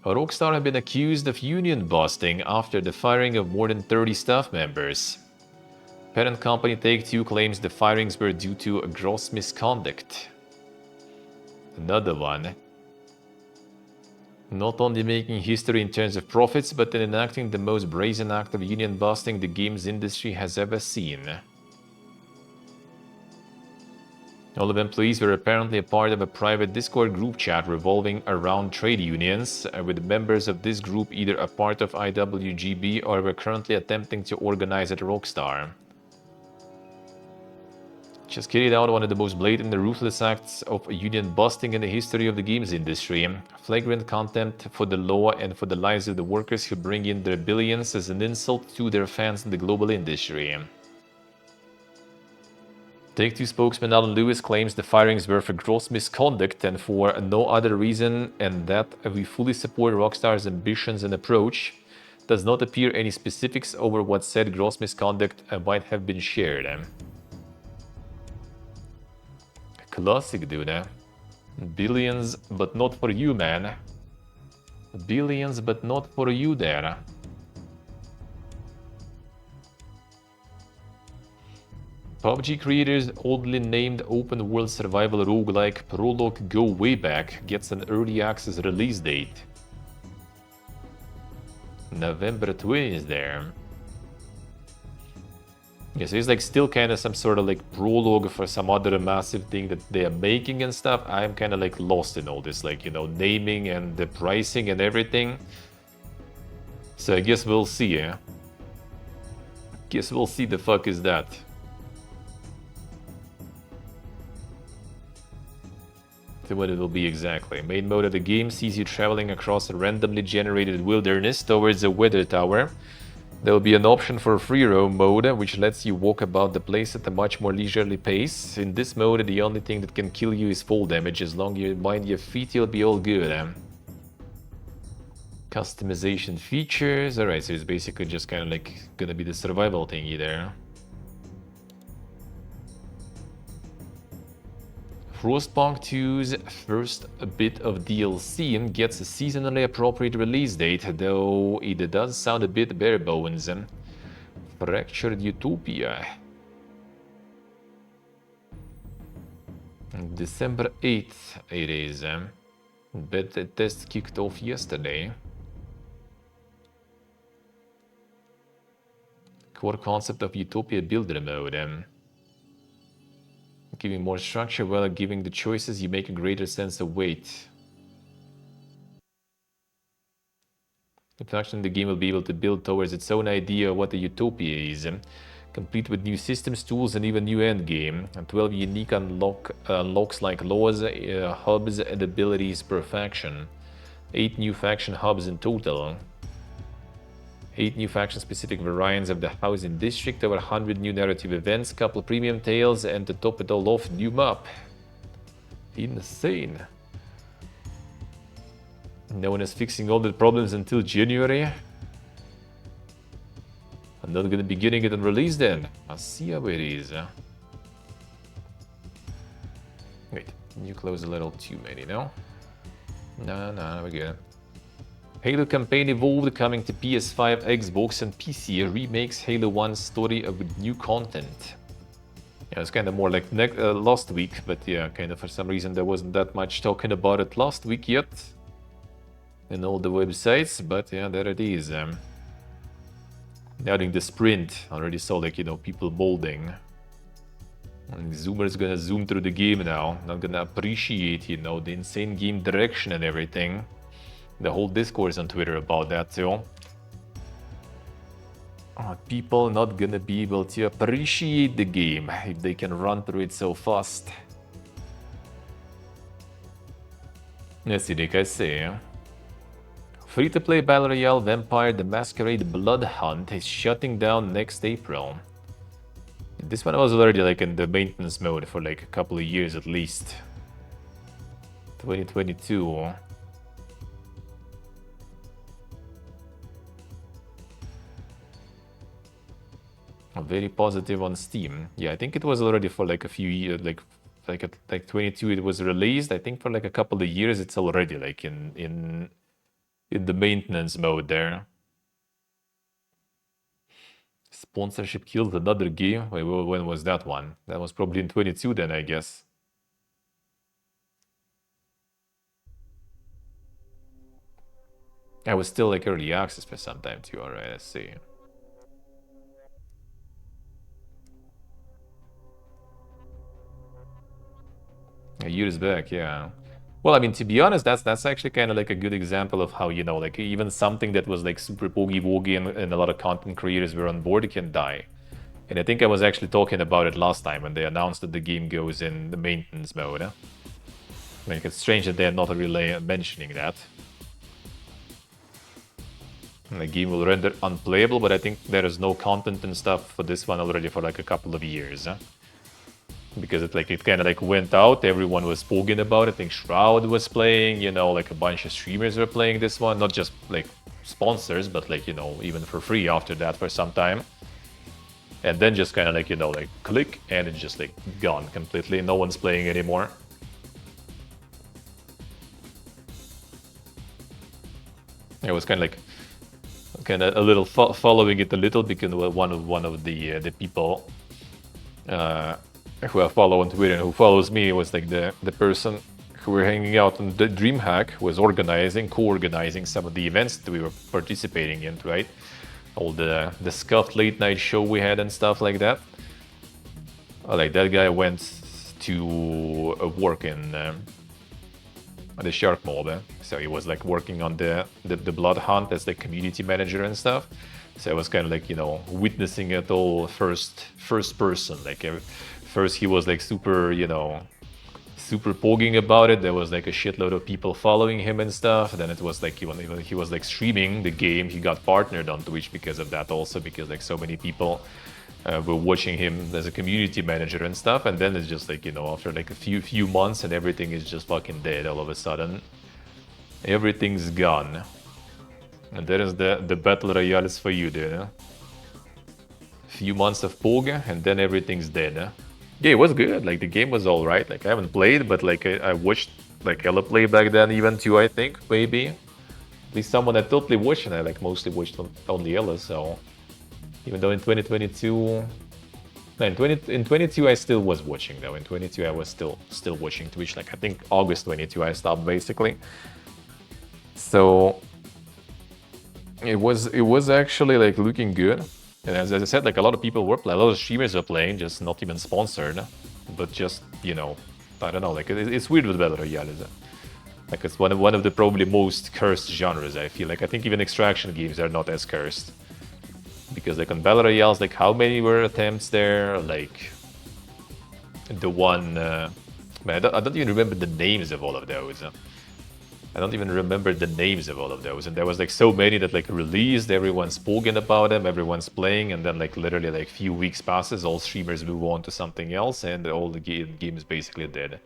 Rockstar have been accused of union busting after the firing of more than 30 staff members. Parent company Take-Two claims the firings were due to a gross misconduct. Another one. Not only making history in terms of profits, but in enacting the most brazen act of union busting the games industry has ever seen. All of employees were apparently a part of a private Discord group chat revolving around trade unions, with members of this group either a part of IWGB or were currently attempting to organize at Rockstar. Just carried out one of the most blatant and ruthless acts of union busting in the history of the games industry. Flagrant contempt for the law and for the lives of the workers who bring in their billions as an insult to their fans in the global industry. Take-Two spokesman Alan Lewis claims the firings were for gross misconduct and for no other reason, and that we fully support Rockstar's ambitions and approach. Does not appear any specifics over what said gross misconduct might have been shared. Classic, dude. Billions, but not for you, man. Billions, but not for you there. PUBG creators' oddly named open-world survival roguelike Prologue Go Way Back gets an early access release date. November 20 is there. Yeah, so it's like still kind of some sort of like prologue for some other massive thing that they are making and stuff. I'm kind of like lost in all this, like, you know, naming and the pricing and everything. So I guess we'll see, yeah? Guess we'll see the fuck is that. To what it will be exactly. Main mode of the game sees you traveling across a randomly generated wilderness towards a weather tower. There will be an option for free roam mode, which lets you walk about the place at a much more leisurely pace. In this mode, the only thing that can kill you is fall damage. As long as you mind your feet, you'll be all good. Customization features. Alright, so it's basically just kind of like gonna be the survival thingy there. Frostpunk 2's first bit of DLC gets a seasonally appropriate release date, though it does sound a bit bare bones. Fractured Utopia. December 8th it is. Beta test kicked off yesterday. Core concept of Utopia Builder mode. Giving more structure while giving the choices, you make a greater sense of weight. The faction in the game will be able to build towards its own idea of what a utopia is, complete with new systems, tools, and even new endgame. And 12 unique unlocks like laws, hubs, and abilities per faction. 8 new faction hubs in total. 8 new faction-specific variants of the Housing District, over 100 new narrative events, couple premium tales, and to top it all off, new map. Insane. No one is fixing all the problems until January. I'm not gonna be getting it on release then. I'll see how it is. Wait, you close a little too many, no? No, we're good. Halo campaign evolved, coming to PS5, Xbox, and PC. Remakes Halo 1 story with new content. Yeah, it's kind of more like last week, but yeah, kind of for some reason there wasn't that much talking about it last week yet in all the websites, but yeah, there it is. During the sprint, I already saw like, you know, people molding. And Zoomer's gonna zoom through the game now, not gonna appreciate, you know, the insane game direction and everything. The whole discourse on Twitter about that too. People not gonna be able to appreciate the game if they can run through it so fast. Let's see, like I say. Free-to-play Battle Royale Vampire the Masquerade Blood Hunt is shutting down next April. This one was already like in the maintenance mode for like a couple of years at least. 2022. Very positive on Steam. Yeah, I think it was already for like a few years, like 22 it was released. I think for like a couple of years it's already like in the maintenance mode there. Sponsorship killed another game. Wait, when was that one? That was probably in 22 then, I guess. I was still like early access for some time too. Alright, let's see. Years back, yeah. Well, I mean, to be honest, that's actually kind of like a good example of how, you know, like even something that was like super boogie-woogie and a lot of content creators were on board can die. And I think I was actually talking about it last time when they announced that the game goes in the maintenance mode. I mean, it's strange that they're not really mentioning that. And the game will render unplayable, but I think there is no content and stuff for this one already for like a couple of years. Because it kind of like went out, everyone was spoken about it. I think Shroud was playing, you know, like a bunch of streamers were playing this one, not just like sponsors, but like, you know, even for free after that for some time. And then just kind of like, you know, like click and it's just like gone completely. No one's playing anymore. It was kind of like a little following it a little because one of the people who I follow on Twitter and who follows me was like the person who were hanging out on the DreamHack was co-organizing some of the events that we were participating in, right? All the scuffed late night show we had and stuff like that. Like that guy went to work in the Shark Mob, so he was like working on the Blood Hunt as the community manager and stuff. So I was kind of like, you know, witnessing it all first person. Like first he was like super, you know, super pogging about it. There was like a shitload of people following him and stuff. And then it was like he was like streaming the game. He got partnered on Twitch because of that also, because like so many people were watching him as a community manager and stuff. And then it's just like, you know, after like a few months and everything is just fucking dead all of a sudden. Everything's gone. And there is the Battle Royales for you, dude. Few months of Pog and then everything's dead. Yeah, it was good. Like the game was alright. Like I haven't played, but like I watched like Ella play back then even too, I think, maybe. At least someone I totally watched, and I like mostly watched only Ella, so even though in 2022 in 22 I still was watching though. In 22 I was still watching Twitch. Like I think August 22 I stopped basically. So it was actually like looking good. And as I said, like a lot of people were playing, a lot of streamers were playing, just not even sponsored, but just, you know, I don't know, like it's weird with Battle Royale, is it? Like it's one of the probably most cursed genres, I feel like. I think even extraction games are not as cursed. Because like on Battle Royales, like how many were attempts there? Like the one, man, I don't even remember the names of all of those. I don't even remember the names of all of those. And there was like so many that like released, everyone's spoken about them, everyone's playing, and then like literally like few weeks passes, all streamers move on to something else, and all the game is basically dead.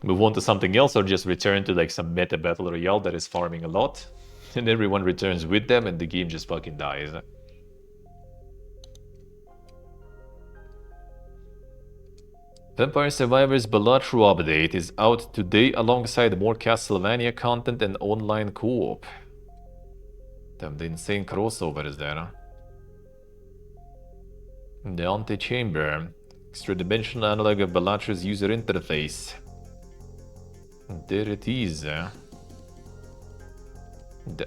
Move on to something else, or just return to like some meta battle royale that is farming a lot, and everyone returns with them, and the game just fucking dies. Vampire Survivors Balatro update is out today alongside more Castlevania content and online co-op. Damn, the insane crossover is there. The Antechamber. Extra-dimensional analog of Balatro's user interface. There it is. The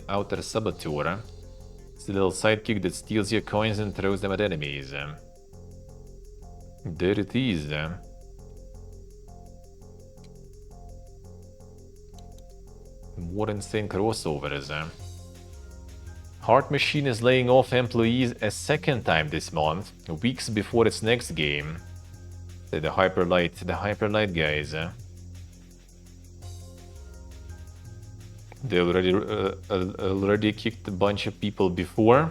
Outer Saboteur. It's a little sidekick that steals your coins and throws them at enemies. There it is. More insane crossovers. Heart Machine is laying off employees a second time this month, weeks before its next game. The Hyperlight guys. They already kicked a bunch of people before,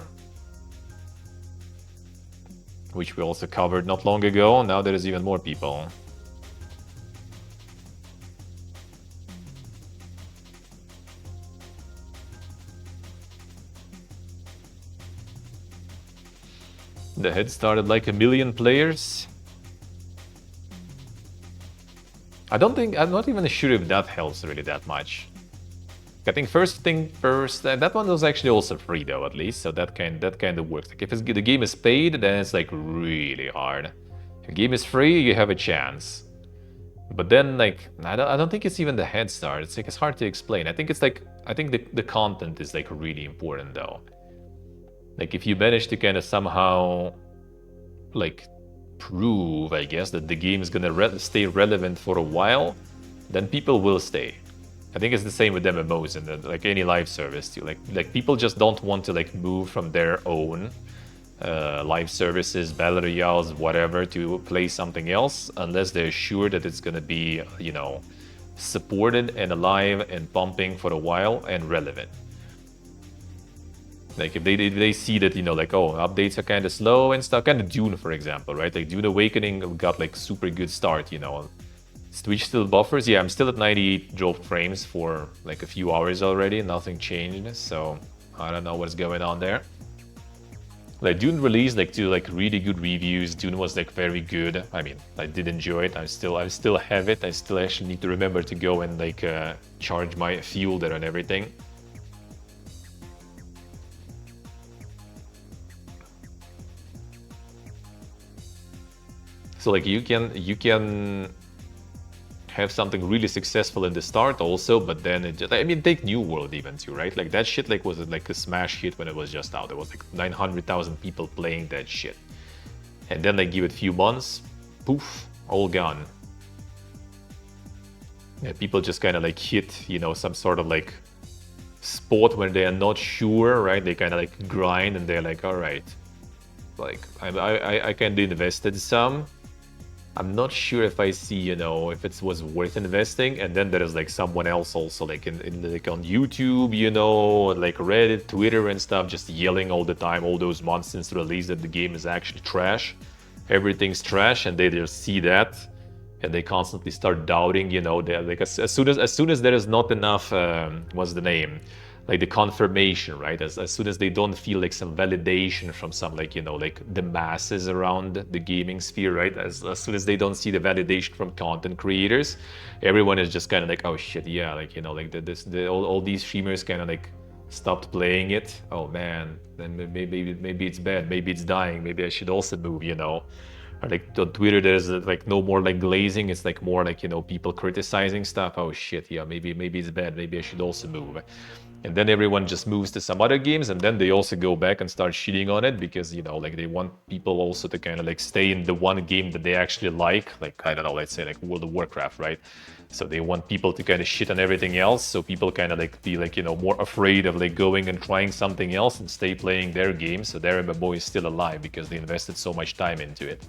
which we also covered not long ago. Now there is even more people. The head started like 1 million players. I'm not even sure if that helps really that much. I think first thing first, that one was actually also free though, at least, so that kind of works. Like if the game is paid, then it's like really hard. If the game is free, you have a chance. But then like I don't think it's even the head start. It's like it's hard to explain. I think the content is like really important though. Like if you manage to kind of somehow like prove, I guess, that the game is gonna stay relevant for a while, then people will stay. I think it's the same with MMOs and like any live service too. Like people just don't want to like move from their own live services, battle royales, whatever, to play something else unless they're sure that it's gonna be, you know, supported and alive and pumping for a while and relevant. Like if they see that, you know, like, oh, updates are kind of slow and stuff, kind of Dune, for example, right? Like Dune Awakening got like super good start, you know. Twitch still buffers. Yeah, I'm still at 98 dropped frames for like a few hours already. Nothing changed, so I don't know what's going on there. Like Dune released like to like really good reviews. Dune was like very good. I mean, I did enjoy it. I still have it. I still actually need to remember to go and like charge my fuel there and everything. So like you can have something really successful in the start also, but then it just, I mean, take New World even too, right? Like that shit like was like a smash hit when it was just out. There was like 900,000 people playing that shit. And then like give it a few months, poof, all gone. Yeah, people just kind of like hit, you know, some sort of like spot where they are not sure, right? They kind of like grind and they're like, all right, like I kind of invested some. I'm not sure if I see, you know, if it was worth investing. And then there is like someone else also like in like on YouTube, you know, like Reddit, Twitter and stuff, just yelling all the time, all those months since release that the game is actually trash. Everything's trash, and they just see that and they constantly start doubting, you know, they're like as soon as there is not enough what's the name? Like the confirmation, right? As soon as they don't feel like some validation from some like, you know, like the masses around the gaming sphere, right? As soon as they don't see the validation from content creators, everyone is just kind of like, oh shit, yeah, like, you know, like all these streamers kind of like stopped playing it. Oh man, then maybe it's bad, maybe it's dying, maybe I should also move, you know. Or like on Twitter, there's like no more like glazing. It's like more like, you know, people criticizing stuff. Oh shit, yeah, maybe it's bad. Maybe I should also move. And then everyone just moves to some other games, and then they also go back and start shitting on it because, you know, like they want people also to kind of like stay in the one game that they actually like I don't know, let's say like World of Warcraft, right? So they want people to kind of shit on everything else, so people kind of like be like, you know, more afraid of like going and trying something else and stay playing their game, so their MMO is still alive because they invested so much time into it.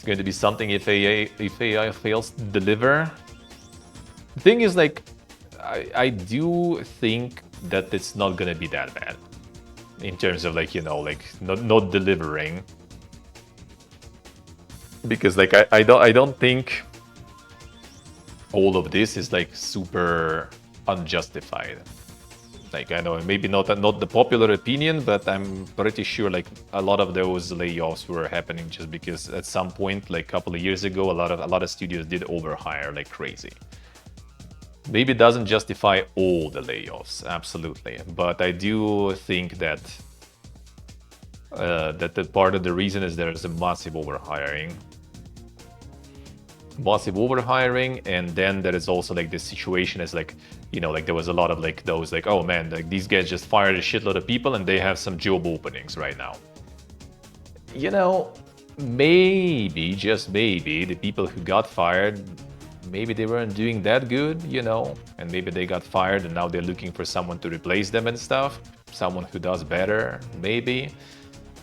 It's going to be something if AI fails to deliver. The thing is, like, I do think that it's not gonna be that bad in terms of, like, you know, like not delivering, because like I don't think all of this is like super unjustified. Like, I know maybe not the popular opinion, but I'm pretty sure like a lot of those layoffs were happening just because at some point, like a couple of years ago, a lot of studios did overhire like crazy. Maybe it doesn't justify all the layoffs, absolutely, but I do think that that the part of the reason is there's a massive overhiring, and then there is also like this situation is like, you know, like there was a lot of like those like, oh man, like these guys just fired a shitload of people and they have some job openings right now. You know, maybe, just maybe, the people who got fired, maybe they weren't doing that good, you know, and maybe they got fired and now they're looking for someone to replace them and stuff, someone who does better, maybe.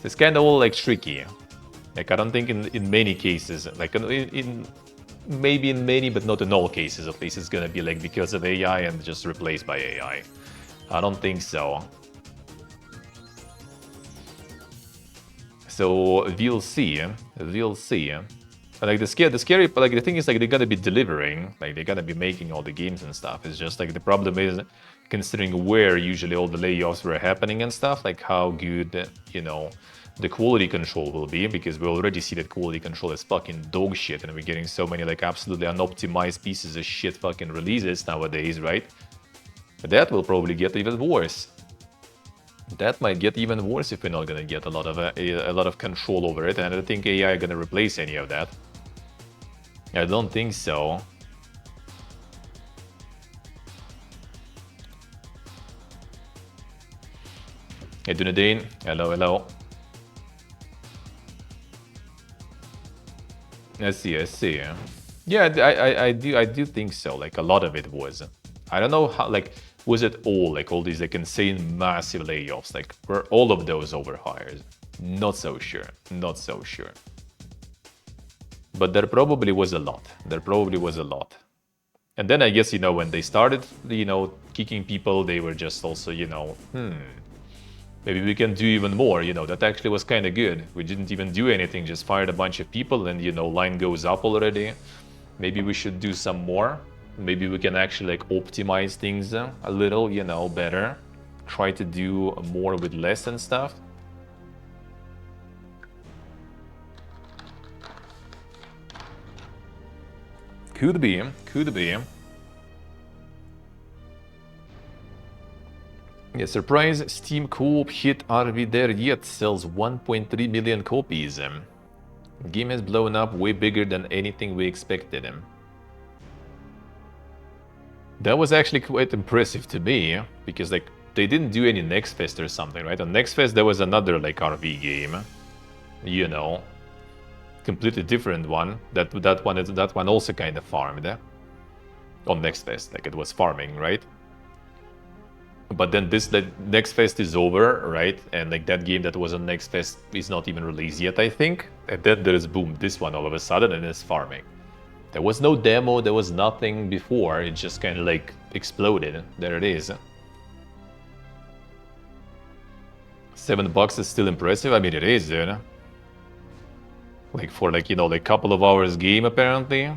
It's kind of all like tricky. Like, I don't think in many cases, like maybe in many, but not in all cases at least, it's gonna be like because of AI and just replaced by AI. I don't think so. So we'll see. We'll see. Like the scary, like the thing is like they're gonna be delivering, like they're gonna be making all the games and stuff. It's just like the problem is, considering where usually all the layoffs were happening and stuff, like how good, you know, the quality control will be, because we already see that quality control is fucking dog shit and we're getting so many like absolutely unoptimized pieces of shit fucking releases nowadays, right? That will probably get even worse. That might get even worse if we're not gonna get a lot of control over it, and I don't think AI are gonna replace any of that. I don't think so. Hey Dunedin, hello. I see. Yeah, I do think so. Like a lot of it was. I don't know how, like, was it all like all these like insane massive layoffs? Like, were all of those overhires? Not so sure. But there probably was a lot. And then I guess, you know, when they started, you know, kicking people, they were just also, you know, maybe we can do even more, you know, that actually was kind of good. We didn't even do anything, just fired a bunch of people and, you know, line goes up already. Maybe we should do some more. Maybe we can actually like optimize things a little, you know, better. Try to do more with less and stuff. Could be. Yeah, surprise, Steam Co-op hit Are We There Yet sells 1.3 million copies. Game has blown up way bigger than anything we expected. That was actually quite impressive to me, because like they didn't do any Next Fest or something, right? On Next Fest there was another like RV game, you know, completely different one. That one also kind of farmed on Next Fest, like it was farming, right? But then the Next Fest is over, right? And like that game that was on Next Fest is not even released yet, I think. And then there is boom, this one all of a sudden, and it's farming. There was no demo, there was nothing before, it just kind of like exploded. There it is. $7 is still impressive. I mean, it is, dude. Like for like, you know, like couple of hours game apparently.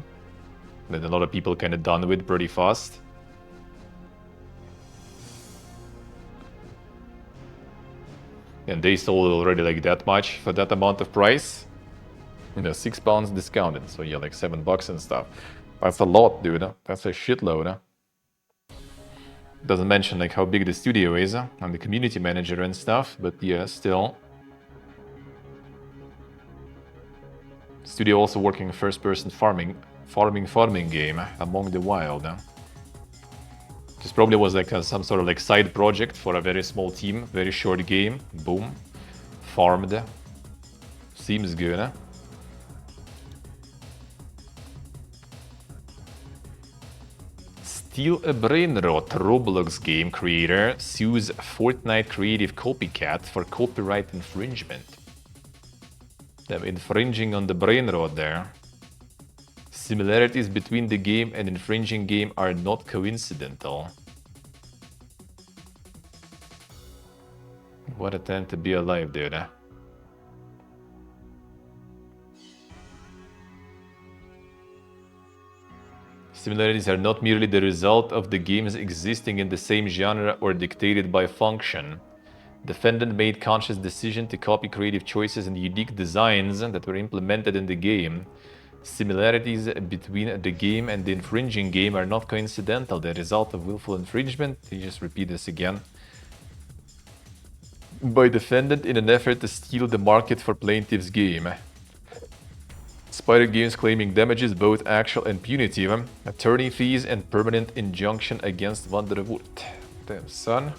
That a lot of people kind of done with pretty fast. And they sold already like that much for that amount of price. You know, £6 discounted, so yeah, like $7 and stuff. That's a lot, dude. That's a shitload. Doesn't mention like how big the studio is. I'm the community manager and stuff, but yeah, still. Studio also working a first-person farming game, Among the Wild. This probably was like some sort of like side project for a very small team, very short game. Boom, farmed. Seems good. Steal a Brain Rot, Roblox game creator sues Fortnite creative copycat for copyright infringement. Them infringing on the brain rot there. Similarities between the game and infringing game are not coincidental. What a time to be alive, dude. Similarities are not merely the result of the games existing in the same genre or dictated by function. Defendant made conscious decision to copy creative choices and unique designs that were implemented in the game. Similarities between the game and the infringing game are not coincidental. The result of willful infringement, you just repeat this again, by defendant in an effort to steal the market for plaintiff's game. Spider Games claiming damages both actual and punitive, attorney fees and permanent injunction against Van der Woert. Damn son.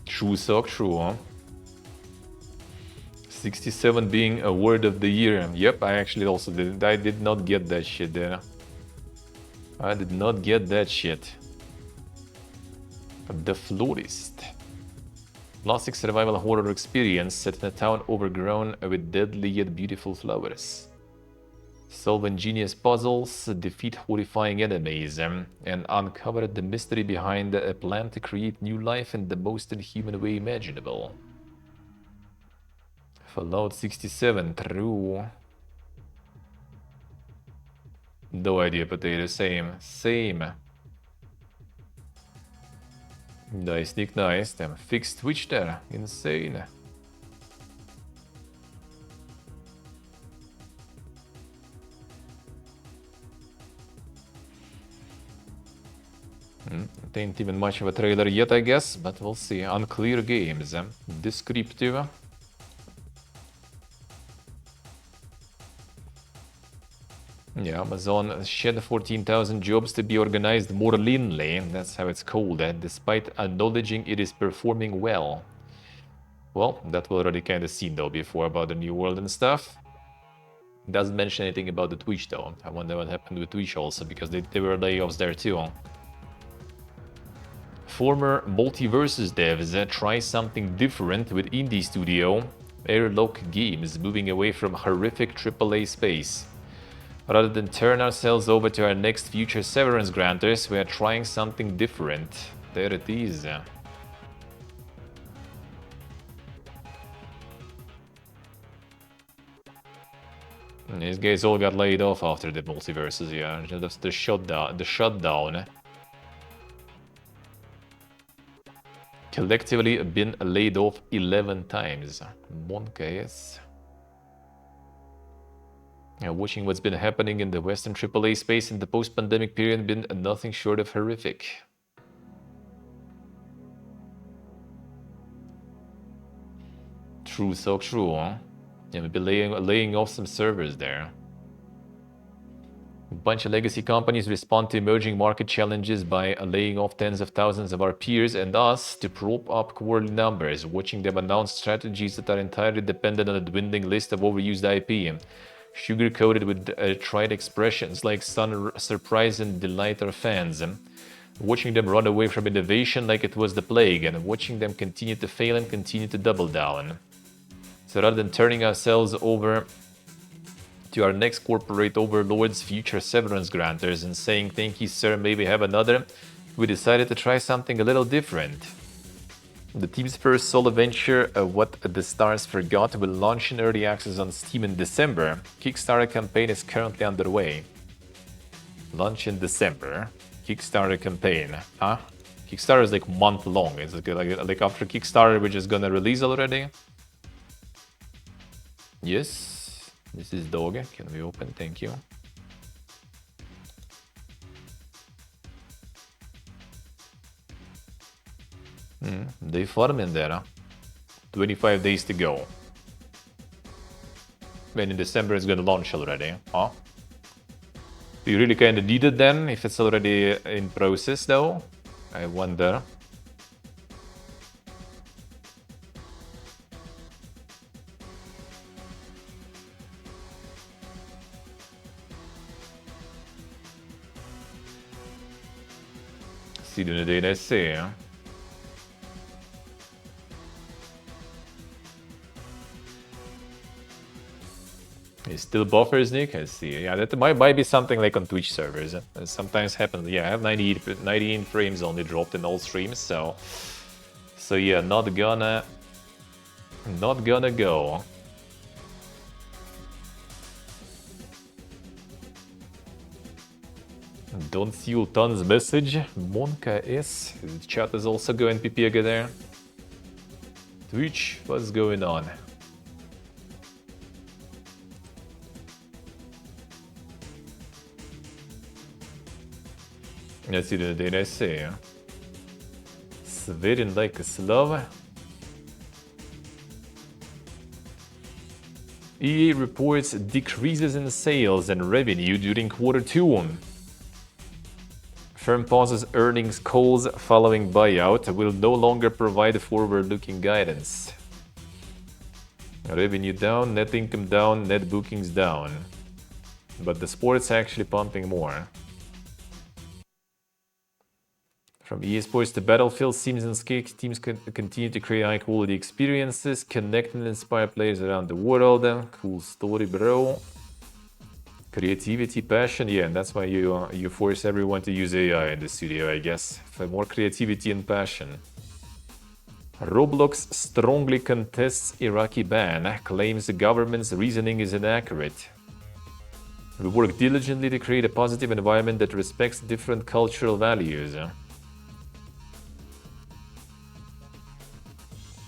True sock, true, huh? 67 being a word of the year. Yep, I actually also did. I did not get that shit there. I did not get that shit. The Florist. Classic survival horror experience set in a town overgrown with deadly yet beautiful flowers. Solve ingenious puzzles, defeat horrifying enemies, and uncover the mystery behind a plan to create new life in the most inhuman way imaginable. Fallout 67, true. No idea, Potato, same. Nice, Nick, nice. Damn, fixed Twitch there, insane. It ain't even much of a trailer yet, I guess, but we'll see. Unclear games, descriptive. Yeah, Amazon shed 14,000 jobs to be organized more leanly, that's how it's called, despite acknowledging it is performing well. Well, that we already kind of seen though before about the New World and stuff. Doesn't mention anything about the Twitch though. I wonder what happened with Twitch also, because there were layoffs there too. Former Multiversus devs try something different with indie studio Airlock Games, moving away from horrific AAA space. Rather than turn ourselves over to our next future severance granters, we are trying something different. There it is. These guys all got laid off after the Multiversus, yeah. That's the shutdown. Collectively been laid off 11 times. Monkeys. Watching what's been happening in the Western AAA space in the post-pandemic period been nothing short of horrific. True, so true, huh? Yeah, maybe laying off some servers there. A bunch of legacy companies respond to emerging market challenges by laying off tens of thousands of our peers and us to prop up quarterly numbers, watching them announce strategies that are entirely dependent on a dwindling list of overused IP. Sugar-coated with trite expressions like surprise and delight our fans, watching them run away from innovation like it was the plague, and watching them continue to fail and continue to double down. So rather than turning ourselves over to our next corporate overlords, future severance granters, and saying thank you sir, maybe have another, we decided to try something a little different. The team's first solo venture, What the Stars Forgot, will launch in early access on Steam in December. Kickstarter campaign is currently underway. Launch in December. Kickstarter campaign. Huh? Kickstarter is like month long. It's like after Kickstarter, we're just gonna release already. Yes. This is Dog. Can we open? Thank you. They farm in there. 25 days to go. When in December it's gonna launch already, huh? Do you really kinda need it then, if it's already in process though? I wonder. see the data say. He still buffers Nick, I see. Yeah, that might be something like on Twitch servers. It sometimes happens. Yeah, I have 98 frames only dropped in all streams, so yeah, not gonna go. Don't steal tons message. Monka is. The chat is also going PPG there. Twitch, what's going on? Let's see the data say. Sweating like a Slav. EA reports decreases in sales and revenue during Q2. Firm pauses earnings calls following buyout, will no longer provide forward-looking guidance. Revenue down, net income down, net bookings down. But the sport's actually pumping more. From EA Sports to Battlefield, Sims and Skate teams continue to create high-quality experiences, connect and inspire players around the world. Cool story, bro. Creativity, passion, yeah, and that's why you force everyone to use AI in the studio, I guess. For more creativity and passion. Roblox strongly contests Iraqi ban, claims the government's reasoning is inaccurate. We work diligently to create a positive environment that respects different cultural values.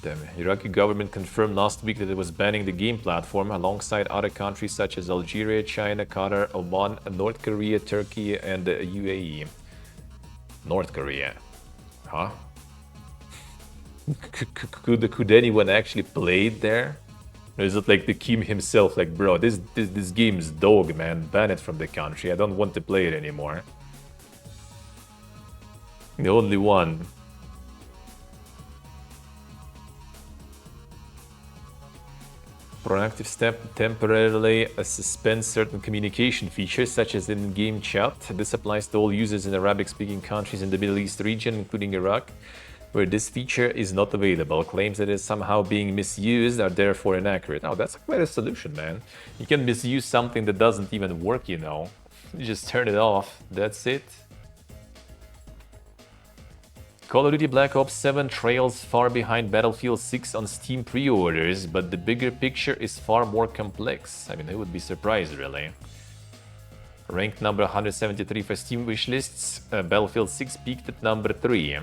The Iraqi government confirmed last week that it was banning the game platform alongside other countries such as Algeria, China, Qatar, Oman, North Korea, Turkey, and the UAE. North Korea. Huh? Could anyone actually play it there? Or is it like the Kim himself, like, bro, this game's dog, man, ban it from the country, I don't want to play it anymore. The only one. Proactive step temporarily suspend certain communication features such as in-game chat. This applies to all users in Arabic-speaking countries in the Middle East region, including Iraq, where this feature is not available. Claims that it is somehow being misused are therefore inaccurate. Oh, that's quite a solution, man. You can misuse something that doesn't even work, you know. You just turn it off, that's it. Call of Duty Black Ops 7 trails far behind Battlefield 6 on Steam pre-orders, but the bigger picture is far more complex. I mean, I would be surprised, really. Ranked number 173 for Steam wishlists, Battlefield 6 peaked at number 3.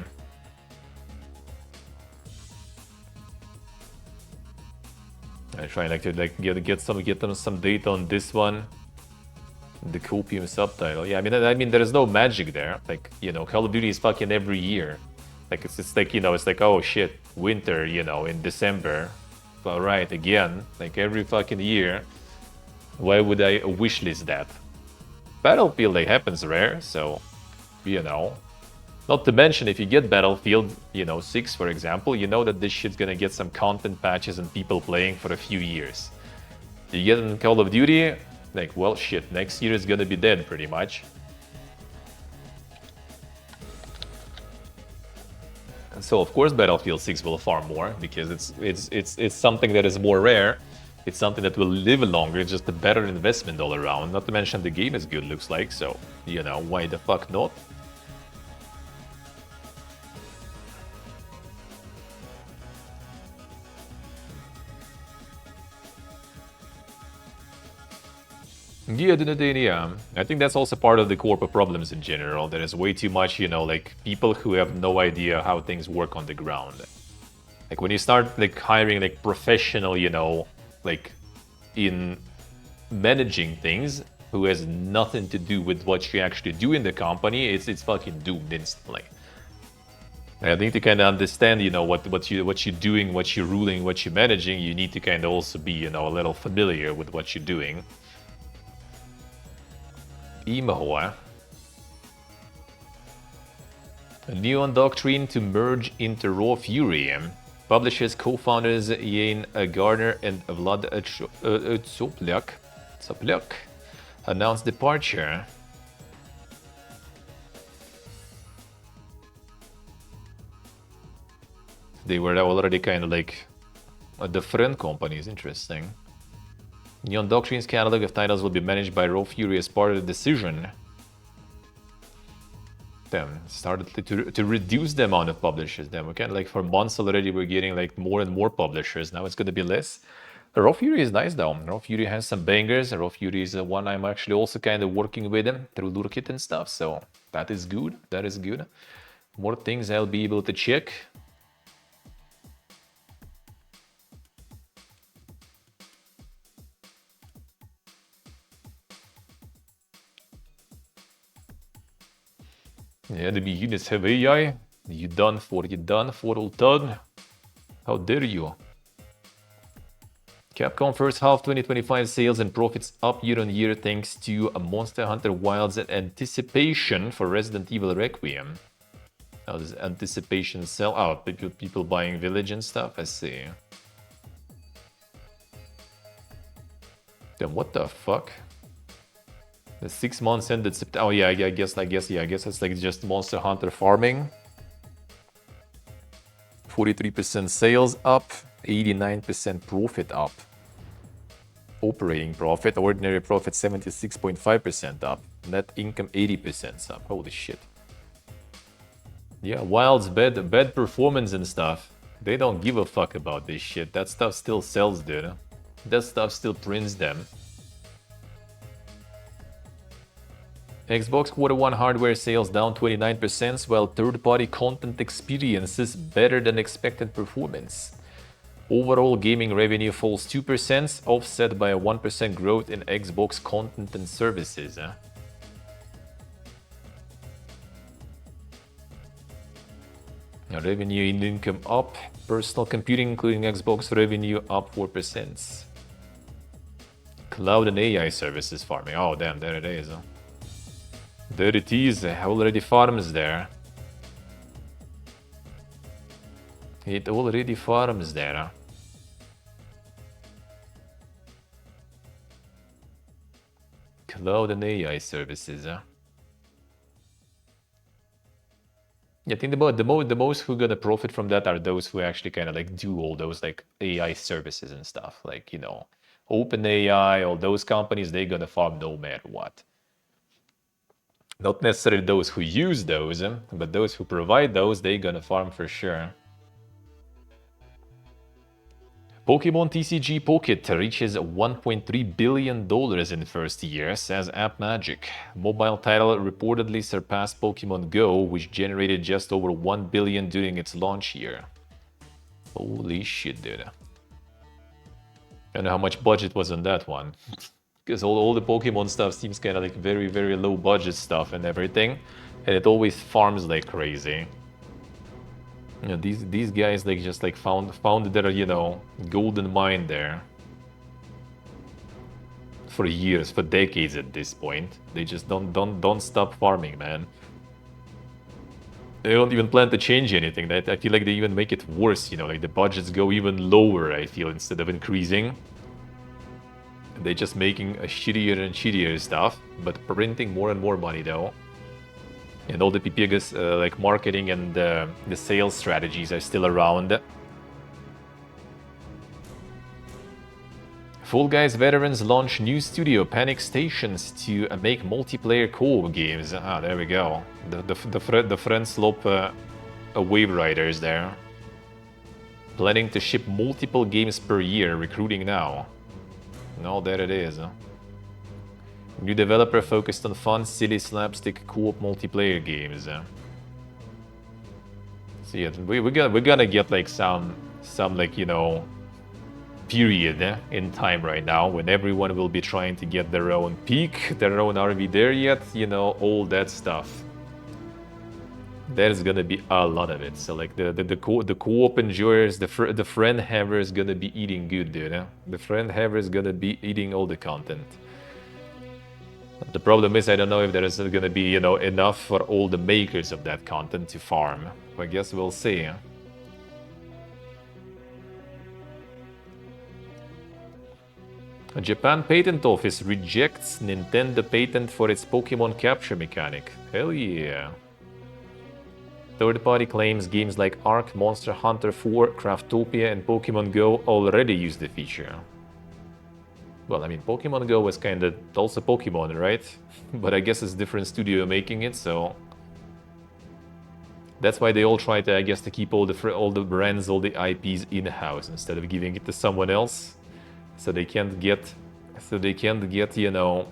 I try to get some data on this one. The Copium subtitle. Yeah, I mean, there's no magic there. Like, you know, Call of Duty is fucking every year. Like, it's like, you know, it's like, oh shit, winter, you know, in December. Alright, again, like every fucking year. Why would I wishlist that? Battlefield, like, happens rare, so, you know. Not to mention, if you get Battlefield, you know, 6, for example, you know that this shit's gonna get some content patches and people playing for a few years. You get in Call of Duty, like, well, shit, next year is gonna be dead, pretty much. And so, of course, Battlefield 6 will farm more, because it's something that is more rare. It's something that will live longer, it's just a better investment all around. Not to mention the game is good, looks like, so, you know, why the fuck not? Yeah, I think that's also part of the corporate problems in general. There is way too much, you know, like, people who have no idea how things work on the ground. Like, when you start, like, hiring, like, professional, you know, like, in managing things, who has nothing to do with what you actually do in the company, it's fucking doomed instantly. I think to kind of understand, you know, what you're doing, what you're ruling, what you're managing, you need to kind of also be, you know, a little familiar with what you're doing. Emo. A Neon doctrine to merge into Raw Fury. Publishers, co-founders Ian Gardner and Vlad Soplyak announced departure. They were already kind of like different companies. Interesting. Neon Doctrine's catalog of titles will be managed by Raw Fury as part of the decision. Damn, started to reduce the amount of publishers. Then we kind of like for months already we're getting like more and more publishers. Now it's gonna be less. Raw Fury is nice though. Raw Fury has some bangers. Raw Fury is one I'm actually also kind of working with them through Lurkit and stuff. So that is good. That is good. More things I'll be able to check. Yeah, the units have AI. You done for, old Todd. How dare you? Capcom first half 2025 sales and profits up year on year thanks to a Monster Hunter Wilds and anticipation for Resident Evil Requiem. Now does anticipation sell out? People buying Village and stuff? I see. Then what the fuck? The 6 months ended September. Oh yeah, I guess it's like just Monster Hunter farming. 43% sales up, 89% profit up. Operating profit, ordinary profit 76.5% up. Net income 80% up. Holy shit. Yeah, Wild's bad performance and stuff. They don't give a fuck about this shit. That stuff still sells, dude. That stuff still prints them. Xbox Q1 hardware sales down 29%, while third-party content experiences better than expected performance. Overall gaming revenue falls 2%, offset by a 1% growth in Xbox content and services. Revenue and income up. Personal computing, including Xbox revenue, up 4%. Cloud and AI services farming. Oh, damn, there it is. There it is. Already farms there. It already farms there. Cloud and AI services. Yeah, think about the most who gonna profit from that are those who actually kind of like do all those like AI services and stuff. Like, you know, OpenAI, all those companies, they're gonna farm no matter what. Not necessarily those who use those, but those who provide those, they're gonna farm for sure. Pokemon TCG Pocket reaches $1.3 billion in first year, says AppMagic. Mobile title reportedly surpassed Pokemon Go, which generated just over $1 billion during its launch year. Holy shit, dude. I don't know how much budget was on that one. Because all the Pokemon stuff seems kind of like very, very low budget stuff and everything. And it always farms like crazy. You know, these guys like just like found their, you know, golden mine there. For years, for decades at this point. They just don't stop farming, man. They don't even plan to change anything. I feel like they even make it worse, you know, like the budgets go even lower, I feel, instead of increasing. They're just making a shittier and shittier stuff, but printing more and more money though. And all the PPG's like marketing and the sales strategies are still around. Fall Guys veterans launch new studio Panic Stations to make multiplayer co-op games. Ah, there we go. The Friend Slope Wave Riders there. Planning to ship multiple games per year, recruiting now. No, there it is. New developer focused on fun, silly, slapstick, co-op multiplayer games. So yeah, we're gonna get like some like, you know, period in time right now when everyone will be trying to get their own peak, their own RV there yet, you know, all that stuff. There's gonna be a lot of it. So like the co-op enjoyers, the friend haver is gonna be eating good, dude. The friend haver is gonna be eating all the content. The problem is I don't know if there is gonna be, you know, enough for all the makers of that content to farm. I guess we'll see. A Japan Patent Office rejects Nintendo patent for its Pokemon capture mechanic. Hell yeah. third-party claims games like Ark, Monster Hunter 4, Craftopia, and Pokemon Go already use the feature. Well, I mean, Pokemon Go was kinda also Pokemon, right? But I guess it's a different studio making it, so... That's why they all try to, I guess, to keep all the brands, all the IPs in-house instead of giving it to someone else. So they can't get, you know,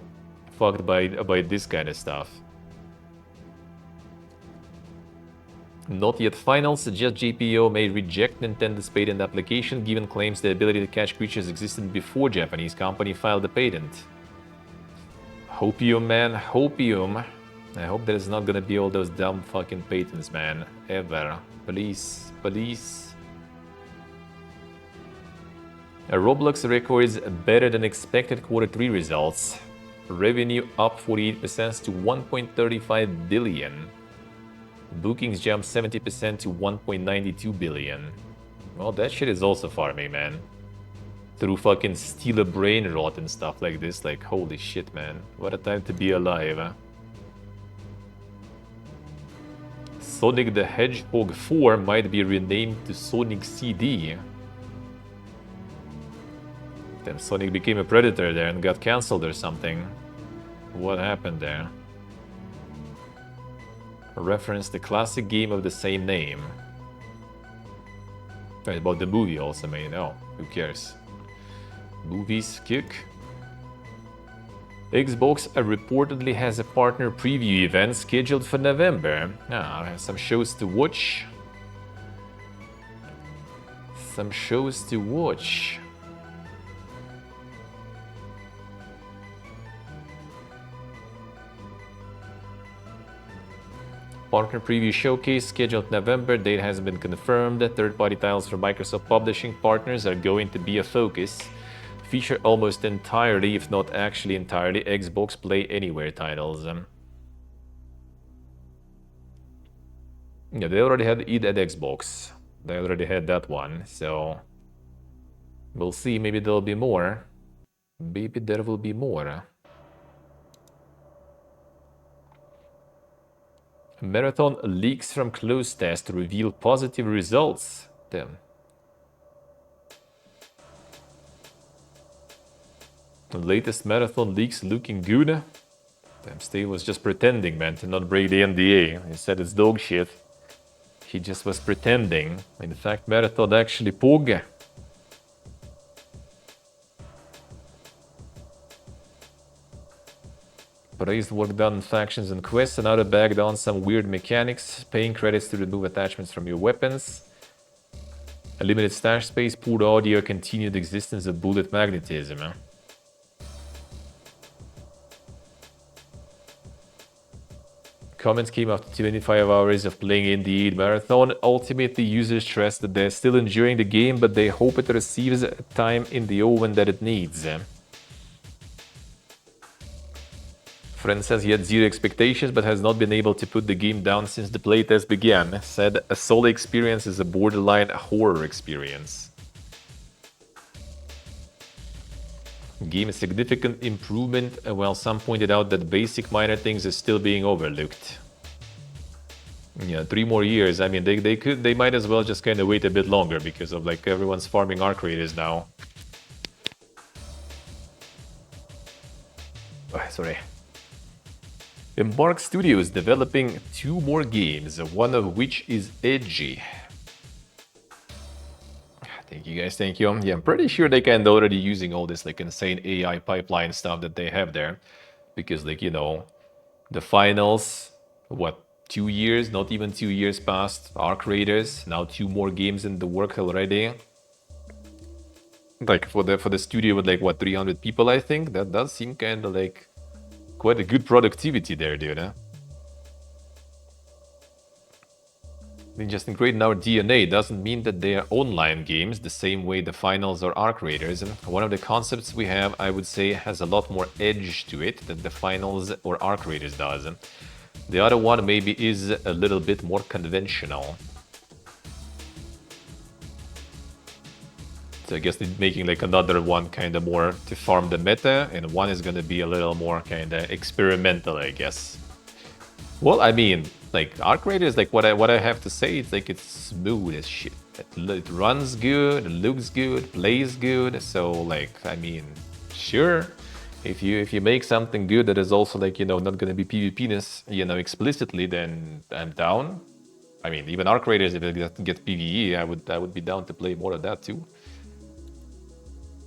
fucked by this kind of stuff. Not yet final suggests GPO may reject Nintendo's patent application given claims the ability to catch creatures existed before Japanese company filed the patent. Hopium, man, hopium. I hope there's not gonna be all those dumb fucking patents, man. Ever. Please, please. Roblox records better than expected Q3 results. Revenue up 48% to 1.35 billion. Bookings jumped 70% to 1.92 billion. Well, that shit is also farming, man. Through fucking steal a brain rot and stuff like this, like, holy shit, man. What a time to be alive, huh? Sonic the Hedgehog 4 might be renamed to Sonic CD. Then Sonic became a predator there and got cancelled or something. What happened there? Reference the classic game of the same name. Right, about the movie also, man. Oh, who cares? Movies, kick. Xbox reportedly has a partner preview event scheduled for November. I have some shows to watch. Some shows to watch. Partner preview showcase scheduled November. Date has been confirmed. Third-party titles from Microsoft publishing partners are going to be a focus. Feature almost entirely, if not actually entirely, Xbox Play Anywhere titles. Yeah, they already had it at Xbox. They already had that one, so... We'll see, maybe there'll be more. Maybe there will be more. Marathon leaks from closed test reveal positive results. Damn. The latest Marathon leaks looking good. Damn, Steve was just pretending, man, to not break the NDA. He said it's dog shit. He just was pretending. In fact, Marathon actually pog. Praised work done in factions and quests, and now bagged on some weird mechanics, paying credits to remove attachments from your weapons. A limited stash space, poor audio, continued existence of bullet magnetism. Comments came after 25 hours of playing in the Marathon. Ultimately, users stress that they're still enjoying the game, but they hope it receives time in the oven that it needs. Friend says he had zero expectations but has not been able to put the game down since the playtest began. Said a solo experience is a borderline horror experience. Game a significant improvement, while some pointed out that basic minor things are still being overlooked. Yeah, 3 more years. I mean, they might as well just kind of wait a bit longer because of like everyone's farming Arc Raiders now. Oh, sorry. Embark Studios developing 2 more games, one of which is edgy. Thank you guys, thank you. Yeah, I'm pretty sure they kind of already using all this like insane AI pipeline stuff that they have there. Because like, you know, the finals, what, 2 years, not even 2 years past, Arc Raiders, now 2 more games in the works already. Like for the studio with like what, 300 people, I think? That does seem kind of like quite a good productivity there, dude, huh? Just integrating our DNA doesn't mean that they are online games the same way the finals are Arc Raiders. And one of the concepts we have, I would say, has a lot more edge to it than the finals or Arc Raiders does. The other one maybe is a little bit more conventional. So I guess they're making like another one kind of more to farm the meta, and one is going to be a little more kind of experimental, I guess. Well, I mean, like Arc Raiders, like what I have to say, it's like it's smooth as shit. It runs good, it looks good, plays good. So like, I mean, sure, if you make something good that is also like, you know, not gonna be PvP-ness, you know, explicitly, then I'm down. I mean, even Arc Raiders, if it get PvE, I would be down to play more of that too.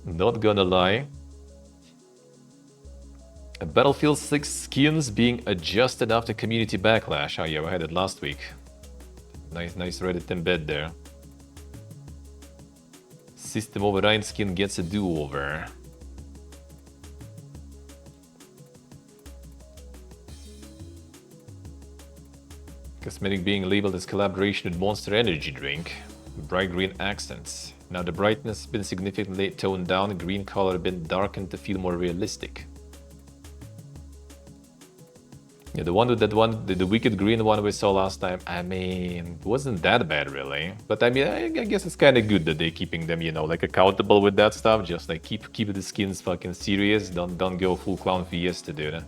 Not gonna lie. Battlefield 6 skins being adjusted after community backlash. Oh yeah, we had it last week. Nice Reddit embed there. System override skin gets a do-over. Cosmetic being labeled as collaboration with Monster Energy drink. Bright green accents. Now the brightness has been significantly toned down, green color been darkened to feel more realistic. Yeah, the one with that one, the wicked green one we saw last time, I mean, wasn't that bad really. But I mean, I guess it's kind of good that they're keeping them, you know, like accountable with that stuff. Just like keep the skins fucking serious. Don't go full clown fiesta, dude.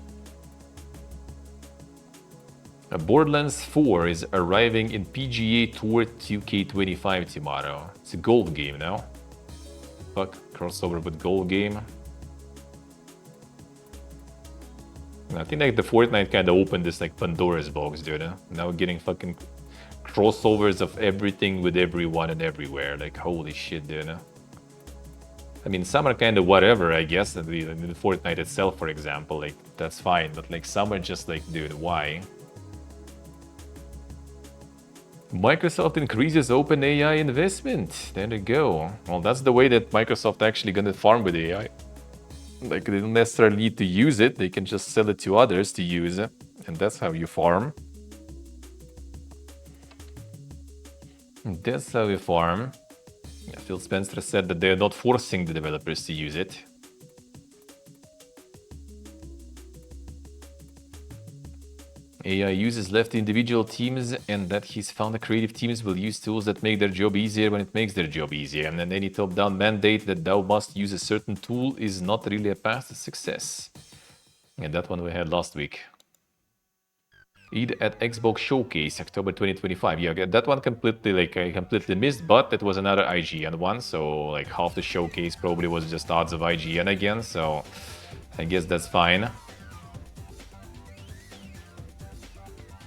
Borderlands 4 is arriving in PGA Tour 2K25 tomorrow. It's a gold game now. Fuck, crossover with gold game. I think like the Fortnite kind of opened this like Pandora's box, dude. Now getting fucking crossovers of everything with everyone and everywhere. Like holy shit, dude. I mean, some are kind of whatever, I guess. The Fortnite itself, for example, like that's fine. But like some are just like, dude, why? Microsoft increases OpenAI investment. There you go. Well, that's the way that Microsoft actually gonna farm with AI. Like, they don't necessarily need to use it, they can just sell it to others to use it, and that's how you farm. That's how you farm. Yeah, Phil Spencer said that they're not forcing the developers to use it. AI uses left individual teams, and that he's found that creative teams will use tools that make their job easier when it makes their job easier. And then any top-down mandate that thou must use a certain tool is not really a path to success. And that one we had last week. Eid at Xbox Showcase, October 2025. Yeah, that one completely, like, I completely missed, but it was another IGN one, so like half the showcase probably was just odds of IGN again, so I guess that's fine.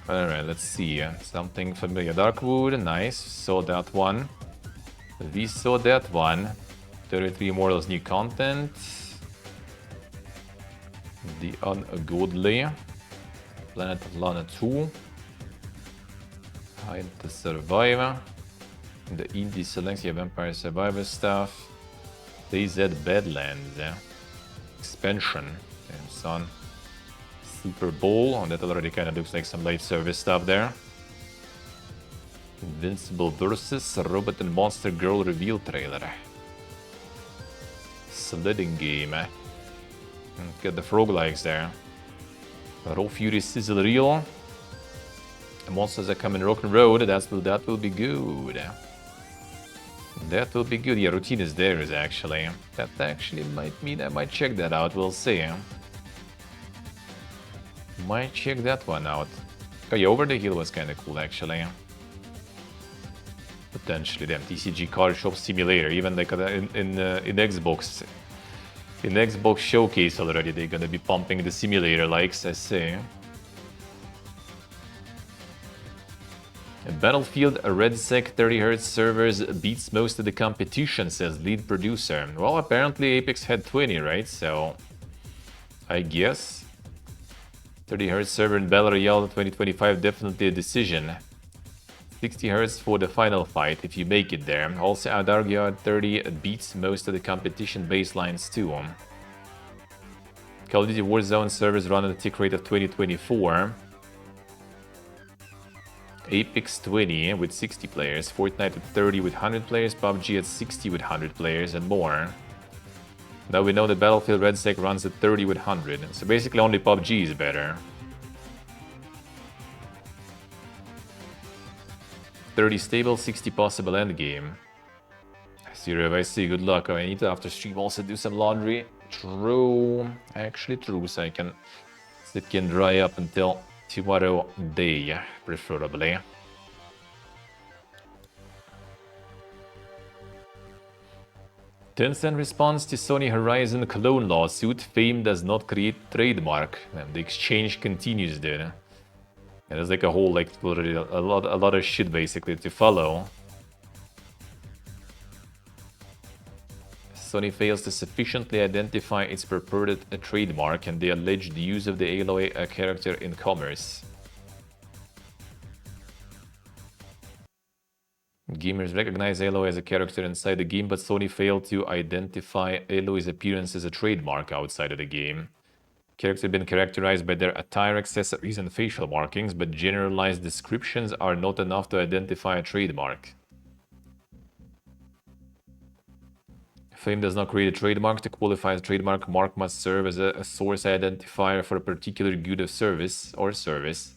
Alright, let's see. Something familiar. Darkwood, nice. Saw that one. We saw that one. 33 Immortals new content. The Ungodly. Planet of Lana 2. Hide to Survive. The Indie Selects Vampire Survivor stuff. DayZ Badlands. Expansion. And so on. Super Bowl, oh, that already kind of looks like some live service stuff there. Invincible versus Robot and Monster Girl reveal trailer. Sledding game. Got the frog-likes there. Raw Fury Sizzle Reel. Monsters are coming rock and road. That will be good. That will be good. Yeah, routine is theirs actually. That actually might mean I might check that out. We'll see. Might check that one out. Oh yeah, Over the Hill was kind of cool actually. Potentially, damn, TCG Card Shop Simulator. Even like in Xbox, in Xbox Showcase already, they're gonna be pumping the simulator likes, I say. Battlefield RedSec 30Hz servers beats most of the competition, says lead producer. Well, apparently Apex had 20, right? So I guess 30Hz server in Battle Royale 2025 definitely a decision. 60Hz for the final fight if you make it there. Also, I'd argue 30 beats most of the competition baselines too. Call of Duty Warzone servers run at a tick rate of 2024. Apex 20 with 60 players, Fortnite at 30 with 100 players, PUBG at 60 with 100 players and more. Now we know that Battlefield RedSec runs at 30 with 100, so basically only PUBG is better. 30 stable, 60 possible endgame. Zero, I see, good luck. I need to after stream also do some laundry. True, actually true, so it can dry up until tomorrow day, preferably. Tencent responds to Sony Horizon clone lawsuit. Fame does not create trademark. And the exchange continues, dude. And there's like a whole, like, literally a lot of shit basically to follow. Sony fails to sufficiently identify its purported trademark and the alleged use of the Aloy character in commerce. Gamers recognize Aloy as a character inside the game, but Sony failed to identify Aloy's appearance as a trademark outside of the game. Characters have been characterized by their attire, accessories, and facial markings, but generalized descriptions are not enough to identify a trademark. Fame does not create a trademark. To qualify as a trademark, mark must serve as a source identifier for a particular good of service or service.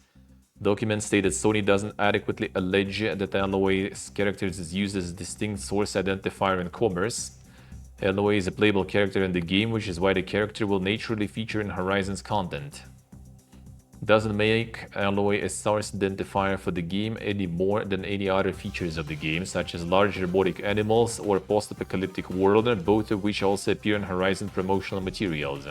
Documents state that Sony doesn't adequately allege that Aloy's character is used as a distinct source identifier in commerce. Aloy is a playable character in the game, which is why the character will naturally feature in Horizon's content. Doesn't make Aloy a source identifier for the game any more than any other features of the game, such as large robotic animals or post-apocalyptic world, both of which also appear in Horizon promotional materials.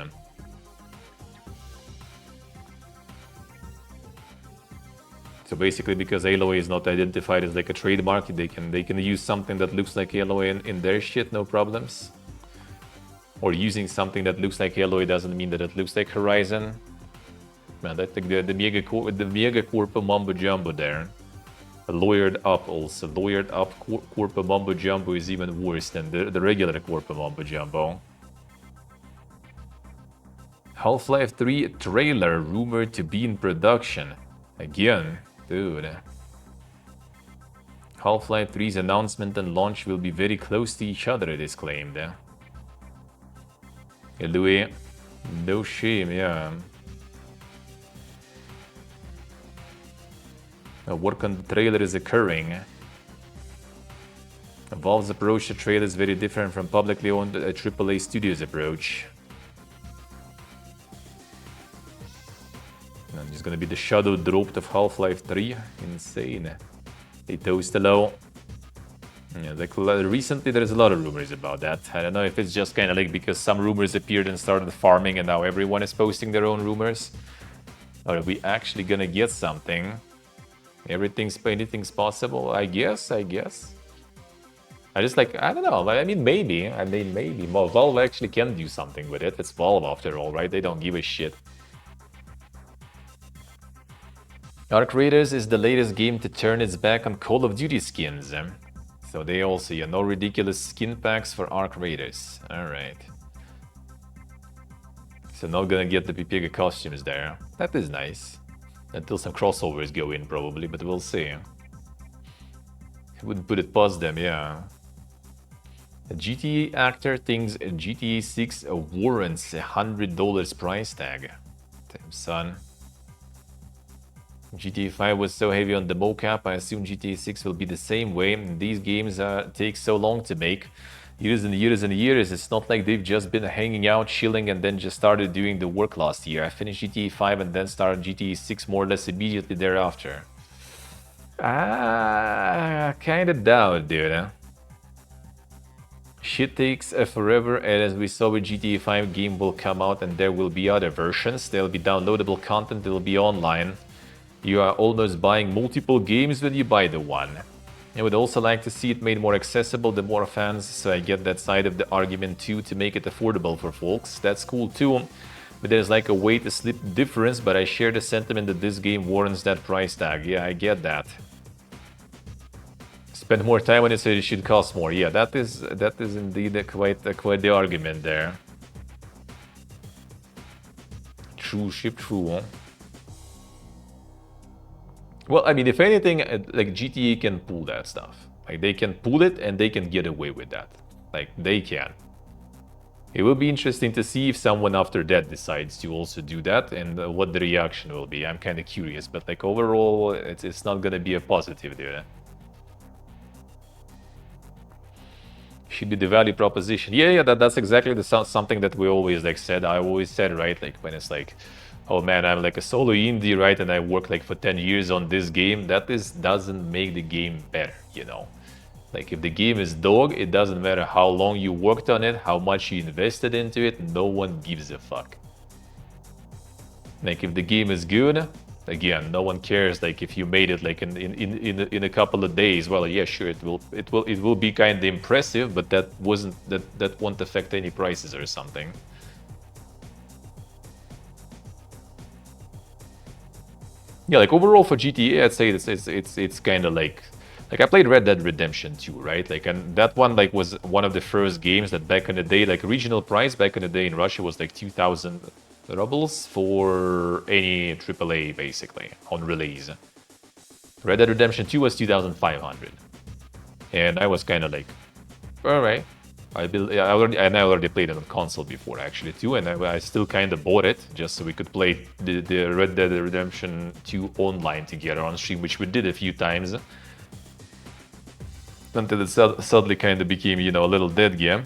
So basically, because Aloy is not identified as like a trademark, they can use something that looks like Aloy in their shit, no problems. Or using something that looks like Aloy doesn't mean that it looks like Horizon. Man, I think the Megacorp mumbo jumbo there. Lawyered up also. Lawyered up Corp mumbo jumbo is even worse than the regular Corp mumbo jumbo. Half-Life 3 trailer rumored to be in production. Again, dude. Half-Life 3's announcement and launch will be very close to each other, it is claimed. Hey, Louis. No shame, yeah. Work on the trailer is occurring. Valve's approach to trailer is very different from publicly owned AAA studios' approach. And there's gonna be the shadow dropped of Half-Life 3. Insane. Hey, Toastalo. Yeah, like recently there's a lot of rumors about that. I don't know if it's just kind of like because some rumors appeared and started farming and now everyone is posting their own rumors. Or are we actually gonna get something? Anything's possible, I guess. I just like, I don't know, I mean, maybe. Well, Valve actually can do something with it. It's Valve after all, right? They don't give a shit. Arc Raiders is the latest game to turn its back on Call of Duty skins. So they also, no ridiculous skin packs for Arc Raiders. Alright. So not gonna get the Pepega costumes there. That is nice. Until some crossovers go in, probably, but we'll see. I wouldn't put it past them, yeah. A GTA actor thinks GTA 6 warrants $100 price tag. Damn, son. GTA 5 was so heavy on the mocap, I assume GTA 6 will be the same way. These games take so long to make. Years and years and years. It's not like they've just been hanging out, chilling, and then just started doing the work last year. I finished GTA 5 and then started GTA 6 more or less immediately thereafter. Kinda doubt, dude. Shit takes forever, and as we saw with GTA 5, game will come out and there will be other versions. There'll be downloadable content, it'll be online. You are almost buying multiple games when you buy the one. I would also like to see it made more accessible to more fans, so I get that side of the argument too, to make it affordable for folks. That's cool too, but there's like a way to split the difference, but I share the sentiment that this game warrants that price tag. Yeah, I get that. Spend more time on it so it should cost more. Yeah, that is indeed quite the argument there. True, true. Well, I mean, if anything, like GTA can pull that stuff. Like they can pull it and they can get away with that. Like they can. It will be interesting to see if someone after that decides to also do that and what the reaction will be. I'm kind of curious, but like overall, it's not gonna be a positive there. Should be the value proposition. Yeah, that's exactly something that we always like said. I always said, right? Like when it's like oh man, I'm like a solo indie, right? And I work like for 10 years on this game. That doesn't make the game better, you know. Like if the game is dog, it doesn't matter how long you worked on it, how much you invested into it, no one gives a fuck. Like if the game is good, again, no one cares. Like if you made it like in a couple of days, well, yeah, sure, it will be kind of impressive, but that won't affect any prices or something. Yeah, like overall for GTA, I'd say it's kind of like I played Red Dead Redemption 2, right? Like, and that one like was one of the first games that back in the day, like regional price back in the day in Russia was like 2,000 rubles for any AAA basically on release. Red Dead Redemption 2 was 2,500, and I was kind of like, all right. I already played it on console before actually too, and I still kind of bought it just so we could play the Red Dead Redemption 2 online together on stream, which we did a few times. Until it suddenly kind of became, you know, a little dead game.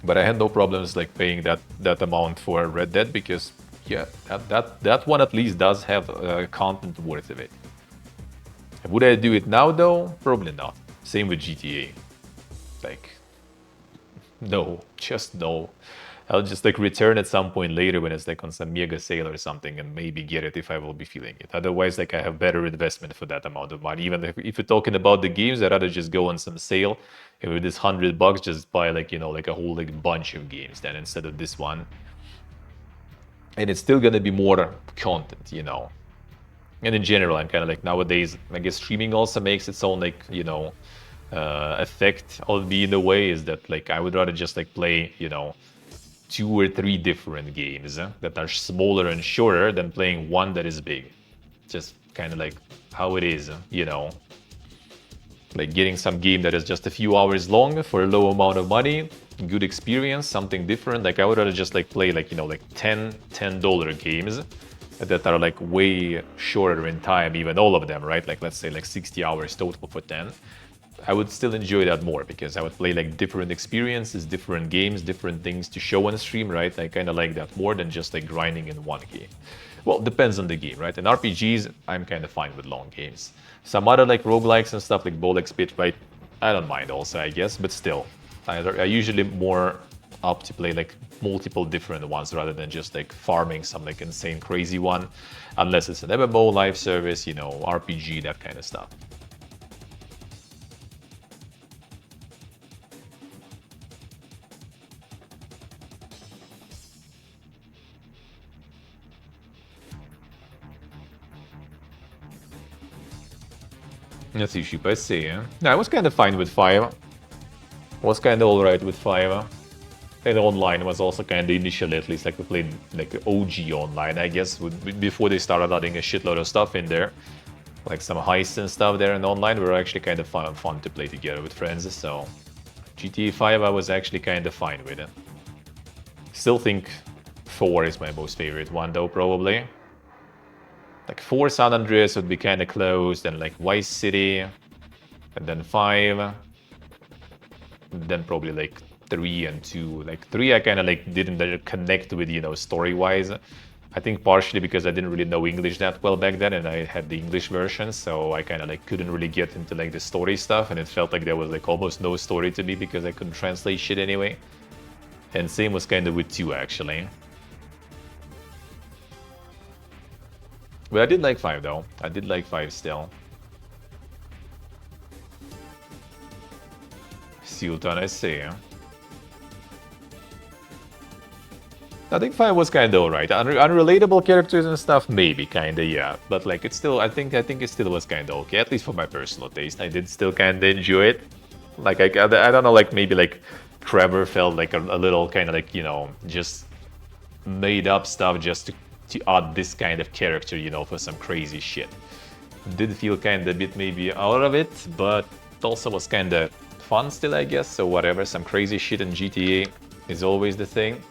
But I had no problems like paying that amount for Red Dead because, yeah, that one at least does have content worth of it. Would I do it now though? Probably not. Same with GTA. Like, no, just no. I'll just like return at some point later when it's like on some mega sale or something and maybe get it if I will be feeling it. Otherwise, like I have better investment for that amount of money. Even if you're talking about the games, I'd rather just go on some sale and with this $100 just buy like, you know, like a whole like bunch of games then instead of this one. And it's still gonna be more content, you know. And in general, I'm kind of like nowadays, I guess streaming also makes its own like, you know, effect on me in a way is that like I would rather just like play, you know, 2 or 3 different games that are smaller and shorter than playing one that is big. Just kind of like how it is, you know. Like getting some game that is just a few hours long for a low amount of money, good experience, something different. Like I would rather just like play like, you know, like $10 games that are like way shorter in time, even all of them, right? Like let's say like 60 hours total for 10. I would still enjoy that more because I would play like different experiences, different games, different things to show on stream, right? I kind of like that more than just like grinding in one game. Well, depends on the game, right? In RPGs, I'm kind of fine with long games. Some other like roguelikes and stuff like Bolex Pit, right? I don't mind also, I guess, but still, I usually more up to play like multiple different ones rather than just like farming some like insane crazy one, unless it's an MMO, live service, you know, RPG, that kind of stuff. Let's see, Sheep, I see. Yeah, I was kind of fine with 5. Was kind of alright with 5. And online was also kind of initially, at least, like we played like OG online, I guess, before they started adding a shitload of stuff in there. Like some heists and stuff there, and online were actually kind of fun to play together with friends, so... GTA 5 I was actually kind of fine with it. Still think 4 is my most favorite one though, probably. Like 4 San Andreas would be kind of close, then like Vice City, and then 5, and then probably like 3 and 2. Like 3 I kind of like didn't connect with, you know, story-wise. I think partially because I didn't really know English that well back then, and I had the English version, so I kind of like couldn't really get into like the story stuff, and it felt like there was like almost no story to me because I couldn't translate shit anyway. And same was kind of with 2 actually. But I did like 5 though. I did like 5 still. Sultan, I see. I think 5 was kind of alright. Unrelatable characters and stuff, maybe, kind of, yeah. But like, it's still, I think it still was kind of okay. At least for my personal taste, I did still kind of enjoy it. Like, I don't know, like maybe like Trevor felt like a little kind of like, you know, just made up stuff just to add this kind of character, you know, for some crazy shit. Did feel kind of a bit maybe out of it, but it also was kind of fun still, I guess. So whatever, some crazy shit in GTA is always the thing.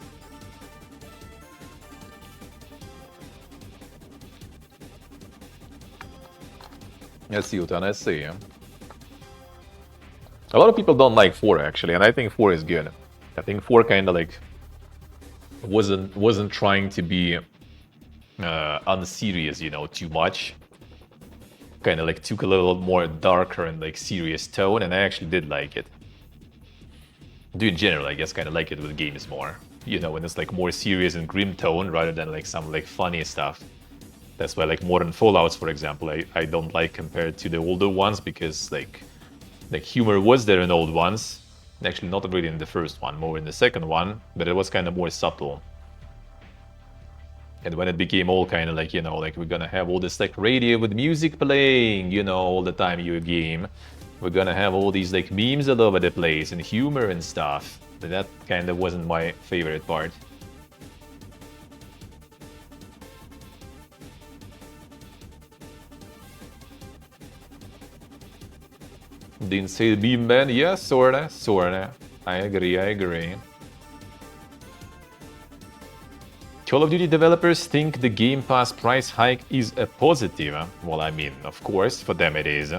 Let's see, Utan, let's see. A lot of people don't like 4 actually, and I think 4 is good. I think 4 kind of like wasn't trying to be unserious, you know, too much. Kind of like took a little more darker and like serious tone, and I actually did like it. In general, I guess, kind of like it with games more. You know, when it's like more serious and grim tone rather than like some like funny stuff. That's why like modern Fallouts, for example, I don't like compared to the older ones, because like humor was there in old ones. Actually, not really in the first one, more in the second one, but it was kind of more subtle. And when it became all kind of like, you know, like we're gonna have all this like radio with music playing, you know, all the time you game. We're gonna have all these like memes all over the place and humor and stuff. That kind of wasn't my favorite part. Didn't say the meme man? Yeah, sorta. I agree. Call of Duty developers think the Game Pass price hike is a positive. Well, I mean, of course, for them it is.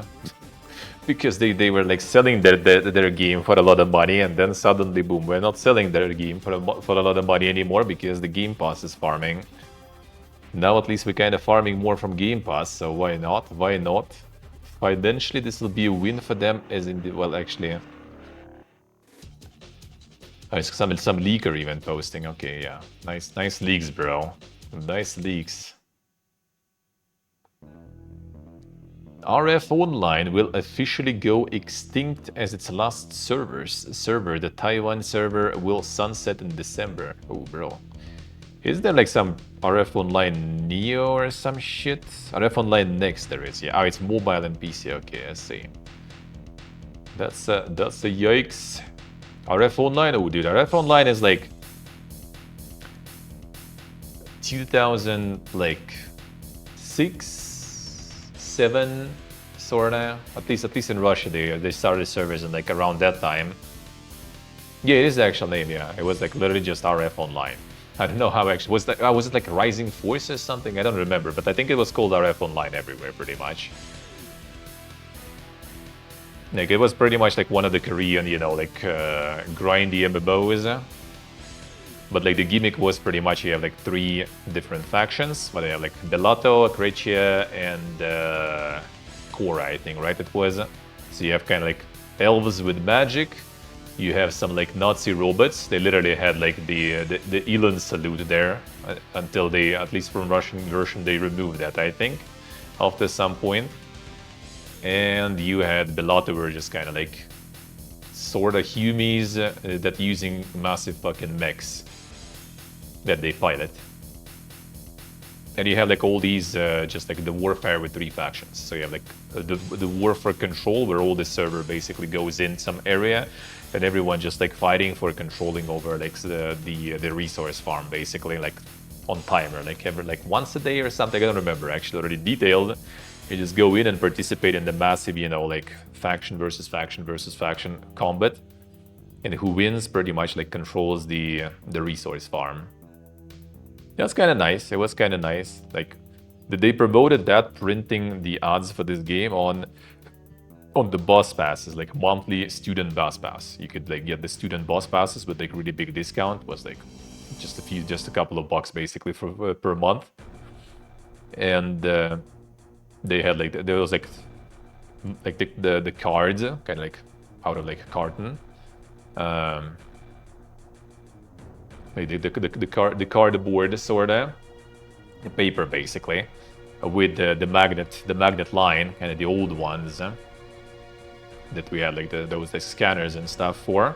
Because they were like selling their game for a lot of money, and then suddenly, boom, we're not selling their game for a lot of money anymore because the Game Pass is farming. Now at least we're kind of farming more from Game Pass, so why not? Why not? Financially, this will be a win for them, as in the, well, actually... Oh, it's some leaker even posting. Okay, yeah. Nice leaks, bro. Nice leaks. RF Online will officially go extinct as its last server, the Taiwan server, will sunset in December. Oh, bro. Is there like some RF Online Neo or some shit? RF Online Next there is, yeah. Oh, it's mobile and PC. Okay, I see. That's a yikes. RF Online, oh dude, RF Online is like 2006, 7, sorta. At least in Russia, they started servers in like around that time. Yeah, it is the actual name. Yeah, it was like literally just RF Online. I don't know how actually was that. Was it like Rising Force or something? I don't remember, but I think it was called RF Online everywhere, pretty much. Like it was pretty much like one of the Korean, you know, like grindy MMOs. But like the gimmick was pretty much you have like 3 different factions. But they have like Bellato, Krechia, and Korra, I think, right? It was. So you have kind of like elves with magic. You have some like Nazi robots. They literally had like the Elon salute there until they, at least from Russian version, they removed that, I think, after some point. And you had Bellato were just kind of like sort of humies that using massive fucking mechs that they pilot. And you have like all these just like the warfare with 3 factions. So you have like the war for control, where all the server basically goes in some area and everyone just like fighting for controlling over like the resource farm, basically like on timer, like every like once a day or something. I don't remember actually already detailed. You just go in and participate in the massive, you know, like faction versus faction versus faction combat, and who wins pretty much like controls the resource farm. That's kind of nice. It was kind of nice. Like, they promoted that, printing the ads for this game on the boss passes, like monthly student boss pass. You could like get the student boss passes with like really big discount. It was like just a couple of bucks basically for per month. And they had like there was like the cards kind of like out of like a carton. Like the cardboard sorta, the paper basically, with the magnet line, kind of the old ones that we had like those like scanners and stuff for,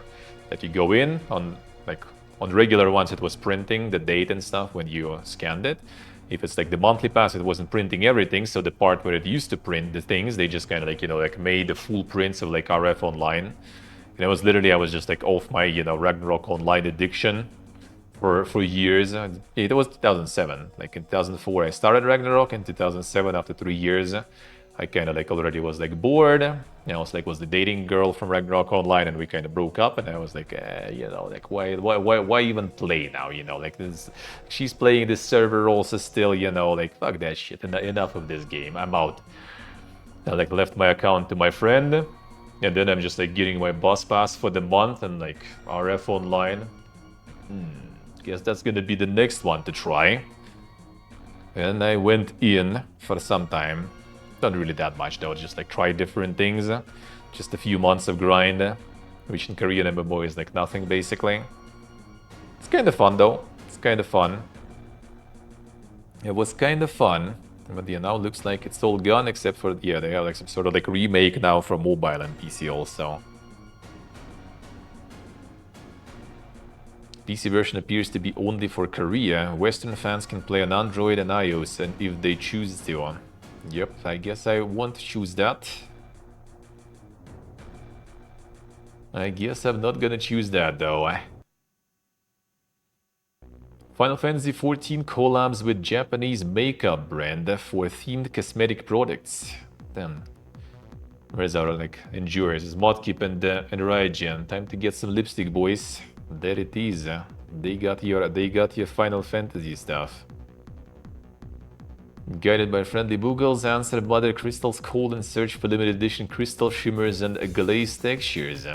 that you go in on like on regular ones it was printing the date and stuff when you scanned it. If it's like the monthly pass, it wasn't printing everything, so the part where it used to print the things, they just kind of like, you know, like made the full prints of like RF Online. And it was literally, I was just like off my, you know, Ragnarok Online addiction for years. It was 2007. Like in 2004 I started Ragnarok. In 2007, after 3 years, I kind of like already was like bored. I was like was the dating girl from Ragnarok Online, and we kind of broke up. And I was like, you know, like why even play now? You know, like this, she's playing this server also still. You know, like fuck that shit. Enough of this game. I'm out. I like left my account to my friend, and then I'm just like getting my boss pass for the month and like RF Online. Guess that's gonna be the next one to try. And I went in for some time. Not really that much though, just like try different things. Just a few months of grind, which in Korean MMO is like nothing basically. It's kind of fun though. It's kind of fun. It was kind of fun. But yeah, now looks like it's all gone except for, yeah, they have like some sort of like remake now for mobile and PC also. PC version appears to be only for Korea. Western fans can play on Android and iOS, and if they choose to. Yep, I guess I won't choose that. I guess I'm not gonna choose that though. Final Fantasy XIV collabs with Japanese makeup brand for themed cosmetic products. Then, where's our like endurers? Modkip and Raijin. Time to get some lipstick, boys. There it is. They got your Final Fantasy stuff. Guided by friendly boogles, answer Mother Crystal's call and search for limited edition crystal shimmers and glazed textures.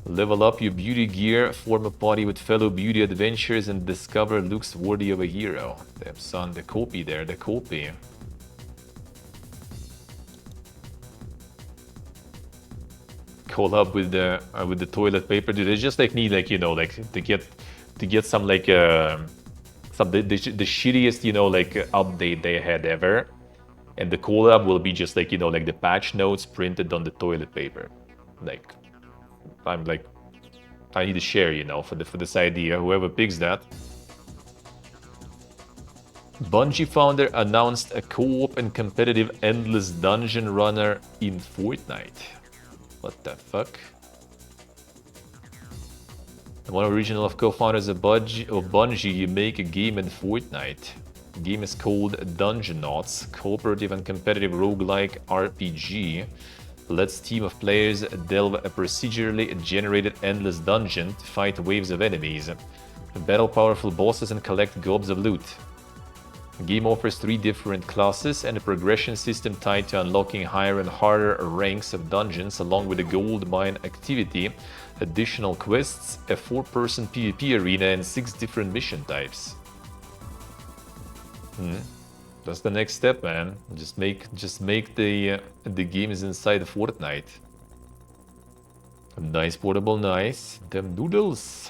Level up your beauty gear, form a party with fellow beauty adventurers, and discover looks worthy of a hero. Damn son, the copy there, the copy. Call up with the toilet paper. Do they just like need like, you know, like to get some like some the shittiest, you know, like update they had ever, and the collab will be just like, you know, like the patch notes printed on the toilet paper. Like, I'm like, I need to share, you know, for this idea. Whoever picks that. Bungie founder announced a co-op and competitive endless dungeon runner in Fortnite. What the fuck? One original of co-founders of Bungie make a game in Fortnite. The game is called Dungeonauts, cooperative and competitive roguelike RPG. Lets team of players delve a procedurally generated endless dungeon to fight waves of enemies, battle powerful bosses and collect gobs of loot. The game offers 3 different classes and a progression system tied to unlocking higher and harder ranks of dungeons, along with a gold mine activity, additional quests, a 4-person PvP arena, and 6 different mission types. That's the next step, man. Just make the games inside Fortnite. Nice portable, nice. Them noodles.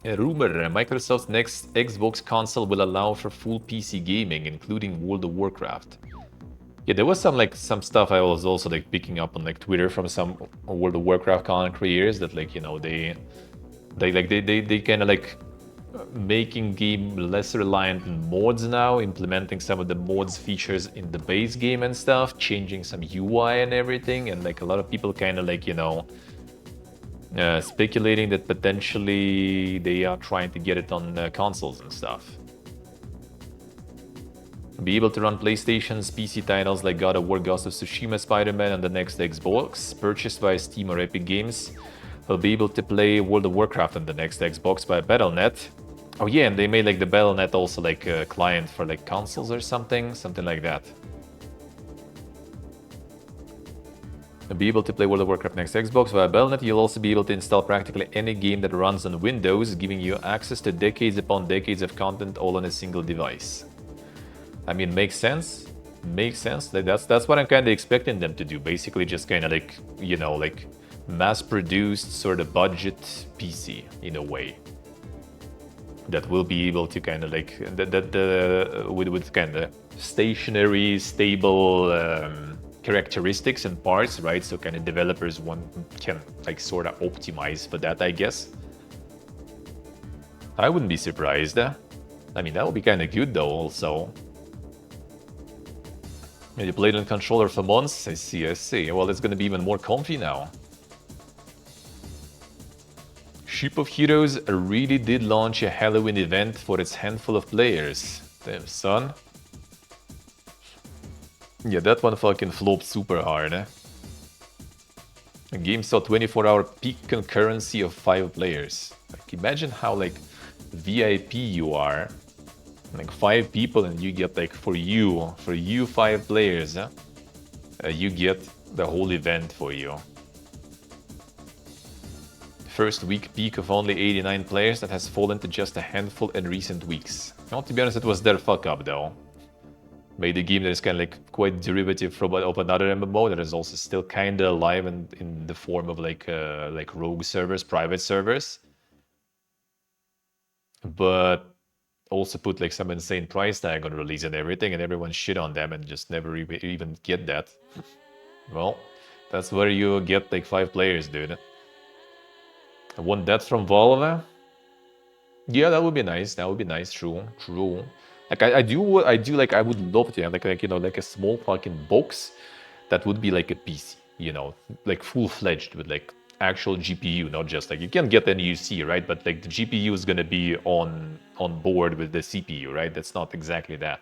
A rumor: Microsoft's next Xbox console will allow for full PC gaming, including World of Warcraft. Yeah, there was some stuff I was also like picking up on like Twitter from some World of Warcraft content creators that like, you know, they kind of like making game less reliant on mods now, implementing some of the mods features in the base game and stuff, changing some UI and everything, and like a lot of people kind of like, you know, speculating that potentially they are trying to get it on consoles and stuff. Be able to run PlayStation's PC titles like God of War, Ghost of Tsushima, Spider-Man on the next Xbox, purchased by Steam or Epic Games. Will be able to play World of Warcraft on the next Xbox by Battle.net. Oh yeah, and they made like the Battle.net also like a client for like consoles or something like that. Be able to play World of Warcraft next Xbox via Battle.net. You'll also be able to install practically any game that runs on Windows, giving you access to decades upon decades of content all on a single device. I mean, makes sense. Makes sense. That's what I'm kind of expecting them to do. Basically, just kind of like, you know, like mass-produced sort of budget PC in a way that will be able to kind of like with kind of stationary, stable characteristics and parts, right? So kind of developers can like sort of optimize for that, I guess. I wouldn't be surprised. I mean, that would be kind of good though. Also, you played on controller for months. I see. Well, it's gonna be even more comfy now. Ship of Heroes really did launch a Halloween event for its handful of players. Damn, son. Yeah, that one fucking flopped super hard. The game saw 24-hour peak concurrency of 5 players. Like, imagine how like VIP you are. Like 5 people and you get like for you 5 players, you get the whole event for you. first week peak of only 89 players that has fallen to just a handful in recent weeks. Well, to be honest, it was their fuck up though. Made a game that is kind of like quite derivative from of another MMO that is also still kind of alive in the form of like rogue servers, private servers. But also put like some insane price tag on release and everything, and everyone shit on them and just never even get that. Well, that's where you get like 5 players, dude. I want that from Valve. Yeah, that would be nice. That would be nice. True. Like I would love to have like you know, like a small fucking box that would be like a PC, you know, like full-fledged with like actual GPU, not just like you can get an UC, right? But like the GPU is gonna be on board with the CPU, right? That's not exactly that.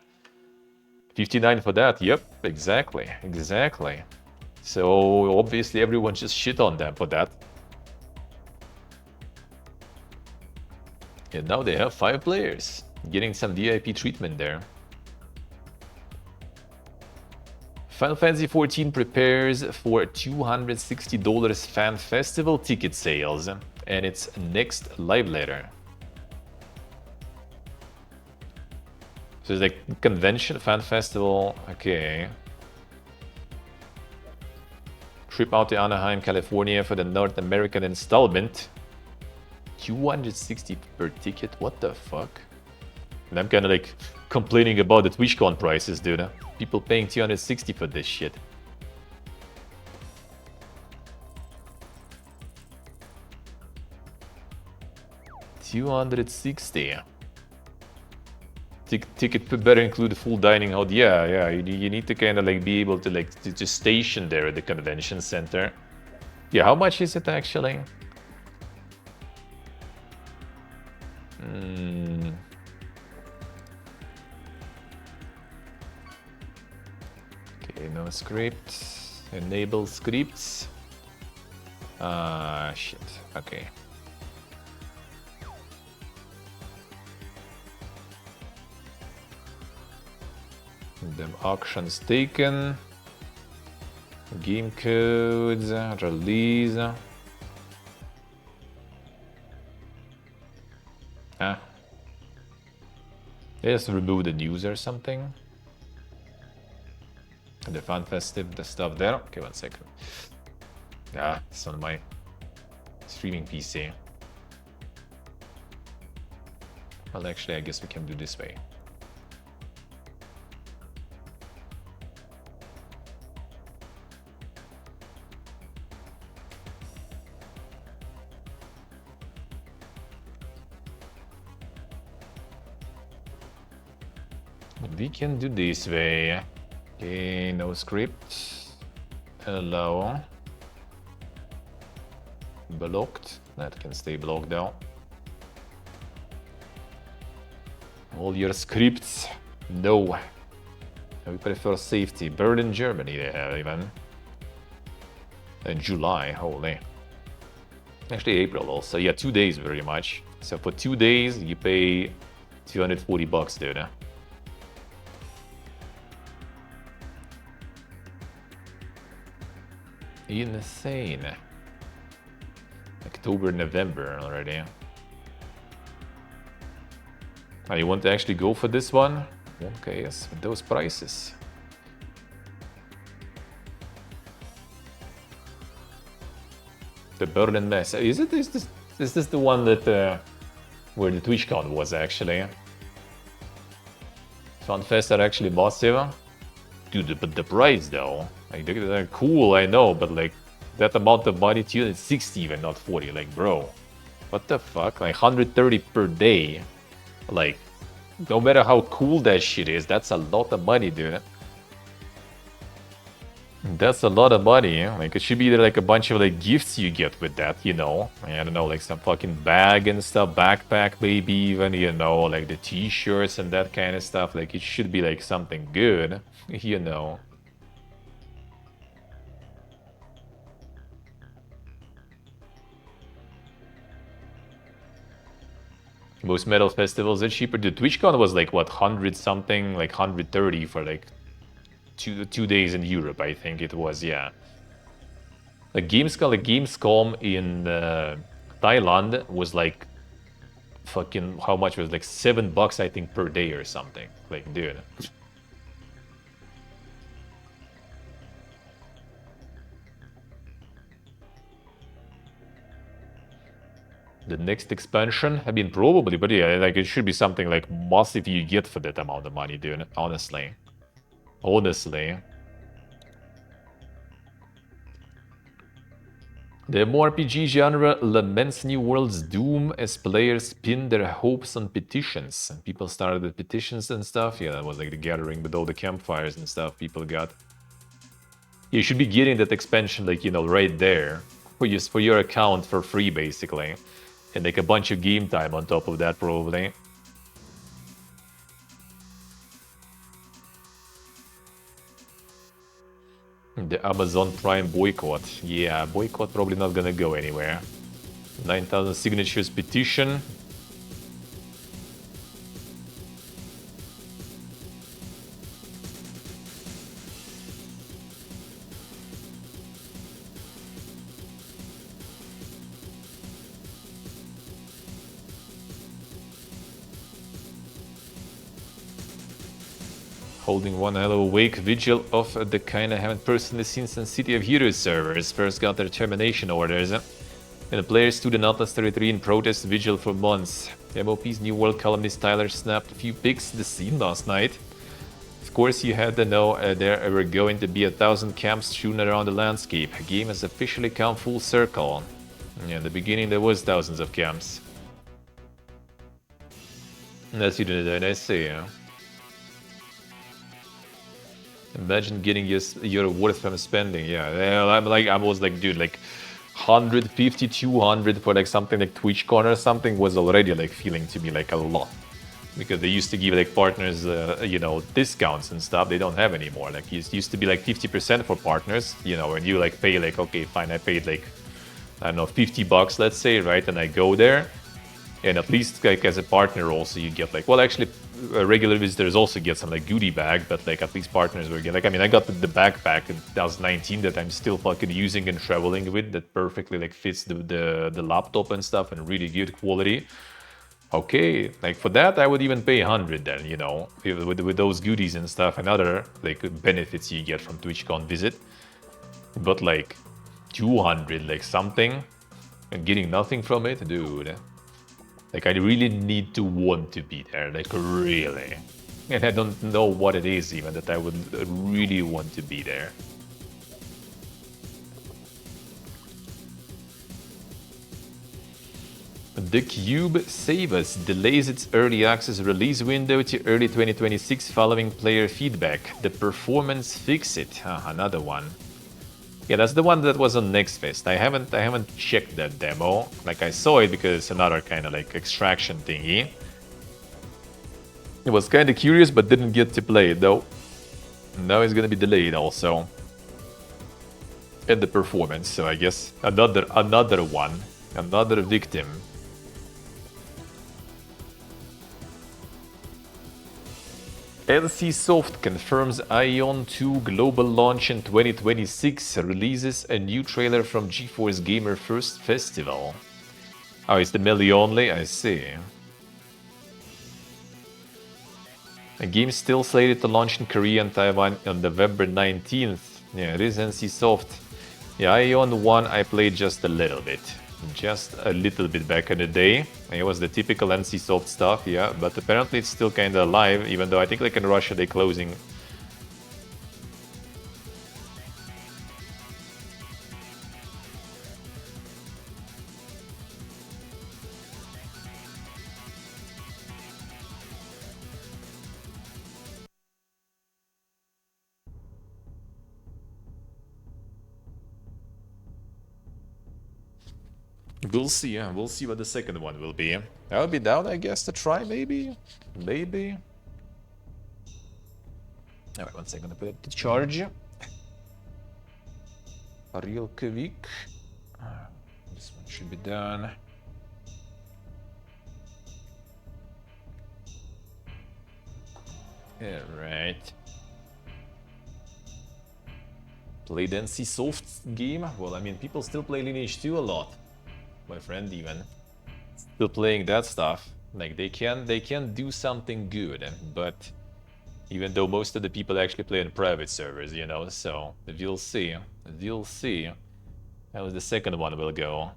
59 for that. Yep, exactly. So obviously everyone just shit on them for that. And now they have 5 players, getting some VIP treatment there. Final Fantasy XIV prepares for $260 fan festival ticket sales and its next live letter. So it's like convention, fan festival, okay. Trip out to Anaheim, California for the North American installment. 260 per ticket, what the fuck? And I'm kind of like complaining about the TwitchCon prices, dude. People paying 260 for this shit. $260. Ticket better include full dining out. Yeah. You need to kind of like be able to like to station there at the convention center. Yeah, how much is it actually? Okay, no script. Enable scripts. Shit. Okay. Them auctions taken. Game codes. Release. Just remove the news or something. And the fan festive, the stuff there. Okay, 1 second. Yeah, it's on my streaming PC. Well, actually, I guess we can do this way. We can do this way. Okay, no script. Allow. Blocked. That can stay blocked down. All your scripts. No. We prefer safety. Berlin, Germany they have even. July, holy. Actually April also. Yeah, 2 days very much. So for 2 days you pay $240, dude. Insane. October, November already. Oh, you want to actually go for this one? Okay, yes, with those prices. The Berlin Mess. Is this the one that where the TwitchCon was actually? FanFest are actually massive. Dude, but the price though. Like they're cool, I know, but like that amount of money, 260 even, not 40. Like, bro, what the fuck? Like 130 per day. Like, no matter how cool that shit is, that's a lot of money, dude. That's a lot of money. Like, it should be like a bunch of like gifts you get with that, you know. I don't know, like some fucking bag and stuff, backpack maybe even, you know, like the t-shirts and that kind of stuff. Like, it should be like something good, you know. Most metal festivals are cheaper. The TwitchCon was like what, 100 something, like 130 for like two days in Europe, I think it was, yeah. Like Gamescom in Thailand was like fucking how much was it? Like $7 I think per day or something. Like, dude. The next expansion, I mean, probably, but yeah, like it should be something like massive you get for that amount of money, dude. Honestly. Honestly. The MMORPG genre laments New World's doom as players pin their hopes on petitions. And people started the petitions and stuff. Yeah, that was like the gathering with all the campfires and stuff people got. You should be getting that expansion, like, you know, right there. For your account for free, basically. And like a bunch of game time on top of that, probably. The Amazon Prime boycott. Yeah, boycott probably not gonna go anywhere. 9,000 signatures petition. Holding one hell of a wake vigil of the kind I haven't personally seen since City of Heroes servers first got their termination orders. And the players stood in Atlas 33 in protest vigil for months. MOP's New World columnist Tyler snapped a few pics the scene last night. Of course, you had to know there were going to be 1,000 camps strewn around the landscape. The game has officially come full circle. Yeah, in the beginning there was thousands of camps. That's you did, I see. Yeah. Imagine getting your worth from spending. Yeah, I was like, dude, like 150, 200 for like something like TwitchCon or something was already like feeling to me like a lot. Because they used to give like partners, you know, discounts and stuff. They don't have anymore. Like it used to be like 50% for partners, you know, and you like pay like, okay, fine, I paid like, I don't know, $50, let's say, right? And I go there. And at least like as a partner also you get like, well, actually regular visitors also get some like goodie bag, but like at least partners were getting, like, I mean, I got the backpack in 2019 that I'm still fucking using and traveling with, that perfectly like fits the laptop and stuff and really good quality. Okay, like for that I would even pay 100 then, you know, with those goodies and stuff and other like benefits you get from TwitchCon visit. But like 200 like something and getting nothing from it, dude. Like, I really need to want to be there, like, really. And I don't know what it is, even, that I would really want to be there. The Cube Save Us delays its early access release window to early 2026 following player feedback. The Performance Fix-It. Another one. Yeah, that's the one that was on Next Fest. I haven't checked that demo. Like, I saw it because it's another kind of like extraction thingy. It was kind of curious, but didn't get to play it though. Now it's gonna be delayed also. And the performance, so I guess another one, another victim. NCSoft confirms Aion 2 global launch in 2026, releases a new trailer from GeForce Gamer First Festival. Oh, it's the Melee only? I see. The game still slated to launch in Korea and Taiwan on November 19th. Yeah, it is NCSoft. Yeah, Aion 1 I played just a little bit. Just a little bit back in the day. It was the typical NCSoft stuff, yeah, but apparently it's still kinda alive, even though I think like in Russia they're closing. We'll see, yeah. We'll see what the second one will be. I would be down, I guess, to try, maybe? Maybe? Alright, 1 second to put it to charge. Real quick. This one should be done. Alright. Played NCSoft game? Well, I mean, people still play Lineage 2 a lot. my friend, even still playing that stuff. Like they can do something good, but even though most of the people actually play in private servers, you know, so we'll see. We'll see how the second one will go.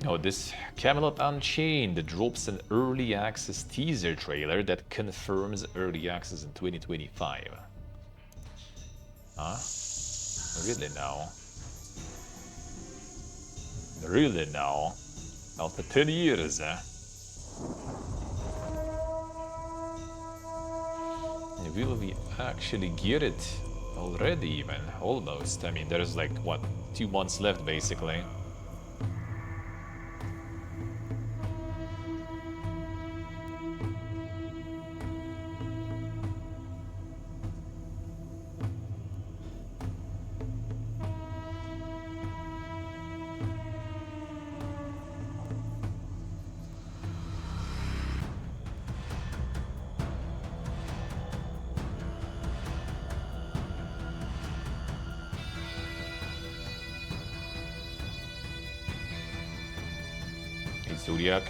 Oh, this Camelot Unchained drops an early access teaser trailer that confirms early access in 2025. Huh? Really now? Really now? After 10 years, eh? Will we actually get it already even? Almost. I mean, there's like, what, 2 months left basically. Zodiac.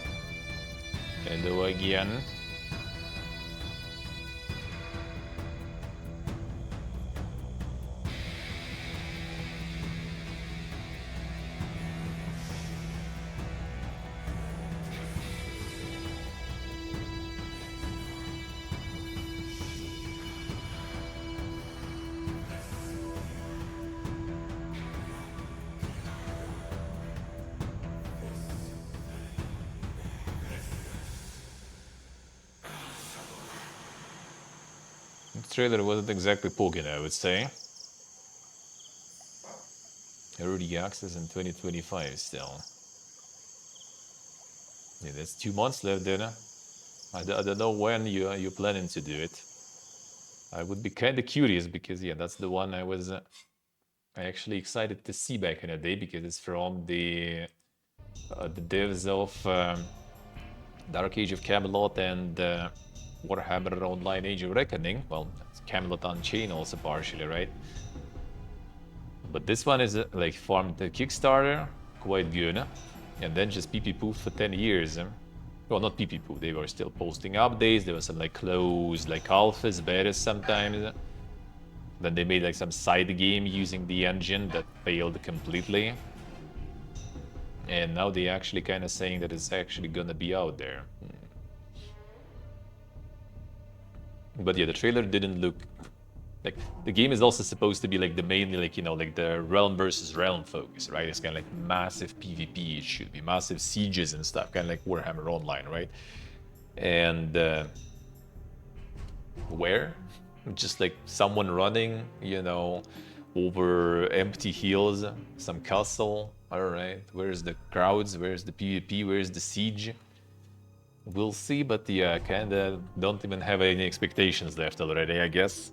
Hello again. The trailer wasn't exactly poking, I would say. Early access in 2025 still. Yeah, that's 2 months left then. I don't know when you're planning to do it. I would be kind of curious because yeah, that's the one I was actually excited to see back in the day because it's from the devs of Dark Age of Camelot and Warhammer Online Age of Reckoning. Well, it's Camelot Unchained also partially, right? But this one is like farmed the Kickstarter, quite good. And then just PP-poof for 10 years. Well, not PP-poof, they were still posting updates. There was some like closed, like alphas, betas sometimes. Then they made like some side game using the engine that failed completely. And now they actually kind of saying that it's actually gonna be out there. But yeah, the trailer didn't look like the game is also supposed to be like the mainly like, you know, like the realm versus realm focus, right? It's kind of like massive PvP. It should be massive sieges and stuff, kind of like Warhammer Online, right? And where? Just like someone running, you know, over empty hills, some castle. All right, where's the crowds? Where's the PvP? Where's the siege? We'll see, but yeah, kinda don't even have any expectations left already, I guess.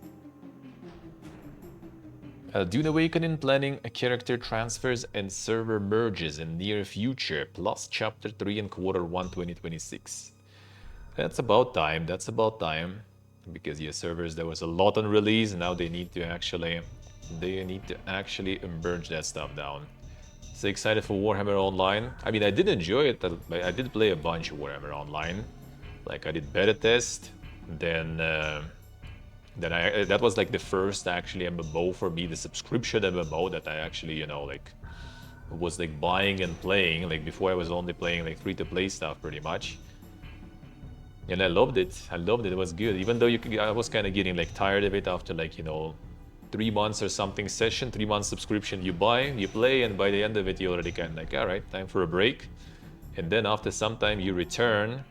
Dune Awakening planning character transfers and server merges in near future, plus Chapter 3 in Q1 2026. That's about time, because yeah, servers, there was a lot on release, and now they need to actually merge that stuff down. So excited for Warhammer Online. I mean, I did enjoy it. I did play a bunch of Warhammer Online. Like I did beta test, then that was like the first actually MMO for me, the subscription MMO that I actually, you know, like was like buying and playing. Like before I was only playing like free-to-play stuff pretty much. And I loved it. It was good. Even though I was kind of getting like tired of it after like, you know, 3 months or something session, 3 months subscription, you buy, you play, and by the end of it, you already kind of like, all right, time for a break. And then after some time, you return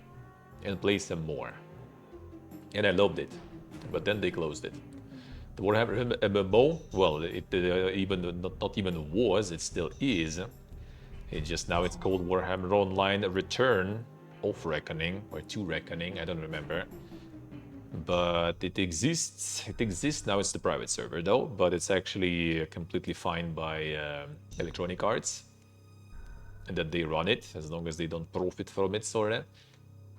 and play some more. And I loved it. But then they closed it. The Warhammer MMO, well, it not even was, it still is. It just now it's called Warhammer Online Return of Reckoning, or To Reckoning, I don't remember. But it exists now. It's the private server though, but it's actually completely fine by Electronic Arts, and that they run it as long as they don't profit from it, sort of.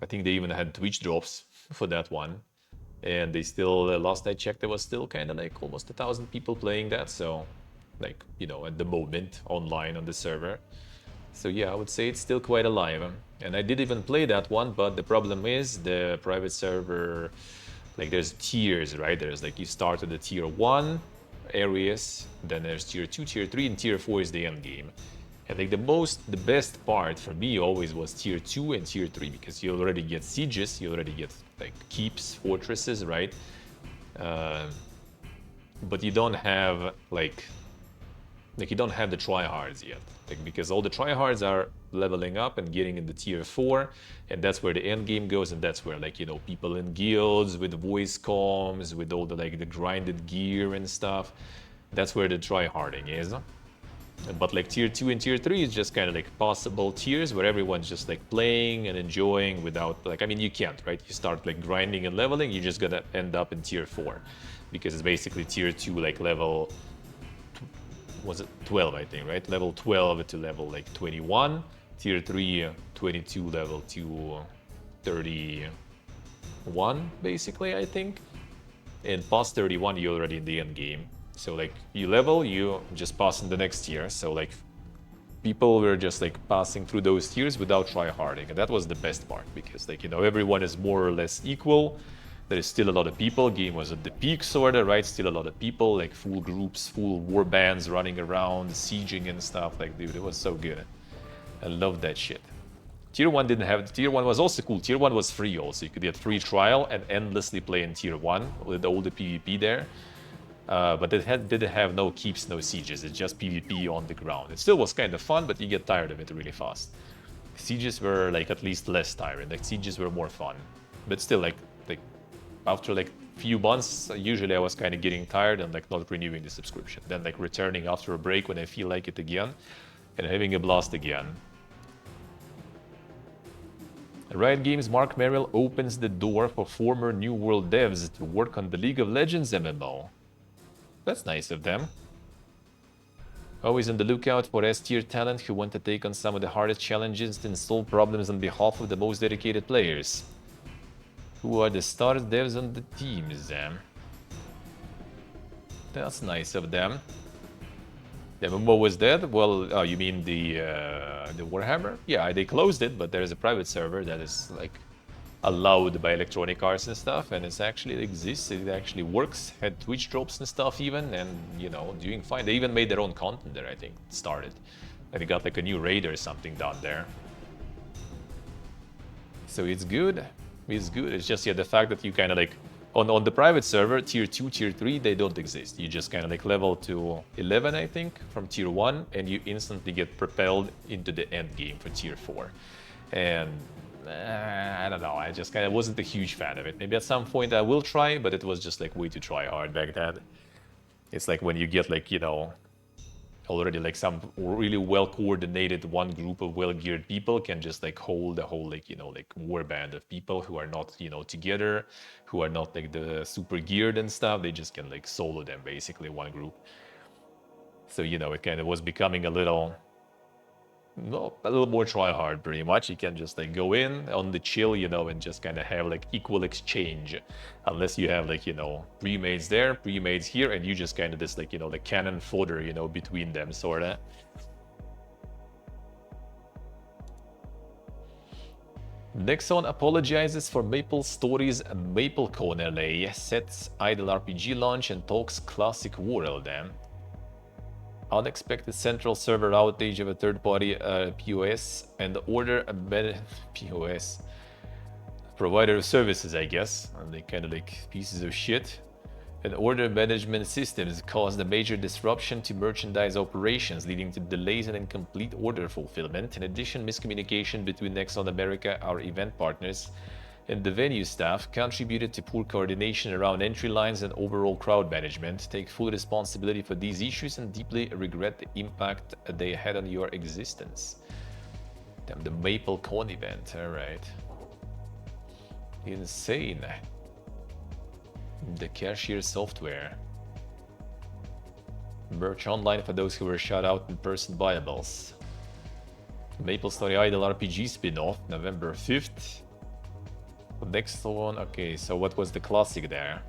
I think they even had Twitch drops for that one, and they still last I checked there was still kind of like almost 1,000 people playing that, so like, you know, at the moment online on the server. So yeah, I would say it's still quite alive. And I did even play that one, but the problem is the private server, like there's tiers, right? There's like you start at the tier 1 areas, then there's tier 2, tier 3, and tier 4 is the end game. And like the best part for me always was tier 2 and tier 3, because you already get sieges, you already get like keeps, fortresses, right? But you don't have like you don't have the tryhards yet, like, because all the tryhards are leveling up and getting into tier 4, and that's where the end game goes, and that's where, like, you know, people in guilds with voice comms, with all the like the grinded gear and stuff, that's where the tryharding is. But like tier 2 and tier 3 is just kind of like possible tiers where everyone's just like playing and enjoying without, like, I mean, you can't, right? You start like grinding and leveling, you're just gonna end up in tier 4, because it's basically tier 2 like level, was it 12, I think, right? Level 12 to level like 21, tier 3 22 level to 31 basically, I think, and past 31 you're already in the end game. So like you level, you just pass in the next tier. So like people were just like passing through those tiers without tryharding, and that was the best part, because like, you know, everyone is more or less equal. There is still a lot of people. Game was at the peak, sorta, right? Still a lot of people, like full groups, full war bands running around, sieging and stuff. Like, dude, it was so good. I love that shit. Tier 1 didn't have... Tier 1 was also cool. Tier 1 was free also. You could get free trial and endlessly play in Tier 1 with all the PvP there. But it didn't have no keeps, no sieges. It's just PvP on the ground. It still was kind of fun, but you get tired of it really fast. Sieges were like at least less tiring. Like sieges were more fun. But still, like after like few months, usually I was kind of getting tired and like not renewing the subscription. Then like returning after a break when I feel like it again and having a blast again. Riot Games' Mark Merrill opens the door for former New World devs to work on the League of Legends MMO. That's nice of them. Always on the lookout for S-tier talent who want to take on some of the hardest challenges and solve problems on behalf of the most dedicated players. Who are the star devs on the teams? That's nice of them. The MMO was dead? Well, oh, you mean the Warhammer? Yeah, they closed it, but there's a private server that is like allowed by Electronic Arts and stuff, and it exists, it actually works, had Twitch drops and stuff even, and, you know, doing fine. They even made their own content there, I think, started. And they got like a new raid or something down there. So it's good. It's good. It's just, yeah, the fact that you kind of like, on the private server, tier 2, tier 3, they don't exist. You just kind of like level to 11, I think, from tier 1, and you instantly get propelled into the end game for tier 4. And I don't know, I just kind of wasn't a huge fan of it. Maybe at some point I will try, but it was just like way too try hard back then. It's like when you get like, you know, already like some really well coordinated one group of well geared people can just like hold a whole like, you know, like war band of people who are not, you know, together, who are not like the super geared and stuff. They just can like solo them basically, one group. So, you know, it kind of was becoming a little more try hard pretty much. You can just like go in on the chill, you know, and just kind of have like equal exchange, unless you have like, you know, pre-mates there, pre-mates here, and you just kind of this like, you know, the cannon fodder, you know, between them sorta. Nexon apologizes for Maple Stories MapleCon LA, sets idle RPG launch and talks classic World. Unexpected central server outage of a third-party POS and order a POS provider of services, I guess. And they kind of like pieces of shit. And order management systems caused a major disruption to merchandise operations, leading to delays and incomplete order fulfillment. In addition, miscommunication between Nexon America, our event partners, and the venue staff contributed to poor coordination around entry lines and overall crowd management. Take full responsibility for these issues and deeply regret the impact they had on your existence. Damn, the MapleCon event, alright. Insane. The cashier software. Merch online for those who were shut out in person buyables. Maple Story Idle RPG spin-off, November 5th. The next one, okay, so what was the classic there?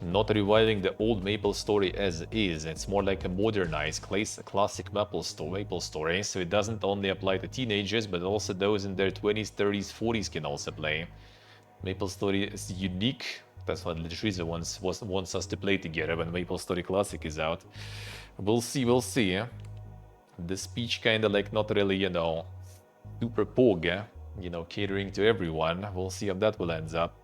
not reviving the old Maple story as is. It's more like a modernized classic Maple story, so it doesn't only apply to teenagers, but also those in their 20s, 30s, 40s can also play. Maple Story is unique. That's what Litriza wants us to play together when Maple Story Classic is out. We'll see. The speech kinda like not really, you know, super POG, you know, catering to everyone. We'll see how that will end up.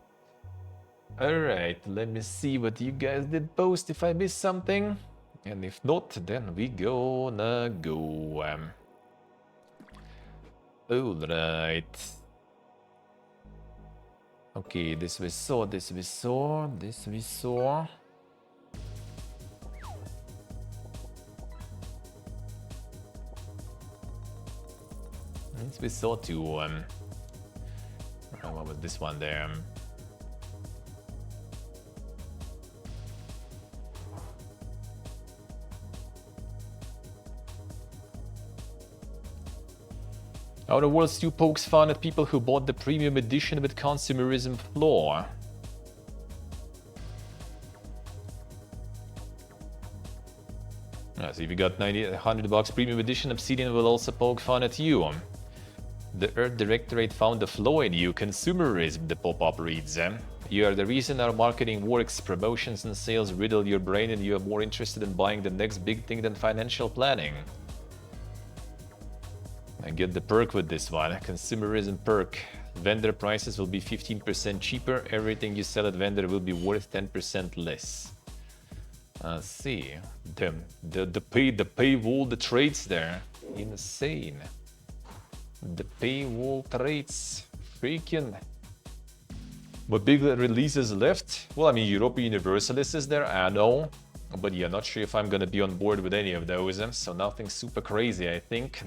Alright, let me see what you guys did post if I missed something. And if not, then we gonna go. Alright. Okay, this we saw. This we saw. This we saw too. What was this one there? Outer Worlds 2 pokes fun at people who bought the premium edition with consumerism flaw. So if you got $100 premium edition, Obsidian will also poke fun at you. The Earth Directorate found a flaw in you, consumerism, the pop-up reads. You are the reason our marketing works, promotions and sales riddle your brain, and you are more interested in buying the next big thing than financial planning. I get the perk with this one, consumerism perk. Vendor prices will be 15% cheaper, everything you sell at vendor will be worth 10% less. See, the paywall, the trades there, insane. The paywall trades, freaking. What big releases left? Well, I mean, Europa Universalis is there, I know. But yeah, not sure if I'm gonna be on board with any of those, so nothing super crazy, I think.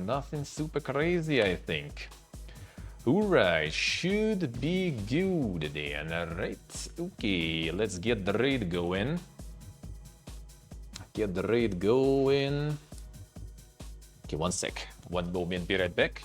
Alright, should be good then, alright. Okay, let's get the raid going. Okay, one sec. One moment, be right back.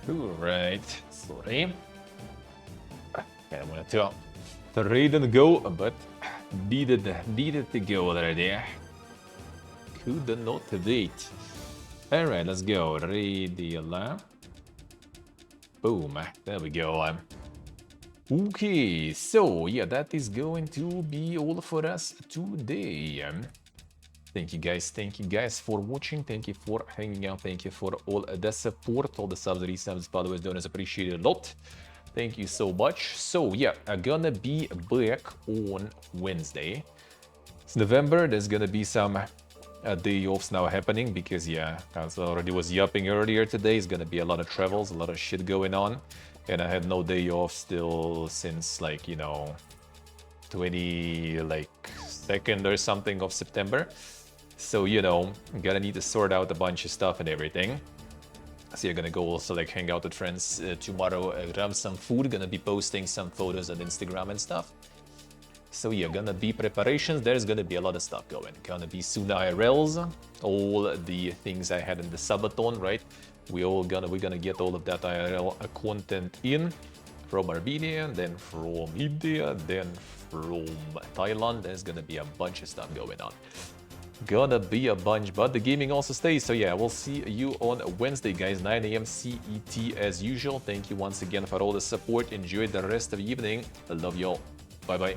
Alright, sorry. Okay, I wanted to raid and go, but needed to go already. Could not wait. Alright, let's go. Radial. Boom, there we go. Okay, so yeah, that is going to be all for us today. Thank you guys for watching. Thank you for hanging out. Thank you for all the support, all the subs, resubs, followers, donors, appreciate it a lot. Thank you so much. So yeah, I'm gonna be back on Wednesday. It's November. There's gonna be some day offs now happening because yeah, as I already was yapping earlier today, it's gonna be a lot of travels, a lot of shit going on, and I had no day off still since like 22nd or something of September. So I'm gonna need to sort out a bunch of stuff and everything. So you're gonna go also like hang out with friends tomorrow, grab some food, gonna be posting some photos on Instagram and stuff. So yeah, gonna be preparations, there's gonna be a lot of stuff going. Gonna be soon IRLs, all the things I had in the subathon, right? We're gonna get all of that IRL content in from Armenia, then from India, then from Thailand. There's gonna be a bunch of stuff going on. Gonna be a bunch, but the gaming also stays. So yeah, we'll see you on Wednesday, guys, 9 a.m. CET as usual. Thank you once again for all the support. Enjoy the rest of the evening. I love y'all. Bye bye.